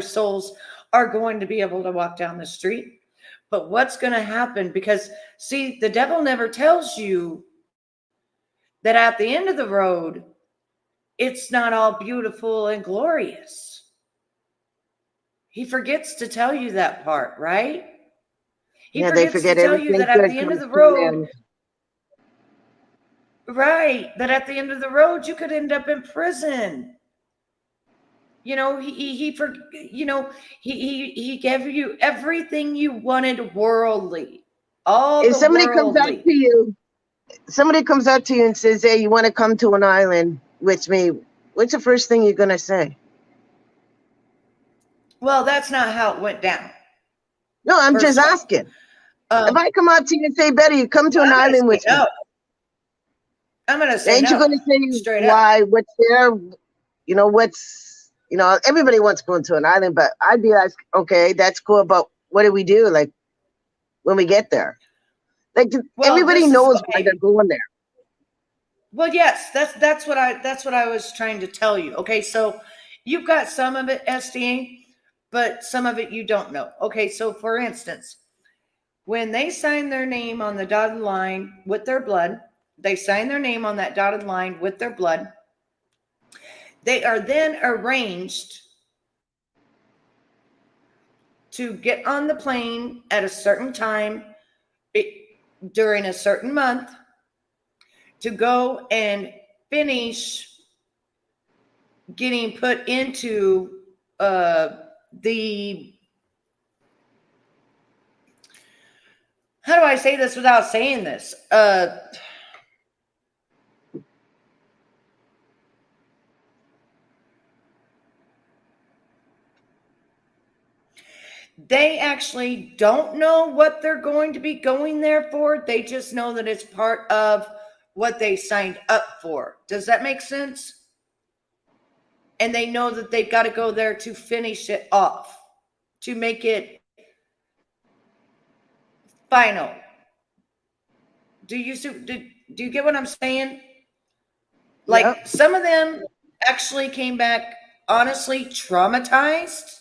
souls are going to be able to walk down the street. But what's going to happen? Because, see, the devil never tells you that at the end of the road, it's not all beautiful and glorious. He forgets to tell you that part, right?
They forget
to tell you
everything
that at
good
the end of
comes
the
to an
road,
end.
right, that at the end of the road, you could end up in prison. You know, he gave you everything you wanted worldly.
If somebody comes up to you and says, hey, you want to come to an island with me, what's the first thing you're going to say?
Well, that's not how it went down.
No, I'm
First
just
of all.
asking. If I come up to you and say, Betty, you come to an island with me.
No. I'm going to say
Ain't
no.
you going to say
Straight
why,
up.
what's there? Everybody wants to go into an island, but I'd be like, okay, that's cool, but what do we do? Like, when we get there? Like, everybody knows why they're going there.
Well, yes, that's what I was trying to tell you. Okay, so you've got some of it, SDA, but some of it you don't know. Okay, so for instance, when they sign their name on the dotted line with their blood, they sign their name on that dotted line with their blood. They are then arranged to get on the plane at a certain time during a certain month to go and finish getting put into the, how do I say this without saying this? They actually don't know what they're going to be going there for. They just know that it's part of what they signed up for. Does that make sense? And they know that they've got to go there to finish it off, to make it final. Do you get what I'm saying? Like, some of them actually came back honestly traumatized.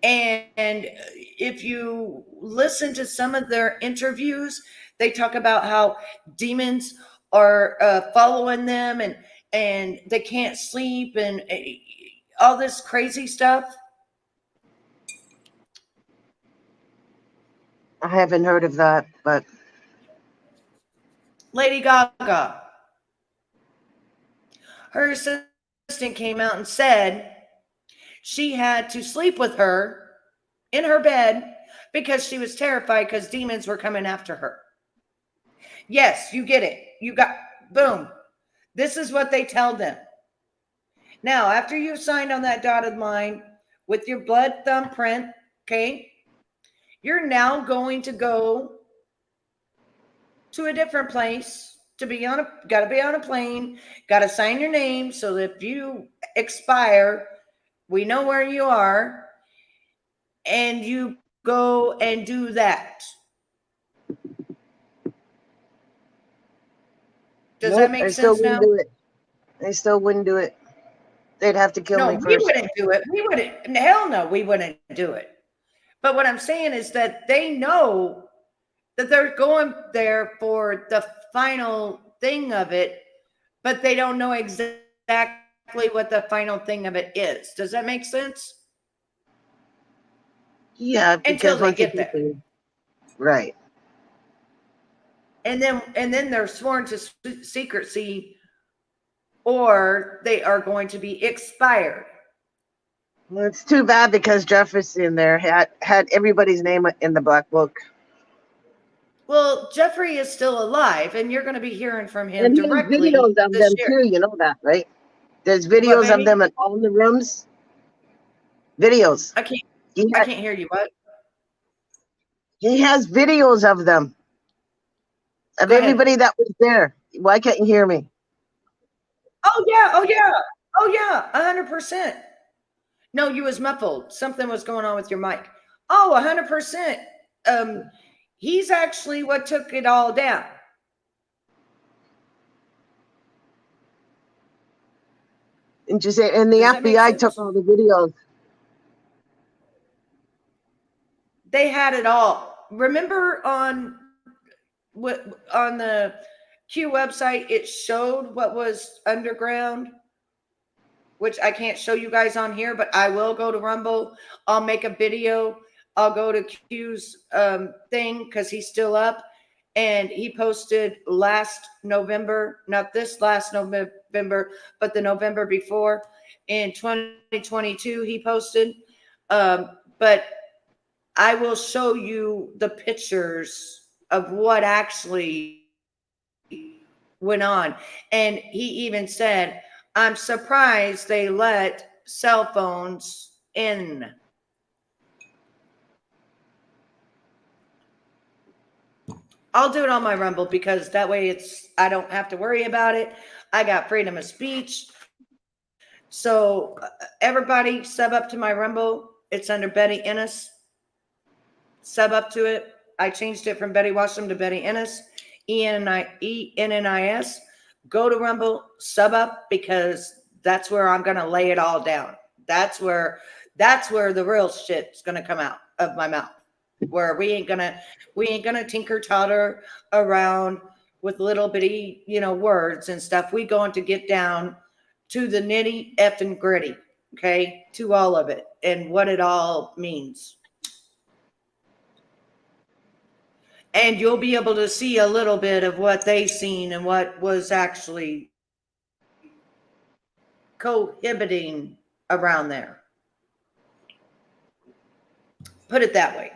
And if you listen to some of their interviews, they talk about how demons are following them and they can't sleep and all this crazy stuff.
I haven't heard of that, but
Lady Gaga, her assistant came out and said she had to sleep with her in her bed because she was terrified because demons were coming after her. Yes, you get it. You got, boom. This is what they tell them. Now, after you've signed on that dotted line with your blood thumbprint, okay, you're now going to go to a different place to be on got to be on a plane, got to sign your name so that if you expire, we know where you are, and you go and do that. Does that make sense now?
They still wouldn't do it. They'd have to kill me first.
No, we wouldn't do it. We wouldn't. Hell no, we wouldn't do it. But what I'm saying is that they know that they're going there for the final thing of it, but they don't know exactly what the final thing of it is. Does that make sense?
Yeah,
until they get there.
Right.
And then they're sworn to secrecy, or they are going to be expired.
Well, it's too bad because Jefferson there had everybody's name in the black book.
Well, Jeffrey is still alive, and you're going to be hearing from him
and
directly.
Videos of them too, you know that, right? There's videos of them in all the rooms. Videos.
I can't hear you. What?
He has videos of them. Of everybody that was there. Why can't you hear me?
Oh yeah, oh yeah, oh yeah, 100%. No, you was muffled. Something was going on with your mic. Oh, 100%. He's actually what took it all down.
And you say, and the
Does that make
FBI
sense?
took all the videos.
They had it all. Remember on the Q website, it showed what was underground, which I can't show you guys on here, but I will go to Rumble. I'll make a video. I'll go to Q's thing because he's still up. And he posted last November, not this last November, but the November before in 2022, he posted. But I will show you the pictures of what actually went on. And he even said, I'm surprised they let cell phones in. I'll do it on my Rumble because that way I don't have to worry about it. I got freedom of speech. So everybody sub up to my Rumble. It's under Betty Ennis. Sub up to it. I changed it from Betty Washam to Betty Ennis. ENNIS. Go to Rumble, sub up, because that's where I'm gonna lay it all down. That's where the real shit's gonna come out of my mouth. Where we ain't gonna tinker totter around with little bitty, words and stuff. We going to get down to the nitty effing gritty, okay, to all of it and what it all means. And you'll be able to see a little bit of what they seen and what was actually cohabiting around there. Put it that way.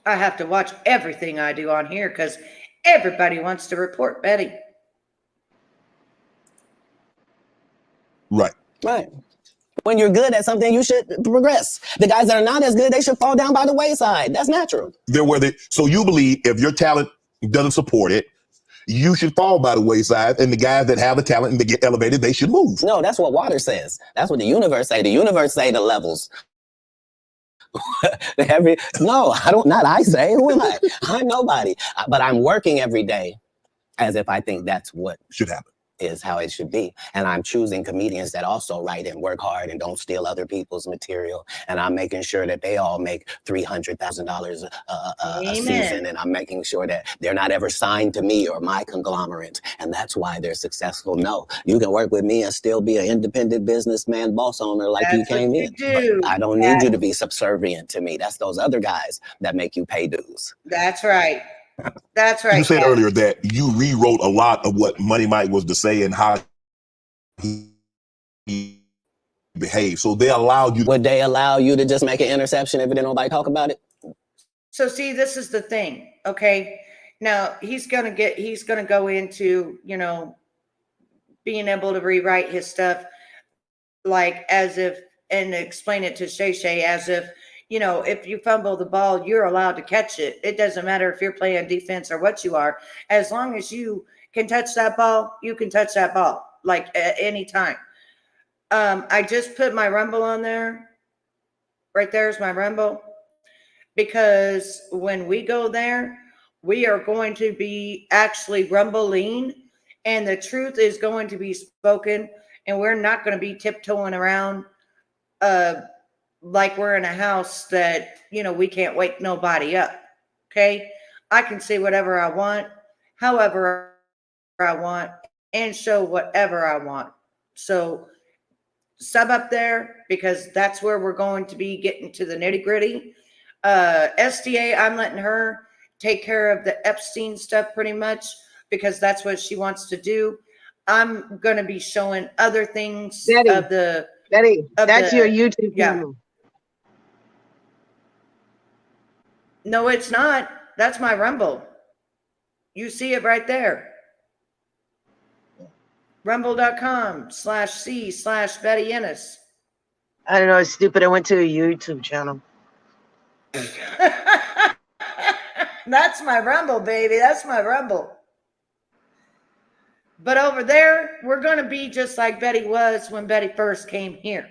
I have to watch everything I do on here because everybody wants to report Betty.
Right.
Right. When you're good at something, you should progress. The guys that are not as good, they should fall down by the wayside. That's natural.
So you believe if your talent doesn't support it, you should fall by the wayside, and the guys that have the talent and they get elevated, they should move.
No, that's what water says. That's what the universe say. The universe say the levels. No, I don't. Not I say. Who am I? I'm nobody. But I'm working every day as if I think that's what
should happen.
Is how it should be. And I'm choosing comedians that also write and work hard and don't steal other people's material. And I'm making sure that they all make $300,000 a season. And I'm making sure that they're not ever signed to me or my conglomerate. And that's why they're successful. No, you can work with me and still be an independent businessman, boss owner like you came in. But I don't need you to be subservient to me. That's those other guys that make you pay dues.
That's right. That's right.
You said earlier that you rewrote a lot of what Money Mike was to say and how he behaved. So they allowed you.
Would they allow you to just make an interception if didn't nobody talk about it?
So see, this is the thing. Okay. Now he's going to go into, being able to rewrite his stuff like as if, and explain it to Shay Shay as if, if you fumble the ball, you're allowed to catch it. It doesn't matter if you're playing defense or what you are. As long as you can touch that ball, you can touch that ball like at any time. I just put my Rumble on there. Right there's my Rumble. Because when we go there, we are going to be actually rumbling and the truth is going to be spoken and we're not going to be tiptoeing around like we're in a house that, we can't wake nobody up. Okay. I can say whatever I want, however I want, and show whatever I want. So sub up there because that's where we're going to be getting to the nitty gritty. SDA, I'm letting her take care of the Epstein stuff pretty much because that's what she wants to do. I'm going to be showing other things
Betty, that's your YouTube channel.
No, it's not. That's my Rumble. You see it right there. Rumble.com/C/Betty Ennis.
I don't know. It's stupid. I went to a YouTube channel.
That's my Rumble, baby. That's my Rumble. But over there, we're going to be just like Betty was when Betty first came here.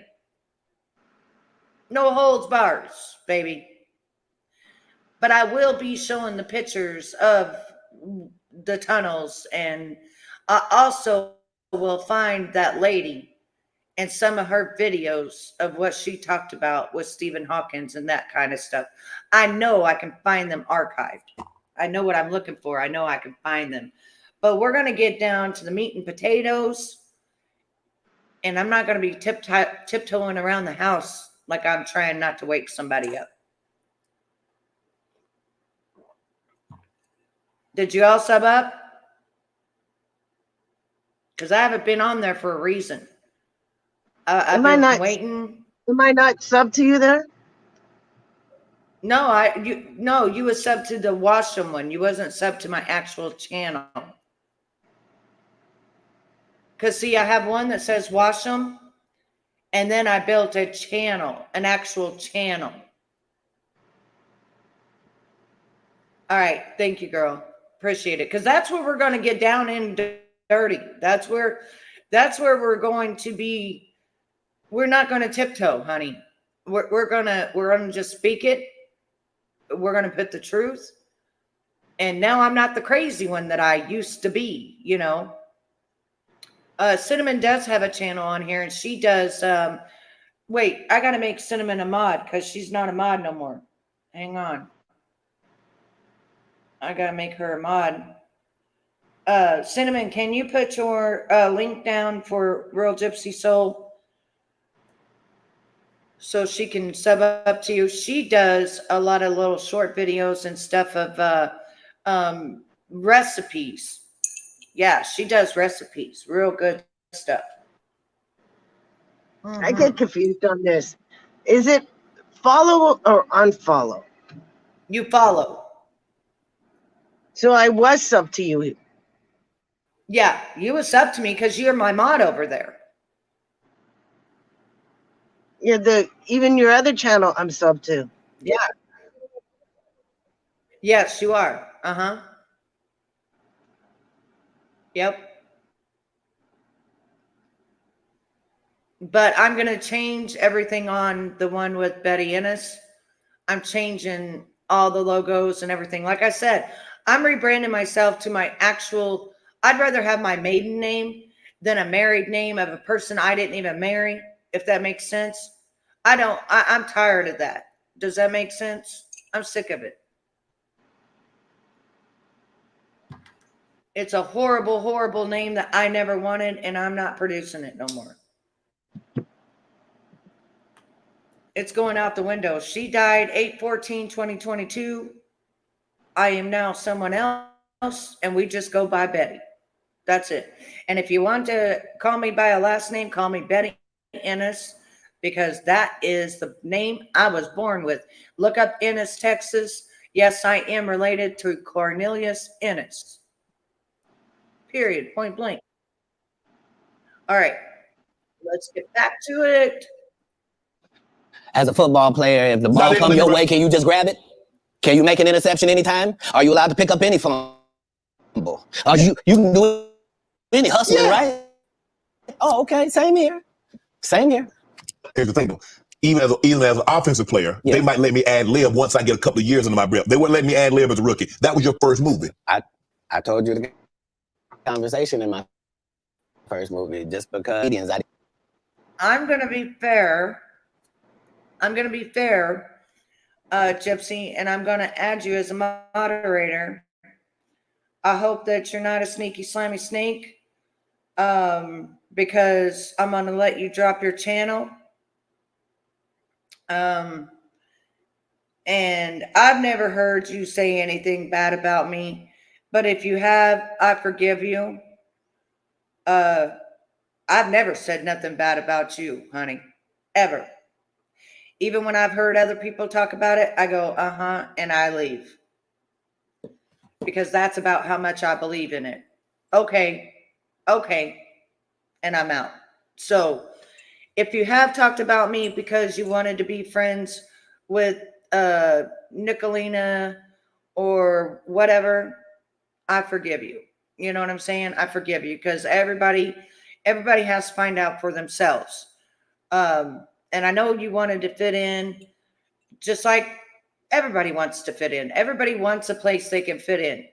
No holds bars, baby. But I will be showing the pictures of the tunnels, and I also will find that lady and some of her videos of what she talked about with Stephen Hawkins and that kind of stuff. I know I can find them archived. I know what I'm looking for. I know I can find them. But we're going to get down to the meat and potatoes, and I'm not going to be tiptoeing around the house like I'm trying not to wake somebody up. Did you all sub up? Because I haven't been on there for a reason. I've been waiting.
Am I not sub to you there?
No, you was sub to the Washam one. You wasn't sub to my actual channel. Because see, I have one that says Washam, and then I built a channel, an actual channel. All right, thank you, girl. Appreciate it. Because that's where we're going to get down and dirty. That's where we're going to be. We're not going to tiptoe, honey. We're gonna just speak it. We're gonna put the truth. And now I'm not the crazy one that I used to be, you know. Cinnamon does have a channel on here, and she does. Wait, I gotta make Cinnamon a mod because she's not a mod no more. Hang on. I gotta make her a mod. Cinnamon, can you put your link down for Real Gypsy Soul so she can sub up to you? She does a lot of little short videos and stuff of recipes. Yeah, she does recipes. Real good stuff.
I get confused on this. Is it follow or unfollow?
You follow.
So I was sub to you.
Yeah, you was sub to me because you're my mod over there.
Yeah, even your other channel I'm sub to.
Yeah. Yes, you are. Uh-huh. Yep. But I'm going to change everything on the one with Betty Ennis. I'm changing all the logos and everything. Like I said, I'm rebranding myself to my actual, I'd rather have my maiden name than a married name of a person I didn't even marry, if that makes sense. I'm tired of that. Does that make sense? I'm sick of it. It's a horrible, horrible name that I never wanted, and I'm not producing it no more. It's going out the window. She died 8/14/2022. I am now someone else, and we just go by Betty. That's it. And if you want to call me by a last name, call me Betty Ennis, because that is the name I was born with. Look up Ennis, Texas. Yes, I am related to Cornelius Ennis. Period. Point blank. All right. Let's get back to it.
As a football player, if the ball comes your way, can you just grab it? Can you make an interception anytime? Are you allowed to pick up any fumble? Are you can do any hustling, right? Oh, okay. Same here. Same here.
Here's the thing, though. Even as an offensive player, they might let me ad lib once I get a couple of years under my belt. They wouldn't let me ad lib as a rookie. That was your first movie.
I told you the conversation in my first movie, just because
I'm going to be fair. Gypsy, and I'm going to add you as a moderator. I hope that you're not a sneaky, slimy snake, because I'm going to let you drop your channel. And I've never heard you say anything bad about me, but if you have, I forgive you. I've never said nothing bad about you, honey, ever. Even when I've heard other people talk about it, I go, uh-huh, and I leave. Because that's about how much I believe in it. Okay, and I'm out. So if you have talked about me because you wanted to be friends with Nicolina or whatever, I forgive you. You know what I'm saying? I forgive you because everybody has to find out for themselves. And I know you wanted to fit in, just like everybody wants to fit in. Everybody wants a place they can fit in.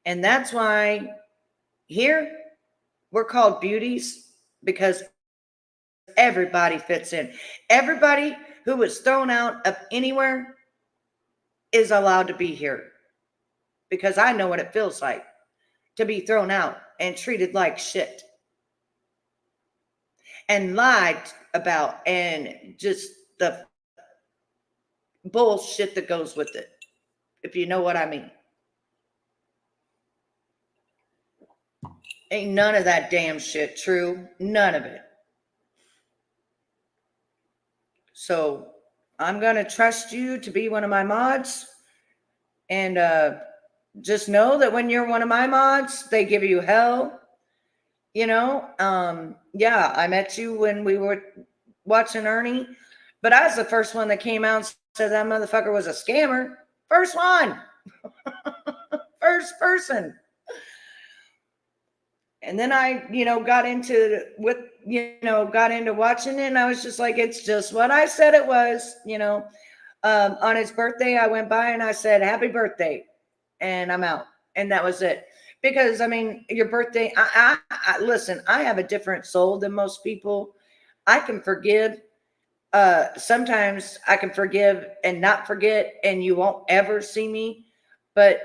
And that's why here we're called beauties, because everybody fits in. Everybody who was thrown out of anywhere is allowed to be here, because I know what it feels like to be thrown out and treated like shit and lied about, and just the bullshit that goes with it, if you know what I mean. Ain't none of that damn shit true. None of it. So I'm going to trust you to be one of my mods. And just know that when you're one of my mods, they give you hell. You know, yeah, I met you when we were watching Ernie, but I was the first one that came out and said that motherfucker was a scammer. First one. First person. And then I, got into watching it, and I was just like, it's just what I said it was, on his birthday, I went by and I said, happy birthday, and I'm out. And that was it. Because, I mean, your birthday, I listen, I have a different soul than most people. I can forgive. Sometimes I can forgive and not forget, and you won't ever see me. But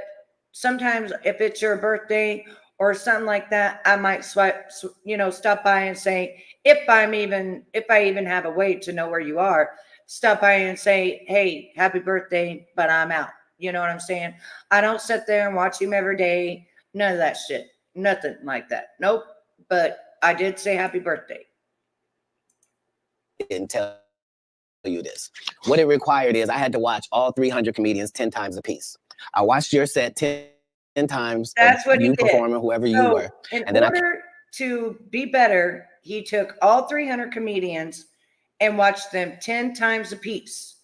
sometimes if it's your birthday or something like that, I might stop by and say, if I even have a way to know where you are, stop by and say, hey, happy birthday, but I'm out. You know what I'm saying? I don't sit there and watch him every day. None of that shit. Nothing like that. Nope. But I did say happy birthday.
Didn't tell you this. What it required is I had to watch all 300 comedians 10 times a piece. I watched your set 10 times.
That's what you
performing, whoever you were.
In order to be better, he took all 300 comedians and watched them 10 times a piece.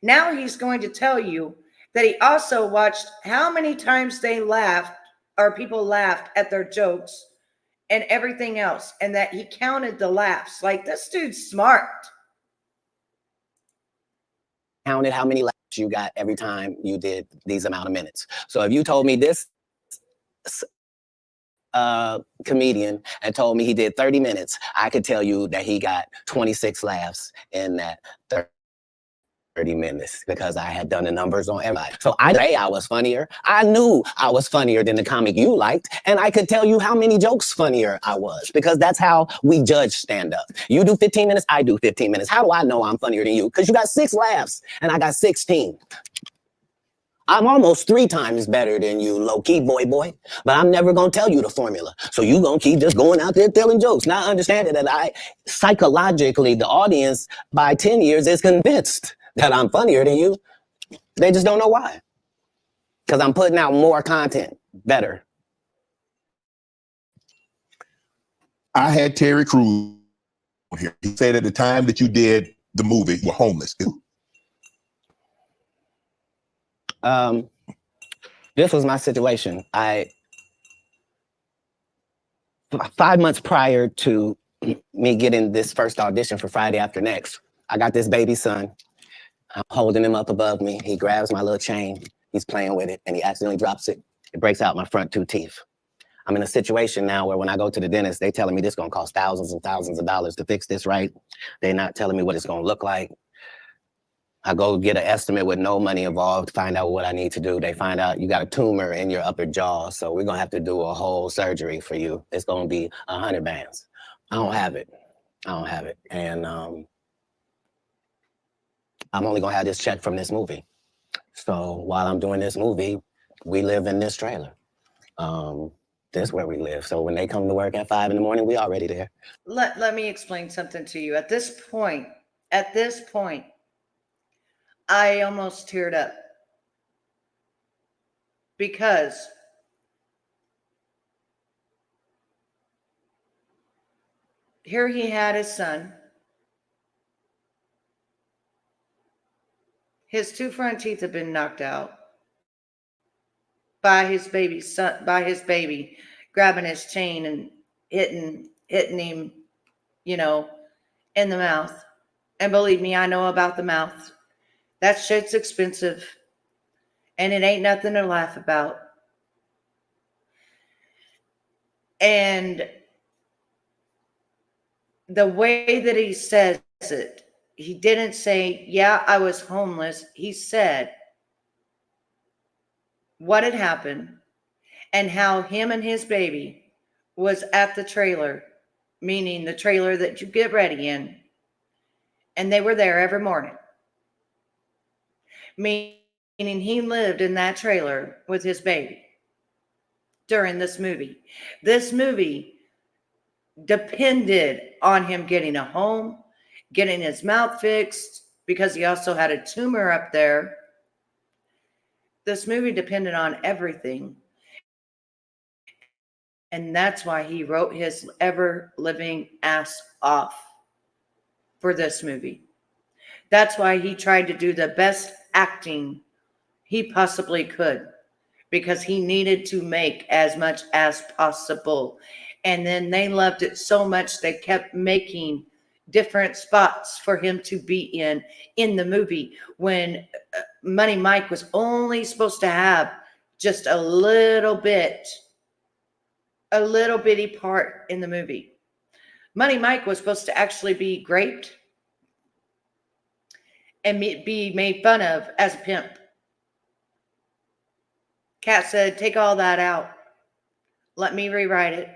Now he's going to tell you that he also watched how many times they laughed, or people laughed at their jokes and everything else, and that he counted the laughs. Like, this dude's smart.
Counted how many laughs you got every time you did these amount of minutes. So if you told me this comedian and told me he did 30 minutes, I could tell you that he got 26 laughs in that 30 minutes, because I had done the numbers on everybody. So I was funnier. I knew I was funnier than the comic you liked, and I could tell you how many jokes funnier I was, because that's how we judge stand-up. You do 15 minutes, I do 15 minutes. How do I know I'm funnier than you? Because you got 6 laughs and I got 16. I'm almost 3 times better than you, low-key boy, but I'm never going to tell you the formula. So you going to keep just going out there telling jokes, not understanding that psychologically, the audience by 10 years is convinced that I'm funnier than you. They just don't know why. Because I'm putting out more content, better.
I had Terry Crews here. He said at the time that you did the movie, you were homeless.
This was my situation. 5 months prior to me getting this first audition for Friday After Next, I got this baby son. I'm holding him up above me. He grabs my little chain. He's playing with it, and he accidentally drops it. It breaks out my front 2 teeth. I'm in a situation now where when I go to the dentist, they telling me this is gonna cost thousands and thousands of dollars to fix this right. They're not telling me what it's gonna look like. I go get an estimate with no money involved, find out what I need to do. They find out you got a tumor in your upper jaw, so we're gonna have to do a whole surgery for you. It's gonna be 100 bands. I don't have it. And I'm only gonna have this check from this movie. So while I'm doing this movie, we live in this trailer. This is where we live. So when they come to work at 5 in the morning, we already there.
Let me explain something to you. At this point, I almost teared up, because here he had his son. His 2 front teeth have been knocked out by his baby son, by his baby grabbing his chain and hitting him, you know, in the mouth. And believe me, I know about the mouth. That shit's expensive. And it ain't nothing to laugh about. And the way that he says it, he didn't say, yeah, I was homeless. He said what had happened and how him and his baby was at the trailer, meaning the trailer that you get ready in, and they were there every morning. Meaning he lived in that trailer with his baby during this movie. This movie depended on him getting a home, getting his mouth fixed, because he also had a tumor up there. This movie depended on everything. And that's why he wrote his ever-living ass off for this movie. That's why he tried to do the best acting he possibly could, because he needed to make as much as possible. And then they loved it so much they kept making different spots for him to be in the movie, when Money Mike was only supposed to have just a little bitty part in the movie. Money Mike was supposed to actually be raped and be made fun of as a pimp. Katt said, take all that out. Let me rewrite it.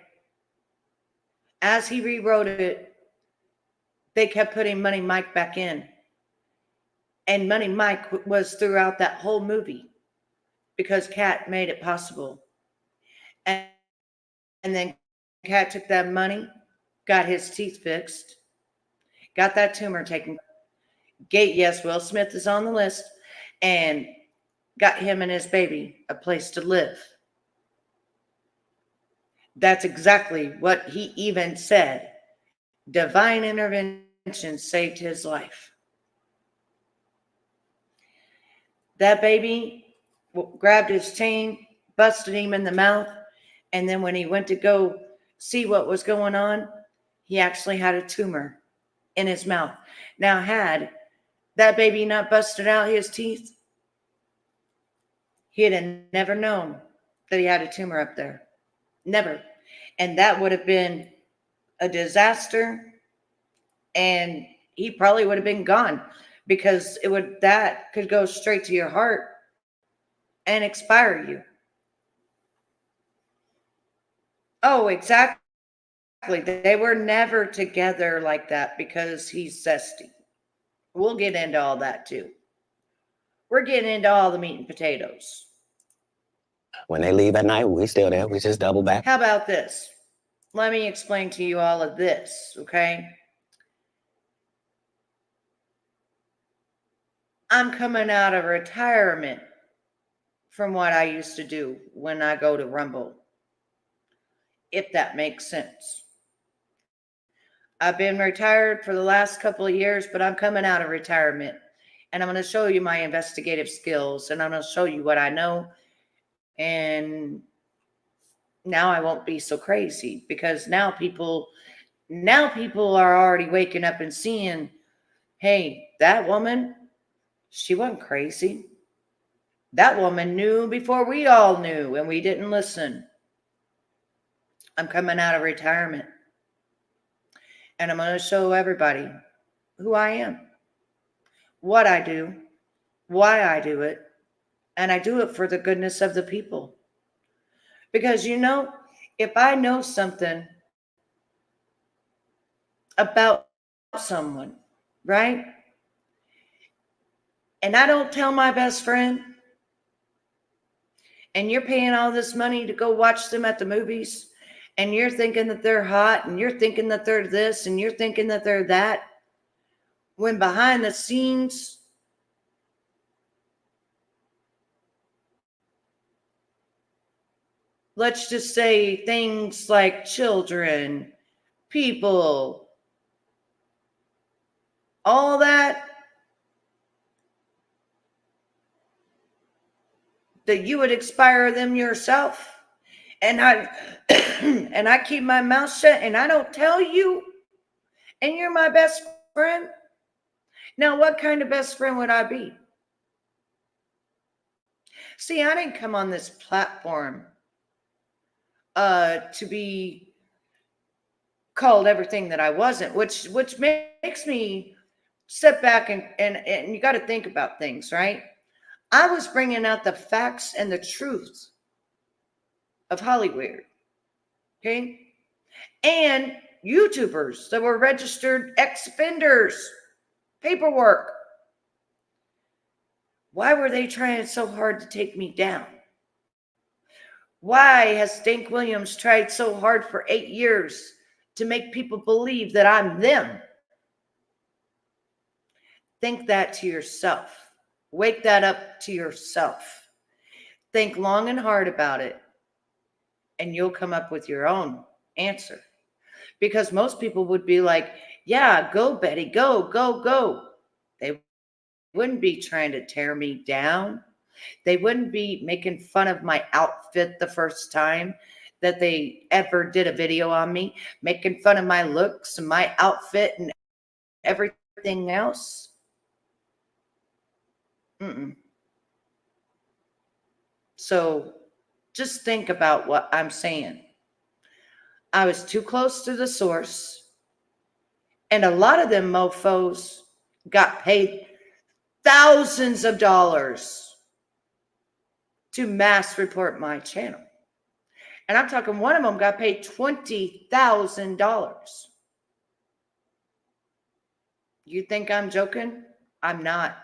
As he rewrote it, they kept putting Money Mike back in. And Money Mike was throughout that whole movie because Katt made it possible. And then Katt took that money, got his teeth fixed, got that tumor taken. Yes, Will Smith is on the list, and got him and his baby a place to live. That's exactly what he even said. Divine intervention saved his life. That baby grabbed his chain, busted him in the mouth, and then when he went to go see what was going on, he actually had a tumor in his mouth. Now, had that baby not busted out his teeth, he'd have never known that he had a tumor up there. Never. And that would have been a disaster, and he probably would have been gone, because that could go straight to your heart and expire you. Oh, exactly. They were never together like that because he's zesty. We'll get into all that too. We're getting into all the meat and potatoes.
When they leave at night, we still there. We just double back.
How about this? Let me explain to you all of this, okay? I'm coming out of retirement from what I used to do when I go to Rumble, if that makes sense. I've been retired for the last couple of years, but I'm coming out of retirement, and I'm going to show you my investigative skills, and I'm going to show you what I know, and now I won't be so crazy, because now people are already waking up and seeing, hey, that woman, she wasn't crazy. That woman knew before we all knew, and we didn't listen. I'm coming out of retirement, and I'm going to show everybody who I am, what I do, why I do it, and I do it for the goodness of the people. Because, if I know something about someone, right? And I don't tell my best friend, and you're paying all this money to go watch them at the movies, and you're thinking that they're hot, and you're thinking that they're this, and you're thinking that they're that, when behind the scenes, let's just say things like children, people, all that you would expire them yourself. And and I keep my mouth shut and I don't tell you, and you're my best friend. Now, what kind of best friend would I be? See, I didn't come on this platform to be called everything that I wasn't, which makes me step back and you got to think about things, right? I was bringing out the facts and the truth of Hollywood, okay? And YouTubers that were registered ex-offenders, paperwork. Why were they trying so hard to take me down? Why has Katt Williams tried so hard for 8 years to make people believe that I'm them? Think that to yourself. Wake that up to yourself. Think long and hard about it, and you'll come up with your own answer. Because most people would be like, yeah, go, Betty, go, go, go. They wouldn't be trying to tear me down. They wouldn't be making fun of my outfit the first time that they ever did a video on me, making fun of my looks and my outfit and everything else. So just think about what I'm saying. I was too close to the source, and a lot of them mofos got paid thousands of dollars to mass report my channel. And I'm talking one of them got paid $20,000. You think I'm joking? I'm not.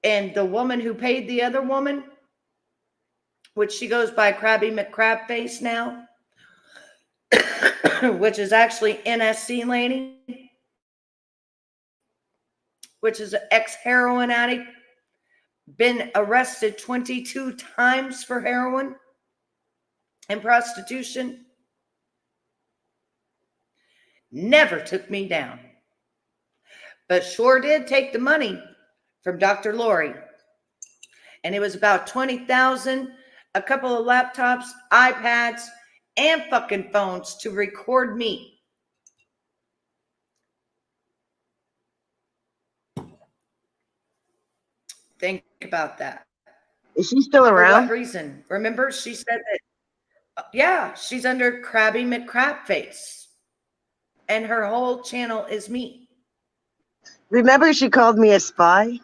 And the woman who paid the other woman, which she goes by Krabby McCrabface now, which is actually NSC lady, which is an ex-heroin addict, been arrested 22 times for heroin and prostitution, never took me down, but sure did take the money from Dr. Lori. And it was about $20,000, a couple of laptops, iPads, and fucking phones to record me. Think about that.
Is she still
For
around?
what reason? Remember, she said that, yeah, she's under Krabby McCrabface. And her whole channel is me.
Remember she called me a spy?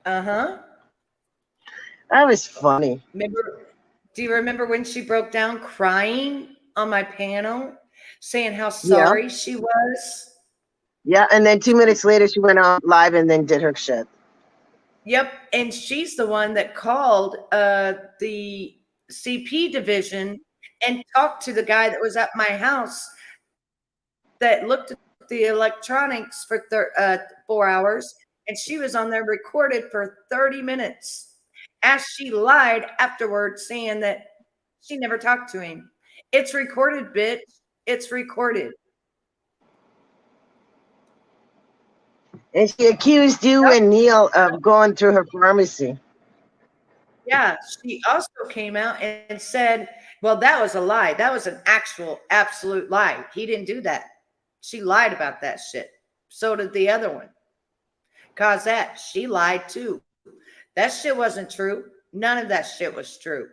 Uh-huh.
That was funny.
Remember, do you remember when she broke down crying on my panel, saying how sorry she was?
Yeah, and then 2 minutes later she went on live and then did her shit.
Yep, and she's the one that called the CP division and talked to the guy that was at my house that looked at the electronics for 4 hours, and she was on there recorded for 30 minutes as she lied afterwards, saying that she never talked to him. It's recorded, bitch. It's recorded.
And she accused you and Neil of going through her pharmacy.
Yeah, she also came out and said, well, that was a lie. That was an actual, absolute lie. He didn't do that. She lied about that shit. So did the other one. Cause that, she lied too. That shit wasn't true. None of that shit was true.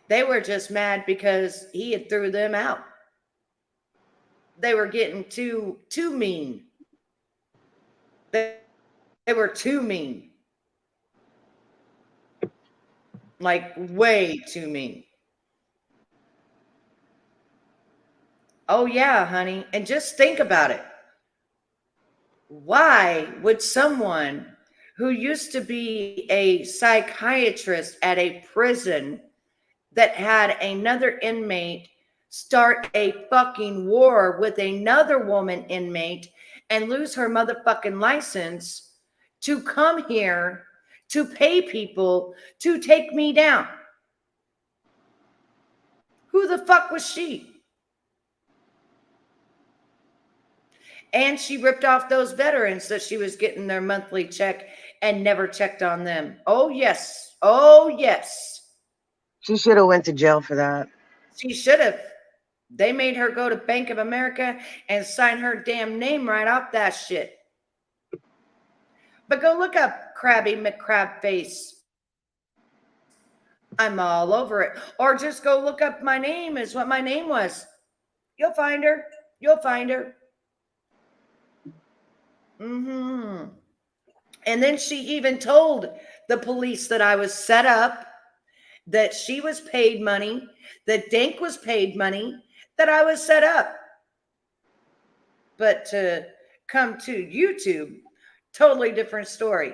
They were just mad because he had threw them out. They were getting too mean. They were too mean. Like way too mean. Oh yeah, honey. And just think about it. Why would someone who used to be a psychiatrist at a prison that had another inmate start a fucking war with another woman inmate and lose her motherfucking license to come here to pay people to take me down? Who the fuck was she? And she ripped off those veterans that she was getting their monthly check and never checked on them. Oh, yes. Oh, yes.
She should have went to jail for that.
She should have. They made her go to Bank of America and sign her damn name right off that shit. But go look up Krabby McCrabface. I'm all over it. Or just go look up my name is what my name was. You'll find her. You'll find her. Mm-hmm. And then she even told the police that I was set up, that she was paid money, that Dank was paid money, that I was set up. But to come to YouTube, totally different story.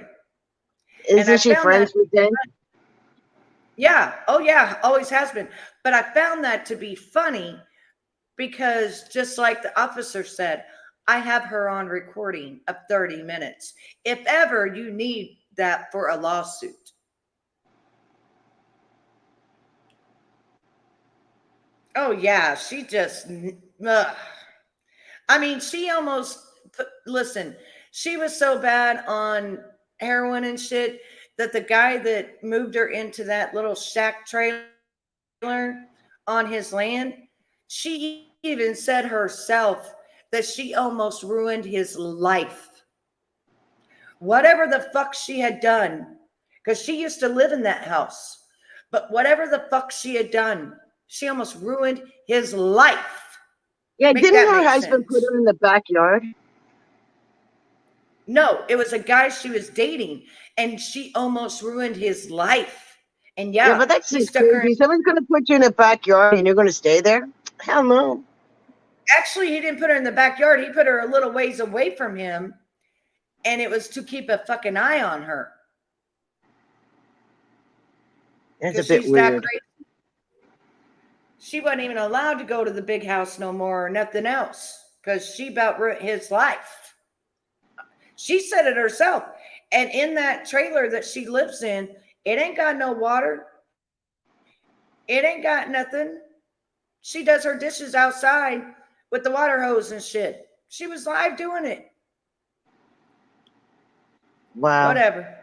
Isn't she friends with Dan?
Yeah. Oh, yeah. Always has been. But I found that to be funny because just like the officer said, I have her on recording of 30 minutes. If ever you need that for a lawsuit. Oh, yeah. She just, I mean, she almost, listen, she was so bad on heroin and shit that the guy that moved her into that little shack trailer on his land, she even said herself that she almost ruined his life. Whatever the fuck she had done, because she used to live in that house, but whatever the fuck she had done, she almost ruined his life.
Yeah, didn't her husband put her in the backyard?
No, it was a guy she was dating, and she almost ruined his life. And yeah,
but that's
he
just
stuck her
crazy.
in.
Someone's going to put you in the backyard and you're going to stay there? Hell no.
Actually, he didn't put her in the backyard. He put her a little ways away from him, and it was to keep a fucking eye on her.
That's a bit weird.
She wasn't even allowed to go to the big house no more or nothing else because she about ruined his life. She said it herself. And in that trailer that she lives in, it ain't got no water. It ain't got nothing. She does her dishes outside with the water hose and shit. She was live doing it.
Wow.
Whatever.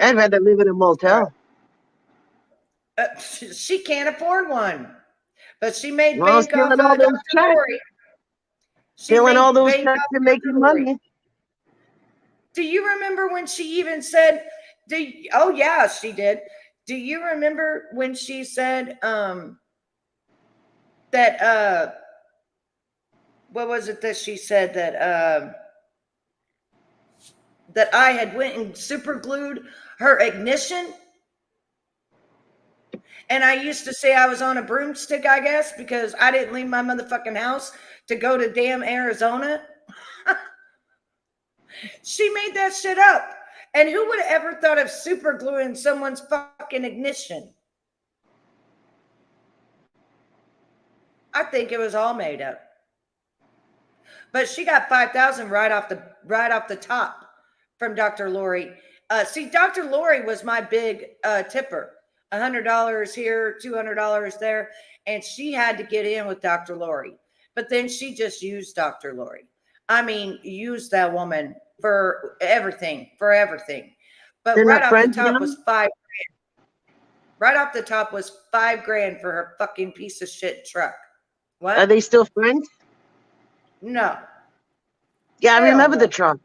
I'd rather live in a motel.
She can't afford one. But she made
Well,
bank off of
all those
Dr.
checks.
Lori.
Stealing all those checks and making money.
Do you remember when she even said, oh yeah, she did. Do you remember when she said that what was it that she said that that I had went and super glued her ignition? And I used to say I was on a broomstick, I guess, because I didn't leave my motherfucking house to go to damn Arizona. She made that shit up. And who would have ever thought of super gluing someone's fucking ignition? I think it was all made up. But she got $5,000 right off the top from Dr. Lori. See, Dr. Lori was my big tipper. $100 here, $200 there. And she had to get in with Dr. Lori. But then she just used Dr. Lori. I mean, used that woman for everything, But
They're
right
not
off the
friends
top
now?
was $5,000. Right off the top was $5,000 for her fucking piece of shit truck. What?
Are they still friends?
No.
Yeah, I
Hell
remember
no.
the truck.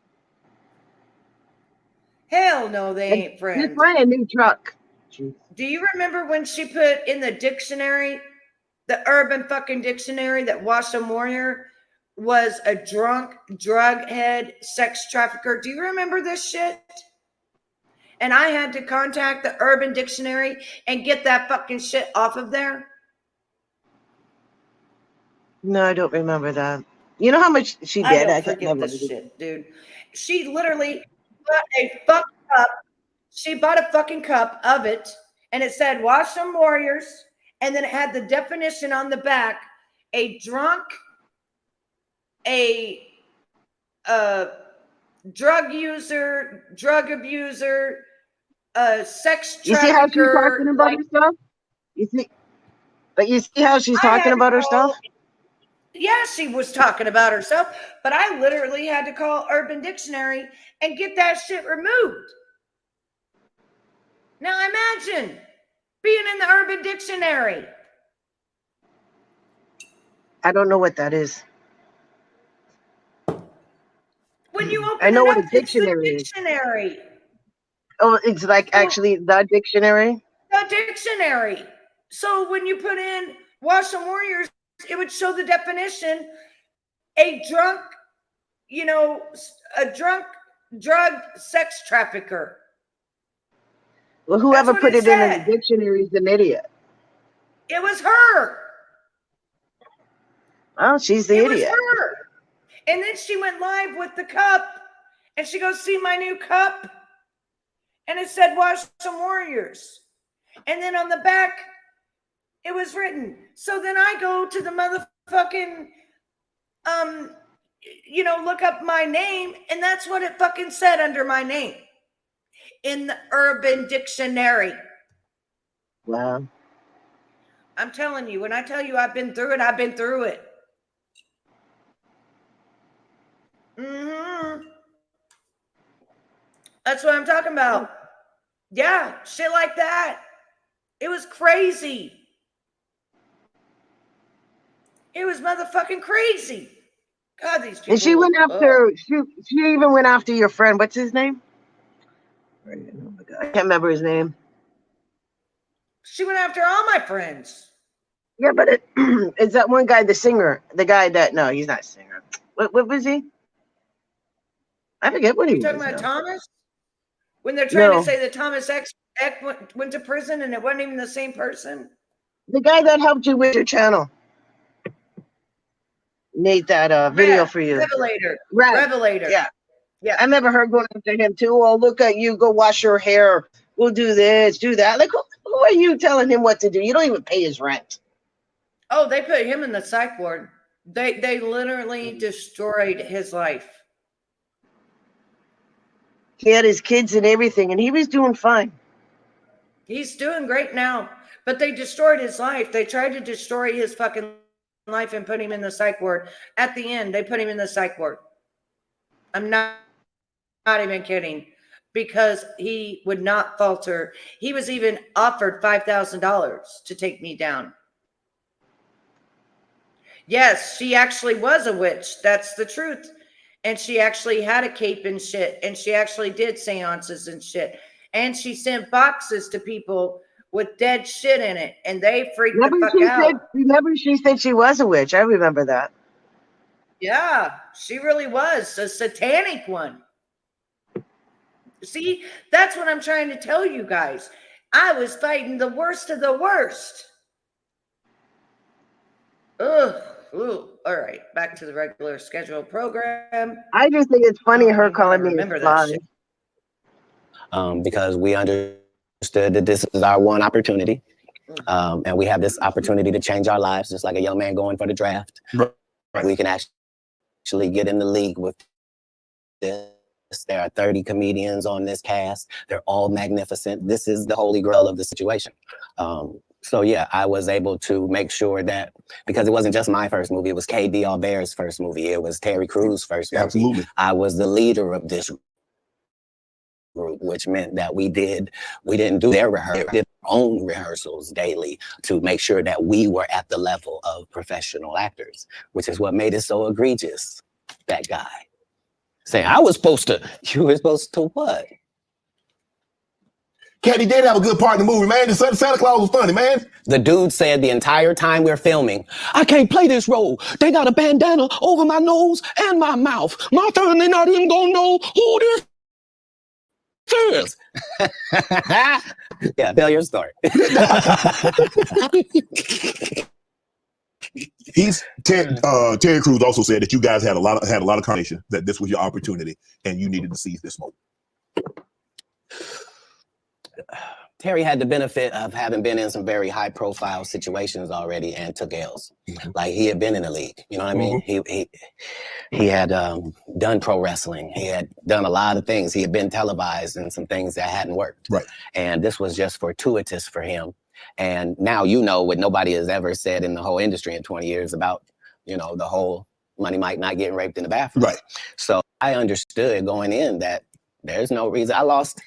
Hell no, they ain't friends.
Just buy a new truck. Jeez.
Do you remember when she put in the dictionary, the urban fucking dictionary, that Washam Warrior was a drunk, drug head, sex trafficker? Do you remember this shit? And I had to contact the urban dictionary and get that fucking shit off of there.
No, I don't remember that. You know how much she
I
did?
don't
I can't
forget
remember.
this shit, dude. She literally bought a fucking cup. She bought a fucking cup of it, and it said Washam Warriors, and then it had the definition on the back: a drunk, a drug user, drug abuser, a sex trafficker.
You see how she's talking about herself? You see how she's talking about herself?
Yeah, she was talking about herself, but I literally had to call Urban Dictionary and get that shit removed. Now imagine being in the Urban Dictionary.
I don't know what that is.
When you open
I know
it
what
up,
a
it's the
dictionary is.
dictionary.
Oh, it's like actually the dictionary?
The dictionary. So when you put in Washington Warriors, it would show the definition: a drunk, a drunk drug sex trafficker.
Well, whoever
what
put
it
it in the
said.
dictionary is an idiot.
It was her.
Oh, she's the
It
idiot.
was her. And then she went live with the cup, and she goes, "See my new cup?" And it said Washington Warriors. And then on the back, it was written. So then I go to the motherfucking, look up my name, and that's what it fucking said under my name in the Urban Dictionary.
Wow.
I'm telling you, when I tell you I've been through it, I've been through it. That's what I'm talking about. Yeah, shit like that. It was crazy. It was motherfucking crazy. God, these people.
And she went after, she even went after your friend. What's his name? Oh my God, I can't remember his name.
She went after all my friends.
Yeah, but it's that one guy, the singer, the guy that, no, he's not a singer. What was he? I forget what he was.
You talking about Thomas? When they're trying to say that Thomas X went to prison and it wasn't even the same person?
The guy that helped you with your channel. Made that video for you.
Revelator.
Yeah. I never heard going after him too. Oh, look at you. Go wash your hair. We'll do this, do that. Like, who are you telling him what to do? You don't even pay his rent.
Oh, they put him in the psych ward. They literally destroyed his life.
He had his kids and everything, and he was doing fine.
He's doing great now, but they destroyed his life. They tried to destroy his fucking life and put him in the psych ward. At the end, they put him in the psych ward. I'm not even kidding, because he would not falter. He was even offered $5,000 to take me down. Yes, she actually was a witch. That's the truth. And she actually had a cape and shit. And she actually did seances and shit. And she sent boxes to people with dead shit in it. And they freaked the fuck out.
Remember she said she was a witch. I remember that.
Yeah, she really was a satanic one. See, that's what I'm trying to tell you guys. I was fighting the worst of the worst. Ugh. Ooh, all right, back to the regular scheduled program.
I just think it's funny her calling me a spy.
Because we understood that this is our one opportunity. And we have this opportunity to change our lives, just like a young man going for the draft. Right. We can actually get in the league with this. There are 30 comedians on this cast. They're all magnificent. This is the holy grail of the situation. So yeah, I was able to make sure that, because it wasn't just my first movie, it was KD Albert's first movie. It was Terry Crews' first movie.
Absolutely.
I was the leader of this group, which meant that we didn't do their rehearsals, we did our own rehearsals daily to make sure that we were at the level of professional actors, which is what made it so egregious. That guy saying, you were supposed to what?
Katt did have a good part in the movie, man. The Santa Claus was funny, man. The
dude said the entire time we're filming, I can't play this role. They got a bandana over my nose and my mouth. My family not even gonna know who this is. Yeah, tell your story.
Terry Crews also said that you guys had a lot of conversation, that this was your opportunity and you needed to seize this moment.
Terry had the benefit of having been in some very high profile situations already and took L's. Like, he had been in the league, you know what I mean? He had done pro wrestling. He had done a lot of things. He had been televised and some things that hadn't worked. Right. And this was just fortuitous for him. And now, you know, what nobody has ever said in the whole industry in 20 years about, the whole money might not getting raped in the bathroom.
Right.
So I understood going in that there's no reason. I lost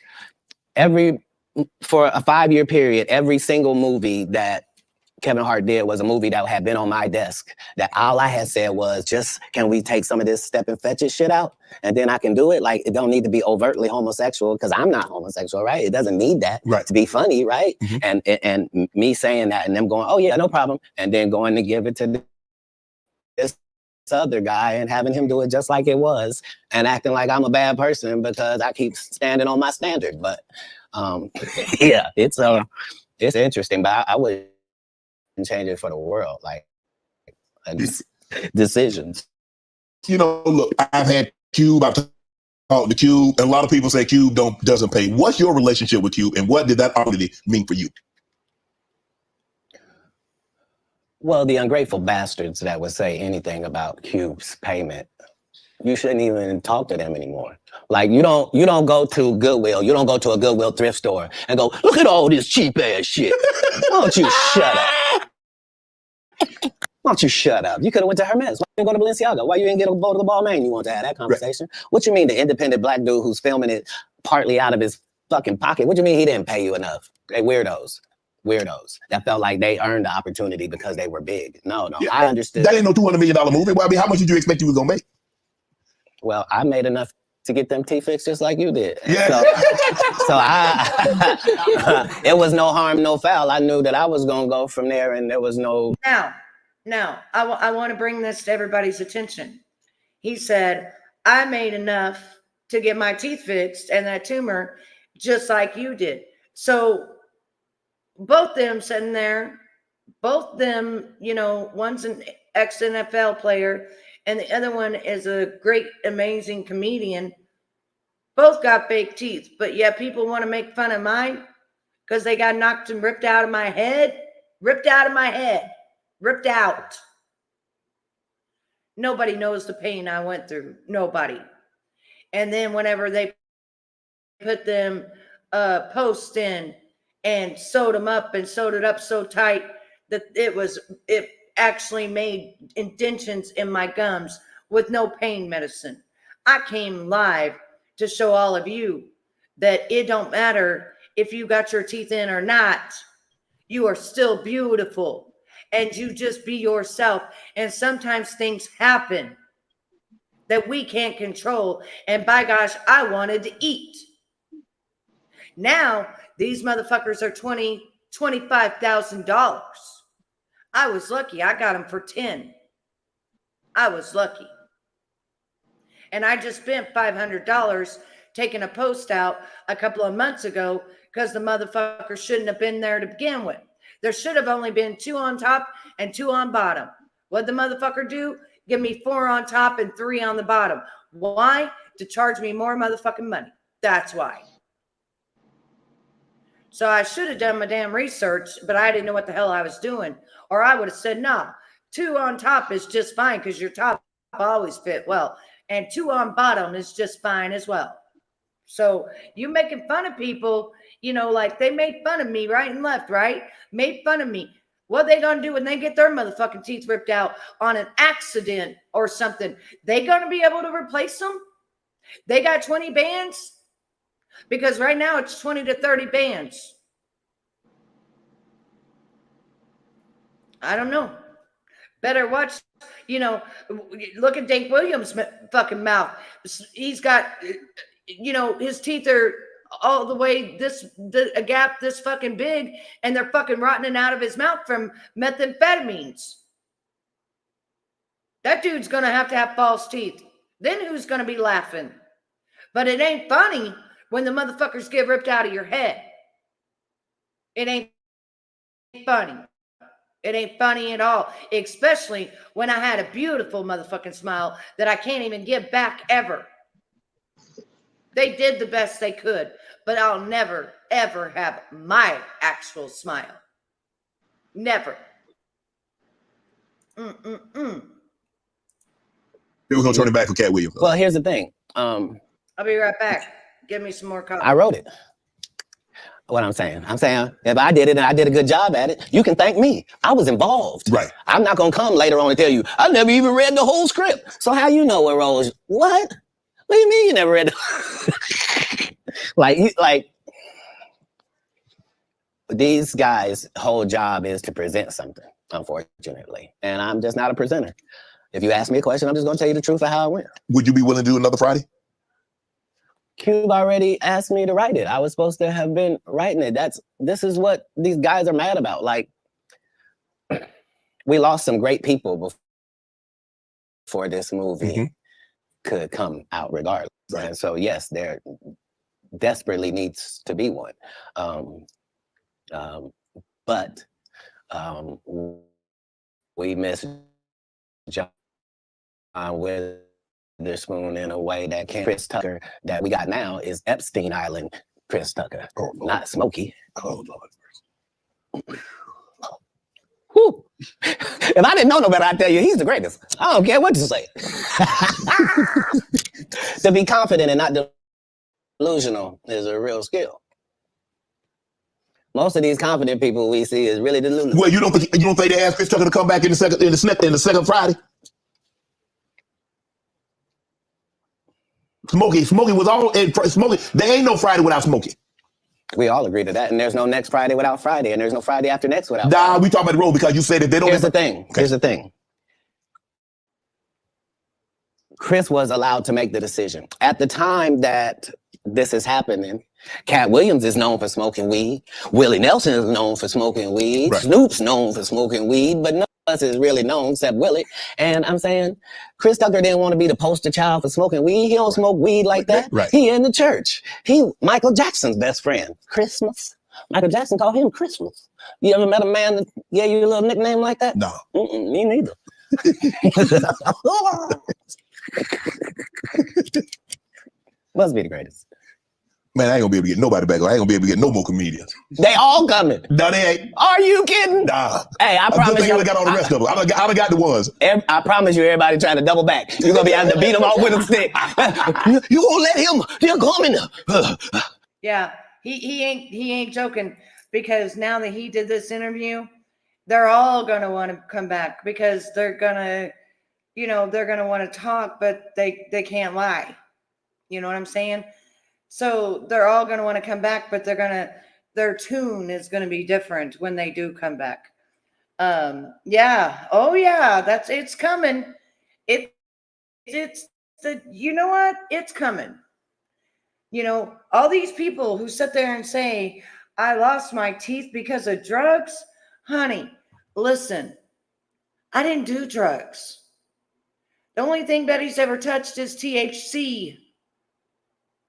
for a 5-year period, every single movie that Kevin Hart did was a movie that had been on my desk. That all I had said was, just, can we take some of this step and fetch it shit out? And then I can do it. Like, it don't need to be overtly homosexual, because I'm not homosexual, right? It doesn't need that to be funny, right? Mm-hmm. And me saying that and them going, oh yeah, no problem. And then going to give it to this other guy and having him do it just like it was and acting like I'm a bad person because I keep standing on my standard. But yeah, it's interesting, but I wouldn't change it for the world. Like, decisions.
Look, I've had Cube, I've talked to Cube, and a lot of people say Cube doesn't pay. What's your relationship with Cube, and what did that opportunity mean for you?
Well, the ungrateful bastards that would say anything about Cube's payment, you shouldn't even talk to them anymore. Like, you don't go to Goodwill, you don't go to a Goodwill thrift store and go, look at all this cheap ass shit. Why don't you shut up? Why don't you shut up? You could have went to Hermes. Why didn't you go to Balenciaga? Why you didn't get a boat of the ball man? You want to have that conversation? Right. What you mean the independent black dude who's filming it partly out of his fucking pocket? What you mean he didn't pay you enough? They weirdos that felt like they earned the opportunity because they were big. No, yeah, I understood.
That ain't no $200 million movie. Well, I mean, how much did you expect you was gonna make?
Well, I made enough to get them teeth fixed just like you did.
Yeah.
So it was no harm, no foul. I knew that I was gonna go from there, and there was no.
Now, I want to bring this to everybody's attention. He said, I made enough to get my teeth fixed and that tumor just like you did. So both them sitting there, both them, one's an ex-NFL player and the other one is a great, amazing comedian. Both got fake teeth, but yeah, people want to make fun of mine because they got knocked and ripped out of my head. Ripped out. Nobody knows the pain I went through. Nobody. And then whenever they put them posts in and sewed them up and sewed it up so tight that it actually made indentions in my gums with no pain medicine. I came live to show all of you that it don't matter if you got your teeth in or not. You are still beautiful, and you just be yourself. And sometimes things happen that we can't control. And by gosh, I wanted to eat. Now these motherfuckers are $25,000. I was lucky. I got them for 10. I was lucky. And I just spent $500 taking a post out a couple of months ago because the motherfucker shouldn't have been there to begin with. There should have only been 2 on top and 2 on bottom. What'd the motherfucker do? Give me 4 on top and 3 on the bottom. Why? To charge me more motherfucking money. That's why. So I should have done my damn research, but I didn't know what the hell I was doing. Or I would have said, nah, 2 on top is just fine because your top always fit well. And 2 on bottom is just fine as well. So you making fun of people, like they made fun of me right and left, right? Made fun of me. What are they going to do when they get their motherfucking teeth ripped out on an accident or something? They going to be able to replace them? They got 20 bands? Because right now it's 20 to 30 bands. I don't know. Better watch, look at Katt Williams' fucking mouth. He's got, his teeth are all the way a gap this fucking big, and they're fucking rotting out of his mouth from methamphetamines. That dude's going to have false teeth. Then who's going to be laughing? But it ain't funny when the motherfuckers get ripped out of your head. It ain't funny. It ain't funny at all, especially when I had a beautiful motherfucking smile that I can't even give back ever. They did the best they could, but I'll never, ever have my actual smile. Never.
They were going to turn it back for Katt Williams.
Well, here's the thing.
I'll be right back. Give me some more coffee.
I wrote it. what I'm saying. I'm saying if I did it and I did a good job at it, you can thank me. I was involved.
Right.
I'm not gonna come later on and tell you I never even read the whole script. So how you know what roles? What? What do you mean you never read the like these guys' whole job is to present something, unfortunately. And I'm just not a presenter. If you ask me a question, I'm just gonna tell you the truth of how it went.
Would you be willing to do another Friday?
Cube already asked me to write it. I was supposed to have been writing it. This is what these guys are mad about. Like, we lost some great people before this movie could come out regardless. Right. And so, yes, there desperately needs to be one. But we miss John Witherspoon in a way that Chris Tucker that we got now is Epstein Island Chris Tucker, not Smokey.
Oh, Lord.
Whew. If I didn't know no better, I'd tell you he's the greatest. I don't care what you say. To be confident and not delusional is a real skill. Most of these confident people we see is really delusional.
Well, you don't think they asked Chris Tucker to come back in the second Friday? Smokey was all in Smokey. There ain't no Friday without Smokey.
We all agree to that, and there's no next Friday without Friday, and there's no Friday after next without
Nah,
Friday.
we talking about the road because you said that they don't.
Here's the thing. Okay. Here's the thing. Chris was allowed to make the decision. At the time that this is happening, Katt Williams is known for smoking weed. Willie Nelson is known for smoking weed. Right. Snoop's known for smoking weed, but none of us is really known except Willie. And I'm saying, Chris Tucker didn't want to be the poster child for smoking weed. He don't smoke weed like that. Right. He in the church. He Michael Jackson's best friend. Christmas. Michael Jackson called him Christmas. You ever met a man that gave you a little nickname like that?
No.
Me neither. Must be the greatest.
Man, I ain't gonna be able to get nobody back. I ain't gonna be able to get no more comedians.
They all coming.
No, they ain't.
Are you kidding?
Nah.
Hey, I promise you.
I got all the rest of them. I done got the ones.
I promise you, everybody trying to double back. You're gonna be having to beat them off with a stick. You won't let him. They're coming.
Yeah, he ain't joking, because now that he did this interview, they're all gonna want to come back because they're gonna want to talk, but they can't lie. You know what I'm saying? So they're all going to want to come back, but their tune is going to be different when they do come back. Yeah. Oh yeah. It's coming. It's you know what? It's coming. You know, all these people who sit there and say, I lost my teeth because of drugs. Honey, listen, I didn't do drugs. The only thing Betty's ever touched is THC.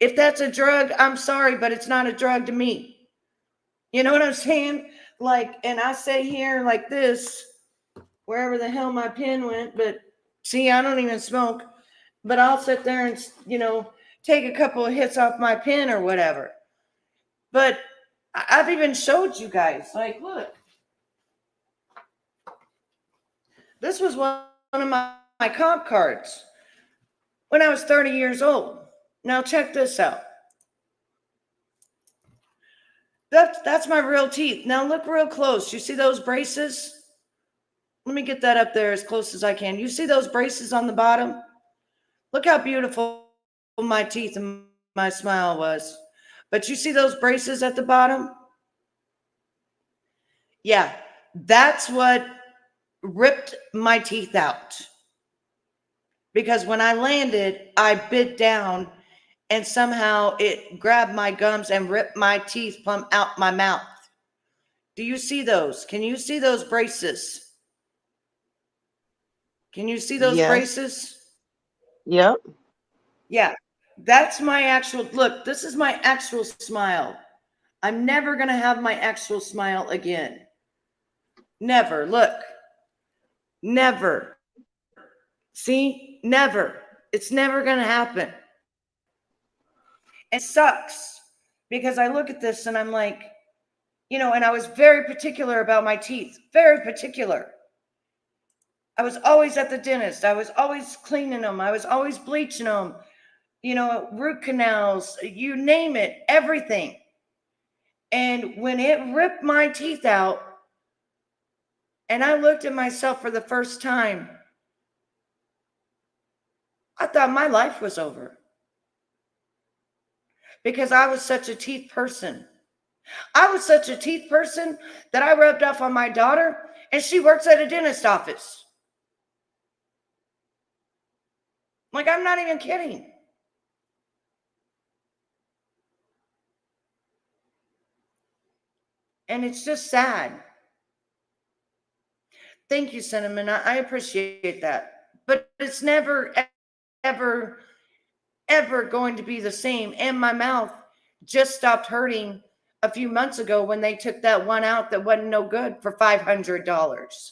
If that's a drug, I'm sorry, but it's not a drug to me. You know what I'm saying? Like, and I say here like this, wherever the hell my pen went, but see, I don't even smoke, but I'll sit there and, take a couple of hits off my pen or whatever. But I've even showed you guys, like, look. This was one of my comp cards when I was 30 years old. Now check this out. That's my real teeth. Now look real close. You see those braces? Let me get that up there as close as I can. You see those braces on the bottom? Look how beautiful my teeth and my smile was. But you see those braces at the bottom? Yeah, that's what ripped my teeth out. Because when I landed, I bit down and somehow it grabbed my gums and ripped my teeth plumb out my mouth. Do you see those? Can you see those braces? Can you see those braces?
Yep.
Yeah, that's my actual, look, this is my actual smile. I'm never going to have my actual smile again. Never, look. Never. See? Never. It's never going to happen. It sucks because I look at this and I'm like, and I was very particular about my teeth, very particular. I was always at the dentist. I was always cleaning them. I was always bleaching them, root canals, you name it, everything. And when it ripped my teeth out, and I looked at myself for the first time, I thought my life was over. Because I was such a teeth person. I was such a teeth person that I rubbed off on my daughter, and she works at a dentist office. Like, I'm not even kidding. And it's just sad. Thank you, Cinnamon. I appreciate that. But it's never, ever, ever going to be the same. And my mouth just stopped hurting a few months ago when they took that one out that wasn't no good for $500.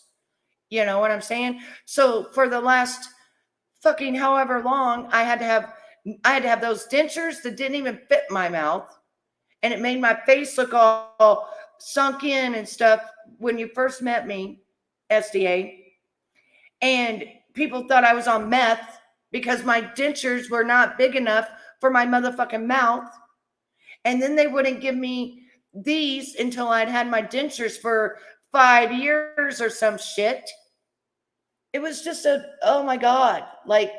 You know what I'm saying? So for the last fucking however long, I had to have those dentures that didn't even fit my mouth. And it made my face look all sunk in and stuff when you first met me, SDA. And people thought I was on meth because my dentures were not big enough for my motherfucking mouth. And then they wouldn't give me these until I'd had my dentures for 5 years or some shit. It was just oh my God. Like,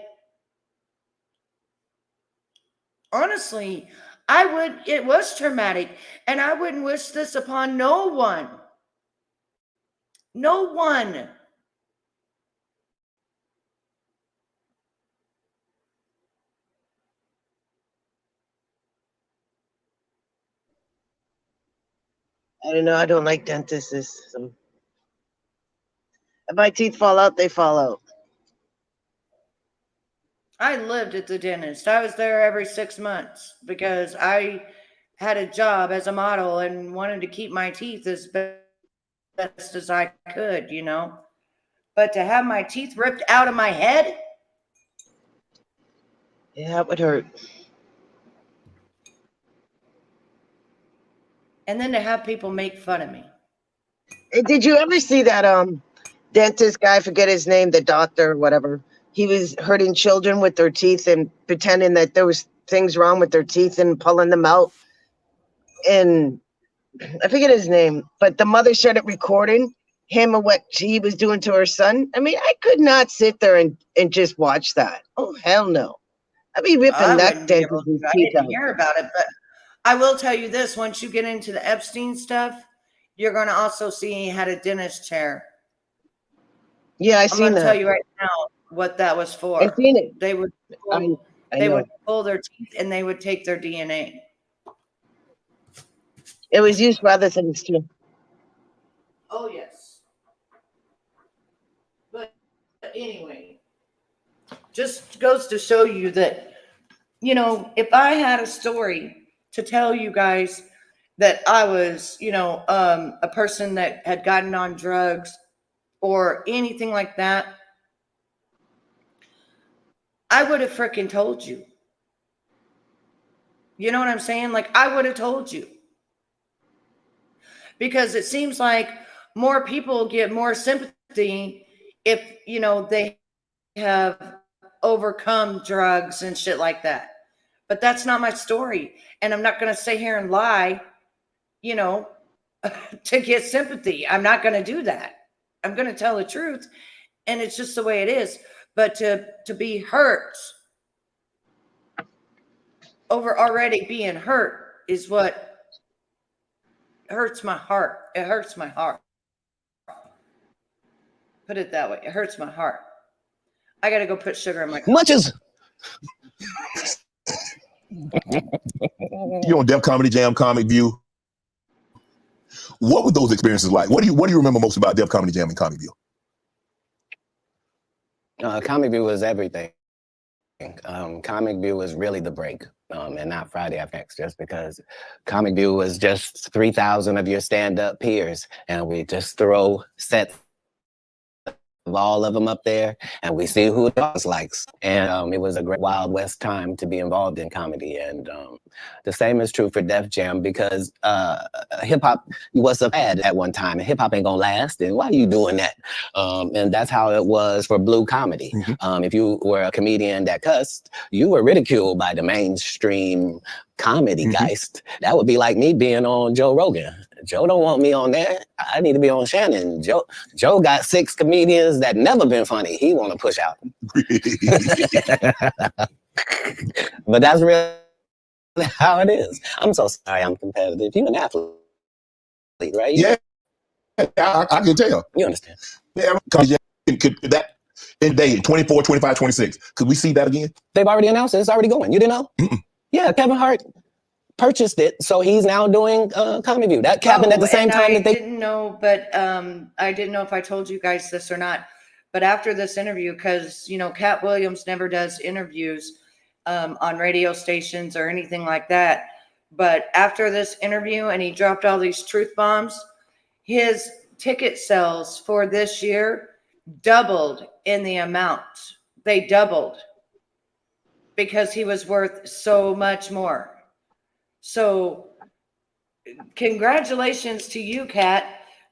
honestly, it was traumatic, and I wouldn't wish this upon no one. No one.
I don't know. I don't like dentists. So. If my teeth fall out, they fall out.
I lived at the dentist. I was there every 6 months because I had a job as a model and wanted to keep my teeth as best as I could, you know. But to have my teeth ripped out of my head,
yeah, it would hurt.
and then to have people make fun of me.
Hey, did you ever see that dentist guy, forget his name, the doctor, whatever? He was hurting children with their teeth and pretending that there was things wrong with their teeth and pulling them out. And I forget his name, but the mother started recording him and what he was doing to her son. I mean, I could not sit there and just watch that. Oh, hell no. I'd be ripping
I
that
wouldn't be able
dentist's
to. I
teeth
didn't
out.
hear about it, but I will tell you this: once you get into the Epstein stuff, you're going to also see he had a dentist chair.
Yeah, I
I'm
seen
going to
that.
tell you right now what that was for.
I seen it.
They would
I know.
would pull their teeth and they would take their DNA.
It was used for other things too.
Oh yes. But anyway, just goes to show you that, you know, if I had a story to tell you guys that I was, you know, a person that had gotten on drugs or anything like that, I would have freaking told you. You know what I'm saying? Like, I would have told you. Because it seems like more people get more sympathy if, you know, they have overcome drugs and shit like that. But that's not my story. And I'm not going to sit here and lie, you know, to get sympathy. I'm not going to do that. I'm going to tell the truth. And it's just the way it is. But to be hurt over already being hurt is what hurts my heart. It hurts my heart. Put it that way. It hurts my heart. I got to go put sugar in my coffee.
Much as
You're on Def Comedy Jam, Comic View. What were those experiences like? What do you remember most about Def Comedy Jam and Comic View?
Comic View was everything. Comic View was really the break, and not Friday FX, just because Comic View was just 3,000 of your stand-up peers, and we just throw sets all of them up there, and we see who the boss likes. And it was a great Wild West time to be involved in comedy. And the same is true for Def Jam, because hip hop was a fad at one time, and hip hop ain't gonna last. And why are you doing that? And that's how it was for blue comedy. If you were a comedian that cussed, you were ridiculed by the mainstream comedy geist. That would be like me being on Joe Rogan. Joe don't want me on there. I need to be on Shannon. Joe got 6 comedians that never been funny. He want to push out. But that's really how it is. I'm so sorry I'm competitive. You're an athlete, right?
Yeah, I can tell.
You understand.
Yeah, could that in day 24, 25, 26, could we see that again?
They've already announced it. It's already going. You didn't know? Yeah, Kevin Hart purchased it, so he's now doing Comedy View. That happened at the same time that they
didn't know, but I didn't know if I told you guys this or not. But after this interview, because Katt Williams never does interviews on radio stations or anything like that. But after this interview, and he dropped all these truth bombs, his ticket sales for this year doubled in the amount. They doubled because he was worth so much more. So congratulations to you, Katt,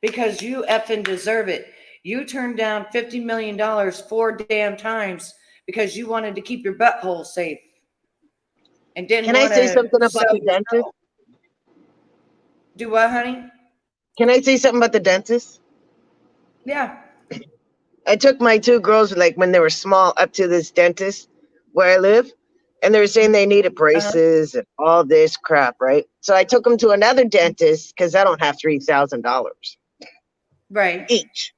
because you effing deserve it. You turned down $50 million 4 damn times because you wanted to keep your butthole safe. And didn't
Can I say something about the dentist?
Do what, honey?
Can I say something about the dentist?
Yeah.
I took my 2 girls, like when they were small, up to this dentist where I live. And they were saying they needed braces and all this crap, right? So I took them to another dentist because I don't have $3,000 each.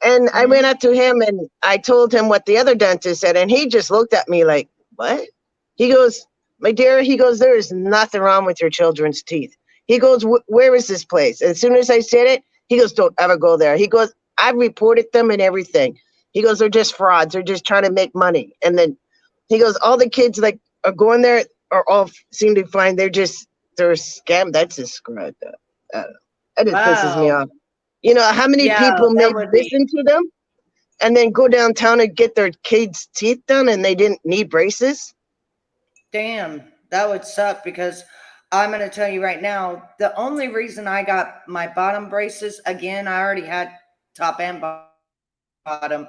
And I went up to him and I told him what the other dentist said. And he just looked at me like, what? He goes, my dear, he goes, there is nothing wrong with your children's teeth. He goes, where is this place? And as soon as I said it, he goes, don't ever go there. He goes, I reported them and everything. He goes, they're just frauds. They're just trying to make money. And then he goes, all the kids like are going there or all seem to find they're scam. That's just screwed up. That just pisses me off. How many people may listen to them and then go downtown and get their kids' teeth done and they didn't need braces?
Damn, that would suck, because I'm going to tell you right now, the only reason I got my bottom braces, again, I already had top and bottom,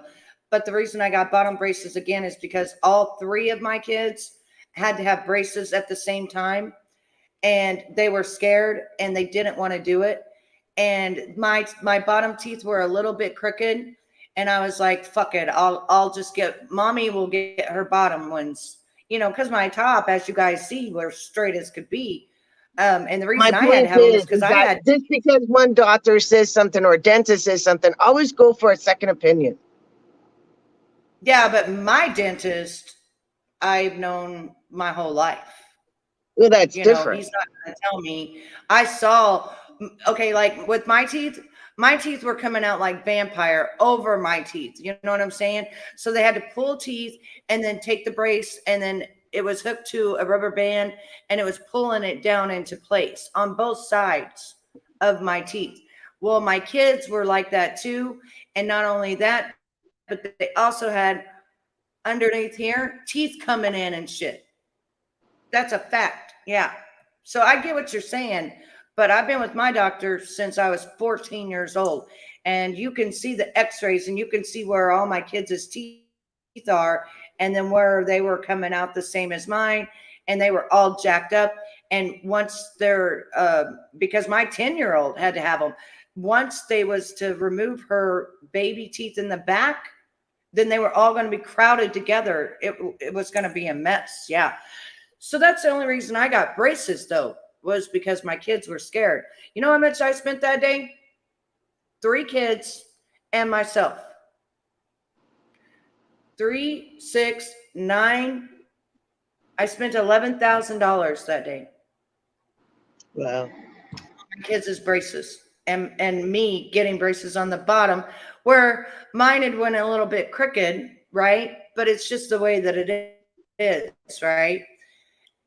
but the reason I got bottom braces again is because all 3 of my kids had to have braces at the same time, and they were scared and they didn't want to do it. And my bottom teeth were a little bit crooked, and I was like, fuck it, I'll just mommy will get her bottom ones, because my top, as you guys see, were straight as could be. And the reason I had to have them is because I had
just because one doctor says something or a dentist says something, always go for a second opinion.
Yeah, but my dentist, I've known my whole life.
Well, that's different.
He's not going to tell me. I saw, like with my teeth were coming out like vampire over my teeth. You know what I'm saying? So they had to pull teeth and then take the brace, and then it was hooked to a rubber band and it was pulling it down into place on both sides of my teeth. Well, my kids were like that too. And not only that, but they also had underneath here teeth coming in and shit. That's a fact. Yeah. So I get what you're saying, but I've been with my doctor since I was 14 years old, and you can see the x-rays and you can see where all my kids' teeth are, and then where they were coming out the same as mine, and they were all jacked up. And once they're, because my 10-year-old had to have them, once they was to remove her baby teeth in the back, then they were all going to be crowded together. It was going to be a mess. Yeah. So that's the only reason I got braces, though, was because my kids were scared. You know how much I spent that day? 3 kids and myself. 3, 6, 9. I spent $11,000 that day.
Wow.
My kids' braces and me getting braces on the bottom, where mine had went a little bit crooked, right? But it's just the way that it is, right?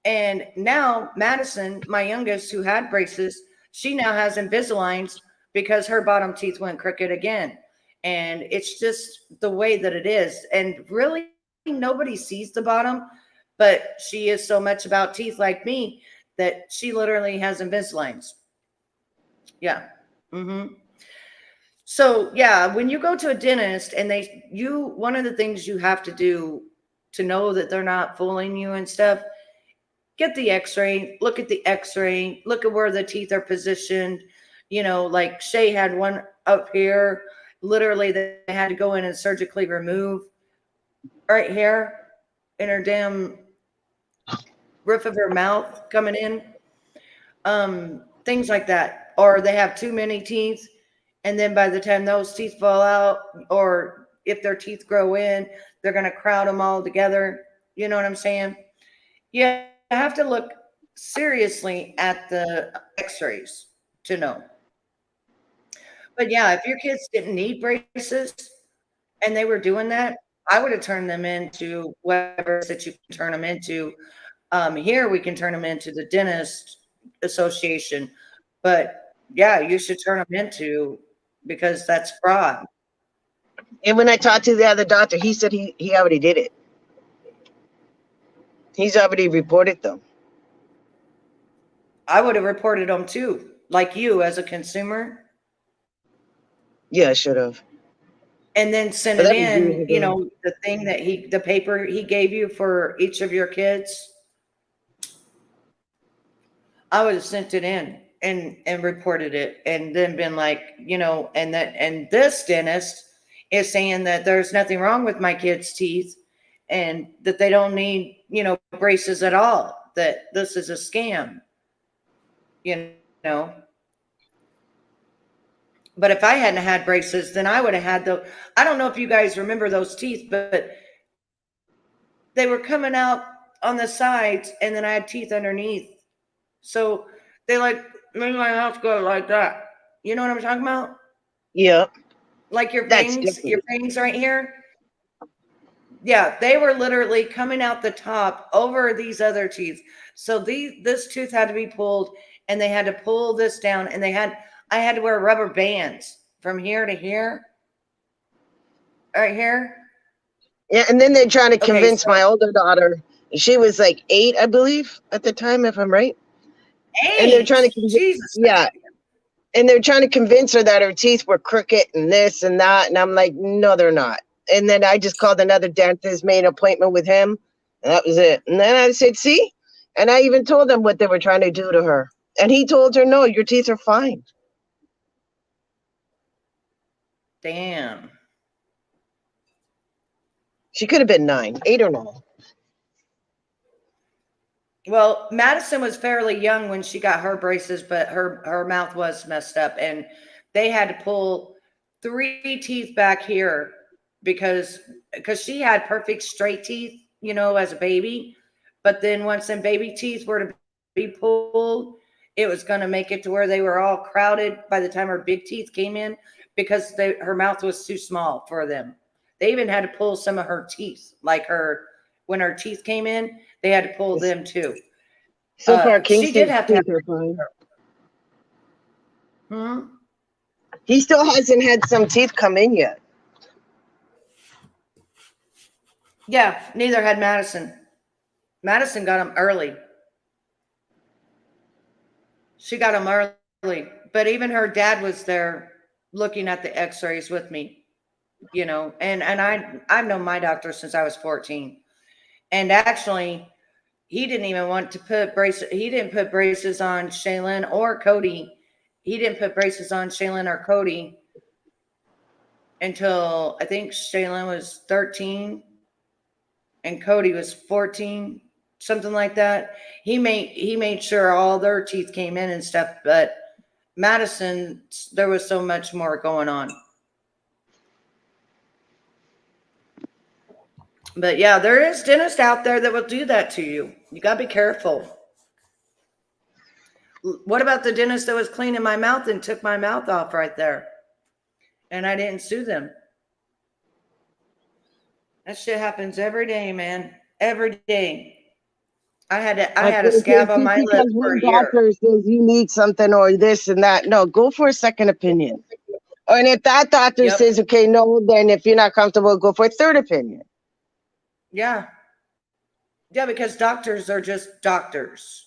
And now Madison, my youngest, who had braces, she now has Invisaligns because her bottom teeth went crooked again. And it's just the way that it is. And really, nobody sees the bottom, but she is so much about teeth like me that she literally has Invisaligns. Yeah. So yeah, when you go to a dentist and one of the things you have to do to know that they're not fooling you and stuff, get the x-ray, look at the x-ray, look at where the teeth are positioned. You know, like Shay had one up here. Literally, they had to go in and surgically remove right here in her damn roof of her mouth coming in. Things like that. Or they have too many teeth, and then by the time those teeth fall out, or if their teeth grow in, they're going to crowd them all together. You know what I'm saying? You have to look seriously at the x-rays to know. But yeah, if your kids didn't need braces and they were doing that, I would have turned them into whatever that you can turn them into. Here we can turn them into the dentist association. But yeah, you should turn them into, because that's fraud.
And when I talked to the other doctor, he said he already did it. He's already reported them.
I would have reported them too, like you as a consumer.
Yeah, I should have.
And then send it in, you know, the thing that the paper he gave you for each of your kids. I would have sent it in and reported it, and then been like, you know, and this dentist is saying that there's nothing wrong with my kids' teeth and that they don't need, you know, braces at all, that this is a scam, you know. But if I hadn't had braces, then I would have had I don't know if you guys remember those teeth, but they were coming out on the sides, and then I had teeth underneath. So they like made my mouth go like that. You know what I'm talking about?
Yeah.
Like your veins right here. Yeah, they were literally coming out the top over these other teeth. So this tooth had to be pulled, and they had to pull this down, and I had to wear rubber bands from here to here. Right here.
Yeah, and then they're trying to convince my older daughter. She was like 8, I believe, at the time, if I'm right.
8?
And they're trying to
Jesus.
Yeah. And they're trying to convince her that her teeth were crooked and this and that. And I'm like, no, they're not. And then I just called another dentist, made an appointment with him, and that was it. And then I said, see? And I even told them what they were trying to do to her. And he told her, no, your teeth are fine.
Damn.
She could have been 9, 8 or 9.
Well, Madison was fairly young when she got her braces, but her mouth was messed up, and they had to pull 3 teeth back here because she had perfect straight teeth, you know, as a baby. But then once them baby teeth were to be pulled, it was going to make it to where they were all crowded by the time her big teeth came in, because her mouth was too small for them. They even had to pull some of her teeth, like when her teeth came in, they had to pull them too.
So far,
she did have to have
He still hasn't had some teeth come in yet.
Yeah, neither had Madison. Madison got them early. She got them early, but even her dad was there looking at the x-rays with me, you know, and I've known my doctor since I was 14. And actually, he didn't even want to put braces. He didn't put braces on Shaylin or Cody. He didn't put braces on Shaylin or Cody until I think Shaylin was 13 and Cody was 14, something like that. He made sure all their teeth came in and stuff, but Madison, there was so much more going on. But yeah, there is dentists out there that will do that to you. You got to be careful. What about the dentist that was cleaning my mouth and took my mouth off right there? And I didn't sue them. That shit happens every day, man. Every day. I had a scab on my lip for a year.
Doctor says you need something or this and that. No, go for a second opinion. Or and if that doctor
Yep.
says, okay, no, then if you're not comfortable, go for a third opinion.
Yeah. Yeah, because doctors are just doctors.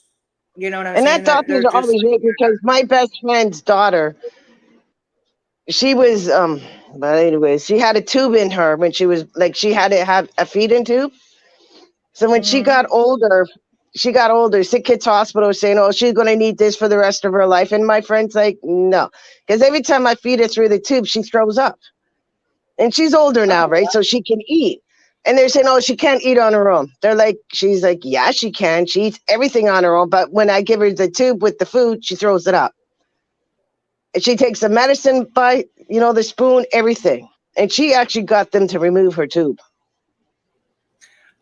You know what I'm
And
saying?
that doctors are always right, because my best friend's daughter, she was but anyways, she had a tube in her when she was like, she had to have a feeding tube. So when she got older, Sick Kids Hospital was saying, oh, she's gonna need this for the rest of her life. And my friend's like, no. Because every time I feed her through the tube, she throws up. And she's older now, right? So she can eat. And they're saying, oh, she can't eat on her own. She's like, yeah, she can. She eats everything on her own. But when I give her the tube with the food, she throws it up. And she takes the medicine by, the spoon, everything. And she actually got them to remove her tube.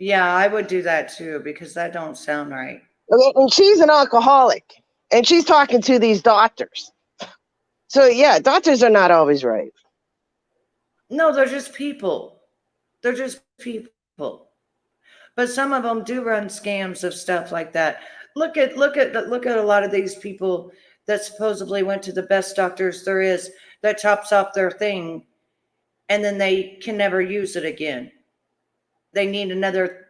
Yeah, I would do that too, because that don't sound right.
And she's an alcoholic. And she's talking to these doctors. So, yeah, doctors are not always right.
No, they're just people. They're just people. But some of them do run scams of stuff like that. Look at a lot of these people that supposedly went to the best doctors there is, that chops off their thing and then they can never use it again. They need another,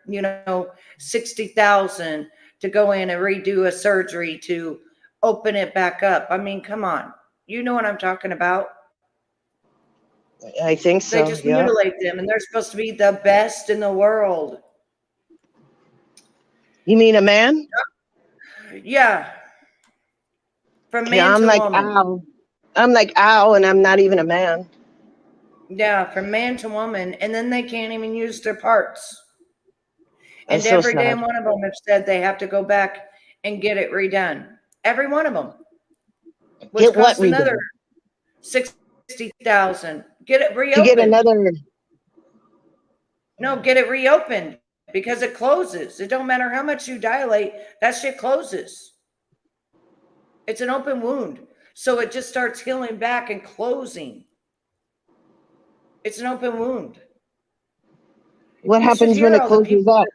60,000 to go in and redo a surgery to open it back up. I mean, come on. You know what I'm talking about?
I think so.
They just mutilate them, and they're supposed to be the best in the world.
You mean a man?
Yeah. From man
I'm
to
like,
woman.
ow. I'm like, ow, and I'm not even a man.
Yeah, from man to woman, and then they can't even use their parts.
That's
And
so
every
sad.
damn one of them have said they have to go back and get it redone. Every one of them. Which
Get what
costs another
redone?
60,000. Get it
To
reopened.
get another.
No, get it reopened because it closes. It don't matter how much you dilate, that shit closes. It's an open wound. So it just starts healing back and closing. It's an open wound.
What happens when it closes up?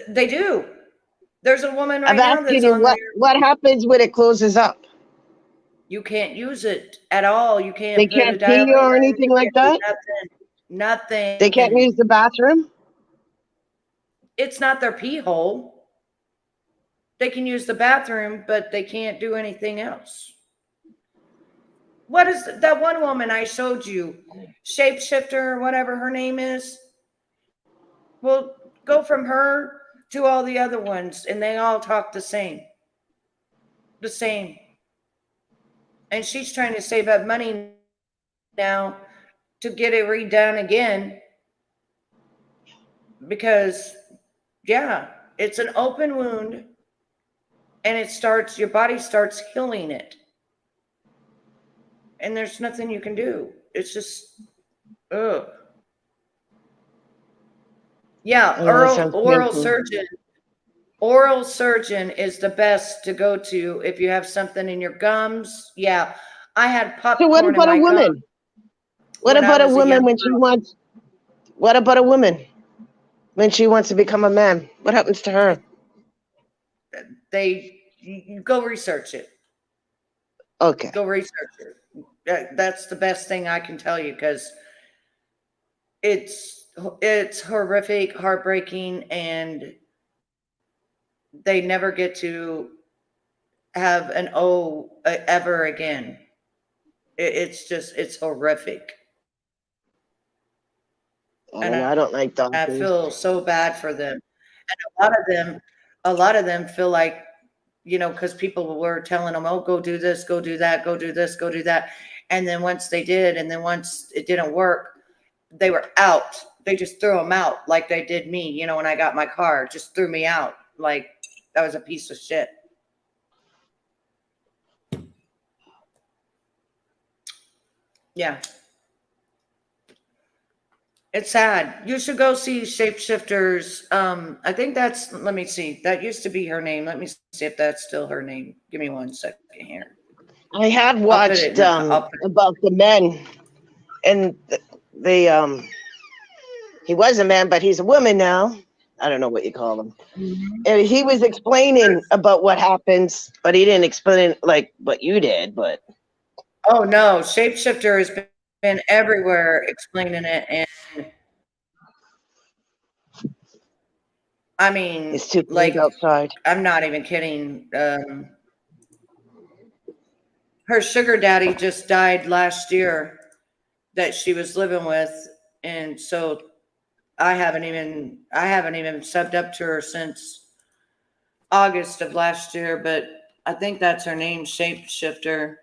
They do. There's a woman right
I'm
now
asking
that's
you,
on
what happens when it closes up?
You can't use it at all. You can't
They
put a
can't pee
dilator
or
in,
anything
you
like
can't do
that?
Nothing.
They can't use the bathroom?
It's not their pee hole. They can use the bathroom, but they can't do anything else. What is that one woman I showed you? Shapeshifter or whatever her name is? Well, go from her to all the other ones, and they all talk the same. The same. And she's trying to save up money now to get it redone again. Because, yeah, it's an open wound, and your body starts healing it. And there's nothing you can do. It's just, ugh. Yeah, oral surgeon is the best to go to if you have something in your gums. Yeah, I had popcorn.
So what about
in my
a woman?
gums
What about a woman when
girl.
she wants? What about a woman when she wants to become a man? What happens to her?
You go research it.
Okay.
Go research it. That's the best thing I can tell you, because it's horrific, heartbreaking, and they never get to have an ever again. It's horrific.
I don't like doctors.
I feel so bad for them. And a lot of them feel like, because people were telling them, oh, go do this, go do that, go do this, go do that. And then once they did, and then once it didn't work, they were out. They just threw them out like they did me, when I got my car, just threw me out. Like that was a piece of shit. Yeah. It's sad. You should go see Shapeshifters. I think let me see. That used to be her name. Let me see if that's still her name. Give me 1 second here.
I have watched about the men, and he was a man, but he's a woman now. I don't know what you call him. Mm-hmm. And he was explaining about what happens, but he didn't explain it like what you did. But
Oh no, Shapeshifter has been everywhere explaining it, and I mean,
It's too cold
like,
outside.
I'm not even kidding. Her sugar daddy just died last year that she was living with, and so I haven't even subbed up to her since August of last year, but I think that's her name, Shapeshifter.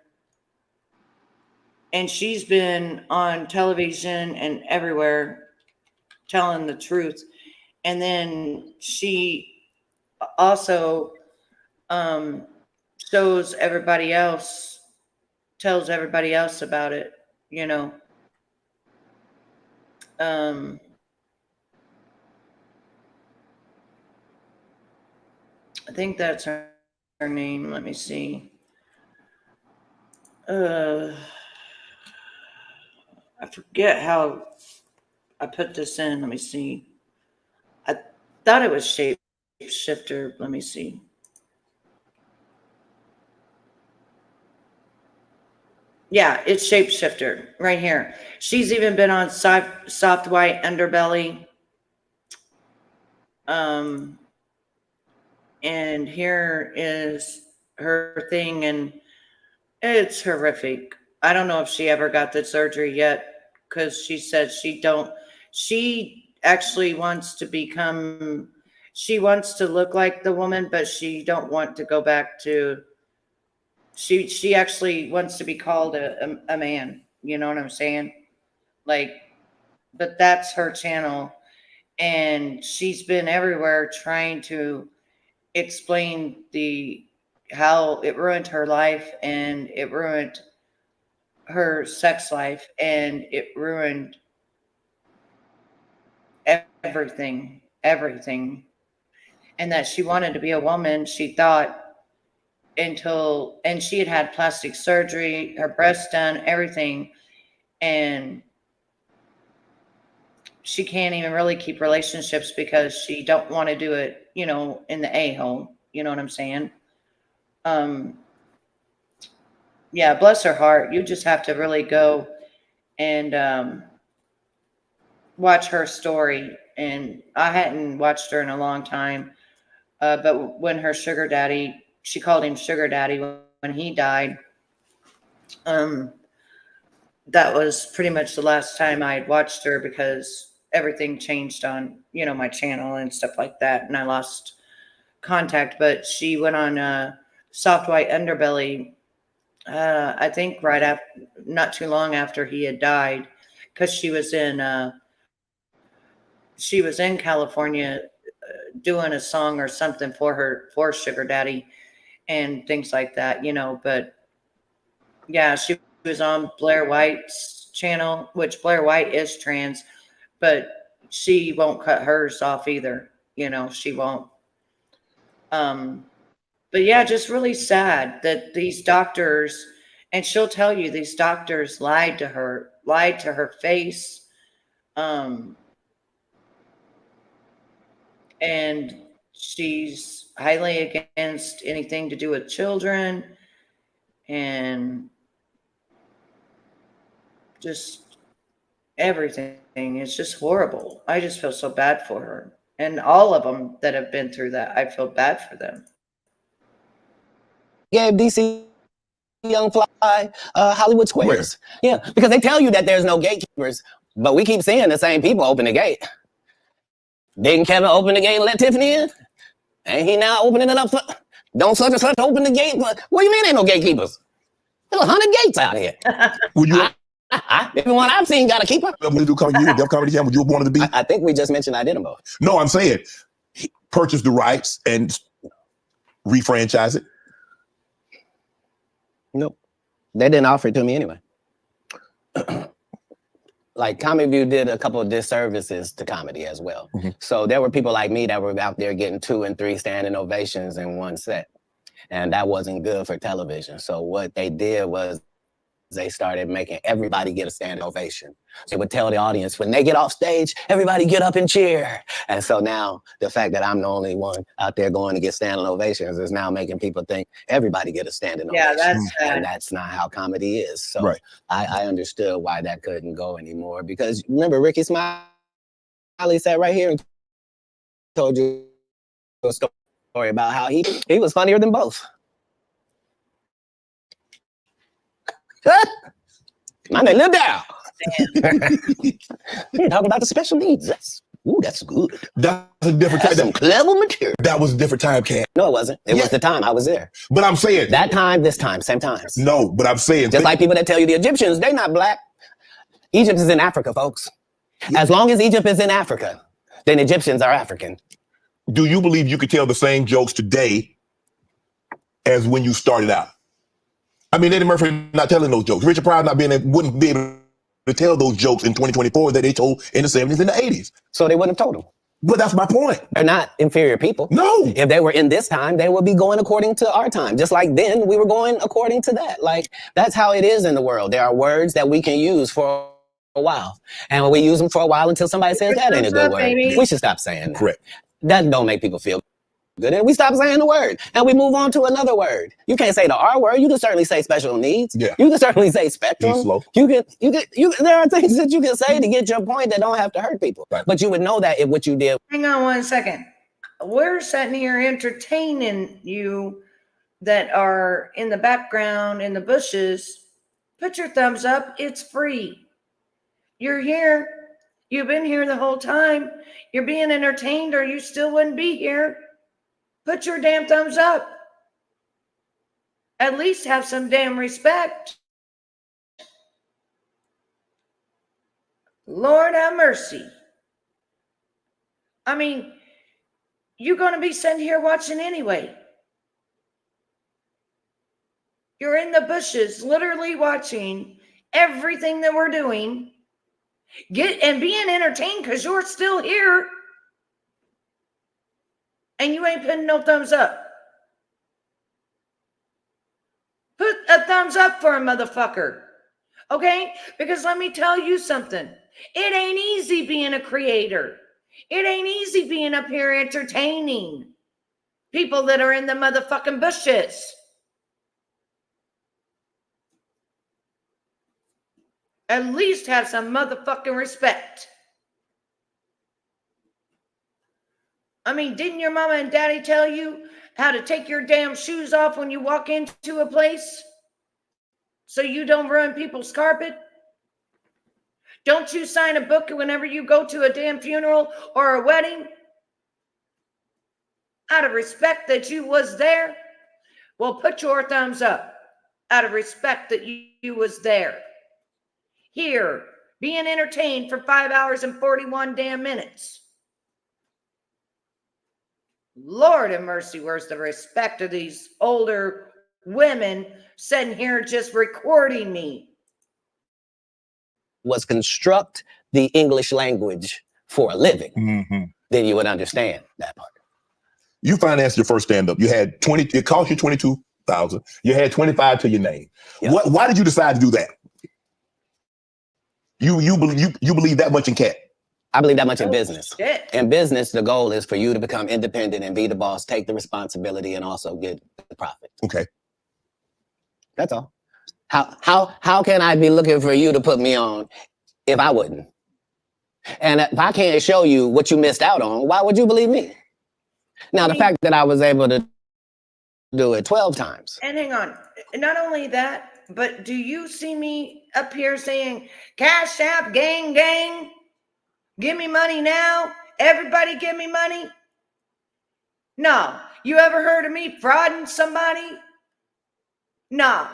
And she's been on television and everywhere telling the truth. And then she also shows everybody else, tells everybody else about it, you know. I think that's her name. Let me see. I forget how I put this in. Let me see. I thought it was Shapeshifter. Let me see. Yeah, it's Shapeshifter right here. She's even been on Soft White Underbelly. And here is her thing, and it's horrific. I don't know if she ever got the surgery yet, because she said she actually wants to become, she wants to look like the woman, but she don't want to go back to, she actually wants to be called a man. You know what I'm saying? Like, but that's her channel. And she's been everywhere trying to explain how it ruined her life, and it ruined her sex life, and it ruined everything, and that she wanted to be a woman, she thought, and she had plastic surgery, her breasts done, everything, and she can't even really keep relationships because she don't want to do it, in the a-hole. You know what I'm saying? Yeah, bless her heart. You just have to really go and watch her story. And I hadn't watched her in a long time. But when her sugar daddy, she called him sugar daddy when he died. That was pretty much the last time I had watched her, because everything changed on, my channel and stuff like that. And I lost contact, but she went on Soft White Underbelly, I think right after, not too long after he had died, because she was in California doing a song or something for sugar daddy and things like that, but yeah, she was on Blair White's channel, which Blair White is trans, but she won't cut hers off either. She won't. But yeah, just really sad that these doctors, and she'll tell you these doctors lied to her face. And she's highly against anything to do with children, and just everything. It's just horrible. I just feel so bad for her. And all of them that have been through that, I feel bad for them.
Gave DC Young Fly Hollywood Squares. Yeah, because they tell you that there's no gatekeepers, but we keep seeing the same people open the gate. Didn't Kevin open the gate and let Tiffany in? Ain't he now opening it up for, don't such and such open the gate? What do you mean ain't no gatekeepers? There's 100 gates out here.
Would you
Everyone I've seen got a keeper.
when you do comedy, Def Comedy Jam, would you have wanted to be?
I think we just mentioned I did them both.
No, I'm saying he purchased the rights and refranchise it.
Nope. They didn't offer it to me anyway. Like Comedy View did a couple of disservices to comedy as well.
Mm-hmm.
So there were people like me that were out there getting 2 and 3 standing ovations in one set. And that wasn't good for television. So what they did was they started making everybody get a standing ovation. They would tell the audience, when they get off stage, everybody get up and cheer. And so now the fact that I'm the only one out there going to get standing ovations is now making people think everybody get a standing
Yeah,
ovation.
that's
And that's not how comedy is. So
Right.
I understood why that couldn't go anymore. Because remember, Ricky Smiley sat right here and told you a story about how he was funnier than both. My name lived down. Talk about the special needs. That's good.
That's a different
That's
time.
some clever material.
That was a different time, Cat.
No, it wasn't. It was the time I was there.
But I'm saying
That time, this time, same times.
no. But I'm saying
Just like people that tell you the Egyptians, they're not black. Egypt is in Africa, folks. As long as Egypt is in Africa, then Egyptians are African.
do you believe you could tell the same jokes today as when you started out? I mean, Eddie Murphy not telling those jokes. Richard Pryor wouldn't be able to tell those jokes in 2024 that they told in the 70s and the 80s.
So they wouldn't have told them.
But that's my point.
They're not inferior people.
No.
If they were in this time, they would be going according to our time. Just like then, we were going according to that. Like, that's how it is in the world. There are words that we can use for a while. And we use them for a while until somebody says that ain't a good word. We should stop saying that.
Correct.
That don't make people feel good. And we stop saying the word. And we move on to another word. You can't say the R word. You can certainly say special needs.
Yeah.
You can certainly say spectrum.
He's slow.
You there are things that you can say to get your point that don't have to hurt people.
Right.
But you would know that if what you did.
Hang on one second. We're sitting here entertaining you that are in the background, in the bushes. Put your thumbs up. It's free. You're here. You've been here the whole time. You're being entertained or you still wouldn't be here. Put your damn thumbs up. At least have some damn respect. Lord have mercy. I mean, you're going to be sitting here watching anyway. You're in the bushes, literally watching everything that we're doing. And being entertained because you're still here. And you ain't putting no thumbs up. Put a thumbs up for a motherfucker. Okay? Because let me tell you something. It ain't easy being a creator. It ain't easy being up here entertaining people that are in the motherfucking bushes. At least have some motherfucking respect. I mean, didn't your mama and daddy tell you how to take your damn shoes off when you walk into a place so you don't ruin people's carpet? Don't you sign a book whenever you go to a damn funeral or a wedding? Out of respect that you was there? Well, put your thumbs up out of respect that you was there. Here, being entertained for 5 hours and 41 damn minutes. Lord have mercy, where's the respect of these older women sitting here just recording me?
Was construct the English language for a living, then you would understand that part.
You financed your first stand-up. You had 20, it cost you 22,000. You had 25 to your name.
Yeah.
Why did you decide to do that? You believe that much in Katt?
I believe that much in business.
Shit.
In business, the goal is for you to become independent and be the boss, take the responsibility, and also get the profit.
Okay.
That's all. How can I be looking for you to put me on if I wouldn't? And if I can't show you what you missed out on, why would you believe me? Now, the fact that I was able to do it 12 times.
And hang on, not only that, but do you see me up here saying, Cash App, gang, gang, give me money now, everybody give me money? No. You ever heard of me frauding somebody? No.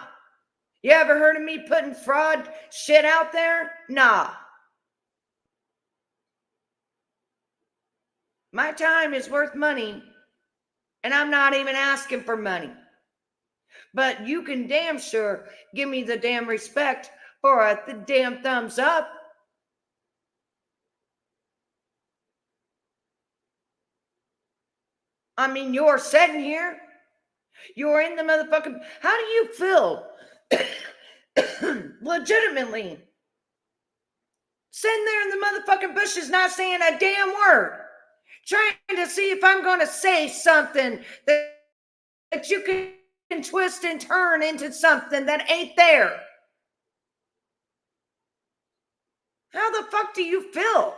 You ever heard of me putting fraud shit out there? No. My time is worth money, and I'm not even asking for money. But you can damn sure give me the damn respect for a damn thumbs up. I mean, you're sitting here. You're in the motherfucking... How do you feel legitimately sitting there in the motherfucking bushes not saying a damn word, trying to see if I'm going to say something that you can twist and turn into something that ain't there. How the fuck do you feel?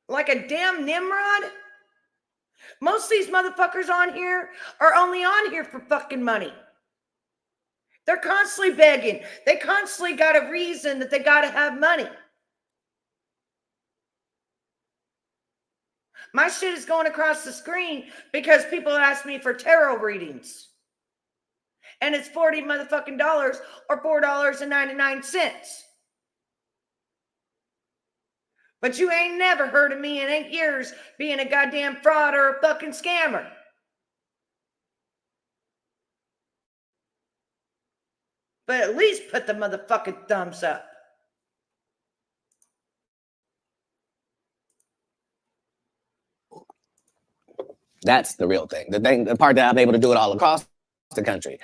Like a damn Nimrod? Most of these motherfuckers on here are only on here for fucking money. They're constantly begging. They constantly got a reason that they got to have money. My shit is going across the screen because people ask me for tarot readings. And it's $40 motherfucking dollars or $4.99. But you ain't never heard of me in 8 years being a goddamn fraud or a fucking scammer. But at least put the motherfucking thumbs up.
That's the real thing. The part that I'm able to do it all across the country.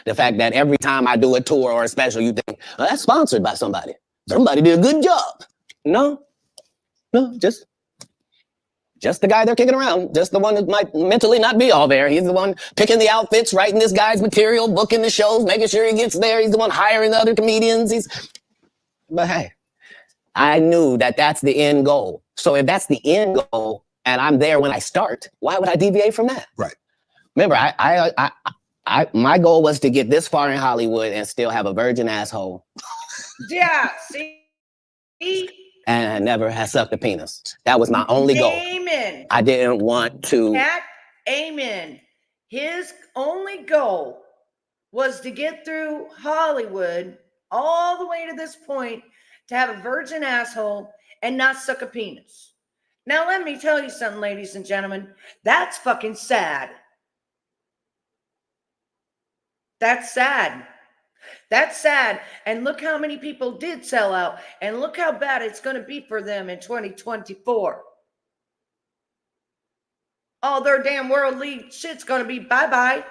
The fact that every time I do a tour or a special, you think, well, that's sponsored by somebody. Somebody did a good job. No, just the guy they're kicking around. Just the one that might mentally not be all there. He's the one picking the outfits, writing this guy's material, booking the shows, making sure he gets there. He's the one hiring the other comedians. But hey, I knew that that's the end goal. So if that's the end goal and I'm there when I start, why would I deviate from that?
Right.
Remember, my goal was to get this far in Hollywood and still have a virgin asshole.
Yeah, see?
And I never had sucked a penis. That was my only goal.
Amen.
I didn't want to.
Katt, amen. His only goal was to get through Hollywood all the way to this point to have a virgin asshole and not suck a penis. Now, let me tell you something, ladies and gentlemen. That's fucking sad. That's sad. That's sad. And look how many people did sell out. And look how bad it's going to be for them in 2024. All their damn worldly shit's going to be bye-bye.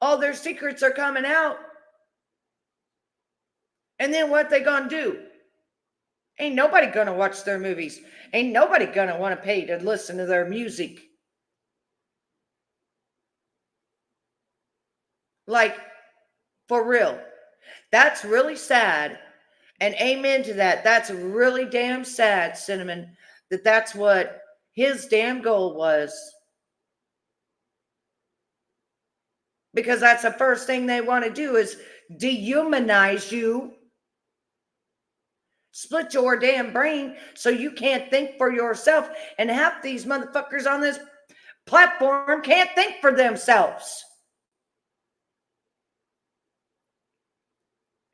All their secrets are coming out. And then what they going to do? Ain't nobody going to watch their movies. Ain't nobody going to want to pay to listen to their music. Like, for real. That's really sad. And amen to that. That's really damn sad, Cinnamon, that that's what his damn goal was. Because that's the first thing they want to do is dehumanize you. Split your damn brain so you can't think for yourself. And half these motherfuckers on this platform can't think for themselves.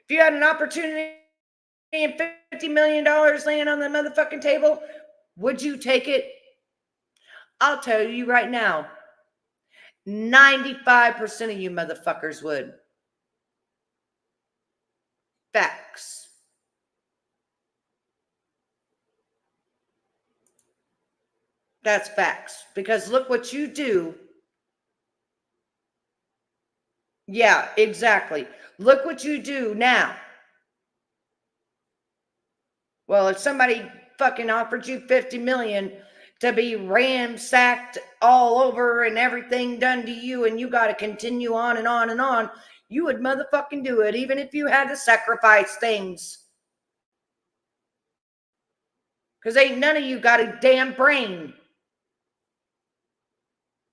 If you had an opportunity and $50 million laying on the motherfucking table, would you take it? I'll tell you right now, 95% of you motherfuckers would. Facts. That's facts. Because look what you do. Yeah, exactly. Look what you do now. Well, if somebody fucking offered you $50 million to be ransacked all over and everything done to you and you got to continue on and on and on, you would motherfucking do it even if you had to sacrifice things. Because ain't none of you got a damn brain.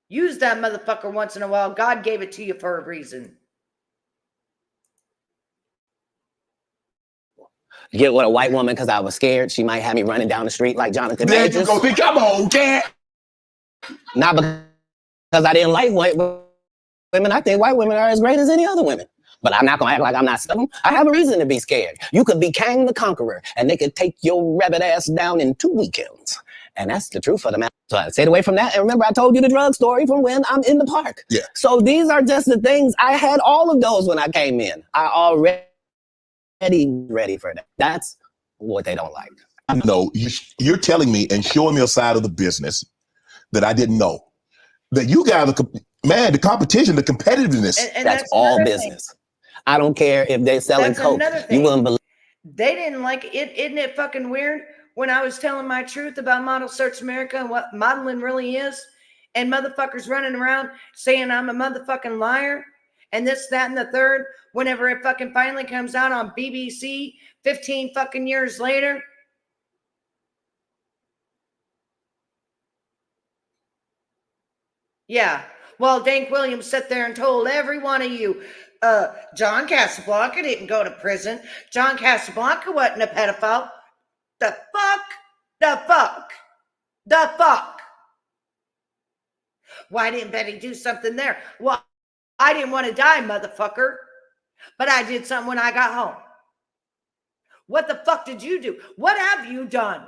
Use that motherfucker once in a while. God gave it to you for a reason.
Get with a white woman because I was scared she might have me running down the street like Jonathan
There
Majors.
you go. See, come on, Katt.
Not because I didn't like white women. I think white women are as great as any other women. But I'm not going to act like I'm not some. I have a reason to be scared. You could be Kang the Conqueror, and they could take your rabbit ass down in 2 weekends. And that's the truth of the matter. So I stayed away from that. And remember, I told you the drug story from when I'm in the park.
Yeah.
So these are just the things. I had all of those when I came in. I already ready for that. That's what they don't like.
No, you're telling me and showing me a side of the business that I didn't know. That you guys are, Man, the competition, the competitiveness.
And
That's all
another
business. I don't care if they're selling
That's
coke.
another
You
thing.
wouldn't believe.
They didn't like it. Isn't it fucking weird when I was telling my truth about Model Search America and what modeling really is, and motherfuckers running around saying I'm a motherfucking liar and this, that, and the third, whenever it fucking finally comes out on BBC 15 fucking years later? Yeah. Well, Katt Williams sat there and told every one of you, John Casablanca didn't go to prison. John Casablanca wasn't a pedophile. The fuck? The fuck? The fuck? Why didn't Betty do something there? Well, I didn't want to die, motherfucker. But I did something when I got home. What the fuck did you do? What have you done?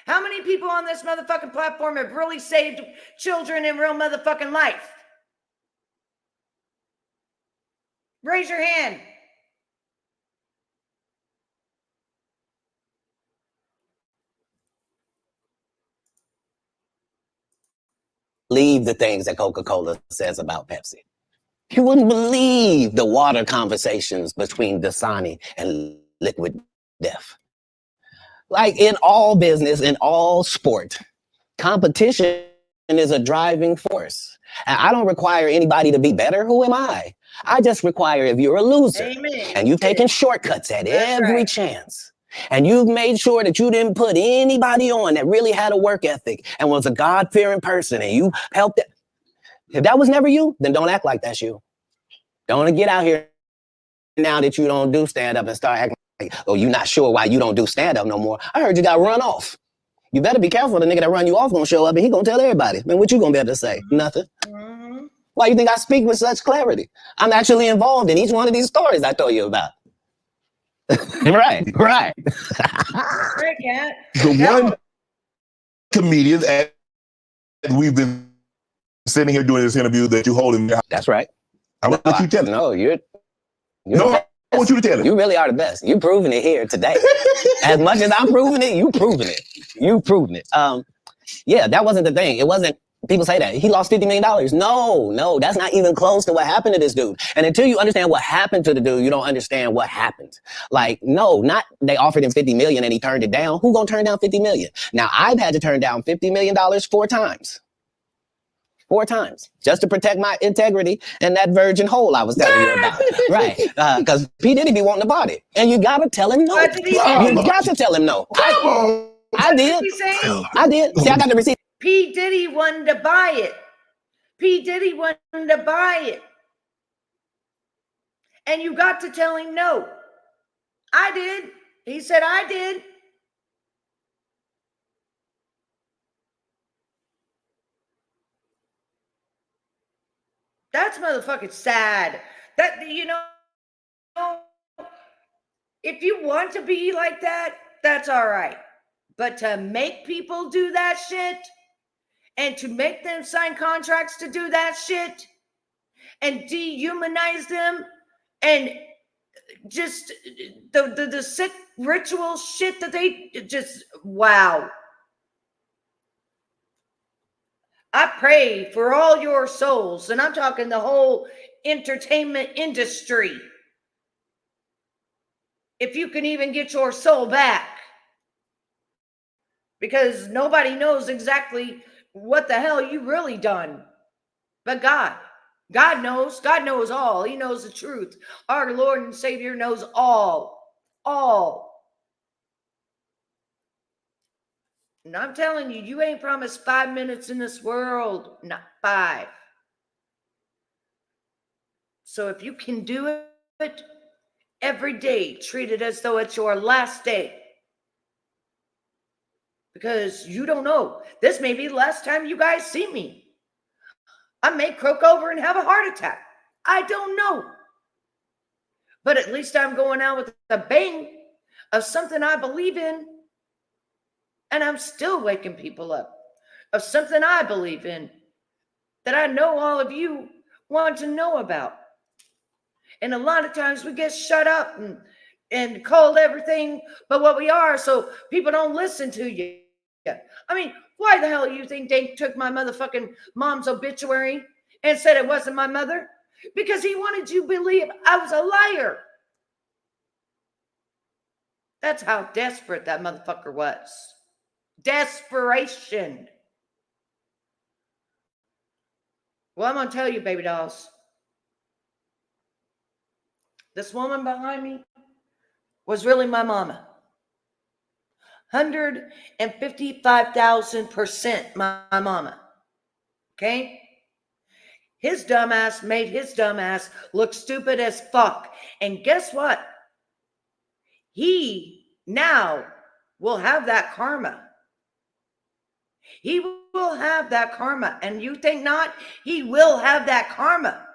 How many people on this motherfucking platform have really saved children in real motherfucking life? Raise your hand.
The things that Coca-Cola says about Pepsi. You wouldn't believe the water conversations between Dasani and Liquid Death. Like in all business, in all sport, competition is a driving force. And I don't require anybody to be better. Who am I? I just require if you're a loser.
Amen.
And you've taken shortcuts at
That's
every
right.
chance. And you've made sure that you didn't put anybody on that really had a work ethic and was a God-fearing person, and you helped it. If that was never you, then don't act like that's you. Don't get out here now that you don't do stand-up and start acting like, oh, you're not sure why you don't do stand-up no more. I heard you got run off. You better be careful. The nigga that run you off gonna show up and he gonna tell everybody. Man, what you gonna be able to say? Nothing.
Mm-hmm.
Why you think I speak with such clarity? I'm actually involved in each one of these stories I told you about. right.
Right, Katt.
The one comedian that we've been sitting here doing this interview that you hold in there.
That's right.
I want you to tell it.
No, you're
No, I want you to tell it.
You really are the best. You're proving it here today. As much as I'm proving it, you proving it. You proving it. Yeah, that wasn't the thing. It wasn't. People say that he lost $50 million. No, that's not even close to what happened to this dude. And until you understand what happened to the dude, you don't understand what happened. Like, no, not they offered him 50 million and he turned it down. Who gonna turn down 50 million? Now I've had to turn down $50 million 4 times. 4 times, just to protect my integrity and that virgin hole I was telling you about. Right. Because P. Diddy be wanting to body. And you gotta tell him no.
What did he
You
say?
got to tell him no. I
What
did.
did he say?
I did. See, I got the receipt.
P. Diddy wanted to buy it. P. Diddy wanted to buy it. And you got to tell him no. I did. He said, I did. That's motherfucking sad. That, you know, if you want to be like that, that's all right. But to make people do that shit and to make them sign contracts to do that shit and dehumanize them and just the sick ritual shit that they just, wow. I pray for all your souls, and I'm talking the whole entertainment industry. If you can even get your soul back. Because nobody knows exactly what the hell you really done. But God knows. God knows all. He knows the truth. Our Lord and Savior knows all. And I'm telling you, you ain't promised 5 minutes in this world. Not 5. So if you can do it every day, treat it as though it's your last day. Because you don't know. This may be the last time you guys see me. I may croak over and have a heart attack. I don't know. But at least I'm going out with a bang of something I believe in. And I'm still waking people up. Of something I believe in. That I know all of you want to know about. And a lot of times we get shut up and called everything but what we are. So people don't listen to you. I mean, why the hell do you think they took my motherfucking mom's obituary and said it wasn't my mother? Because he wanted you to believe I was a liar. That's how desperate that motherfucker was. Desperation. Well, I'm going to tell you, baby dolls. This woman behind me was really my mama. 155,000% my mama. Okay? His dumbass made his dumbass look stupid as fuck. And guess what? He now will have that karma. He will have that karma. And you think not? He will have that karma.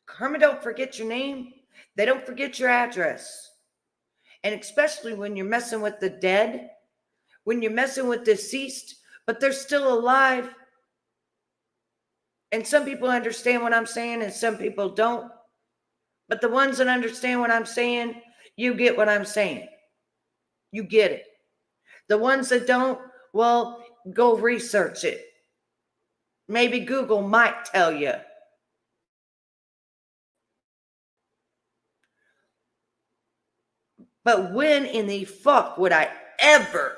Karma don't forget your name. They don't forget your address. And especially when you're messing with the dead, when you're messing with deceased, but they're still alive. And some people understand what I'm saying and some people don't. But the ones that understand what I'm saying, you get what I'm saying. You get it. The ones that don't, well, go research it. Maybe Google might tell you. But when in the fuck would I ever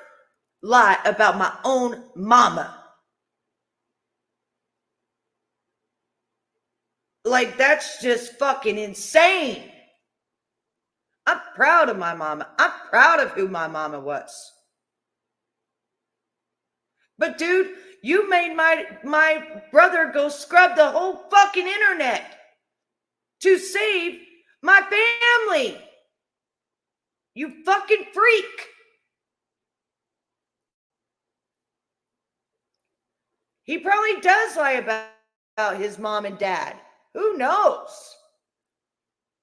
lie about my own mama? Like, that's just fucking insane. I'm proud of my mama. I'm proud of who my mama was. But dude, you made my brother go scrub the whole fucking internet to save my family. You fucking freak. He probably does lie about his mom and dad. Who knows?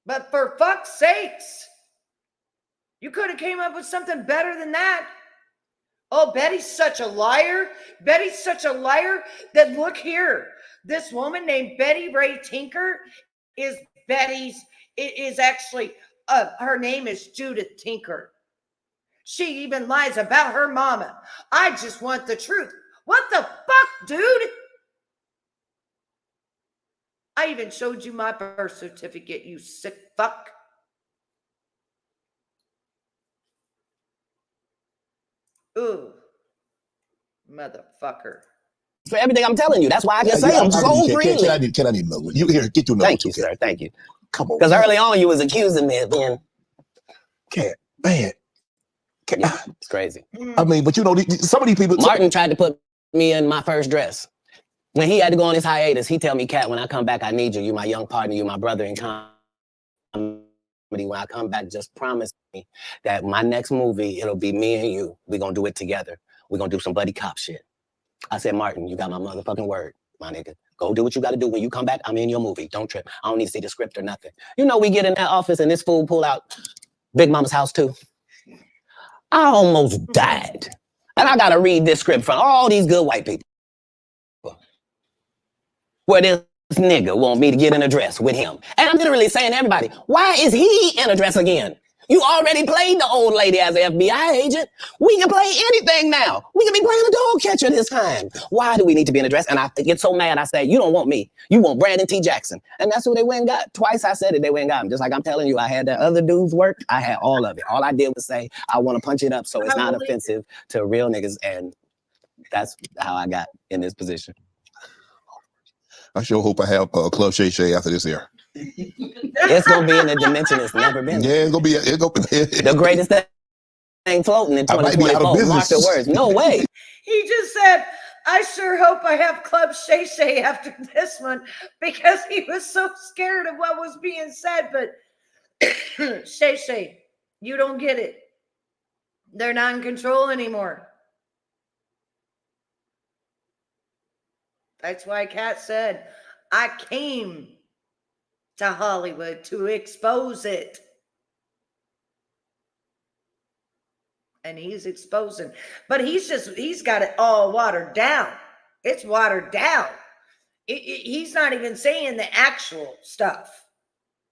But for fuck's sakes, you could have came up with something better than that. Oh, Betty's such a liar. Betty's such a liar that look here. This woman named Betty Ray Tinker is actually, her name is Judith Tinker. She even lies about her mama. I just want the truth. What the fuck, dude? I even showed you my birth certificate, you sick fuck. Ooh, motherfucker.
For everything I'm telling you. That's why I just say them so freely.
Can I need another one? You here, get you another.
Thank you, sir. Thank you.
Come on.
Because early on you was accusing me of being.
Katt, man.
Yeah, it's crazy.
I mean, but you know, some of these people.
Martin tried to put me in my first dress. When he had to go on his hiatus, he tell me, Katt, when I come back, I need you. You my young partner. You my brother in comedy. When I come back, just promise me that my next movie, it'll be me and you. We're going to do it together. We're going to do some buddy cop shit. I said, Martin, you got my motherfucking word, my nigga. Go do what you got to do. When you come back, I'm in your movie. Don't trip. I don't need to see the script or nothing. You know, we get in that office and this fool pull out Big Mama's House too. I almost died. And I got to read this script from all these good white people. Where this nigga want me to get in a dress with him. And I'm literally saying to everybody, why is he in a dress again? You already played the old lady as an FBI agent. We can play anything now. We can be playing a dog catcher this time. Why do we need to be in a dress? And I get so mad, I say, you don't want me. You want Brandon T. Jackson. And that's who they went and got. Twice I said it, they went and got him. Just like I'm telling you, I had that other dude's work. I had all of it. All I did was say, I want to punch it up so it's not offensive to real niggas. And that's how I got in this position.
I sure hope I have Club Shay Shay after this year.
It's gonna be in a dimension it's never been.
Yeah, it's gonna be
the greatest thing floating in 2024. Mark the words. No way.
He just said, I sure hope I have Club Shay Shay after this one, because he was so scared of what was being said. But Shay Shay, you don't get it. They're not in control anymore. That's why Katt said, I came to Hollywood to expose it. And he's exposing. But he's got it all watered down. It's watered down. He's not even saying the actual stuff.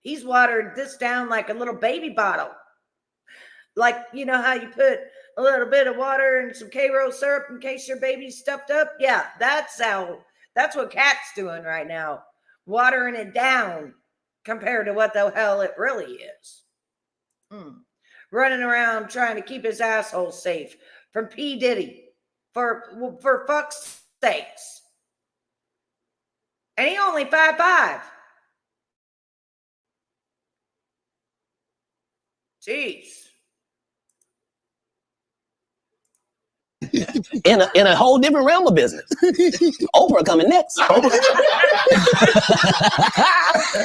He's watered this down like a little baby bottle. Like, you know how you put a little bit of water and some K-Roll syrup in case your baby's stuffed up. Yeah, that's what Katt's doing right now. Watering it down compared to what the hell it really is. Running around trying to keep his asshole safe from P. Diddy for fuck's sakes. And he only 5'5". Jeez.
In a whole different realm of business. Oprah coming next.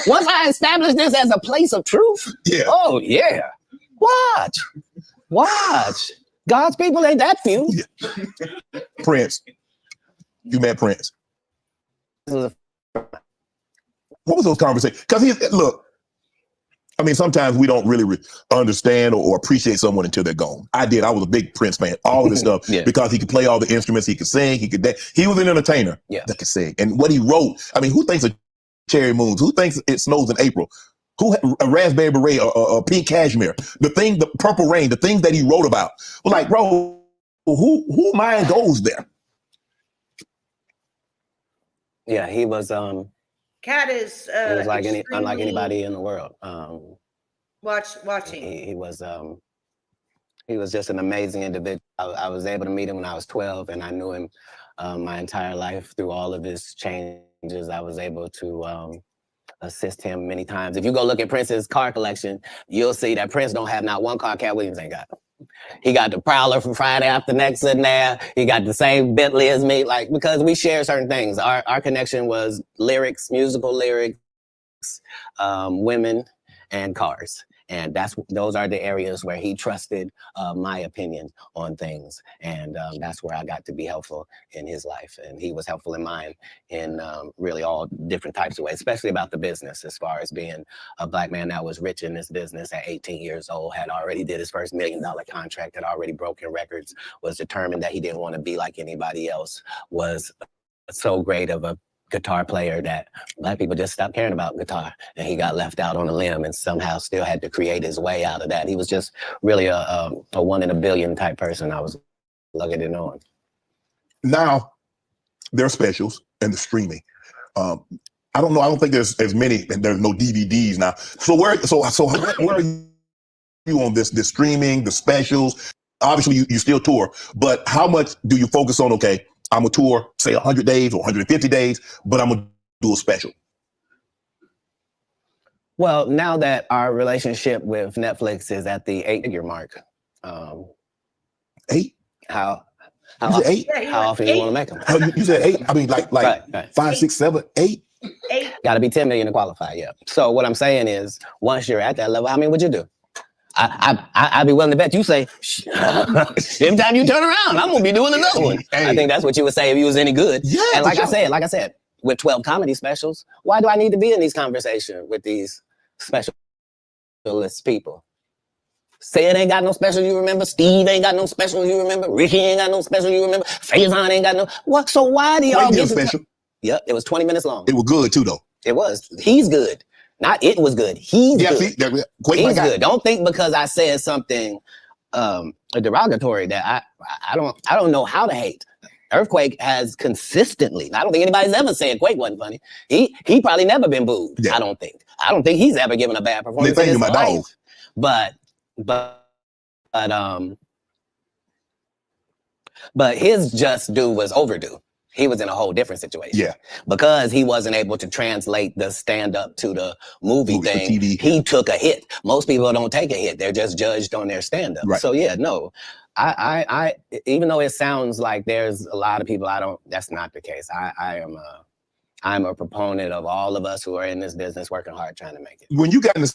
Once I establish this as a place of truth, oh yeah. Watch. God's people ain't that few.
Prince. You met Prince. What was those conversations? Because look, I mean, sometimes we don't really understand or appreciate someone until they're gone. I did. I was a big Prince fan. All of this stuff because he could play all the instruments. He could sing. He could dance. He was an entertainer that could sing. And what he wrote, I mean, who thinks of cherry moons? Who thinks it snows in April? Who a raspberry beret or pink cashmere? The purple rain, the things that he wrote about. Well, like, bro, who mind goes there?
Yeah, he was
Katt is
he was like unlike anybody in the world.
Watching.
He was just an amazing individual. I was able to meet him when I was 12, and I knew him my entire life through all of his changes. I was able to assist him many times. If you go look at Prince's car collection, you'll see that Prince don't have not one car Katt Williams ain't got. He got the Prowler from Friday After Next in there. He got the same Bentley as me, like, because we share certain things. Our connection was lyrics, musical lyrics, women, and cars. And those are the areas where he trusted my opinion on things. And that's where I got to be helpful in his life. And he was helpful in mine in really all different types of ways, especially about the business, as far as being a Black man that was rich in this business at 18 years old, had already did his first $1 million contract, had already broken records, was determined that he didn't want to be like anybody else, was so great of a guitar player that Black people just stopped caring about guitar, and he got left out on a limb and somehow still had to create his way out of that. He was just really a one in a billion type person. I was lucky to know him. Now,
there are specials and the streaming. I don't know. I don't think there's as many, and there's no DVDs now. So where are you on this streaming, the specials? Obviously, you still tour, but how much do you focus on? Okay, I'm gonna tour, say 100 days or 150 days, but I'm gonna do a special.
Well, now that our relationship with Netflix is at the 8-figure mark,
8?
How
often
do you want to make them?
You said 8? I mean, like
right.
5, 6, 7, 8?
8.
Got to be 10 million to qualify. Yeah. So what I'm saying is, once you're at that level, how many would you do? I'd be willing to bet you say, every time you turn around, I'm gonna be doing another one. I think that's what you would say if you was any good.
Yeah,
and like I said, with 12 comedy specials, why do I need to be in these conversations with these specialist people? Sid ain't got no special you remember. Steve ain't got no special you remember. Ricky ain't got no special you remember. Faison ain't got no. What? So why do y'all get
special?
Yep, it was 20 minutes long.
It was good too, though.
It was. He's good. Not it was good. He's good.
See,
he's good. Don't think because I said something derogatory that I don't know how to hate. Earthquake has consistently. I don't think anybody's ever said Quake wasn't funny. He probably never been booed. Yeah. I don't think he's ever given a bad performance in his life. But his just due was overdue. He was in a whole different situation.
Yeah.
Because he wasn't able to translate the stand-up to the movie thing, he took a hit. Most people don't take a hit. They're just judged on their stand-up.
Right.
So yeah, no. I even though it sounds like there's a lot of people, that's not the case. I'm a proponent of all of us who are in this business working hard trying to make it.
When you got in the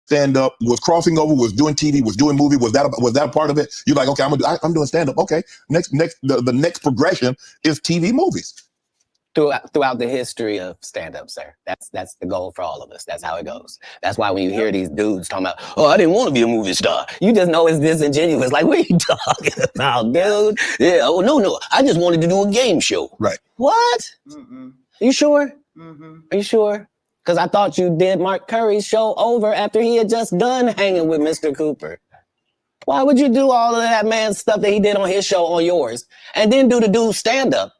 stand-up, was crossing over, was doing TV, was doing movie, was that a part of it? You're like, okay, I'm doing stand-up. Okay, the next progression is TV movies.
Throughout the history of stand-up, sir, that's the goal for all of us. That's how it goes. That's why when you hear these dudes talking about, oh, I didn't want to be a movie star, you just know it's disingenuous. Like, what are you talking about, dude? Yeah, oh no, I just wanted to do a game show.
Right.
What?
Mm-mm.
Are you sure?
Mm-hmm.
Are you sure? Because I thought you did Mark Curry's show over after he had just done hanging with Mr. Cooper. Why would you do all of that man's stuff that he did on his show on yours, and then do the dude's stand-up?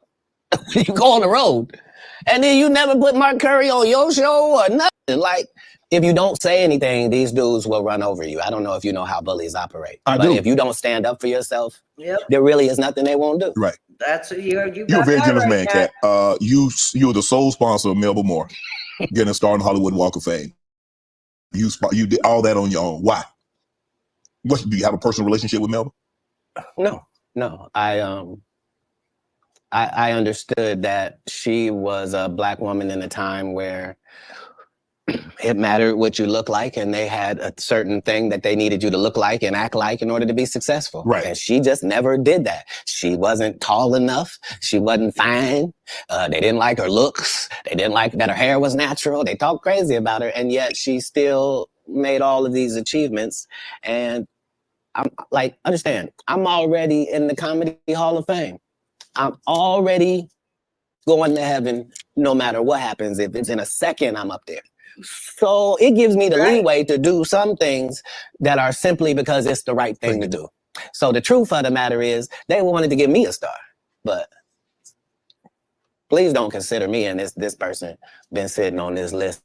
You go on the road, and then you never put Mark Curry on your show or nothing. Like, if you don't say anything, these dudes will run over you. I don't know if you know how bullies operate. But if you don't stand up for yourself, there really is nothing they won't do.
Right.
That's what you're a
very generous man, Katt. You're the sole sponsor of Melba Moore getting a star in Hollywood Walk of Fame. You did all that on your own. Why? What, do you have a personal relationship with Melba?
No. I understood that she was a Black woman in a time where it mattered what you look like, and they had a certain thing that they needed you to look like and act like in order to be successful.
Right.
And she just never did that. She wasn't tall enough. She wasn't fine. They didn't like her looks. They didn't like that her hair was natural. They talked crazy about her, and yet she still made all of these achievements. And I'm like, understand, I'm already in the Comedy Hall of Fame. I'm already going to heaven no matter what happens. If it's in a second, I'm up there. So it gives me the leeway to do some things that are simply because it's the right thing to do. So the truth of the matter is they wanted to give me a star, but please don't consider me and this person been sitting on this list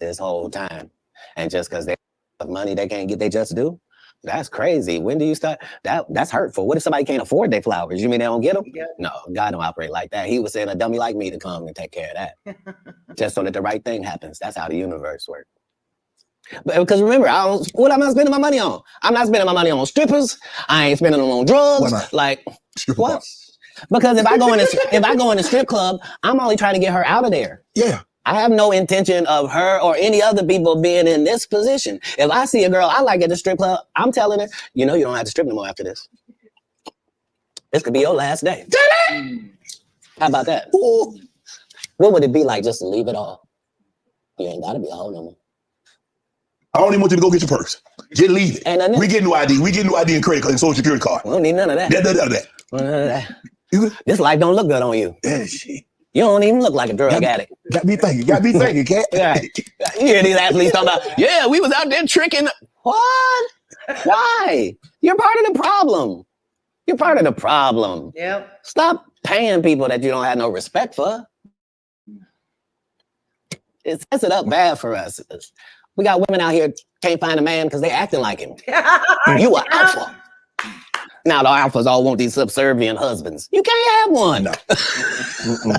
this whole time. And just because they have money they can't get, they just do. That's crazy. When do you start? That's hurtful. What if somebody can't afford their flowers? You mean they don't get them?
Yeah.
No, God don't operate like that. He was sending a dummy like me to come and take care of that. Just so that the right thing happens. That's how the universe works. But because remember, what am I spending my money on? I'm not spending my money on strippers. I ain't spending them on drugs.
Why not?
Like,
Stripper
what?
box.
Because if I go in a strip club, I'm only trying to get her out of there.
Yeah.
I have no intention of her or any other people being in this position. If I see a girl I like at the strip club, I'm telling her, you know, you don't have to strip no more after this. This could be your last day. How about that? Ooh. What would it be like just to leave it all? You ain't got to be a hoe no more.
I don't even want you to go get your purse. Just leave it.
Ain't nothing.
We get new ID. We get new ID and credit card and social security card.
We don't need none of that.
None of that.
None of that. This life don't look good on you.
Yeah, shit.
You don't even look like a drug addict.
Got me thinking, Katt.
Right. You hear these athletes talking about, yeah, we was out there tricking. What? Why? You're part of the problem. You're part of the problem.
Yep.
Stop paying people that you don't have no respect for. It sets it up bad for us. We got women out here can't find a man because they acting like him. You are alpha. Now the alphas all want these subservient husbands. You can't have one.
No. That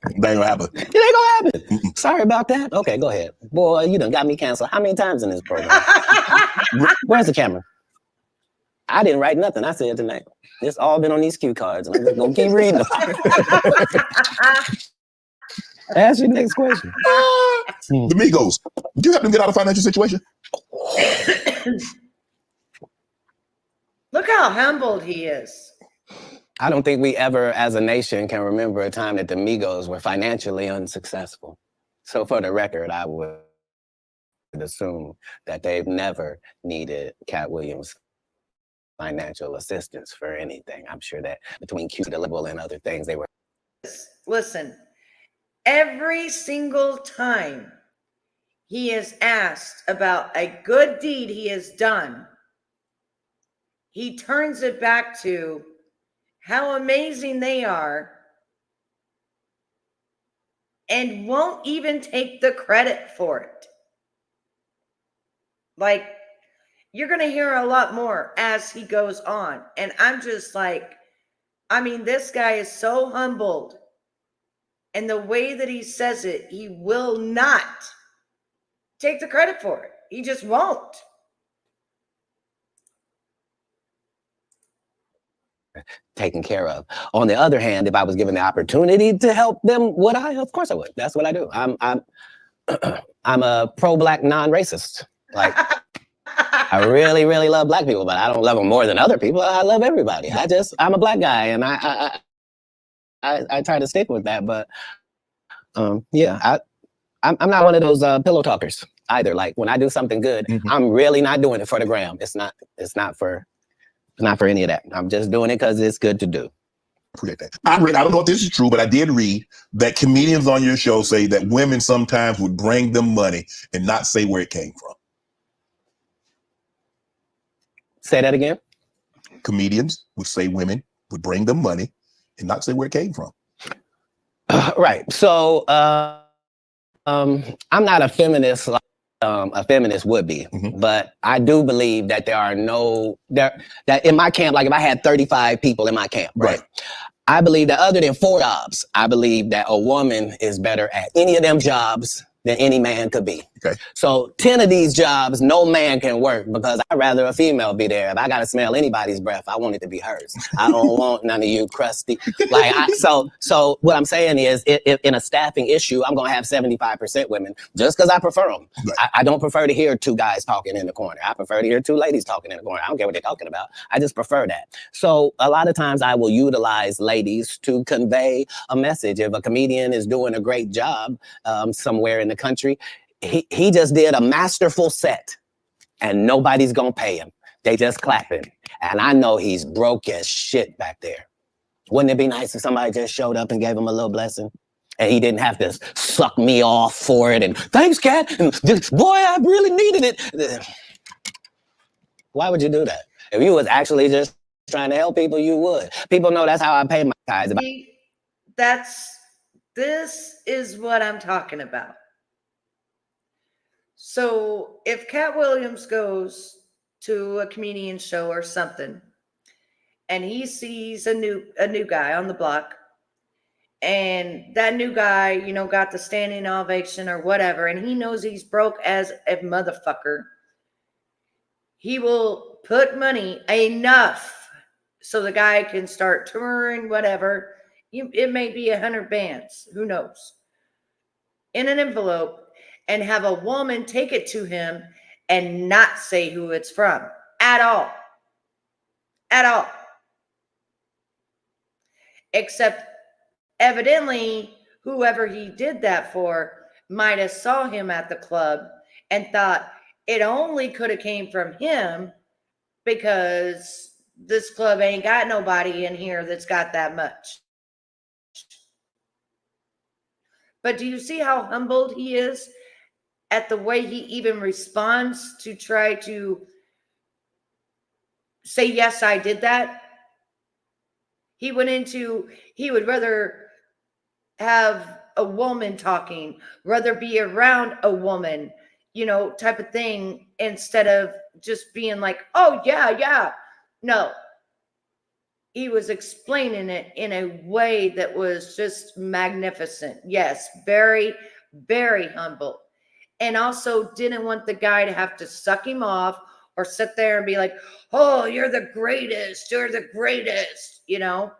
ain't gonna happen.
It ain't gonna happen. Sorry about that. Okay, go ahead. Boy, you done got me canceled. How many times in this program? Where's the camera? I didn't write nothing. I said tonight. It's all been on these cue cards. And I'm just gonna keep reading them. Ask your next question.
The Migos, do you help them get out of financial situation?
Look how humbled he is.
I don't think we ever, as a nation, can remember a time that the Migos were financially unsuccessful. So for the record, I would assume that they've never needed Katt Williams' financial assistance for anything. I'm sure that between Q Deliverable and other things, they were.
Listen, every single time he is asked about a good deed he has done, he turns it back to how amazing they are and won't even take the credit for it. Like, you're going to hear a lot more as he goes on. And I'm just like, I mean, this guy is so humbled. And the way that he says it, he will not take the credit for it. He just won't.
Taken care of. On the other hand, if I was given the opportunity to help them, would I? Of course I would. That's what I do. I'm a pro-Black non-racist. Like, I really, really love Black people, but I don't love them more than other people. I love everybody. I'm a Black guy, and I try to stick with that. But yeah, I'm not one of those pillow talkers either. Like, when I do something good, I'm really not doing it for the gram. It's not for any of that. I'm just doing it because it's good to do.
Appreciate that. I don't know if this is true, but I did read that comedians on your show say that women sometimes would bring them money and not say where it came from.
Say that again.
Comedians would say women would bring them money and not say where it came from.
Right. So I'm not a feminist like a feminist would be, but I do believe that that in my camp, like if I had 35 people in my camp, right? I believe that other than 4 jobs, I believe that a woman is better at any of them jobs than any man could be.
Okay.
So 10 of these jobs, no man can work because I'd rather a female be there. If I got to smell anybody's breath, I want it to be hers. I don't want none of you crusty. So what I'm saying is if in a staffing issue, I'm going to have 75% women just because I prefer them. Right. I don't prefer to hear 2 guys talking in the corner. I prefer to hear 2 ladies talking in the corner. I don't care what they're talking about. I just prefer that. So a lot of times I will utilize ladies to convey a message. If a comedian is doing a great job somewhere in the country, he just did a masterful set and nobody's gonna pay him. They just clapping. And I know he's broke as shit back there. Wouldn't it be nice if somebody just showed up and gave him a little blessing? And he didn't have to suck me off for it. And thanks, Katt. And boy, I really needed it. Why would you do that? If you was actually just trying to help people, you would. People know that's how I pay my guys.
This is what I'm talking about. So if Katt Williams goes to a comedian show or something, and he sees a new guy on the block, and that new guy, you know, got the standing ovation or whatever, and he knows he's broke as a motherfucker, he will put money enough so the guy can start touring, whatever. It may be 100 bands, who knows, in an envelope, and have a woman take it to him and not say who it's from at all. At all. Except evidently whoever he did that for might have saw him at the club and thought it only could have came from him because this club ain't got nobody in here that's got that much. But do you see how humbled he is at the way he even responds to try to say, yes, I did that? He would rather have a woman talking, rather be around a woman, you know, type of thing, instead of just being like, oh, yeah. No. He was explaining it in a way that was just magnificent. Yes, very, very humble. And also didn't want the guy to have to suck him off or sit there and be like, oh, you're the greatest, you know?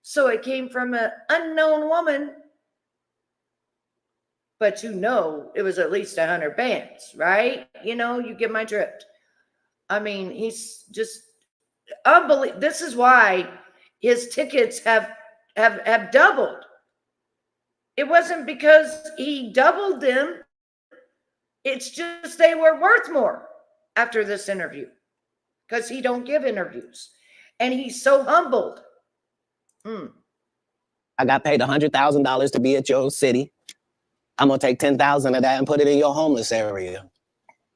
So it came from an unknown woman, but you know, it was at least 100 bands, right? You know, you get my drift. I mean, he's just unbelievable. This is why his tickets have doubled. It wasn't because he doubled them. It's just they were worth more after this interview because he don't give interviews. And he's so humbled.
I got paid $100,000 to be at your city. I'm going to take 10,000 of that and put it in your homeless area.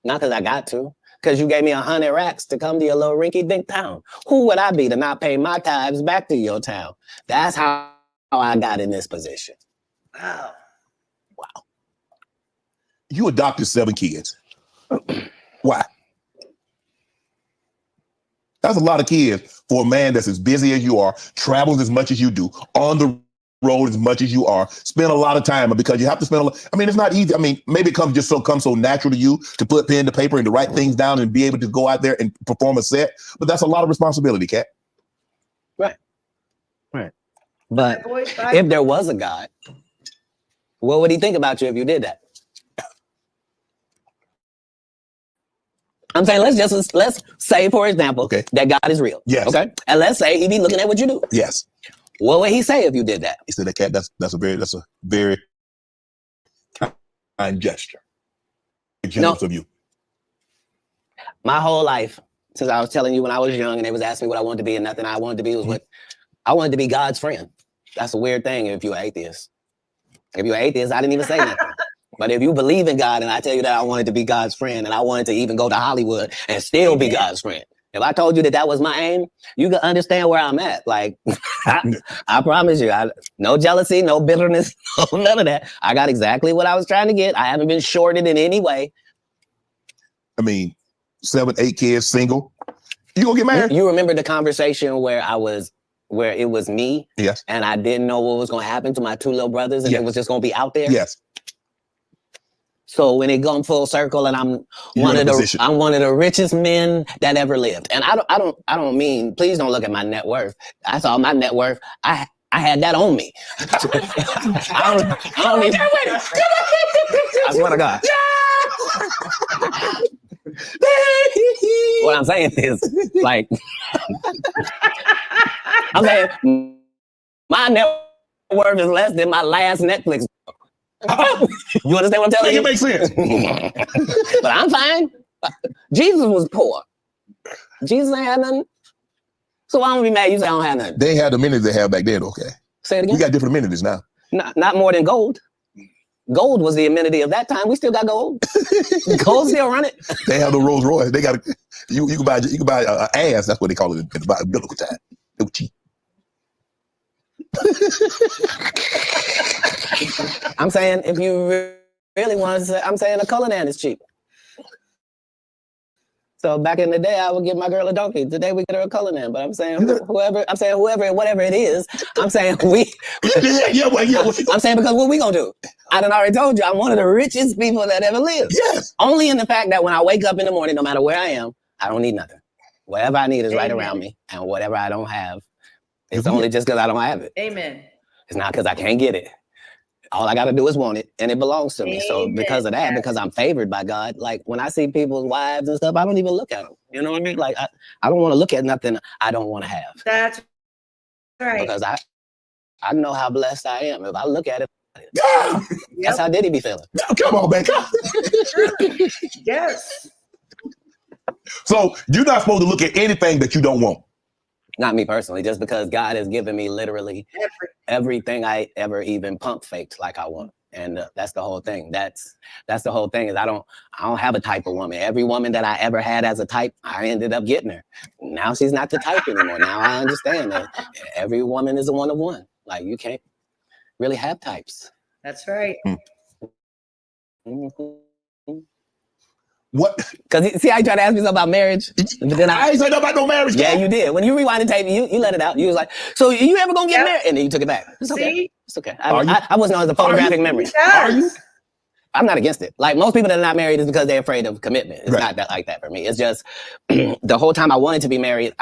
Not because I got to, because you gave me 100 racks to come to your little rinky-dink town. Who would I be to not pay my tithes back to your town? That's how I got in this position.
Wow.
You adopted 7 kids. Why? That's a lot of kids for a man that's as busy as you are, travels as much as you do, on the road as much as you are, spend a lot of time, because you have to spend a lot. I mean, it's not easy. I mean, maybe it comes so natural to you to put pen to paper and to write things down and be able to go out there and perform a set. But that's a lot of responsibility, Katt.
Right. But if there was a God, what would he think about you if you did that? I'm saying, let's say, for example, that God is real.
Yes.
Okay. And let's say he be looking at what you do.
Yes.
What would he say if you did that?
He said, "Katt, that's a very kind gesture. Generous of you."
My whole life, since I was telling you when I was young and they was asking me what I wanted to be, and nothing I wanted to be was what I wanted to be God's friend. That's a weird thing if you're an atheist. If you're an atheist, I didn't even say nothing. But if you believe in God and I tell you that I wanted to be God's friend and I wanted to even go to Hollywood and still be God's friend, If I told you that was my aim, you can understand where I'm at. Like, I promise you, no jealousy, no bitterness, none of that. I got exactly what I was trying to get. I haven't been shorted in any way.
I mean, 7, 8 kids, single. You gonna get married?
You remember the conversation where it was me?
Yes.
And I didn't know what was going to happen to my 2 little brothers, and it was just going to be out there?
Yes.
So when it come full circle, and I'm one of the richest men that ever lived. And I don't mean, please don't look at my net worth. I saw my net worth. I had that on me. I don't need. I swear to God. What I'm saying is, like, I'm saying my net worth is less than my last Netflix. You understand what I'm telling you?
It makes sense.
But I'm fine. Jesus was poor. Jesus ain't had nothing. So why don't we be mad you say I don't have nothing?
They had the amenities they had back then, okay?
Say it again.
We got different amenities now.
Not more than gold. Gold was the amenity of that time. We still got gold. Gold still run it.
They have the Rolls Royce. They got you can buy an ass. That's what they call it in the biblical time. It was cheap.
I'm saying if you really want to say, I'm saying a Cullinan is cheap. So back in the day, I would give my girl a donkey. Today we get her a Cullinan. But I'm saying whoever, whatever it is, I'm saying I'm saying because what we gonna do? I done already told you I'm one of the richest people that ever lived.
Yes.
Only in the fact that when I wake up in the morning, no matter where I am, I don't need nothing. Whatever I need is right around me, and whatever I don't have, it's only just because I don't have it.
Amen.
It's not because I can't get it. All I got to do is want it, and it belongs to me. So because of that, because I'm favored by God, like when I see people's wives and stuff, I don't even look at them. You know what I mean? Like I don't want to look at nothing I don't want to have.
That's right.
Because I know how blessed I am. If I look at it,
Yeah.
that's how Diddy be feeling.
Come on, man.
Yes.
So you're not supposed to look at anything that you don't want.
Not me personally, just because God has given me literally everything I ever even pump faked like I want. And that's the whole thing. That's the whole thing is I don't have a type of woman. Every woman that I ever had as a type, I ended up getting her. Now she's not the type anymore. Now I understand that every woman is a one of one. Like you can't really have types.
That's right.
Mm-hmm.
What?
Because see how you try to ask me something about marriage? But then
I ain't say nothing about no marriage.
Yeah, you did. When you rewind the tape, you let it out. You was like, so you ever gonna get married? And then you took it back. It's okay.
See?
It's okay. I wasn't on the photographic memory.
Are you?
I'm not against it. Like most people that are not married is because they're afraid of commitment. It's not that like that for me. It's just the whole time I wanted to be married,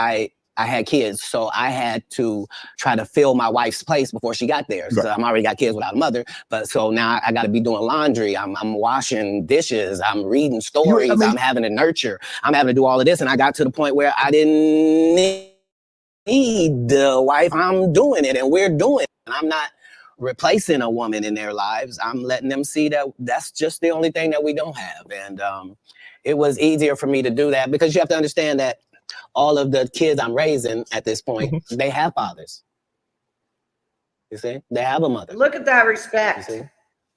I had kids, so I had to try to fill my wife's place before she got there. So I'm already got kids without a mother, but so now I got to be doing laundry. I'm washing dishes. I'm reading stories. I'm having to nurture. I'm having to do all of this, and I got to the point where I didn't need the wife. I'm doing it, and we're doing it. And I'm not replacing a woman in their lives. I'm letting them see that that's just the only thing that we don't have, and it was easier for me to do that because you have to understand that all of the kids I'm raising at this point, they have fathers. You see? They have a mother.
Look at that respect.
You see?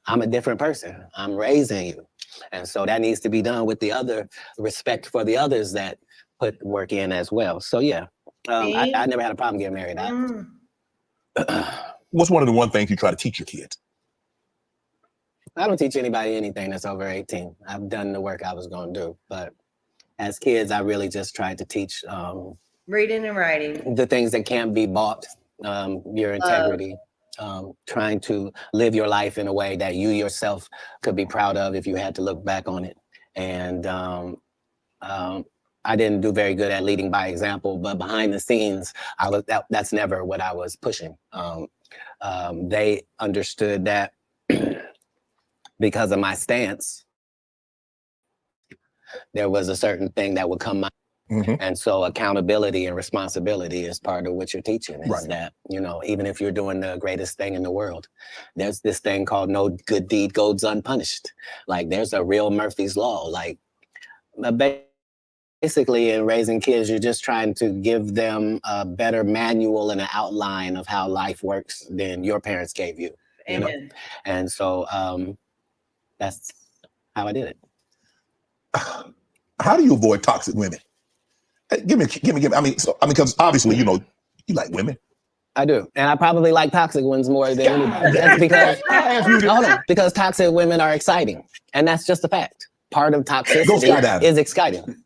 I'm a different person. I'm raising you. And so that needs to be done with the other respect for the others that put work in as well. So yeah, I never had a problem getting married.
What's one of the one things you try to teach your kids?
I don't teach anybody anything that's over 18. I've done the work I was going to do, but as kids, I really just tried to teach
reading and writing,
the things that can't be bought, your integrity, trying to live your life in a way that you yourself could be proud of if you had to look back on it. And I didn't do very good at leading by example, but behind the scenes, that's never what I was pushing. They understood that because of my stance, there was a certain thing that would come out. And so accountability and responsibility is part of what you're teaching. Is that, you know, even if you're doing the greatest thing in the world, there's this thing called no good deed goes unpunished. Like there's a real Murphy's Law. Like basically in raising kids, you're just trying to give them a better manual and an outline of how life works than your parents gave you. You know? And so that's how I did it.
How do you avoid toxic women? Give me. I mean, because obviously, you like women.
I do. And I probably like toxic ones more than anybody. That's because, hold on, because toxic women are exciting. And that's just a fact. Part of toxicity is exciting.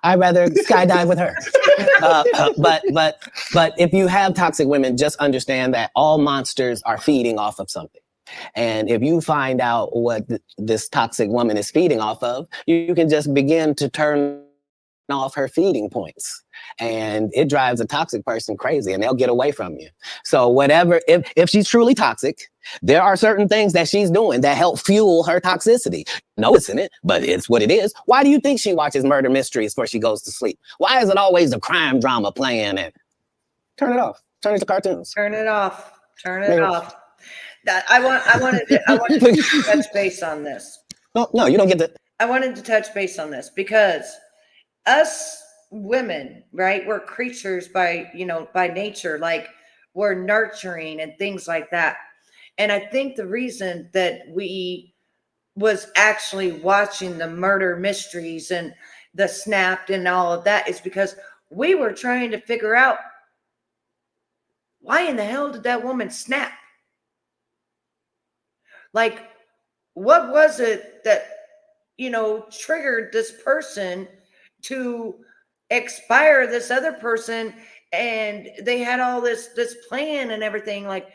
I'd rather skydive with her. But if you have toxic women, just understand that all monsters are feeding off of something. And if you find out what this toxic woman is feeding off of, you can just begin to turn off her feeding points. And it drives a toxic person crazy and they'll get away from you. So whatever, if she's truly toxic, there are certain things that she's doing that help fuel her toxicity. Noticing it, but it's what it is. Why do you think she watches murder mysteries before she goes to sleep? Why is it always a crime drama playing? And turn it off. Turn it to cartoons.
Turn it off. Turn it off. I wanted to touch base on this.
No, you don't get to.
I wanted to touch base on this because us women, right? We're creatures by nature, like we're nurturing and things like that. And I think the reason that we was actually watching the murder mysteries and the Snapped and all of that is because we were trying to figure out why in the hell did that woman snap? Like, what was it that, triggered this person to expire this other person? And they had all this plan and everything, like,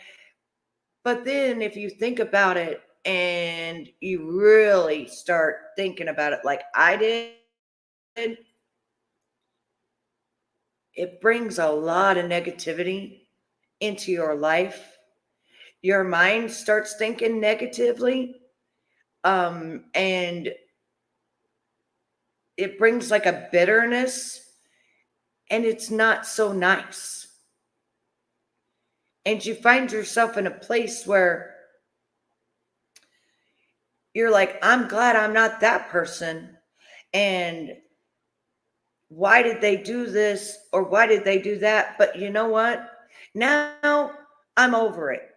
but then if you think about it and you really start thinking about it like I did, it brings a lot of negativity into your life. Your mind starts thinking negatively. And it brings like a bitterness, and it's not so nice. And you find yourself in a place where you're like, I'm glad I'm not that person. And why did they do this? Or why did they do that? But you know what? Now I'm over it.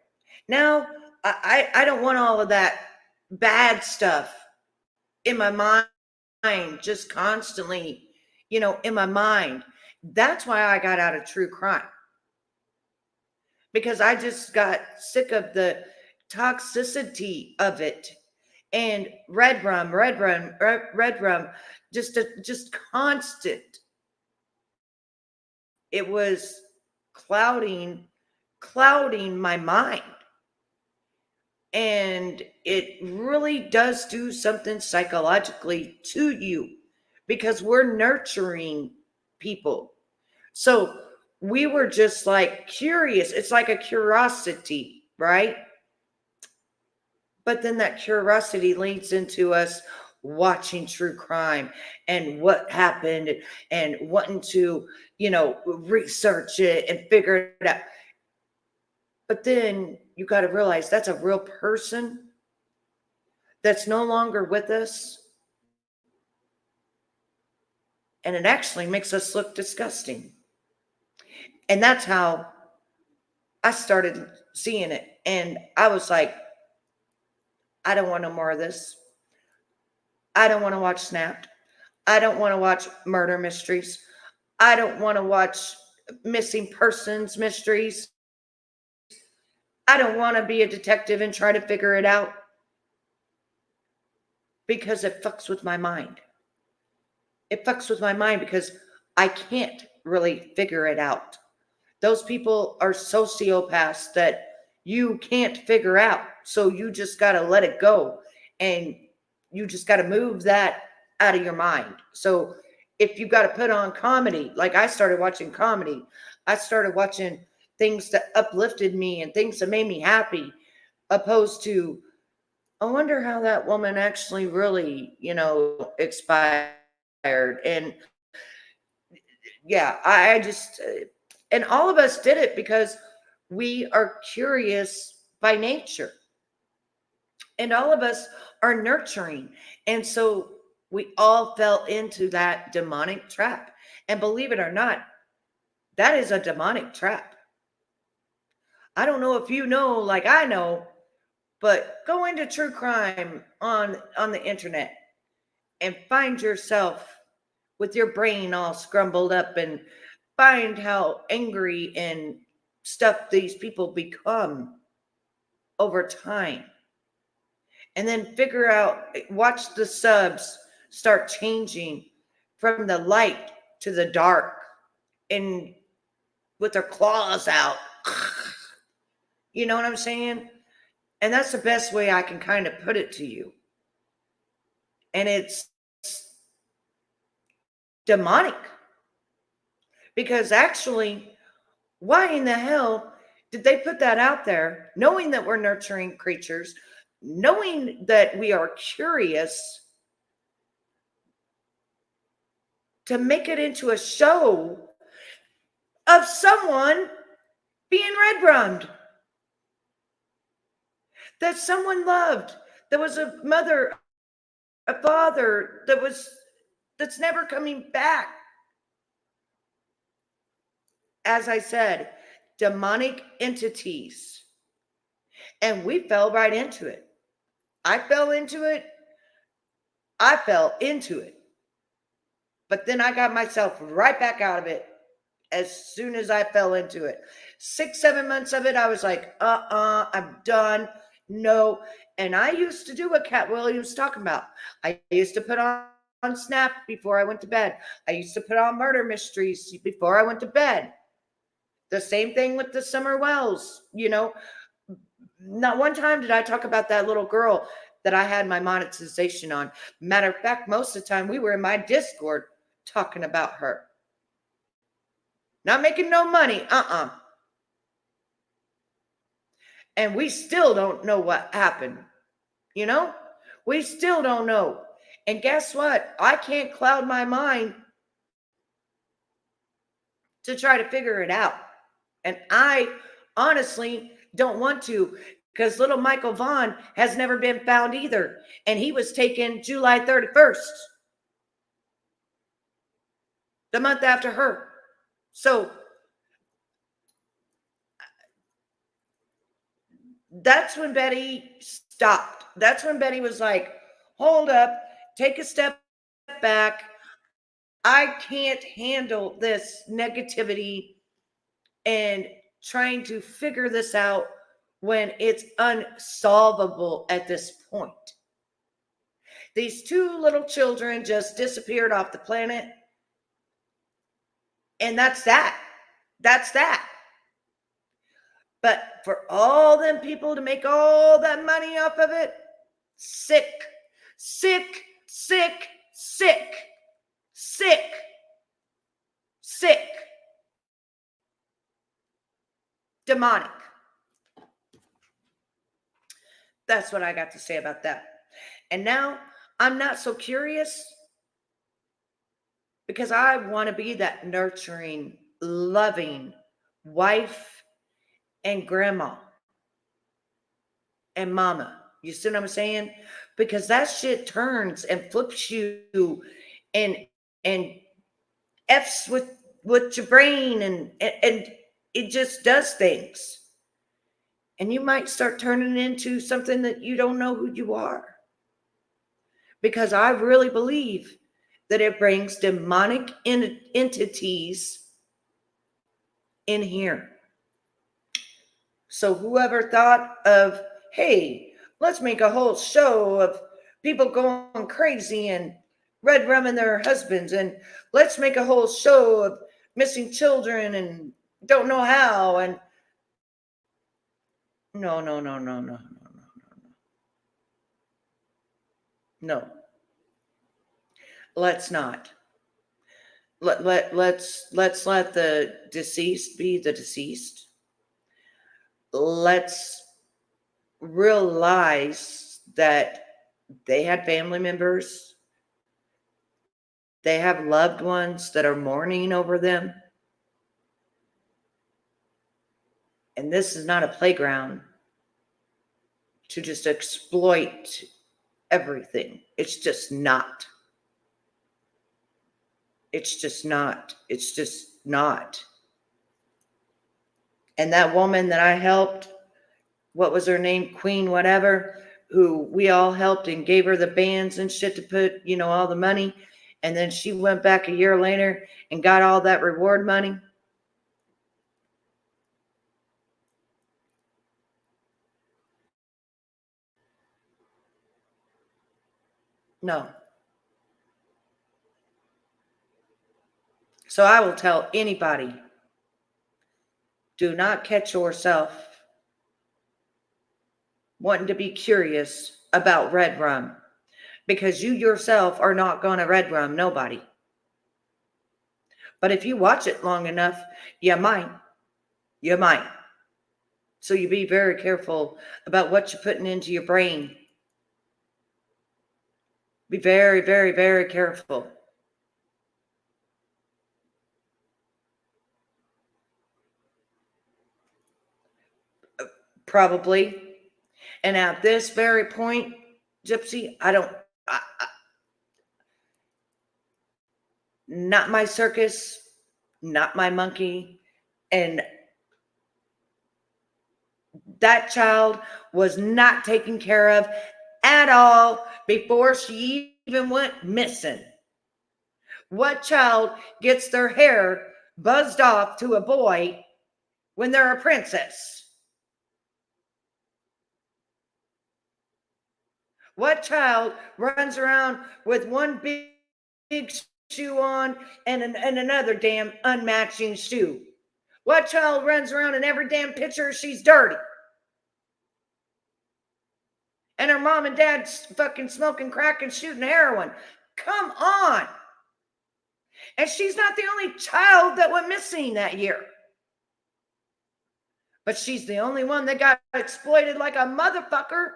Now I don't want all of that bad stuff in my mind, just constantly, in my mind. That's why I got out of true crime. Because I just got sick of the toxicity of it. And red rum, just constant. It was clouding my mind. And it really does do something psychologically to you because we're nurturing people. So we were just like curious. It's like a curiosity, right? But then that curiosity leads into us watching true crime and what happened and wanting to, research it and figure it out. But then you got to realize that's a real person that's no longer with us. And it actually makes us look disgusting. And that's how I started seeing it. And I was like, I don't want no more of this. I don't want to watch Snapped. I don't want to watch murder mysteries. I don't want to watch missing persons mysteries. I don't want to be a detective and try to figure it out because it fucks with my mind. It fucks with my mind because I can't really figure it out. Those people are sociopaths that you can't figure out. So you just got to let it go and you just got to move that out of your mind. So if you got to put on comedy, like I started watching comedy, I started watching things that uplifted me and things that made me happy, opposed to, I wonder how that woman actually really, expired. And yeah, I just, and all of us did it because we are curious by nature. And all of us are nurturing. And so we all fell into that demonic trap. And believe it or not, that is a demonic trap. I don't know if you know, like I know, but go into true crime on the internet and find yourself with your brain all scrambled up and find how angry and stuff these people become over time. And then figure out, watch the subs start changing from the light to the dark and with their claws out. You know what I'm saying? And that's the best way I can kind of put it to you. And it's demonic. Because actually, why in the hell did they put that out there, knowing that we're nurturing creatures, knowing that we are curious, to make it into a show of someone being red-rummed, that someone loved, that was a mother, a father, that's never coming back. As I said, demonic entities. And we fell right into it. I fell into it. But then I got myself right back out of it as soon as I fell into it. 6-7 months of it, I was like, I'm done. No. And I used to do what Katt Williams was talking about. I used to put on Snap before I went to bed. I used to put on murder mysteries before I went to bed. The same thing with the Summer Wells, you know. Not one time did I talk about that little girl that I had my monetization on. Matter of fact, most of the time we were in my Discord talking about her. Not making no money, And we still don't know what happened, you know? We still don't know. And guess what? I can't cloud my mind to try to figure it out. And I honestly don't want to, because little Michael Vaughn has never been found either. And he was taken July 31st, the month after her. So that's when Betty stopped. That's when Betty was like, hold up, take a step back. I can't handle this negativity and trying to figure this out when it's unsolvable at this point. These 2 little children just disappeared off the planet. And that's that. That's that. But for all them people to make all that money off of it, sick, sick, sick, sick, sick, sick. Demonic. That's what I got to say about that. And now I'm not so curious because I want to be that nurturing, loving wife and grandma and mama. You see what I'm saying? Because that shit turns and flips you and F's with your brain and it just does things. And you might start turning into something that you don't know who you are. Because I really believe that it brings demonic entities in here. So whoever thought of, hey, let's make a whole show of people going crazy and red rumming their husbands, and let's make a whole show of missing children and don't know how, and no. Let's not. Let's let the deceased be the deceased. Let's realize that they had family members. They have loved ones that are mourning over them. And this is not a playground to just exploit everything. It's just not. It's just not. It's just not. And that woman that I helped, what was her name? Queen whatever, who we all helped and gave her the bands and shit to put, all the money. and then she went back a year later and got all that reward money? No. So I will tell anybody, do not catch yourself wanting to be curious about red rum, because you yourself are not going to red rum nobody. But if you watch it long enough, you might. You might. So you be very careful about what you're putting into your brain. Be very, very, very careful. Probably. And at this very point, Gypsy, not my circus, not my monkey. And that child was not taken care of at all before she even went missing. What child gets their hair buzzed off to a boy when they're a princess? What child runs around with one big shoe on and another damn unmatching shoe? What child runs around in every damn picture she's dirty? And her mom and dad's fucking smoking crack and shooting heroin. Come on. And she's not the only child that went missing that year. But she's the only one that got exploited like a motherfucker.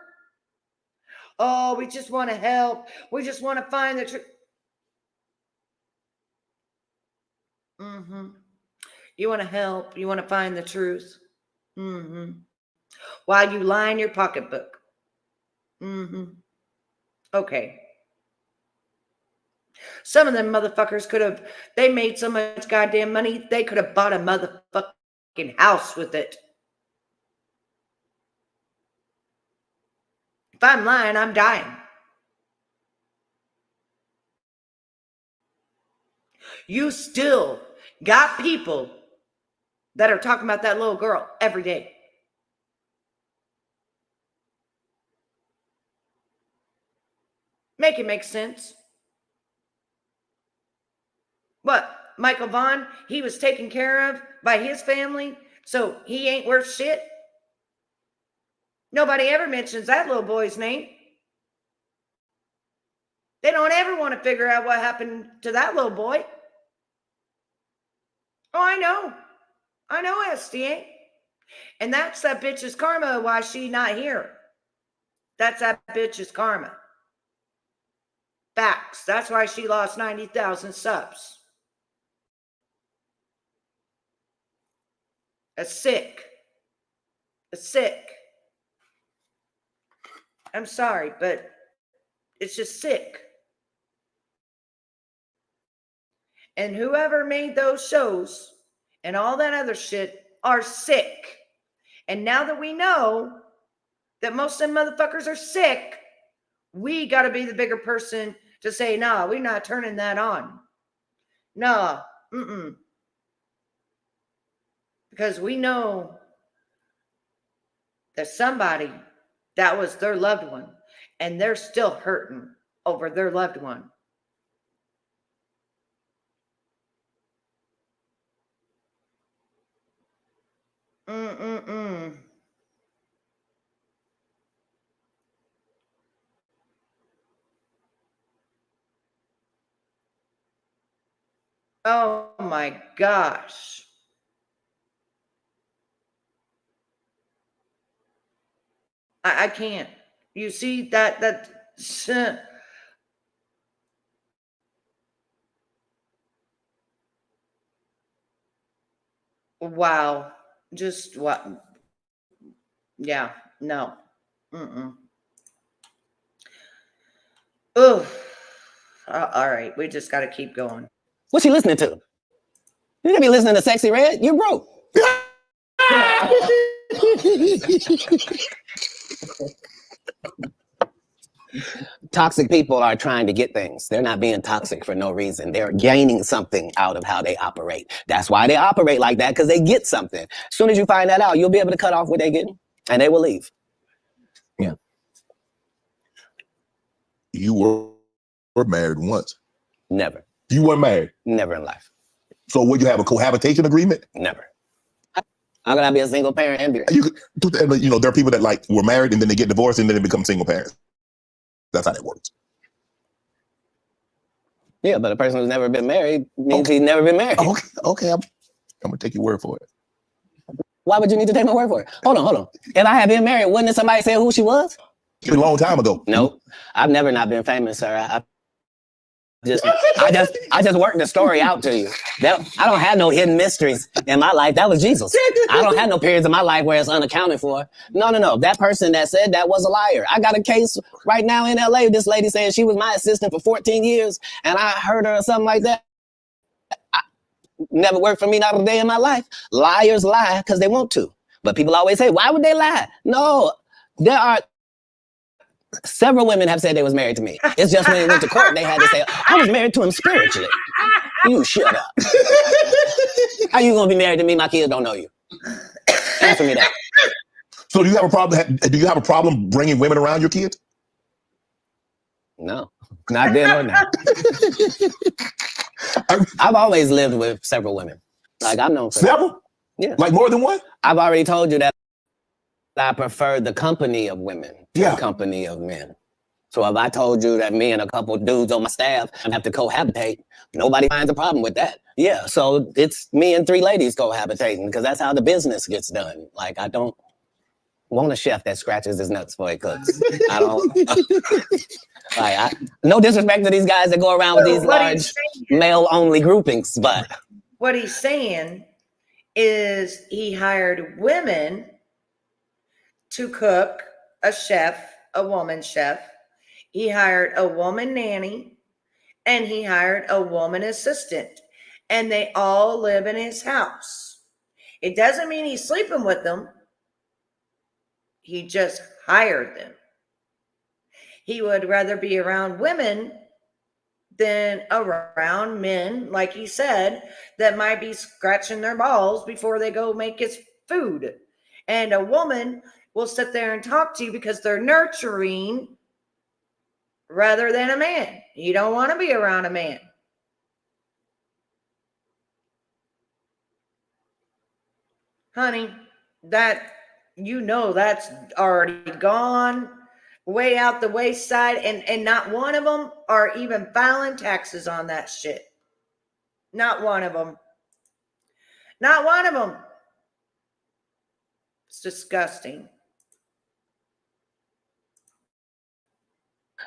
Oh, we just want to help. We just want to find the truth. You want to help. You want to find the truth. While you line your pocketbook. Okay. Some of them motherfuckers could have, they made so much goddamn money, they could have bought a motherfucking house with it. If I'm lying, I'm dying. You still got people that are talking about that little girl every day. Make it make sense. What? Michael Vaughn, he was taken care of by his family, so he ain't worth shit? Nobody ever mentions that little boy's name. They don't ever want to figure out what happened to that little boy. Oh, I know. I know, SDA. And that's that bitch's karma why she not here. That's that bitch's karma. Facts. That's why she lost 90,000 subs. That's sick. That's sick. I'm sorry, but it's just sick. And whoever made those shows and all that other shit are sick. And now that we know that most of them motherfuckers are sick, we got to be the bigger person to say, nah, we're not turning that on. Nah, Because we know that somebody, that was their loved one, and they're still hurting over their loved one. Oh my gosh. I can't. You see that wow. Just what? Yeah, no. Oh, all right. We just got to keep going.
What's she listening to? You gonna be listening to Sexy Red? You're broke. Toxic people are trying to get things. They're not being toxic for no reason. They're gaining something out of how they operate. That's why they operate like that, because they get something. As soon as you find that out, you'll be able to cut off what they're getting, and they will leave. Yeah.
You were married once.
Never.
You weren't married?
Never in life.
So would you have a cohabitation agreement?
Never. How could I be a single parent and be?
You know, there are people that like were married and then they get divorced and then they become single parents. That's how that works.
Yeah, but a person who's never been married means he's never been married.
Okay. I'm gonna take your word for it.
Why would you need to take my word for it? Hold on. If I had been married, wouldn't somebody say who she was?
A long time ago.
Nope. I've never not been famous, sir. I just worked the story out to you. I don't have no hidden mysteries in my life. That was Jesus. I don't have no periods in my life where it's unaccounted for. No. That person that said that was a liar. I got a case right now in LA. This lady saying she was my assistant for 14 years and I heard her or something like that. Never worked for me, not a day in my life. Liars lie because they want to. But people always say, why would they lie? No, there are several women have said they was married to me. It's just when they went to court, they had to say, I was married to him spiritually. You shut up. How you gonna be married to me? My kids don't know you. Answer me that.
So do you have a problem? Do you have a problem bringing women around your kids?
No, not then or now. I've always lived with several women. Like I've known
several.
Yeah,
like more than one.
I've already told you that I prefer the company of women to the company of men. So if I told you that me and a couple dudes on my staff have to cohabitate, nobody finds a problem with that. Yeah, so it's me and 3 ladies cohabitating because that's how the business gets done. Like I don't want a chef that scratches his nuts before he cooks. I don't. No disrespect to these guys that go around with these large male-only groupings, but
what he's saying is he hired women to cook, a chef, a woman chef. He hired a woman nanny and he hired a woman assistant, and they all live in his house. It doesn't mean he's sleeping with them. He just hired them. He would rather be around women than around men, like he said, that might be scratching their balls before they go make his food. And a woman will sit there and talk to you because they're nurturing rather than a man. You don't want to be around a man. Honey, that's already gone way out the wayside, and not one of them are even filing taxes on that shit. Not one of them. Not one of them. It's disgusting.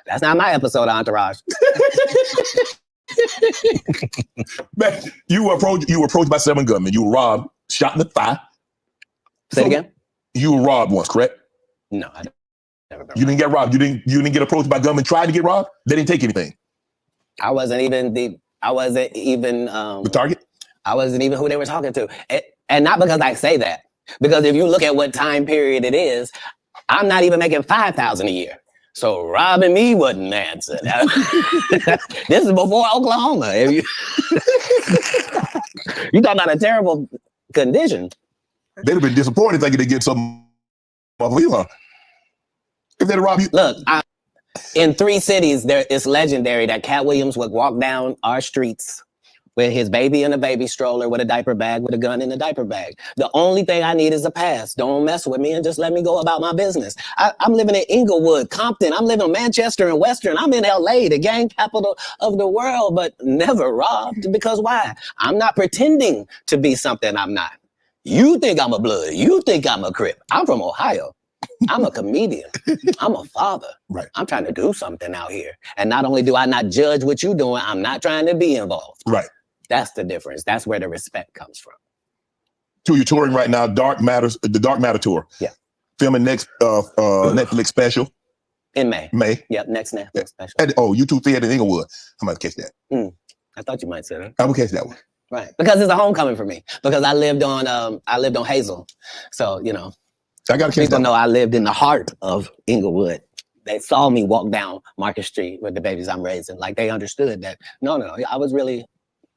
That's not my episode of Entourage.
Man, you were approached by 7 gunmen. You were robbed, shot in the thigh.
Say it again? You
were robbed once, correct?
No, I never been robbed.
You didn't get robbed. You didn't get approached by gunmen, tried to get robbed? They didn't take anything.
I wasn't even the
target?
I wasn't even who they were talking to. And not because I say that. Because if you look at what time period it is, I'm not even making $5,000 a year. So robbing me wasn't an answer. This is before Oklahoma. You talking about a terrible condition.
They'd have been disappointed thinking they get something off of you, huh? If they'd rob you.
Look, in 3 cities, it's legendary that Katt Williams would walk down our streets with his baby in a baby stroller, with a diaper bag, with a gun in a diaper bag. The only thing I need is a pass. Don't mess with me and just let me go about my business. I'm living in Inglewood, Compton. I'm living in Manchester and Western. I'm in LA, the gang capital of the world, but never robbed. Because why? I'm not pretending to be something I'm not. You think I'm a blood. You think I'm a Crip. I'm from Ohio. I'm a comedian. I'm a father.
Right.
I'm trying to do something out here. And not only do I not judge what you're doing, I'm not trying to be involved.
Right.
That's the difference. That's where the respect comes from.
So you're touring right now, the Dark Matter tour.
Yeah.
Filming next Netflix special.
In May.
May.
Yep, next Netflix special.
And, U2 Theater in Inglewood. I'm going to catch that.
I thought you might say that.
I will catch that one.
Right. Because it's a homecoming for me. Because I lived on Hazel. So,
I got to catch
people know I lived in the heart of Inglewood. They saw me walk down Market Street with the babies I'm raising. Like they understood that, no, I was really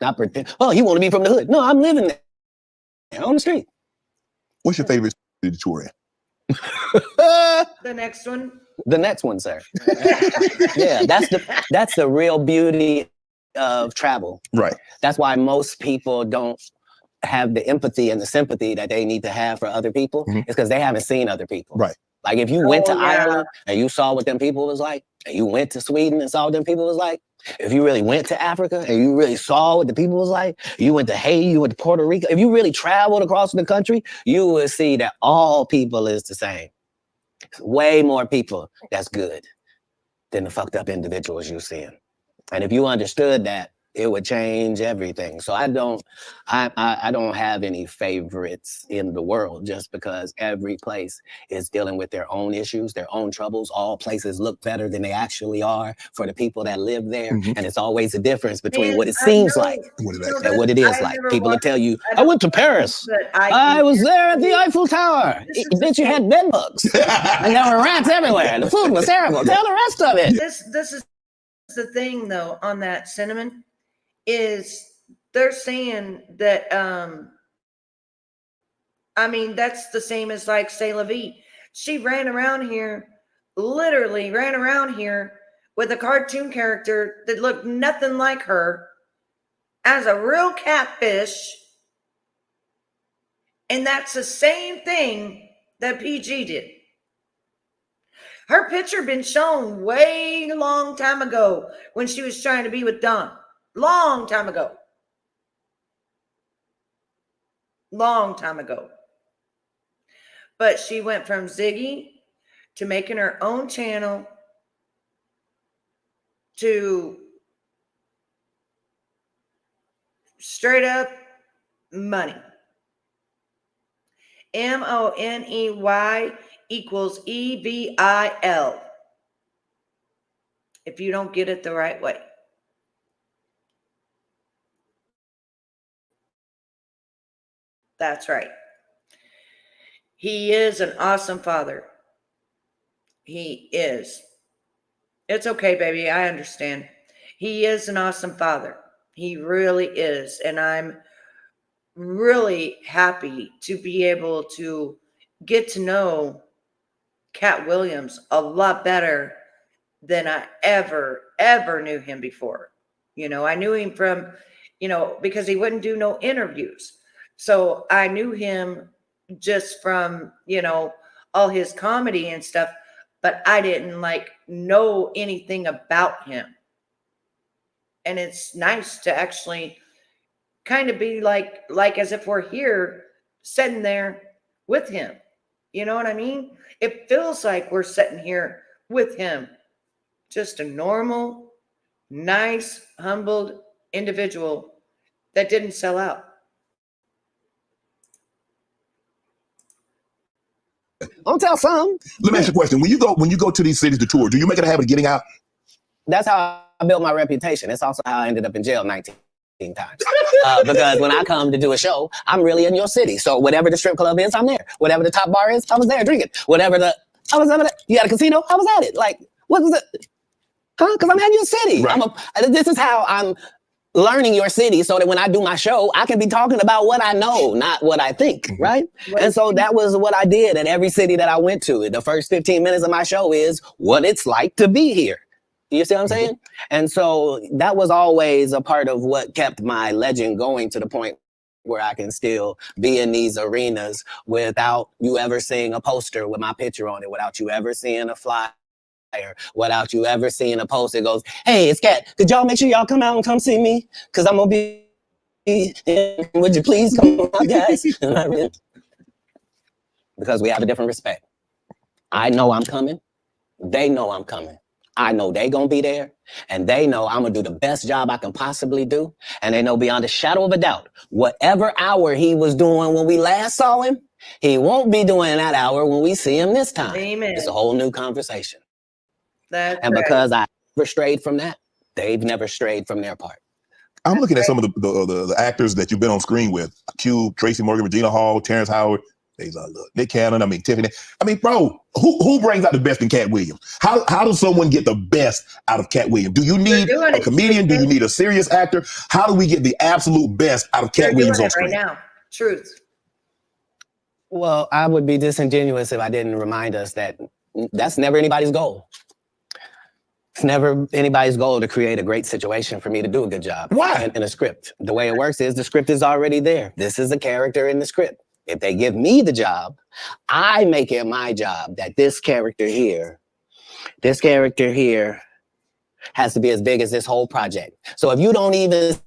not pretend. Oh, you want to be from the hood? No, I'm living there on the street.
What's your favorite city to tour in?
The next one.
The next one, sir. Yeah, that's the real beauty of travel.
Right.
That's why most people don't have the empathy and the sympathy that they need to have for other people.
Mhm.
It's because they haven't seen other people.
Right.
Like if you went to
yeah.
Ireland and you saw what them people was like, and you went to Sweden and saw what them people was like, if you really went to Africa and you really saw what the people was like, you went to Haiti, you went to Puerto Rico, if you really traveled across the country, you would see that all people is the same. Way more people that's good than the fucked up individuals you're seeing. And if you understood that, it would change everything. So I don't have any favorites in the world, just because every place is dealing with their own issues, their own troubles. All places look better than they actually are for the people that live there.
Mhm.
And it's always a difference between
Man,
what it
I
seems
know-
like
What did
you know
I say?
and what it is like.
never
People will
watched-
tell you,
I
I
don't
went to
watch
Paris.
but
I was there at the Eiffel Tower.
This is
Bitch, you had bed bugs. And there were rats everywhere. The food was terrible. Tell the rest of it.
This is the thing though on that cinnamon is they're saying that I mean that's the same as like Say La Vie. She literally ran around here with a cartoon character that looked nothing like her as a real catfish. And that's the same thing that PG did. Her picture been shown way long time ago when she was trying to be with Don. Long time ago. Long time ago. But she went from Ziggy to making her own channel to straight up money. MONEY equals EVIL. If you don't get it the right way. That's right. He is an awesome father. He is. It's okay, baby. I understand. He is an awesome father. He really is. And I'm really happy to be able to get to know Katt Williams a lot better than I ever knew him before. You know, I knew him from, because he wouldn't do no interviews. So I knew him just from, all his comedy and stuff, but I didn't know anything about him. And it's nice to actually kind of be like as if we're here sitting there with him. You know what I mean? It feels like we're sitting here with him. Just a normal, nice, humbled individual that didn't sell out.
Don't tell some.
Let me ask you a question. When you go to these cities to tour, do you make it a habit of getting out?
That's how I built my reputation. It's also how I ended up in jail 19 times. Because when I come to do a show, I'm really in your city. So whatever the strip club is, I'm there. Whatever the top bar is, I was there drinking. You had a casino, I was at it. Like, what was it? Huh? Because I'm in your city.
Right.
This is how I'm learning your city so that when I do my show, I can be talking about what I know, not what I think, right? And so that was what I did at every city that I went to. The first 15 minutes of my show is what it's like to be here. You see what I'm saying? And so that was always a part of what kept my legend going to the point where I can still be in these arenas without you ever seeing a poster with my picture on it, without you ever seeing a flyer, without you ever seeing a post that goes, hey, it's Katt. Could y'all make sure y'all come out and come see me? Because I'm going to be, would you please come out, guys? Because we have a different respect. I know I'm coming. They know I'm coming. I know they gonna be there, and they know I'm gonna do the best job I can possibly do, and they know beyond a shadow of a doubt, whatever hour he was doing when we last saw him, he won't be doing that hour when we see him this time.
Amen.
It's a whole new conversation.
That's
And
right.
because I never strayed from that, they've never strayed from their part.
I'm looking at some of the actors that you've been on screen with. Cube, Tracy Morgan, Regina Hall, Terrence Howard. Look, Nick Cannon, Tiffany. Bro, who brings out the best in Katt Williams? How does someone get the best out of Katt Williams? Do you need
doing
a
it,
comedian? Do
Shay
you
Shay.
need a serious actor? How do we get the absolute best out of
You're
Katt
doing
Williams on
it right
screen?
now. Truth.
Well, I would be disingenuous if I didn't remind us that that's never anybody's goal. It's never anybody's goal to create a great situation for me to do a good job.
Why?
In a script. The way it works is the script is already there. This is a character in the script. If they give me the job, I make it my job that this character here has to be as big as this whole project. So if you don't even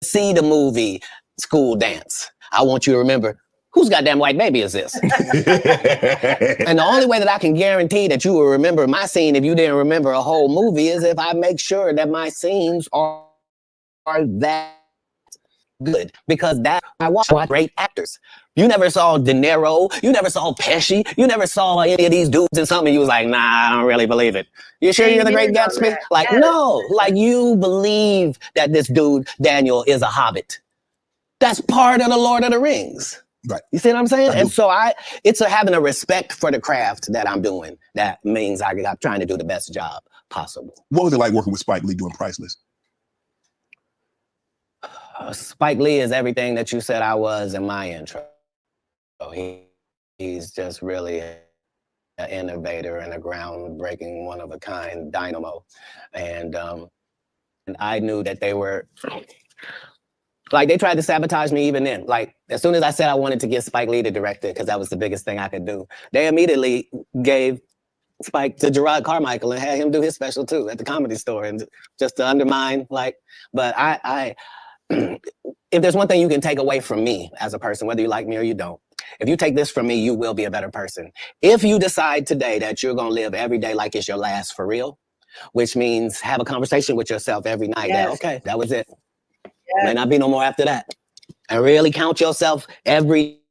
see the movie School Dance, I want you to remember, whose goddamn white baby is this? And the only way that I can guarantee that you will remember my scene if you didn't remember a whole movie is if I make sure that my scenes are that good. Because that I watch great actors. You never saw De Niro, you never saw Pesci, you never saw any of these dudes in something. You was like, nah, I don't really believe it. You sure you're the Great Gatsby? Like, no, like you believe that this dude, Daniel, is a hobbit. That's part of the Lord of the Rings.
Right.
You see what I'm saying? And so it's having a respect for the craft that I'm doing. That means I'm trying to do the best job possible.
What was it like working with Spike Lee doing Priceless?
Spike Lee is everything that you said I was in my intro. He's just really an innovator and a groundbreaking, one-of-a-kind dynamo. And I knew that they were... Like, they tried to sabotage me even then. Like, as soon as I said I wanted to get Spike Lee to direct it, because that was the biggest thing I could do, they immediately gave Spike to Gerard Carmichael and had him do his special too at the Comedy Store, and just to undermine, like, but I if there's one thing you can take away from me as a person, whether you like me or you don't, if you take this from me, you will be a better person. If you decide today that you're going to live every day like it's your last for real, which means have a conversation with yourself every night. That, okay, that was it. May not be no more after that. And really count yourself every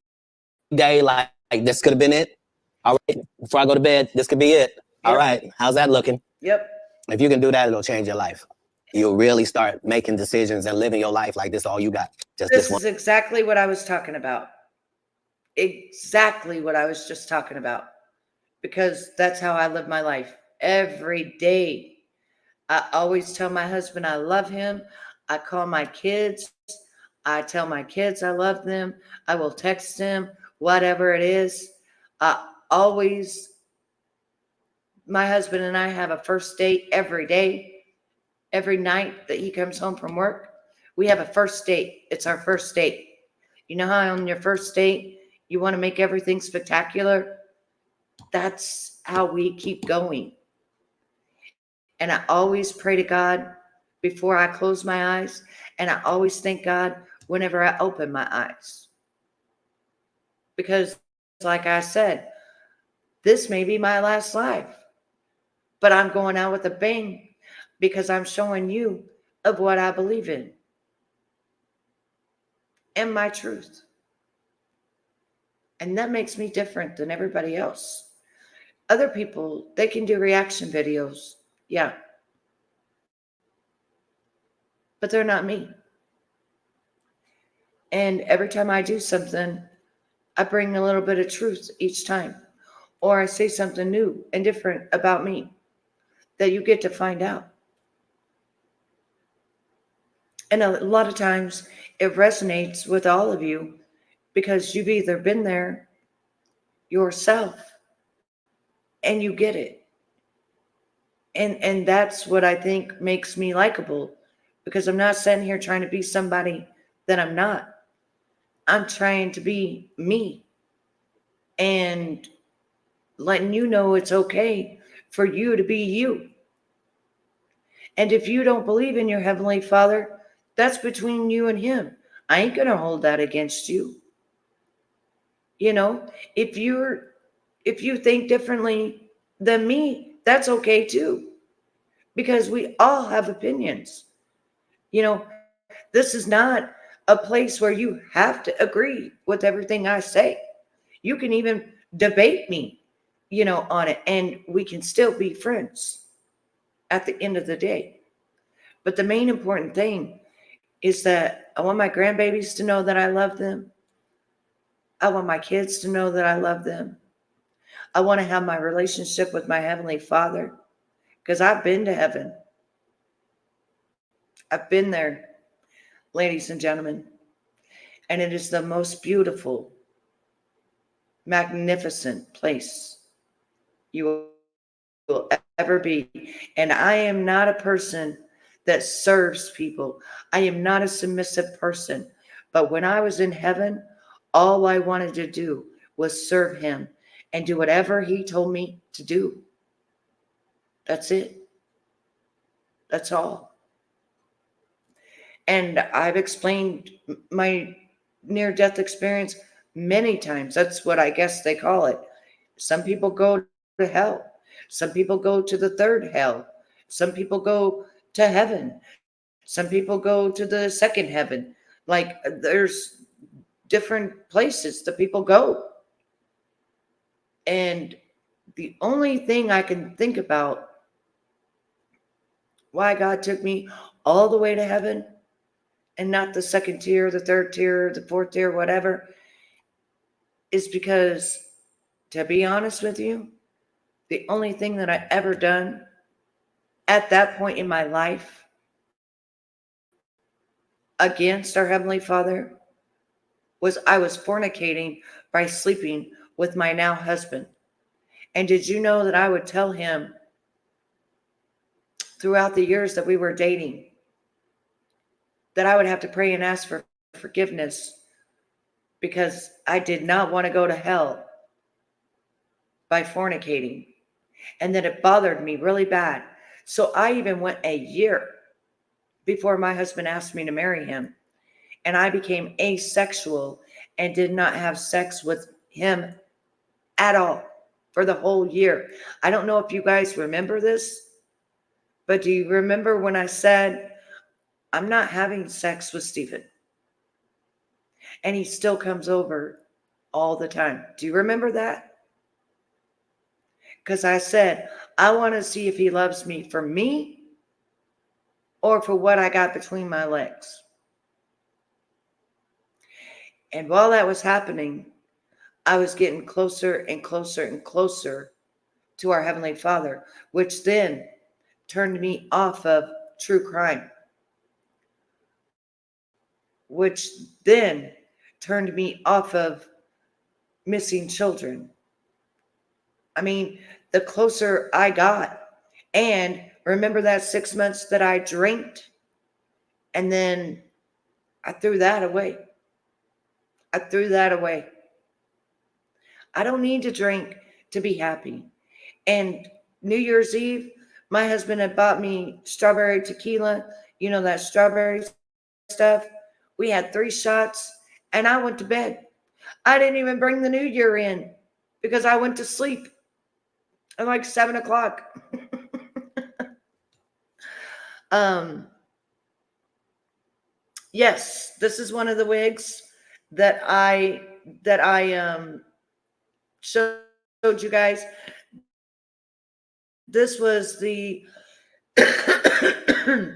day like this could have been it. All right, before I go to bed, this could be it. All right, how's that looking?
Yep.
If you can do that, it'll change your life. You'll really start making decisions and living your life like this all you got. Just
This
this one.
is exactly what I was talking about. Exactly what I was just talking about. Because that's how I live my life every day. I always tell my husband I love him. I call my kids. I tell my kids I love them. I will text them, whatever it is. Always, my husband and I have a first date every day. Every night that he comes home from work, we have a first date. It's our first date. You know how on your first date, you want to make everything spectacular? That's how we keep going. And I always pray to God before I close my eyes. And I always thank God whenever I open my eyes. Because like I said, this may be my last life, but I'm going out with a bang because I'm showing you of what I believe in and my truth. And that makes me different than everybody else. Other people, they can do reaction videos. Yeah. But they're not me. And every time I do something, I bring a little bit of truth each time. Or I say something new and different about me that you get to find out. And a lot of times it resonates with all of you because you've either been there yourself and you get it. And that's what I think makes me likable, because I'm not sitting here trying to be somebody that I'm not. I'm trying to be me and letting you know it's okay for you to be you. And if you don't believe in your Heavenly Father, that's between you and him. I ain't going to hold that against you. You know, if you think differently than me, that's okay too. Because we all have opinions. You know, this is not a place where you have to agree with everything I say. You can even debate me, you know, on it, and we can still be friends at the end of the day. But the main important thing is that I want my grandbabies to know that I love them. I want my kids to know that I love them. I want to have my relationship with my Heavenly Father, because I've been to heaven. I've been there, ladies and gentlemen. And it is the most beautiful, magnificent place you will ever be. And I am not a person that serves people. I am not a submissive person. But when I was in heaven, all I wanted to do was serve him and do whatever he told me to do. That's it. That's all. And I've explained my near-death experience many times. That's what I guess they call it. Some people go to hell. Some people go to the third hell. Some people go to heaven. Some people go to the second heaven. Like, there's different places that people go. And the only thing I can think about why God took me all the way to heaven and not the second tier, the third tier, the fourth tier, whatever, is because, to be honest with you, the only thing that I ever done at that point in my life against our Heavenly Father was I was fornicating by sleeping with my now husband. And did you know that I would tell him throughout the years that we were dating that I would have to pray and ask for forgiveness because I did not want to go to hell by fornicating, and that it bothered me really bad. So I even went a year before my husband asked me to marry him, and I became asexual and did not have sex with him at all for the whole year. I don't know if you guys remember this, but do you remember when I said, I'm not having sex with Stephen? And he still comes over all the time. Do you remember that? Because I said, I want to see if he loves me for me or for what I got between my legs. And while that was happening, I was getting closer and closer and closer to our Heavenly Father, which then turned me off of true crime, which then turned me off of missing children. I mean, the closer I got. And remember that 6 months that I drank, and then I threw that away. I threw that away. I don't need to drink to be happy. And New Year's Eve, my husband had bought me strawberry tequila, you know, that strawberry stuff. We had 3 shots and I went to bed. I didn't even bring the New Year in because I went to sleep at like 7 o'clock. Yes, this is one of the wigs that I showed you guys. This was the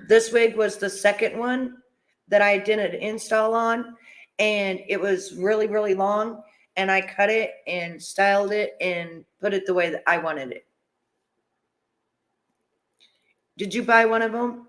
this wig was the second one that I did an install on, and it was really, really long, and I cut it and styled it and put it the way that I wanted it. Did you buy one of them?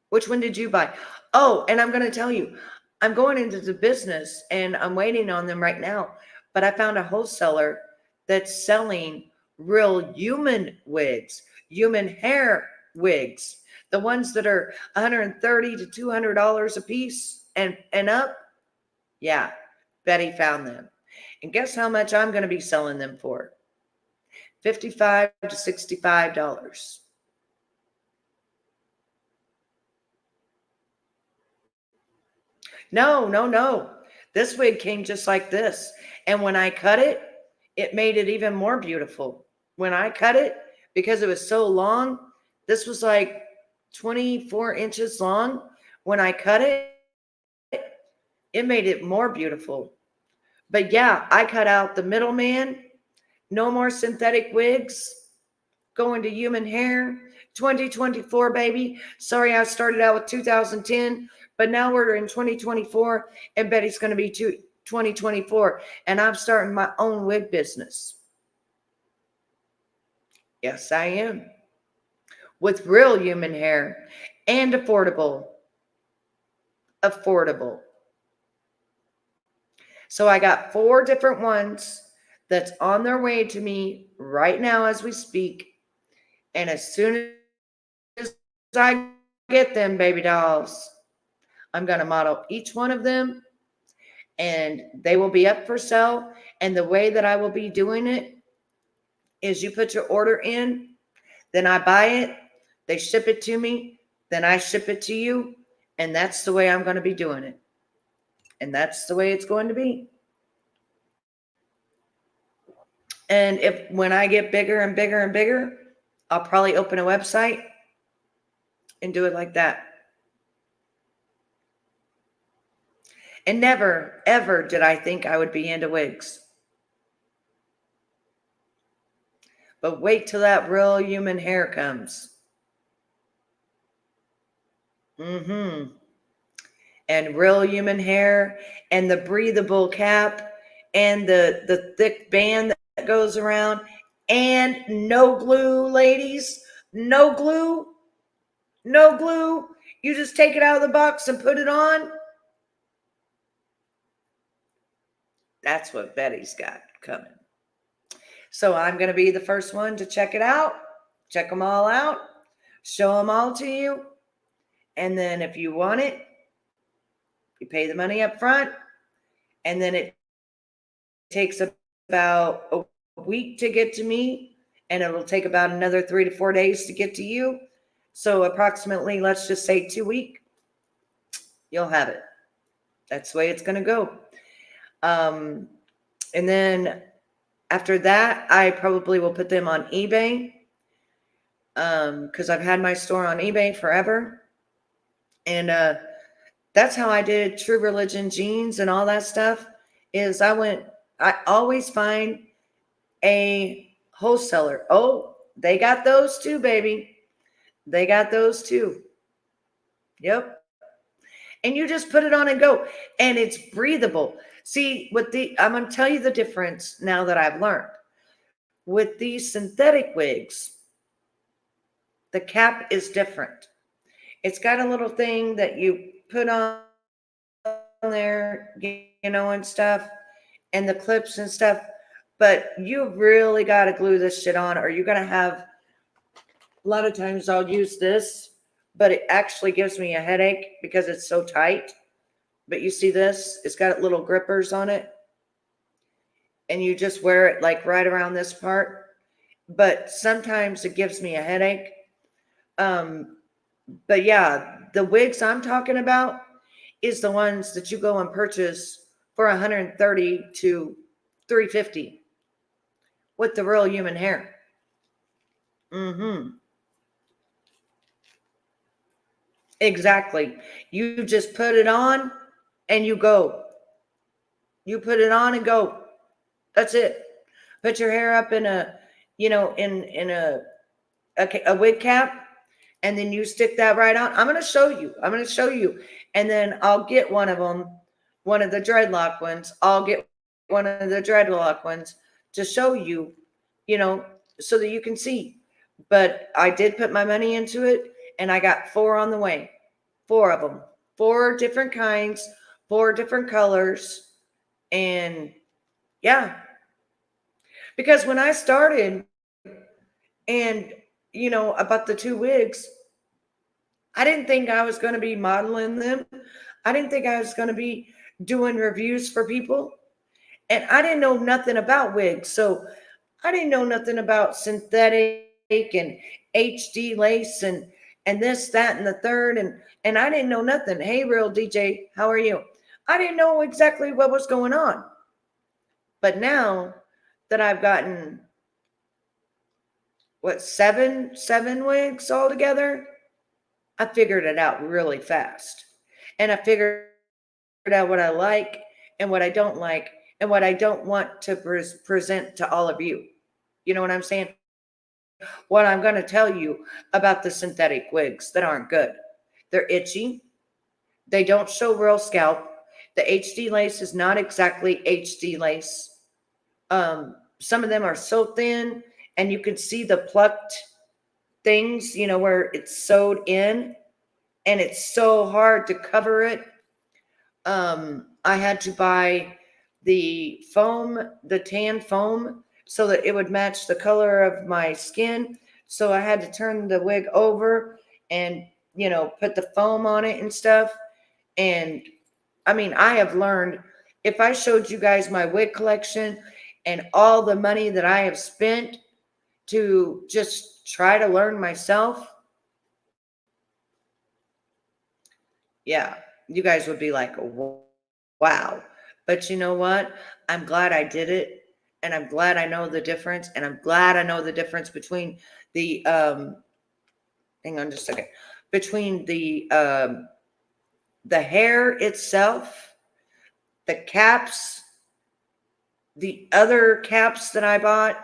Which one did you buy? Oh, and I'm going to tell you, I'm going into the business and I'm waiting on them right now, but I found a wholesaler that's selling real human wigs, human hair wigs, the ones that are $130 to $200 a piece and up. Yeah, Betty found them. And guess how much I'm going to be selling them for? $55 to $65. No. This wig came just like this. And when I cut it, it made it even more beautiful. When I cut it, because it was so long, this was like 24 inches long. When I cut it, it made it more beautiful. But yeah, I cut out the middleman. No more synthetic wigs. Going to human hair. 2024, baby. Sorry, I started out with 2010, but now we're in 2024, and Betty's going to be 2024, and I'm starting my own wig business. Yes, I am. With real human hair and affordable. Affordable. So I got 4 different ones that's on their way to me right now as we speak. And as soon as I get them, baby dolls, I'm going to model each one of them, and they will be up for sale. And the way that I will be doing it is you put your order in, then I buy it, they ship it to me, then I ship it to you, and that's the way I'm going to be doing it. And that's the way it's going to be. And when I get bigger and bigger and bigger, I'll probably open a website and do it like that. And never, ever did I think I would be into wigs. But wait till that real human hair comes. And real human hair and the breathable cap and the thick band that goes around and no glue, ladies. No glue. No glue. You just take it out of the box and put it on. That's what Betty's got coming. So I'm going to be the first one to check it out, check them all out, show them all to you. And then if you want it, you pay the money up front. And then it takes about a week to get to me. And it'll take about another 3 to 4 days to get to you. So approximately, let's just say 2 weeks, you'll have it. That's the way it's going to go. And then after that, I probably will put them on eBay, because I've had my store on eBay forever. And that's how I did True Religion jeans and all that stuff. Is I always find a wholesaler. Oh, they got those too, baby. They got those too. Yep. And you just put it on and go. And it's breathable. See, I'm going to tell you the difference now that I've learned. With these synthetic wigs, the cap is different. It's got a little thing that you put on there, and stuff, and the clips and stuff. But you really got to glue this shit on, or you're going to have, a lot of times I'll use this, but it actually gives me a headache because it's so tight. But you see this? It's got little grippers on it. And you just wear it like right around this part. But sometimes it gives me a headache. But yeah, the wigs I'm talking about is the ones that you go and purchase for $130 to $350 with the real human hair. Exactly. You just put it on and you go. You put it on and go. That's it. Put your hair up in a wig cap, and then you stick that right on. I'm going to show you. And then I'll get one of them, one of the dreadlock ones. I'll get one of the dreadlock ones to show you, so that you can see. But I did put my money into it, and I got 4 on the way. 4 of them. 4 different kinds, 4 different colors. And yeah. Because when I started, and about the 2 wigs, I didn't think I was going to be modeling them. I didn't think I was going to be doing reviews for people. And I didn't know nothing about wigs. So I didn't know nothing about synthetic and HD lace and this, that, and the third. And I didn't know nothing. Hey, Real DJ, how are you? I didn't know exactly what was going on. But now that I've gotten, 7 wigs all together, I figured it out really fast. And I figured out what I like and what I don't like and what I don't want to present to all of you. You know what I'm saying? What I'm going to tell you about the synthetic wigs that aren't good. They're itchy. They don't show real scalp. The HD lace is not exactly HD lace. Some of them are so thin and you can see the plucked things, you know, where it's sewed in, and it's so hard to cover it. I had to buy the foam, the tan foam, so that it would match the color of my skin. So I had to turn the wig over and, you know, put the foam on it and stuff. And I mean, I have learned, if I showed you guys my wig collection and all the money that I have spent to just try to learn myself, yeah, you guys would be like, wow. But you know what? I'm glad I did it. And I'm glad I know the difference. And I'm glad I know the difference between the, hang on just a second, between the hair itself, the caps, the other caps that I bought,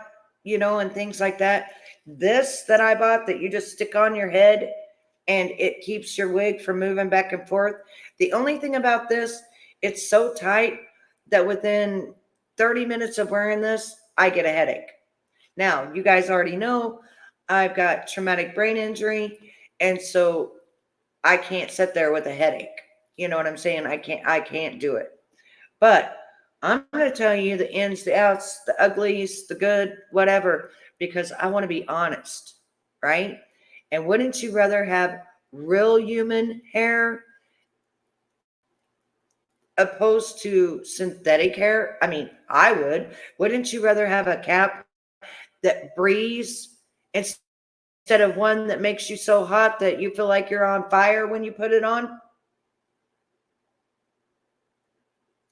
you know, and things like that. This that I bought that you just stick on your head and it keeps your wig from moving back and forth. The only thing about this, it's so tight that within 30 minutes of wearing this, I get a headache. Now, you guys already know I've got traumatic brain injury, and so I can't sit there with a headache. You know what I'm saying? I can't do it. But I'm going to tell you the ins, the outs, the uglies, the good, whatever, because I want to be honest, right? And wouldn't you rather have real human hair opposed to synthetic hair? I mean, I would. Wouldn't you rather have a cap that breathes instead of one that makes you so hot that you feel like you're on fire when you put it on?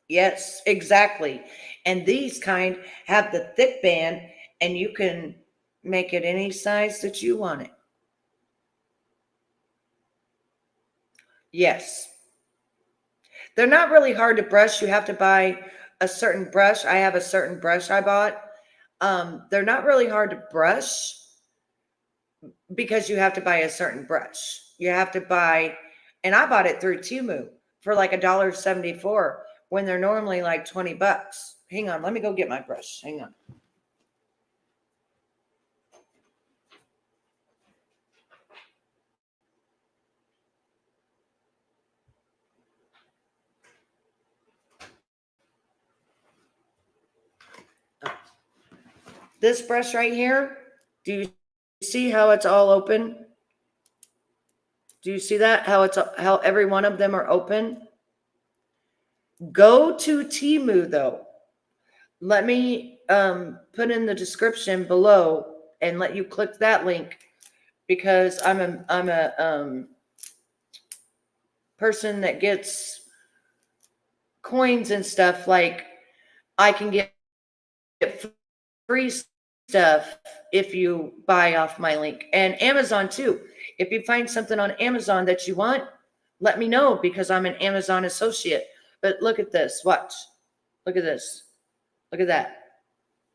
Yes, exactly. And these kind have the thick band, and you can make it any size that you want it. Yes. They're not really hard to brush. You have to buy a certain brush. I have a certain brush I bought. They're not really hard to brush because you have to buy a certain brush. You have to buy, and I bought it through Temu for like $1.74 when they're normally like $20. Hang on, let me go get my brush. Hang on. This brush right here, do you see how it's all open? Do you see that? How every one of them are open? Go to Temu though. Let me put in the description below and let you click that link, because I'm a person that gets coins and stuff. Like, I can get free stuff if you buy off my link, and Amazon too. If you find something on Amazon that you want, let me know, because I'm an Amazon associate. But look at this. Watch. Look at this. Look at that.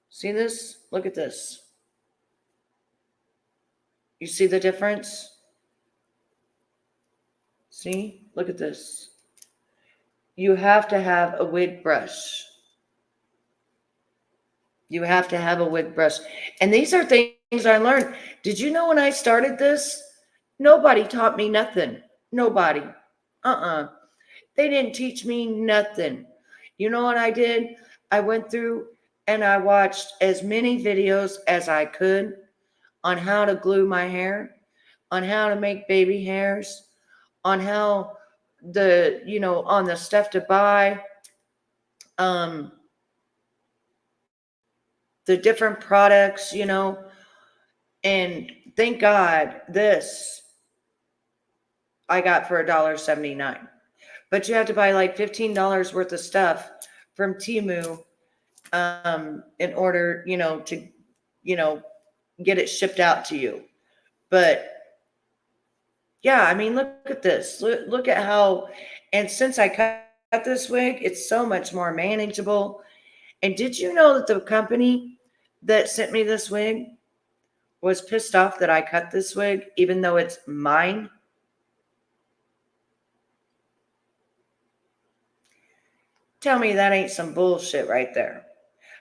See this? Look at this. You see the difference? See? Look at this. You have to have a wig brush. You have to have a wig brush. And these are things I learned. Did you know when I started this, nobody taught me nothing. Nobody. They didn't teach me nothing. You know what I did? I went through and I watched as many videos as I could on how to glue my hair, on how to make baby hairs, on how on the stuff to buy, the different products, and thank God this I got for $1.79. But you have to buy like $15 worth of stuff from Temu in order, to, get it shipped out to you. But yeah, I mean, look at this. Look at how, and since I cut this wig, it's so much more manageable. And did you know that the company that sent me this wig was pissed off that I cut this wig, even though it's mine? Tell me that ain't some bullshit right there.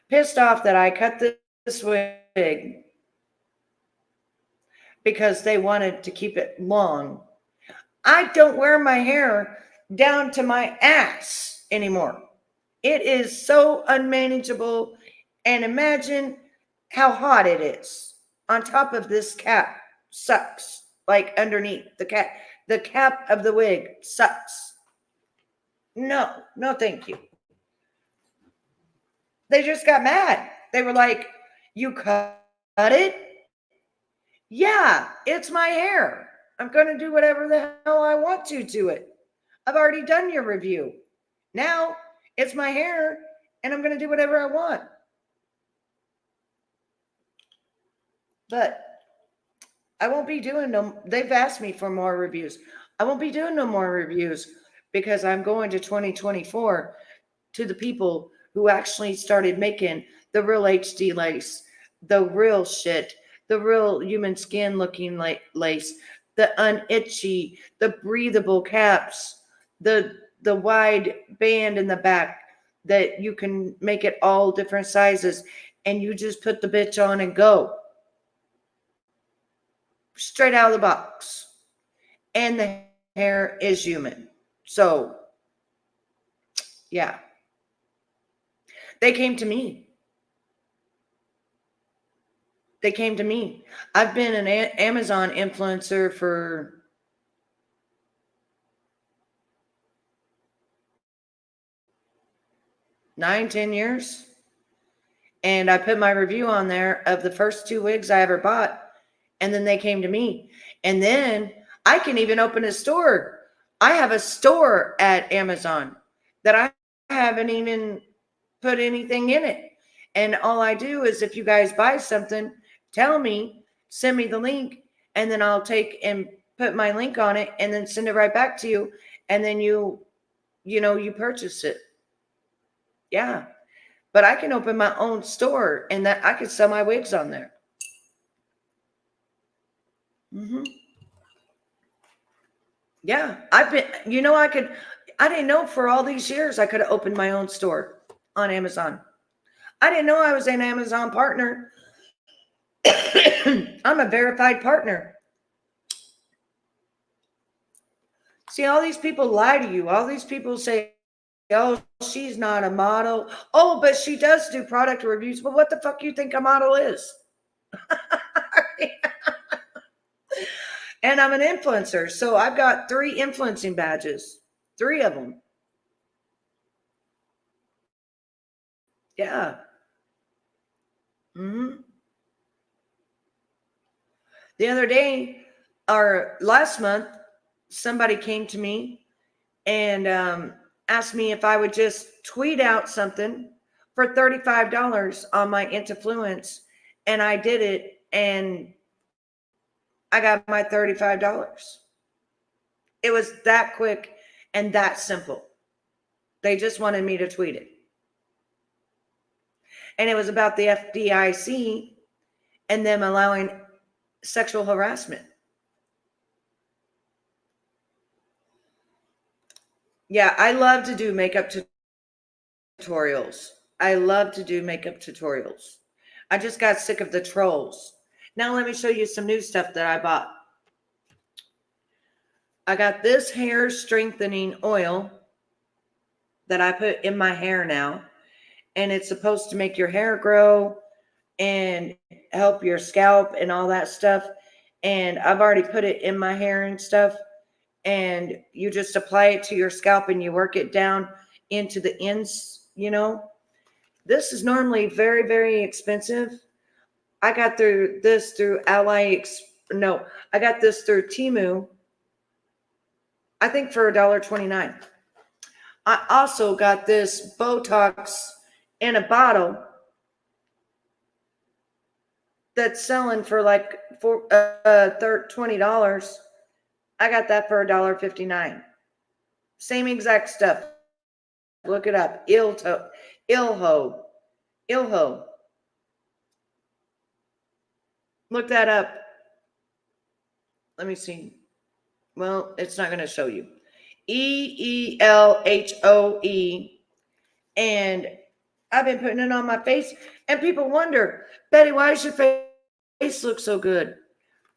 Pissed off that I cut this wig because they wanted to keep it long. I don't wear my hair down to my ass anymore. It is so unmanageable. And imagine how hot it is. On top of this cap sucks. Like underneath the cap of the wig sucks. No, thank you. They just got mad. They were like, you cut it? Yeah, it's my hair. I'm going to do whatever the hell I want to it. I've already done your review. Now it's my hair and I'm going to do whatever I want. But I won't be doing they've asked me for more reviews. I won't be doing no more reviews because I'm going to 2024 to the people who actually started making the real HD lace, the real shit, the real human skin looking lace, the unitchy, the breathable caps, the wide band in the back that you can make it all different sizes and you just put the bitch on and go. Straight out of the box. And the hair is human. So, yeah. They came to me. I've been an Amazon influencer for 9-10 years. And I put my review on there of the first 2 wigs I ever bought. And then they came to me. And then I can even open a store. I have a store at Amazon that I haven't even put anything in it. And all I do is if you guys buy something, tell me, send me the link, and then I'll take and put my link on it and then send it right back to you. And then you purchase it. Yeah. But I can open my own store and that I could sell my wigs on there. Yeah, I didn't know for all these years I could have opened my own store on Amazon. I didn't know I was an Amazon partner. I'm a verified partner. See, all these people lie to you. All these people say, oh, she's not a model. Oh, but she does do product reviews. But what the fuck you think a model is? And I'm an influencer. So I've got 3 influencing badges. 3 of them. Yeah. The other day, or last month, somebody came to me and asked me if I would just tweet out something for $35 on my Influence. And I did it. And I got my $35. It was that quick and that simple. They just wanted me to tweet it. And it was about the FDIC and them allowing sexual harassment. Yeah, I love to do makeup tutorials. I just got sick of the trolls. Now let me show you some new stuff that I bought. I got this hair strengthening oil that I put in my hair now. And it's supposed to make your hair grow and help your scalp and all that stuff. And I've already put it in my hair and stuff. And you just apply it to your scalp and you work it down into the ends, This is normally very, very expensive. I got this through Temu. I think for $1.29. I also got this Botox in a bottle that's selling for like $20. I got that for $1.59. Same exact stuff. Look it up. Ilho. Look that up. Let me see. Well, it's not going to show you. EELHOE. And I've been putting it on my face, and people wonder, Betty, why does your face look so good?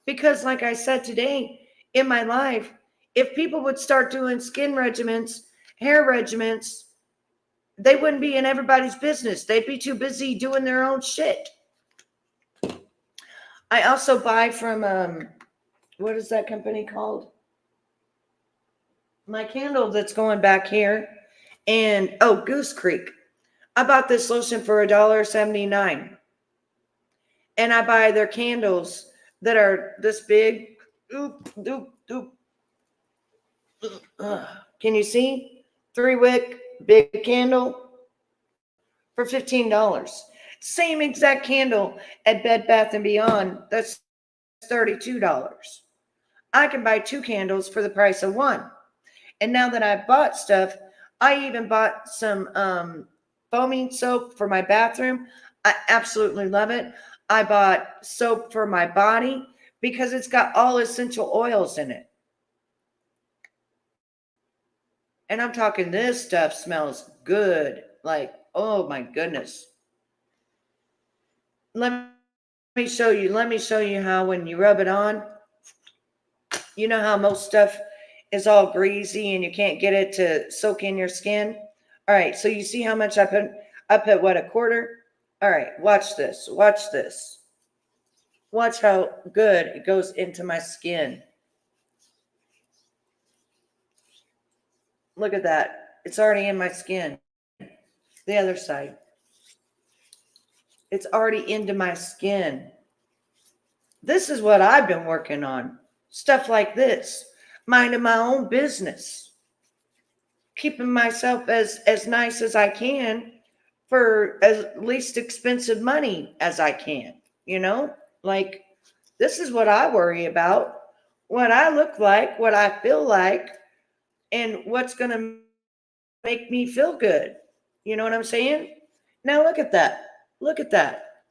Because, like I said today in my life, if people would start doing skin regimens, hair regimens, they wouldn't be in everybody's business. They'd be too busy doing their own shit. I also buy from, what is that company called? My candle that's going back here. And, oh, Goose Creek. I bought this lotion for $1.79. And I buy their candles that are this big. Oop, doop, doop. Can you see? 3-wick, big candle for $15. Same exact candle at Bed Bath & Beyond. That's $32. I can buy 2 candles for the price of 1. And now that I've bought stuff, I even bought some foaming soap for my bathroom. I absolutely love it. I bought soap for my body because it's got all essential oils in it. And I'm talking, this stuff smells good. Like, oh my goodness. Let me show you how when you rub it on, you know how most stuff is all greasy and you can't get it to soak in your skin. All right, so you see how much I put? I put what, 1/4? All right, watch this. Watch this. Watch how good it goes into my skin. Look at that. It's already in my skin. The other side. It's already into my skin. This is what I've been working on. Stuff like this. Minding my own business. Keeping myself as nice as I can for as least expensive money as I can. You know? Like, this is what I worry about. What I look like, what I feel like, and what's going to make me feel good. You know what I'm saying? Now look at that. Look at that.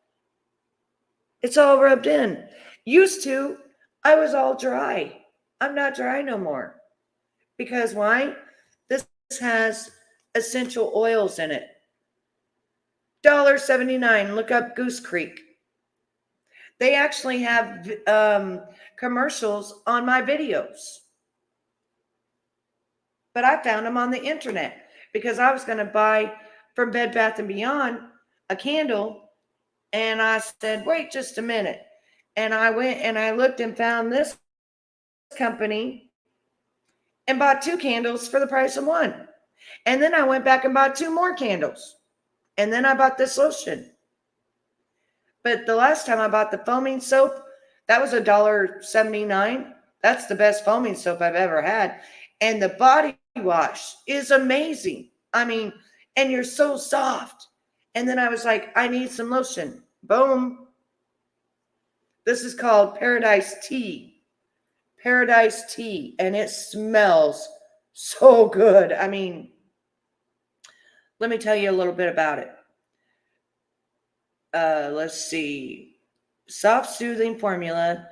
It's all rubbed in. Used to, I was all dry. I'm not dry no more. Because why? This has essential oils in it. $1.79. Look up Goose Creek. They actually have commercials on my videos. But I found them on the internet because I was going to buy from Bed Bath & Beyond a candle. And I said, wait just a minute. And I went and I looked and found this company and bought 2 candles for the price of 1. And then I went back and bought 2 more candles. And then I bought this lotion. But the last time I bought the foaming soap, that was $1.79. That's the best foaming soap I've ever had. And the body wash is amazing. I mean, and you're so soft. And then I was like, I need some lotion. Boom. This is called Paradise Tea. Paradise Tea. And it smells so good. I mean, let me tell you a little bit about it. Let's see. Soft, soothing formula.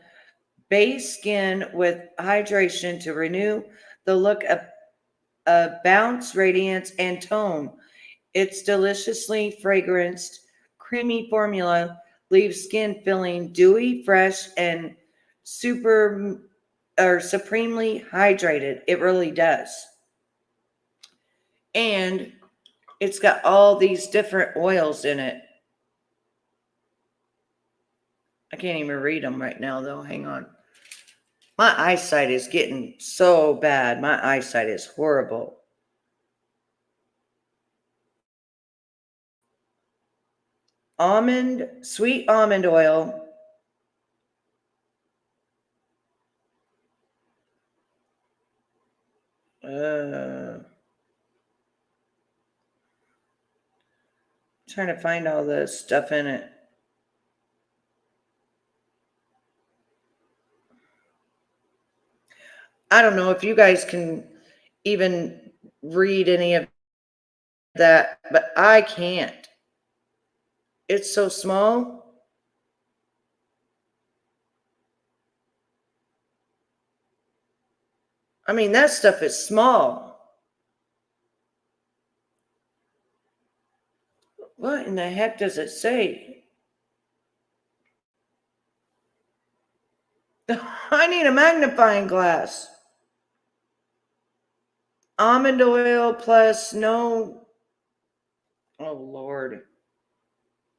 Base skin with hydration to renew the look of bounce, radiance, and tone. Its deliciously fragranced, creamy formula leaves skin feeling dewy, fresh, and supremely hydrated. It really does. And it's got all these different oils in it. I can't even read them right now, though. Hang on. My eyesight is getting so bad. My eyesight is horrible. Sweet almond oil. Trying to find all the stuff in it. I don't know if you guys can even read any of that, but I can't. It's so small. I mean, that stuff is small. What in the heck does it say? I need a magnifying glass. Almond oil plus no. Oh, Lord.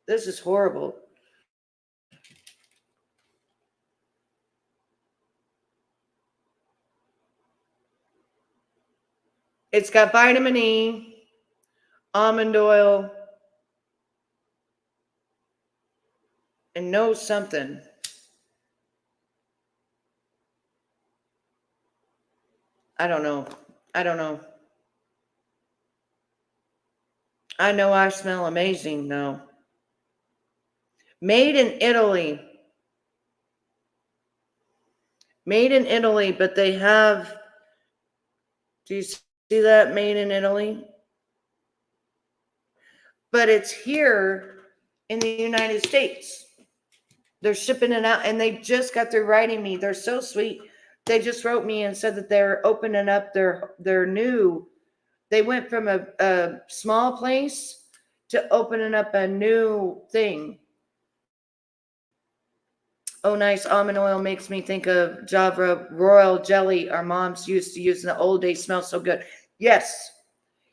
This is horrible. It's got vitamin E, almond oil, and no something. I don't know. I don't know. I know I smell amazing, though. Made in Italy. Made in Italy, but they have. Do you see that? Made in Italy? But it's here in the United States. They're shipping it out, and they just got through writing me. They're so sweet. They just wrote me and said that they're opening up their new. They went from a small place to opening up a new thing. Oh, nice. Almond oil makes me think of Java royal jelly our moms used to use in the old days. Smells so good. Yes.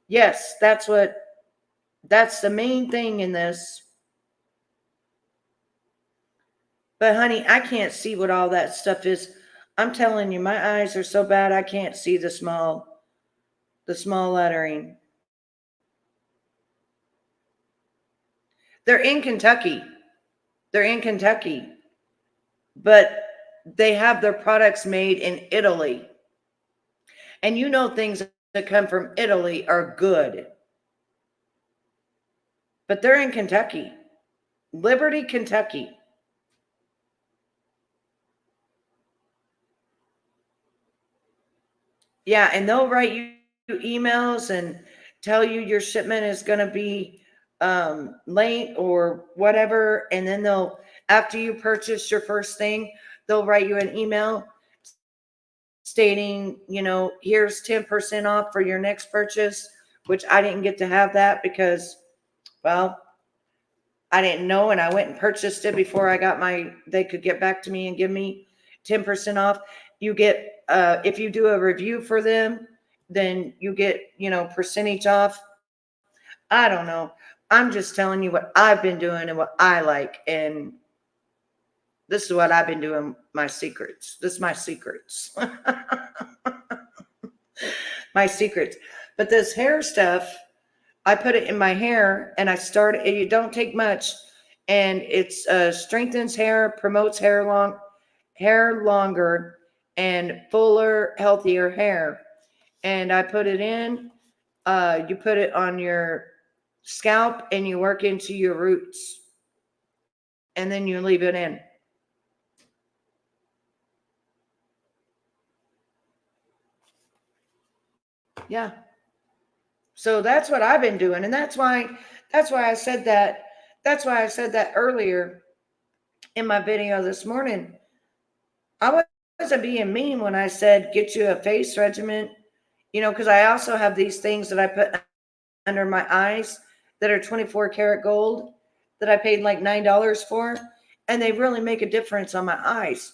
Yes, that's the main thing in this. But honey, I can't see what all that stuff is. I'm telling you, my eyes are so bad I can't see the small lettering. They're in Kentucky. They're in Kentucky. But they have their products made in Italy. And you know things that come from Italy are good. But they're in Kentucky. Liberty, Kentucky. Yeah, and they'll write you emails and tell you your shipment is going to be late or whatever. And then after you purchase your first thing, they'll write you an email stating, here's 10% off for your next purchase, which I didn't get to have that because, well, I didn't know. And I went and purchased it before they could get back to me and give me 10% off. You get, if you do a review for them, then you get, percentage off. I don't know. I'm just telling you what I've been doing and what I like. And this is what I've been doing, my secrets. This is my secrets. My secrets. But this hair stuff, I put it in my hair and it don't take much. And it's strengthens hair, promotes hair longer, and fuller, healthier hair. And I put it in. You put it on your scalp and you work into your roots. And then you leave it in. Yeah. So that's what I've been doing. And that's why I said that. That's why I said that earlier in my video this morning. I wasn't being mean when I said, get you a face regimen, because I also have these things that I put under my eyes that are 24 karat gold that I paid like $9 for. And they really make a difference on my eyes.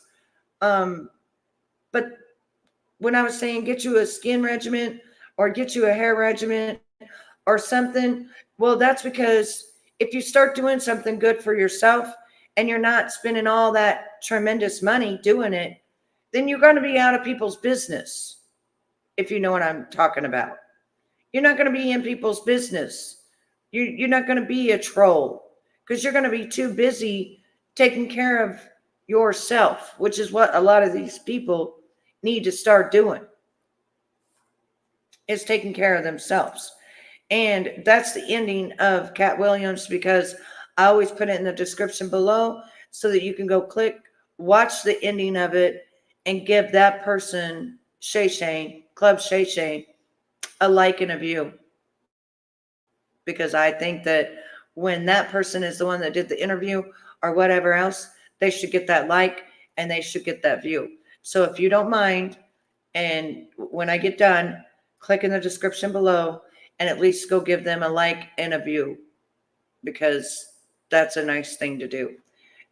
But when I was saying, get you a skin regimen or get you a hair regimen or something, well, that's because if you start doing something good for yourself and you're not spending all that tremendous money doing it, then you're going to be out of people's business, if you know what I'm talking about. You're not going to be in people's business. You're not going to be a troll because you're going to be too busy taking care of yourself, which is what a lot of these people need to start doing, is taking care of themselves. And that's the ending of Katt Williams, because I always put it in the description below so that you can go click, watch the ending of it, and give that person, Shay Shay, Club Shay Shay, a like and a view. Because I think that when that person is the one that did the interview or whatever else, they should get that like and they should get that view. So if you don't mind, and when I get done, click in the description below and at least go give them a like and a view. because that's a nice thing to do.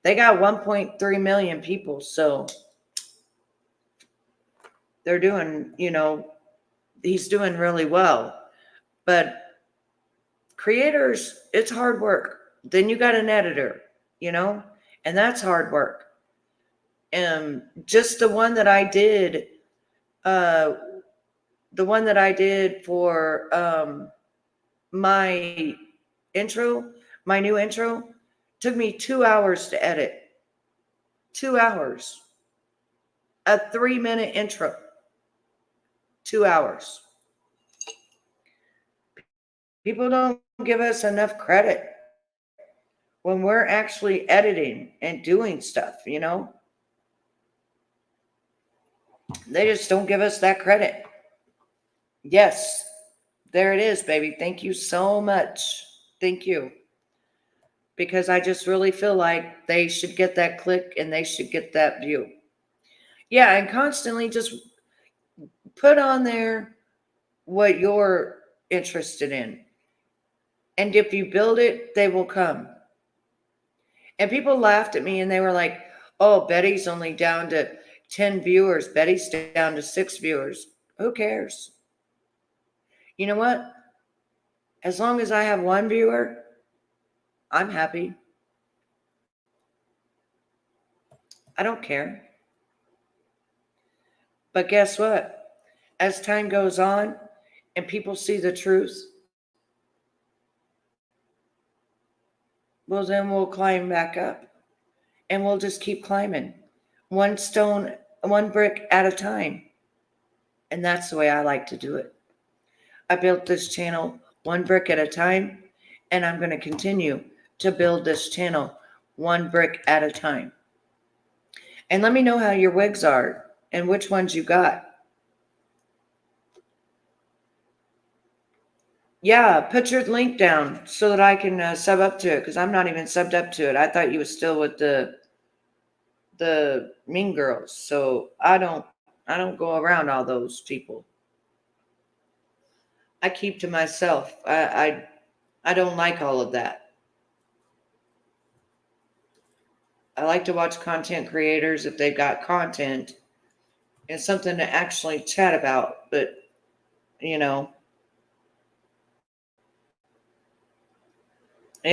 They got 1.3 million people, so they're doing, he's doing really well. But creators, it's hard work. Then you got an editor, and that's hard work. And just the one that I did, for my new intro, took me 2 hours to edit. 2 hours. A 3-minute intro. 2 hours. People don't give us enough credit when we're actually editing and doing stuff, They just don't give us that credit. Yes, there it is, baby. Thank you so much. Thank you. Because I just really feel like they should get that click and they should get that view. Yeah, and constantly just put on there what you're interested in. And if you build it, they will come. And people laughed at me and they were like, oh, Betty's only down to 10 viewers. Betty's down to 6 viewers. Who cares? You know what? As long as I have 1 viewer, I'm happy. I don't care. But guess what? As time goes on and people see the truth, well, then we'll climb back up and we'll just keep climbing. 1 stone, 1 brick at a time. And that's the way I like to do it. I built this channel 1 brick at a time, and I'm going to continue to build this channel 1 brick at a time. And let me know how your wigs are and which ones you got. Yeah, put your link down so that I can sub up to it, because I'm not even subbed up to it. I thought you was still with the mean girls. So I don't go around all those people. I keep to myself. I don't like all of that. I like to watch content creators if they've got content and something to actually chat about. But, it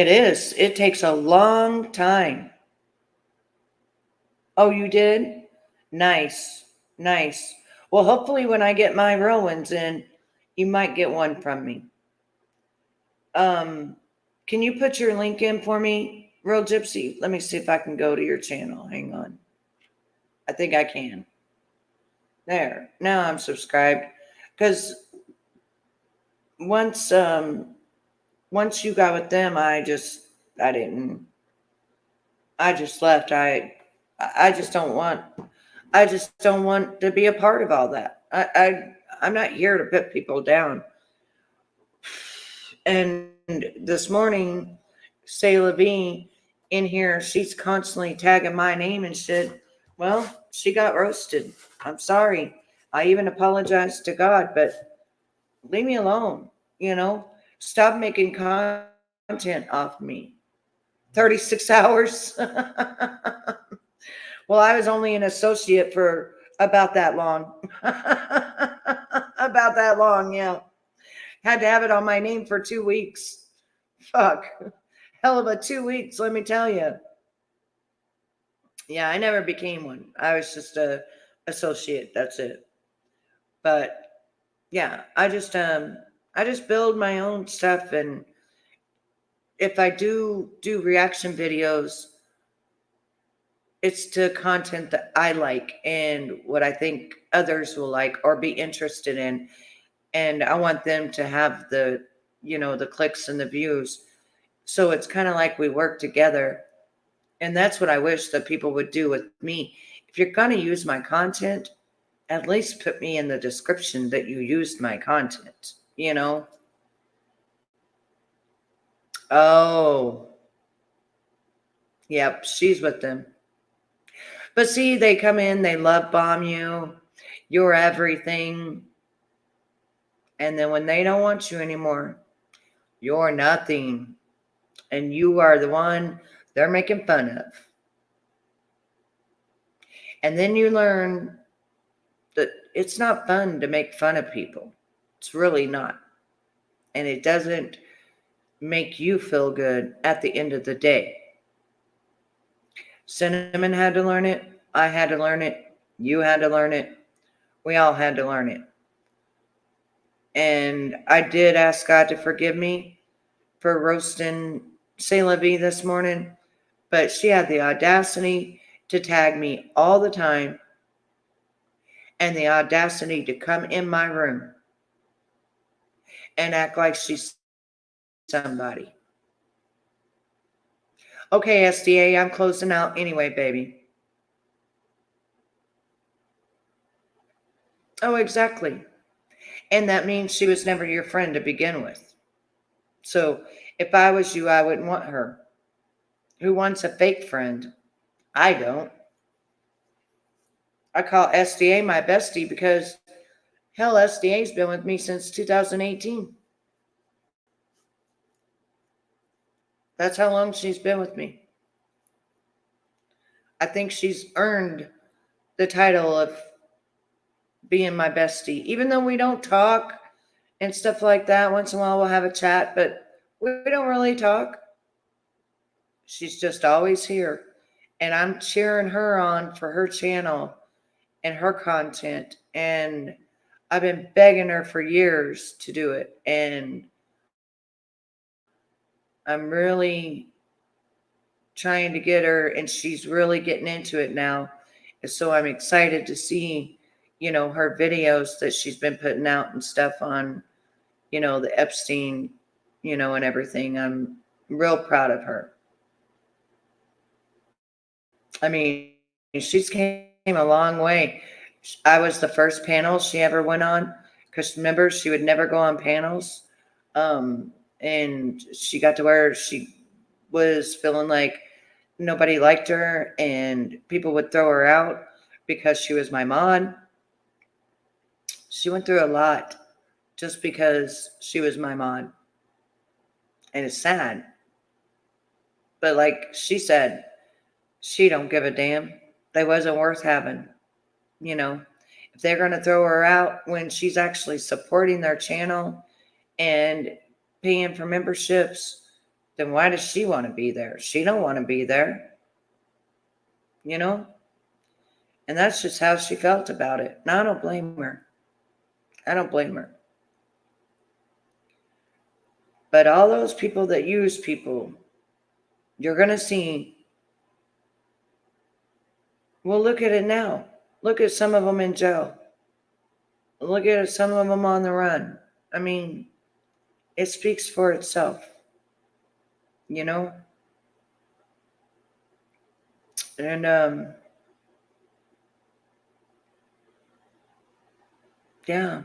is. It takes a long time. Oh, you did? Nice. Nice. Well, hopefully when I get my real ones in, you might get one from me. Can you put your link in for me, Real Gypsy? Let me see if I can go to your channel. Hang on. I think I can. There. Now I'm subscribed. Because once you got with them, I just left. I just don't want to be a part of all that. I'm not here to put people down. And this morning, Say Levine in here, she's constantly tagging my name and shit. Well, she got roasted. I'm sorry. I even apologized to God, but leave me alone. Stop making content off me. 36 hours. Well, I was only an associate for about that long. About that long, yeah. Had to have it on my name for 2 weeks. Fuck. Hell of a 2 weeks, let me tell you. Yeah, I never became one. I was just a associate. That's it. But yeah, I just build my own stuff, and if I do reaction videos, it's to content that I like and what I think others will like or be interested in. And I want them to have the clicks and the views. So it's kind of like we work together. And that's what I wish that people would do with me. If you're going to use my content, at least put me in the description that you used my content, Oh, yep, she's with them. But see, they come in, they love bomb you. You're everything. And then when they don't want you anymore, you're nothing. and you are the one they're making fun of. And then you learn that it's not fun to make fun of people. It's really not. And it doesn't make you feel good at the end of the day. Cinnamon had to learn it. I had to learn it. You had to learn it. We all had to learn it. And I did ask God to forgive me for roasting Say La Vie this morning, but she had the audacity to tag me all the time and the audacity to come in my room and act like she's somebody. Okay, SDA, I'm closing out anyway, baby. Oh, exactly. And that means she was never your friend to begin with. So if I was you, I wouldn't want her. Who wants a fake friend? I don't. I call SDA my bestie because, hell, SDA's been with me since 2018. That's how long she's been with me. I think she's earned the title of being my bestie. Even though we don't talk and stuff like that, once in a while we'll have a chat, but we don't really talk. She's just always here. And I'm cheering her on for her channel and her content. And I've been begging her for years to do it. And I'm really trying to get her, and she's really getting into it now. And so I'm excited to see, her videos that she's been putting out and stuff on, the Epstein, and everything. I'm real proud of her. I mean, she's came a long way. I was the first panel she ever went on, because remember, she would never go on panels. And she got to where she was feeling like nobody liked her and people would throw her out because she was my mod. She went through a lot just because she was my mod. And it's sad. But like she said, she don't give a damn. They wasn't worth having. If they're going to throw her out when she's actually supporting their channel and paying for memberships, then why does she want to be there? She don't want to be there. And that's just how she felt about it. And I don't blame her. I don't blame her. But all those people that use people, you're going to see. Well, look at it now. Look at some of them in jail. Look at some of them on the run. I mean, it speaks for itself. And yeah.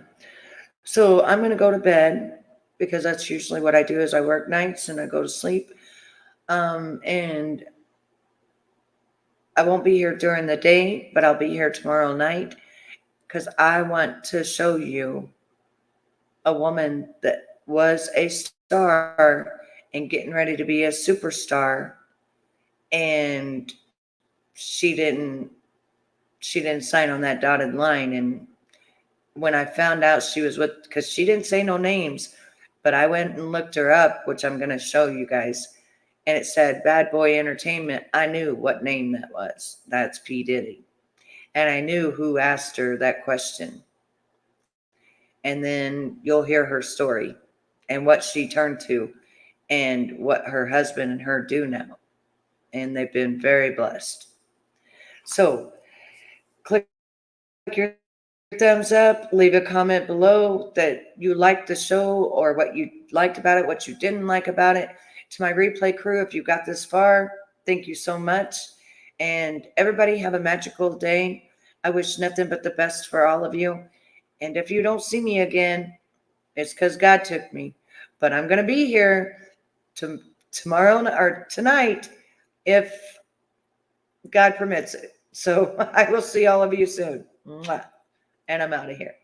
So I'm going to go to bed because that's usually what I do is I work nights and I go to sleep. And I won't be here during the day, but I'll be here tomorrow night because I want to show you a woman that was a star and getting ready to be a superstar. And she didn't sign on that dotted line. And when I found out she was with, because she didn't say no names, but I went and looked her up, which I'm going to show you guys. And it said Bad Boy Entertainment. I knew what name that was. That's P. Diddy. And I knew who asked her that question. And then you'll hear her story and what she turned to and what her husband and her do now. And they've been very blessed. So click your thumbs up, leave a comment below that you liked the show or what you liked about it, what you didn't like about it. To my replay crew, if you got this far, thank you so much. And everybody have a magical day. I wish nothing but the best for all of you. And if you don't see me again, it's because God took me. But I'm going to be here tomorrow or tonight if God permits it. So I will see all of you soon. Mwah. And I'm out of here.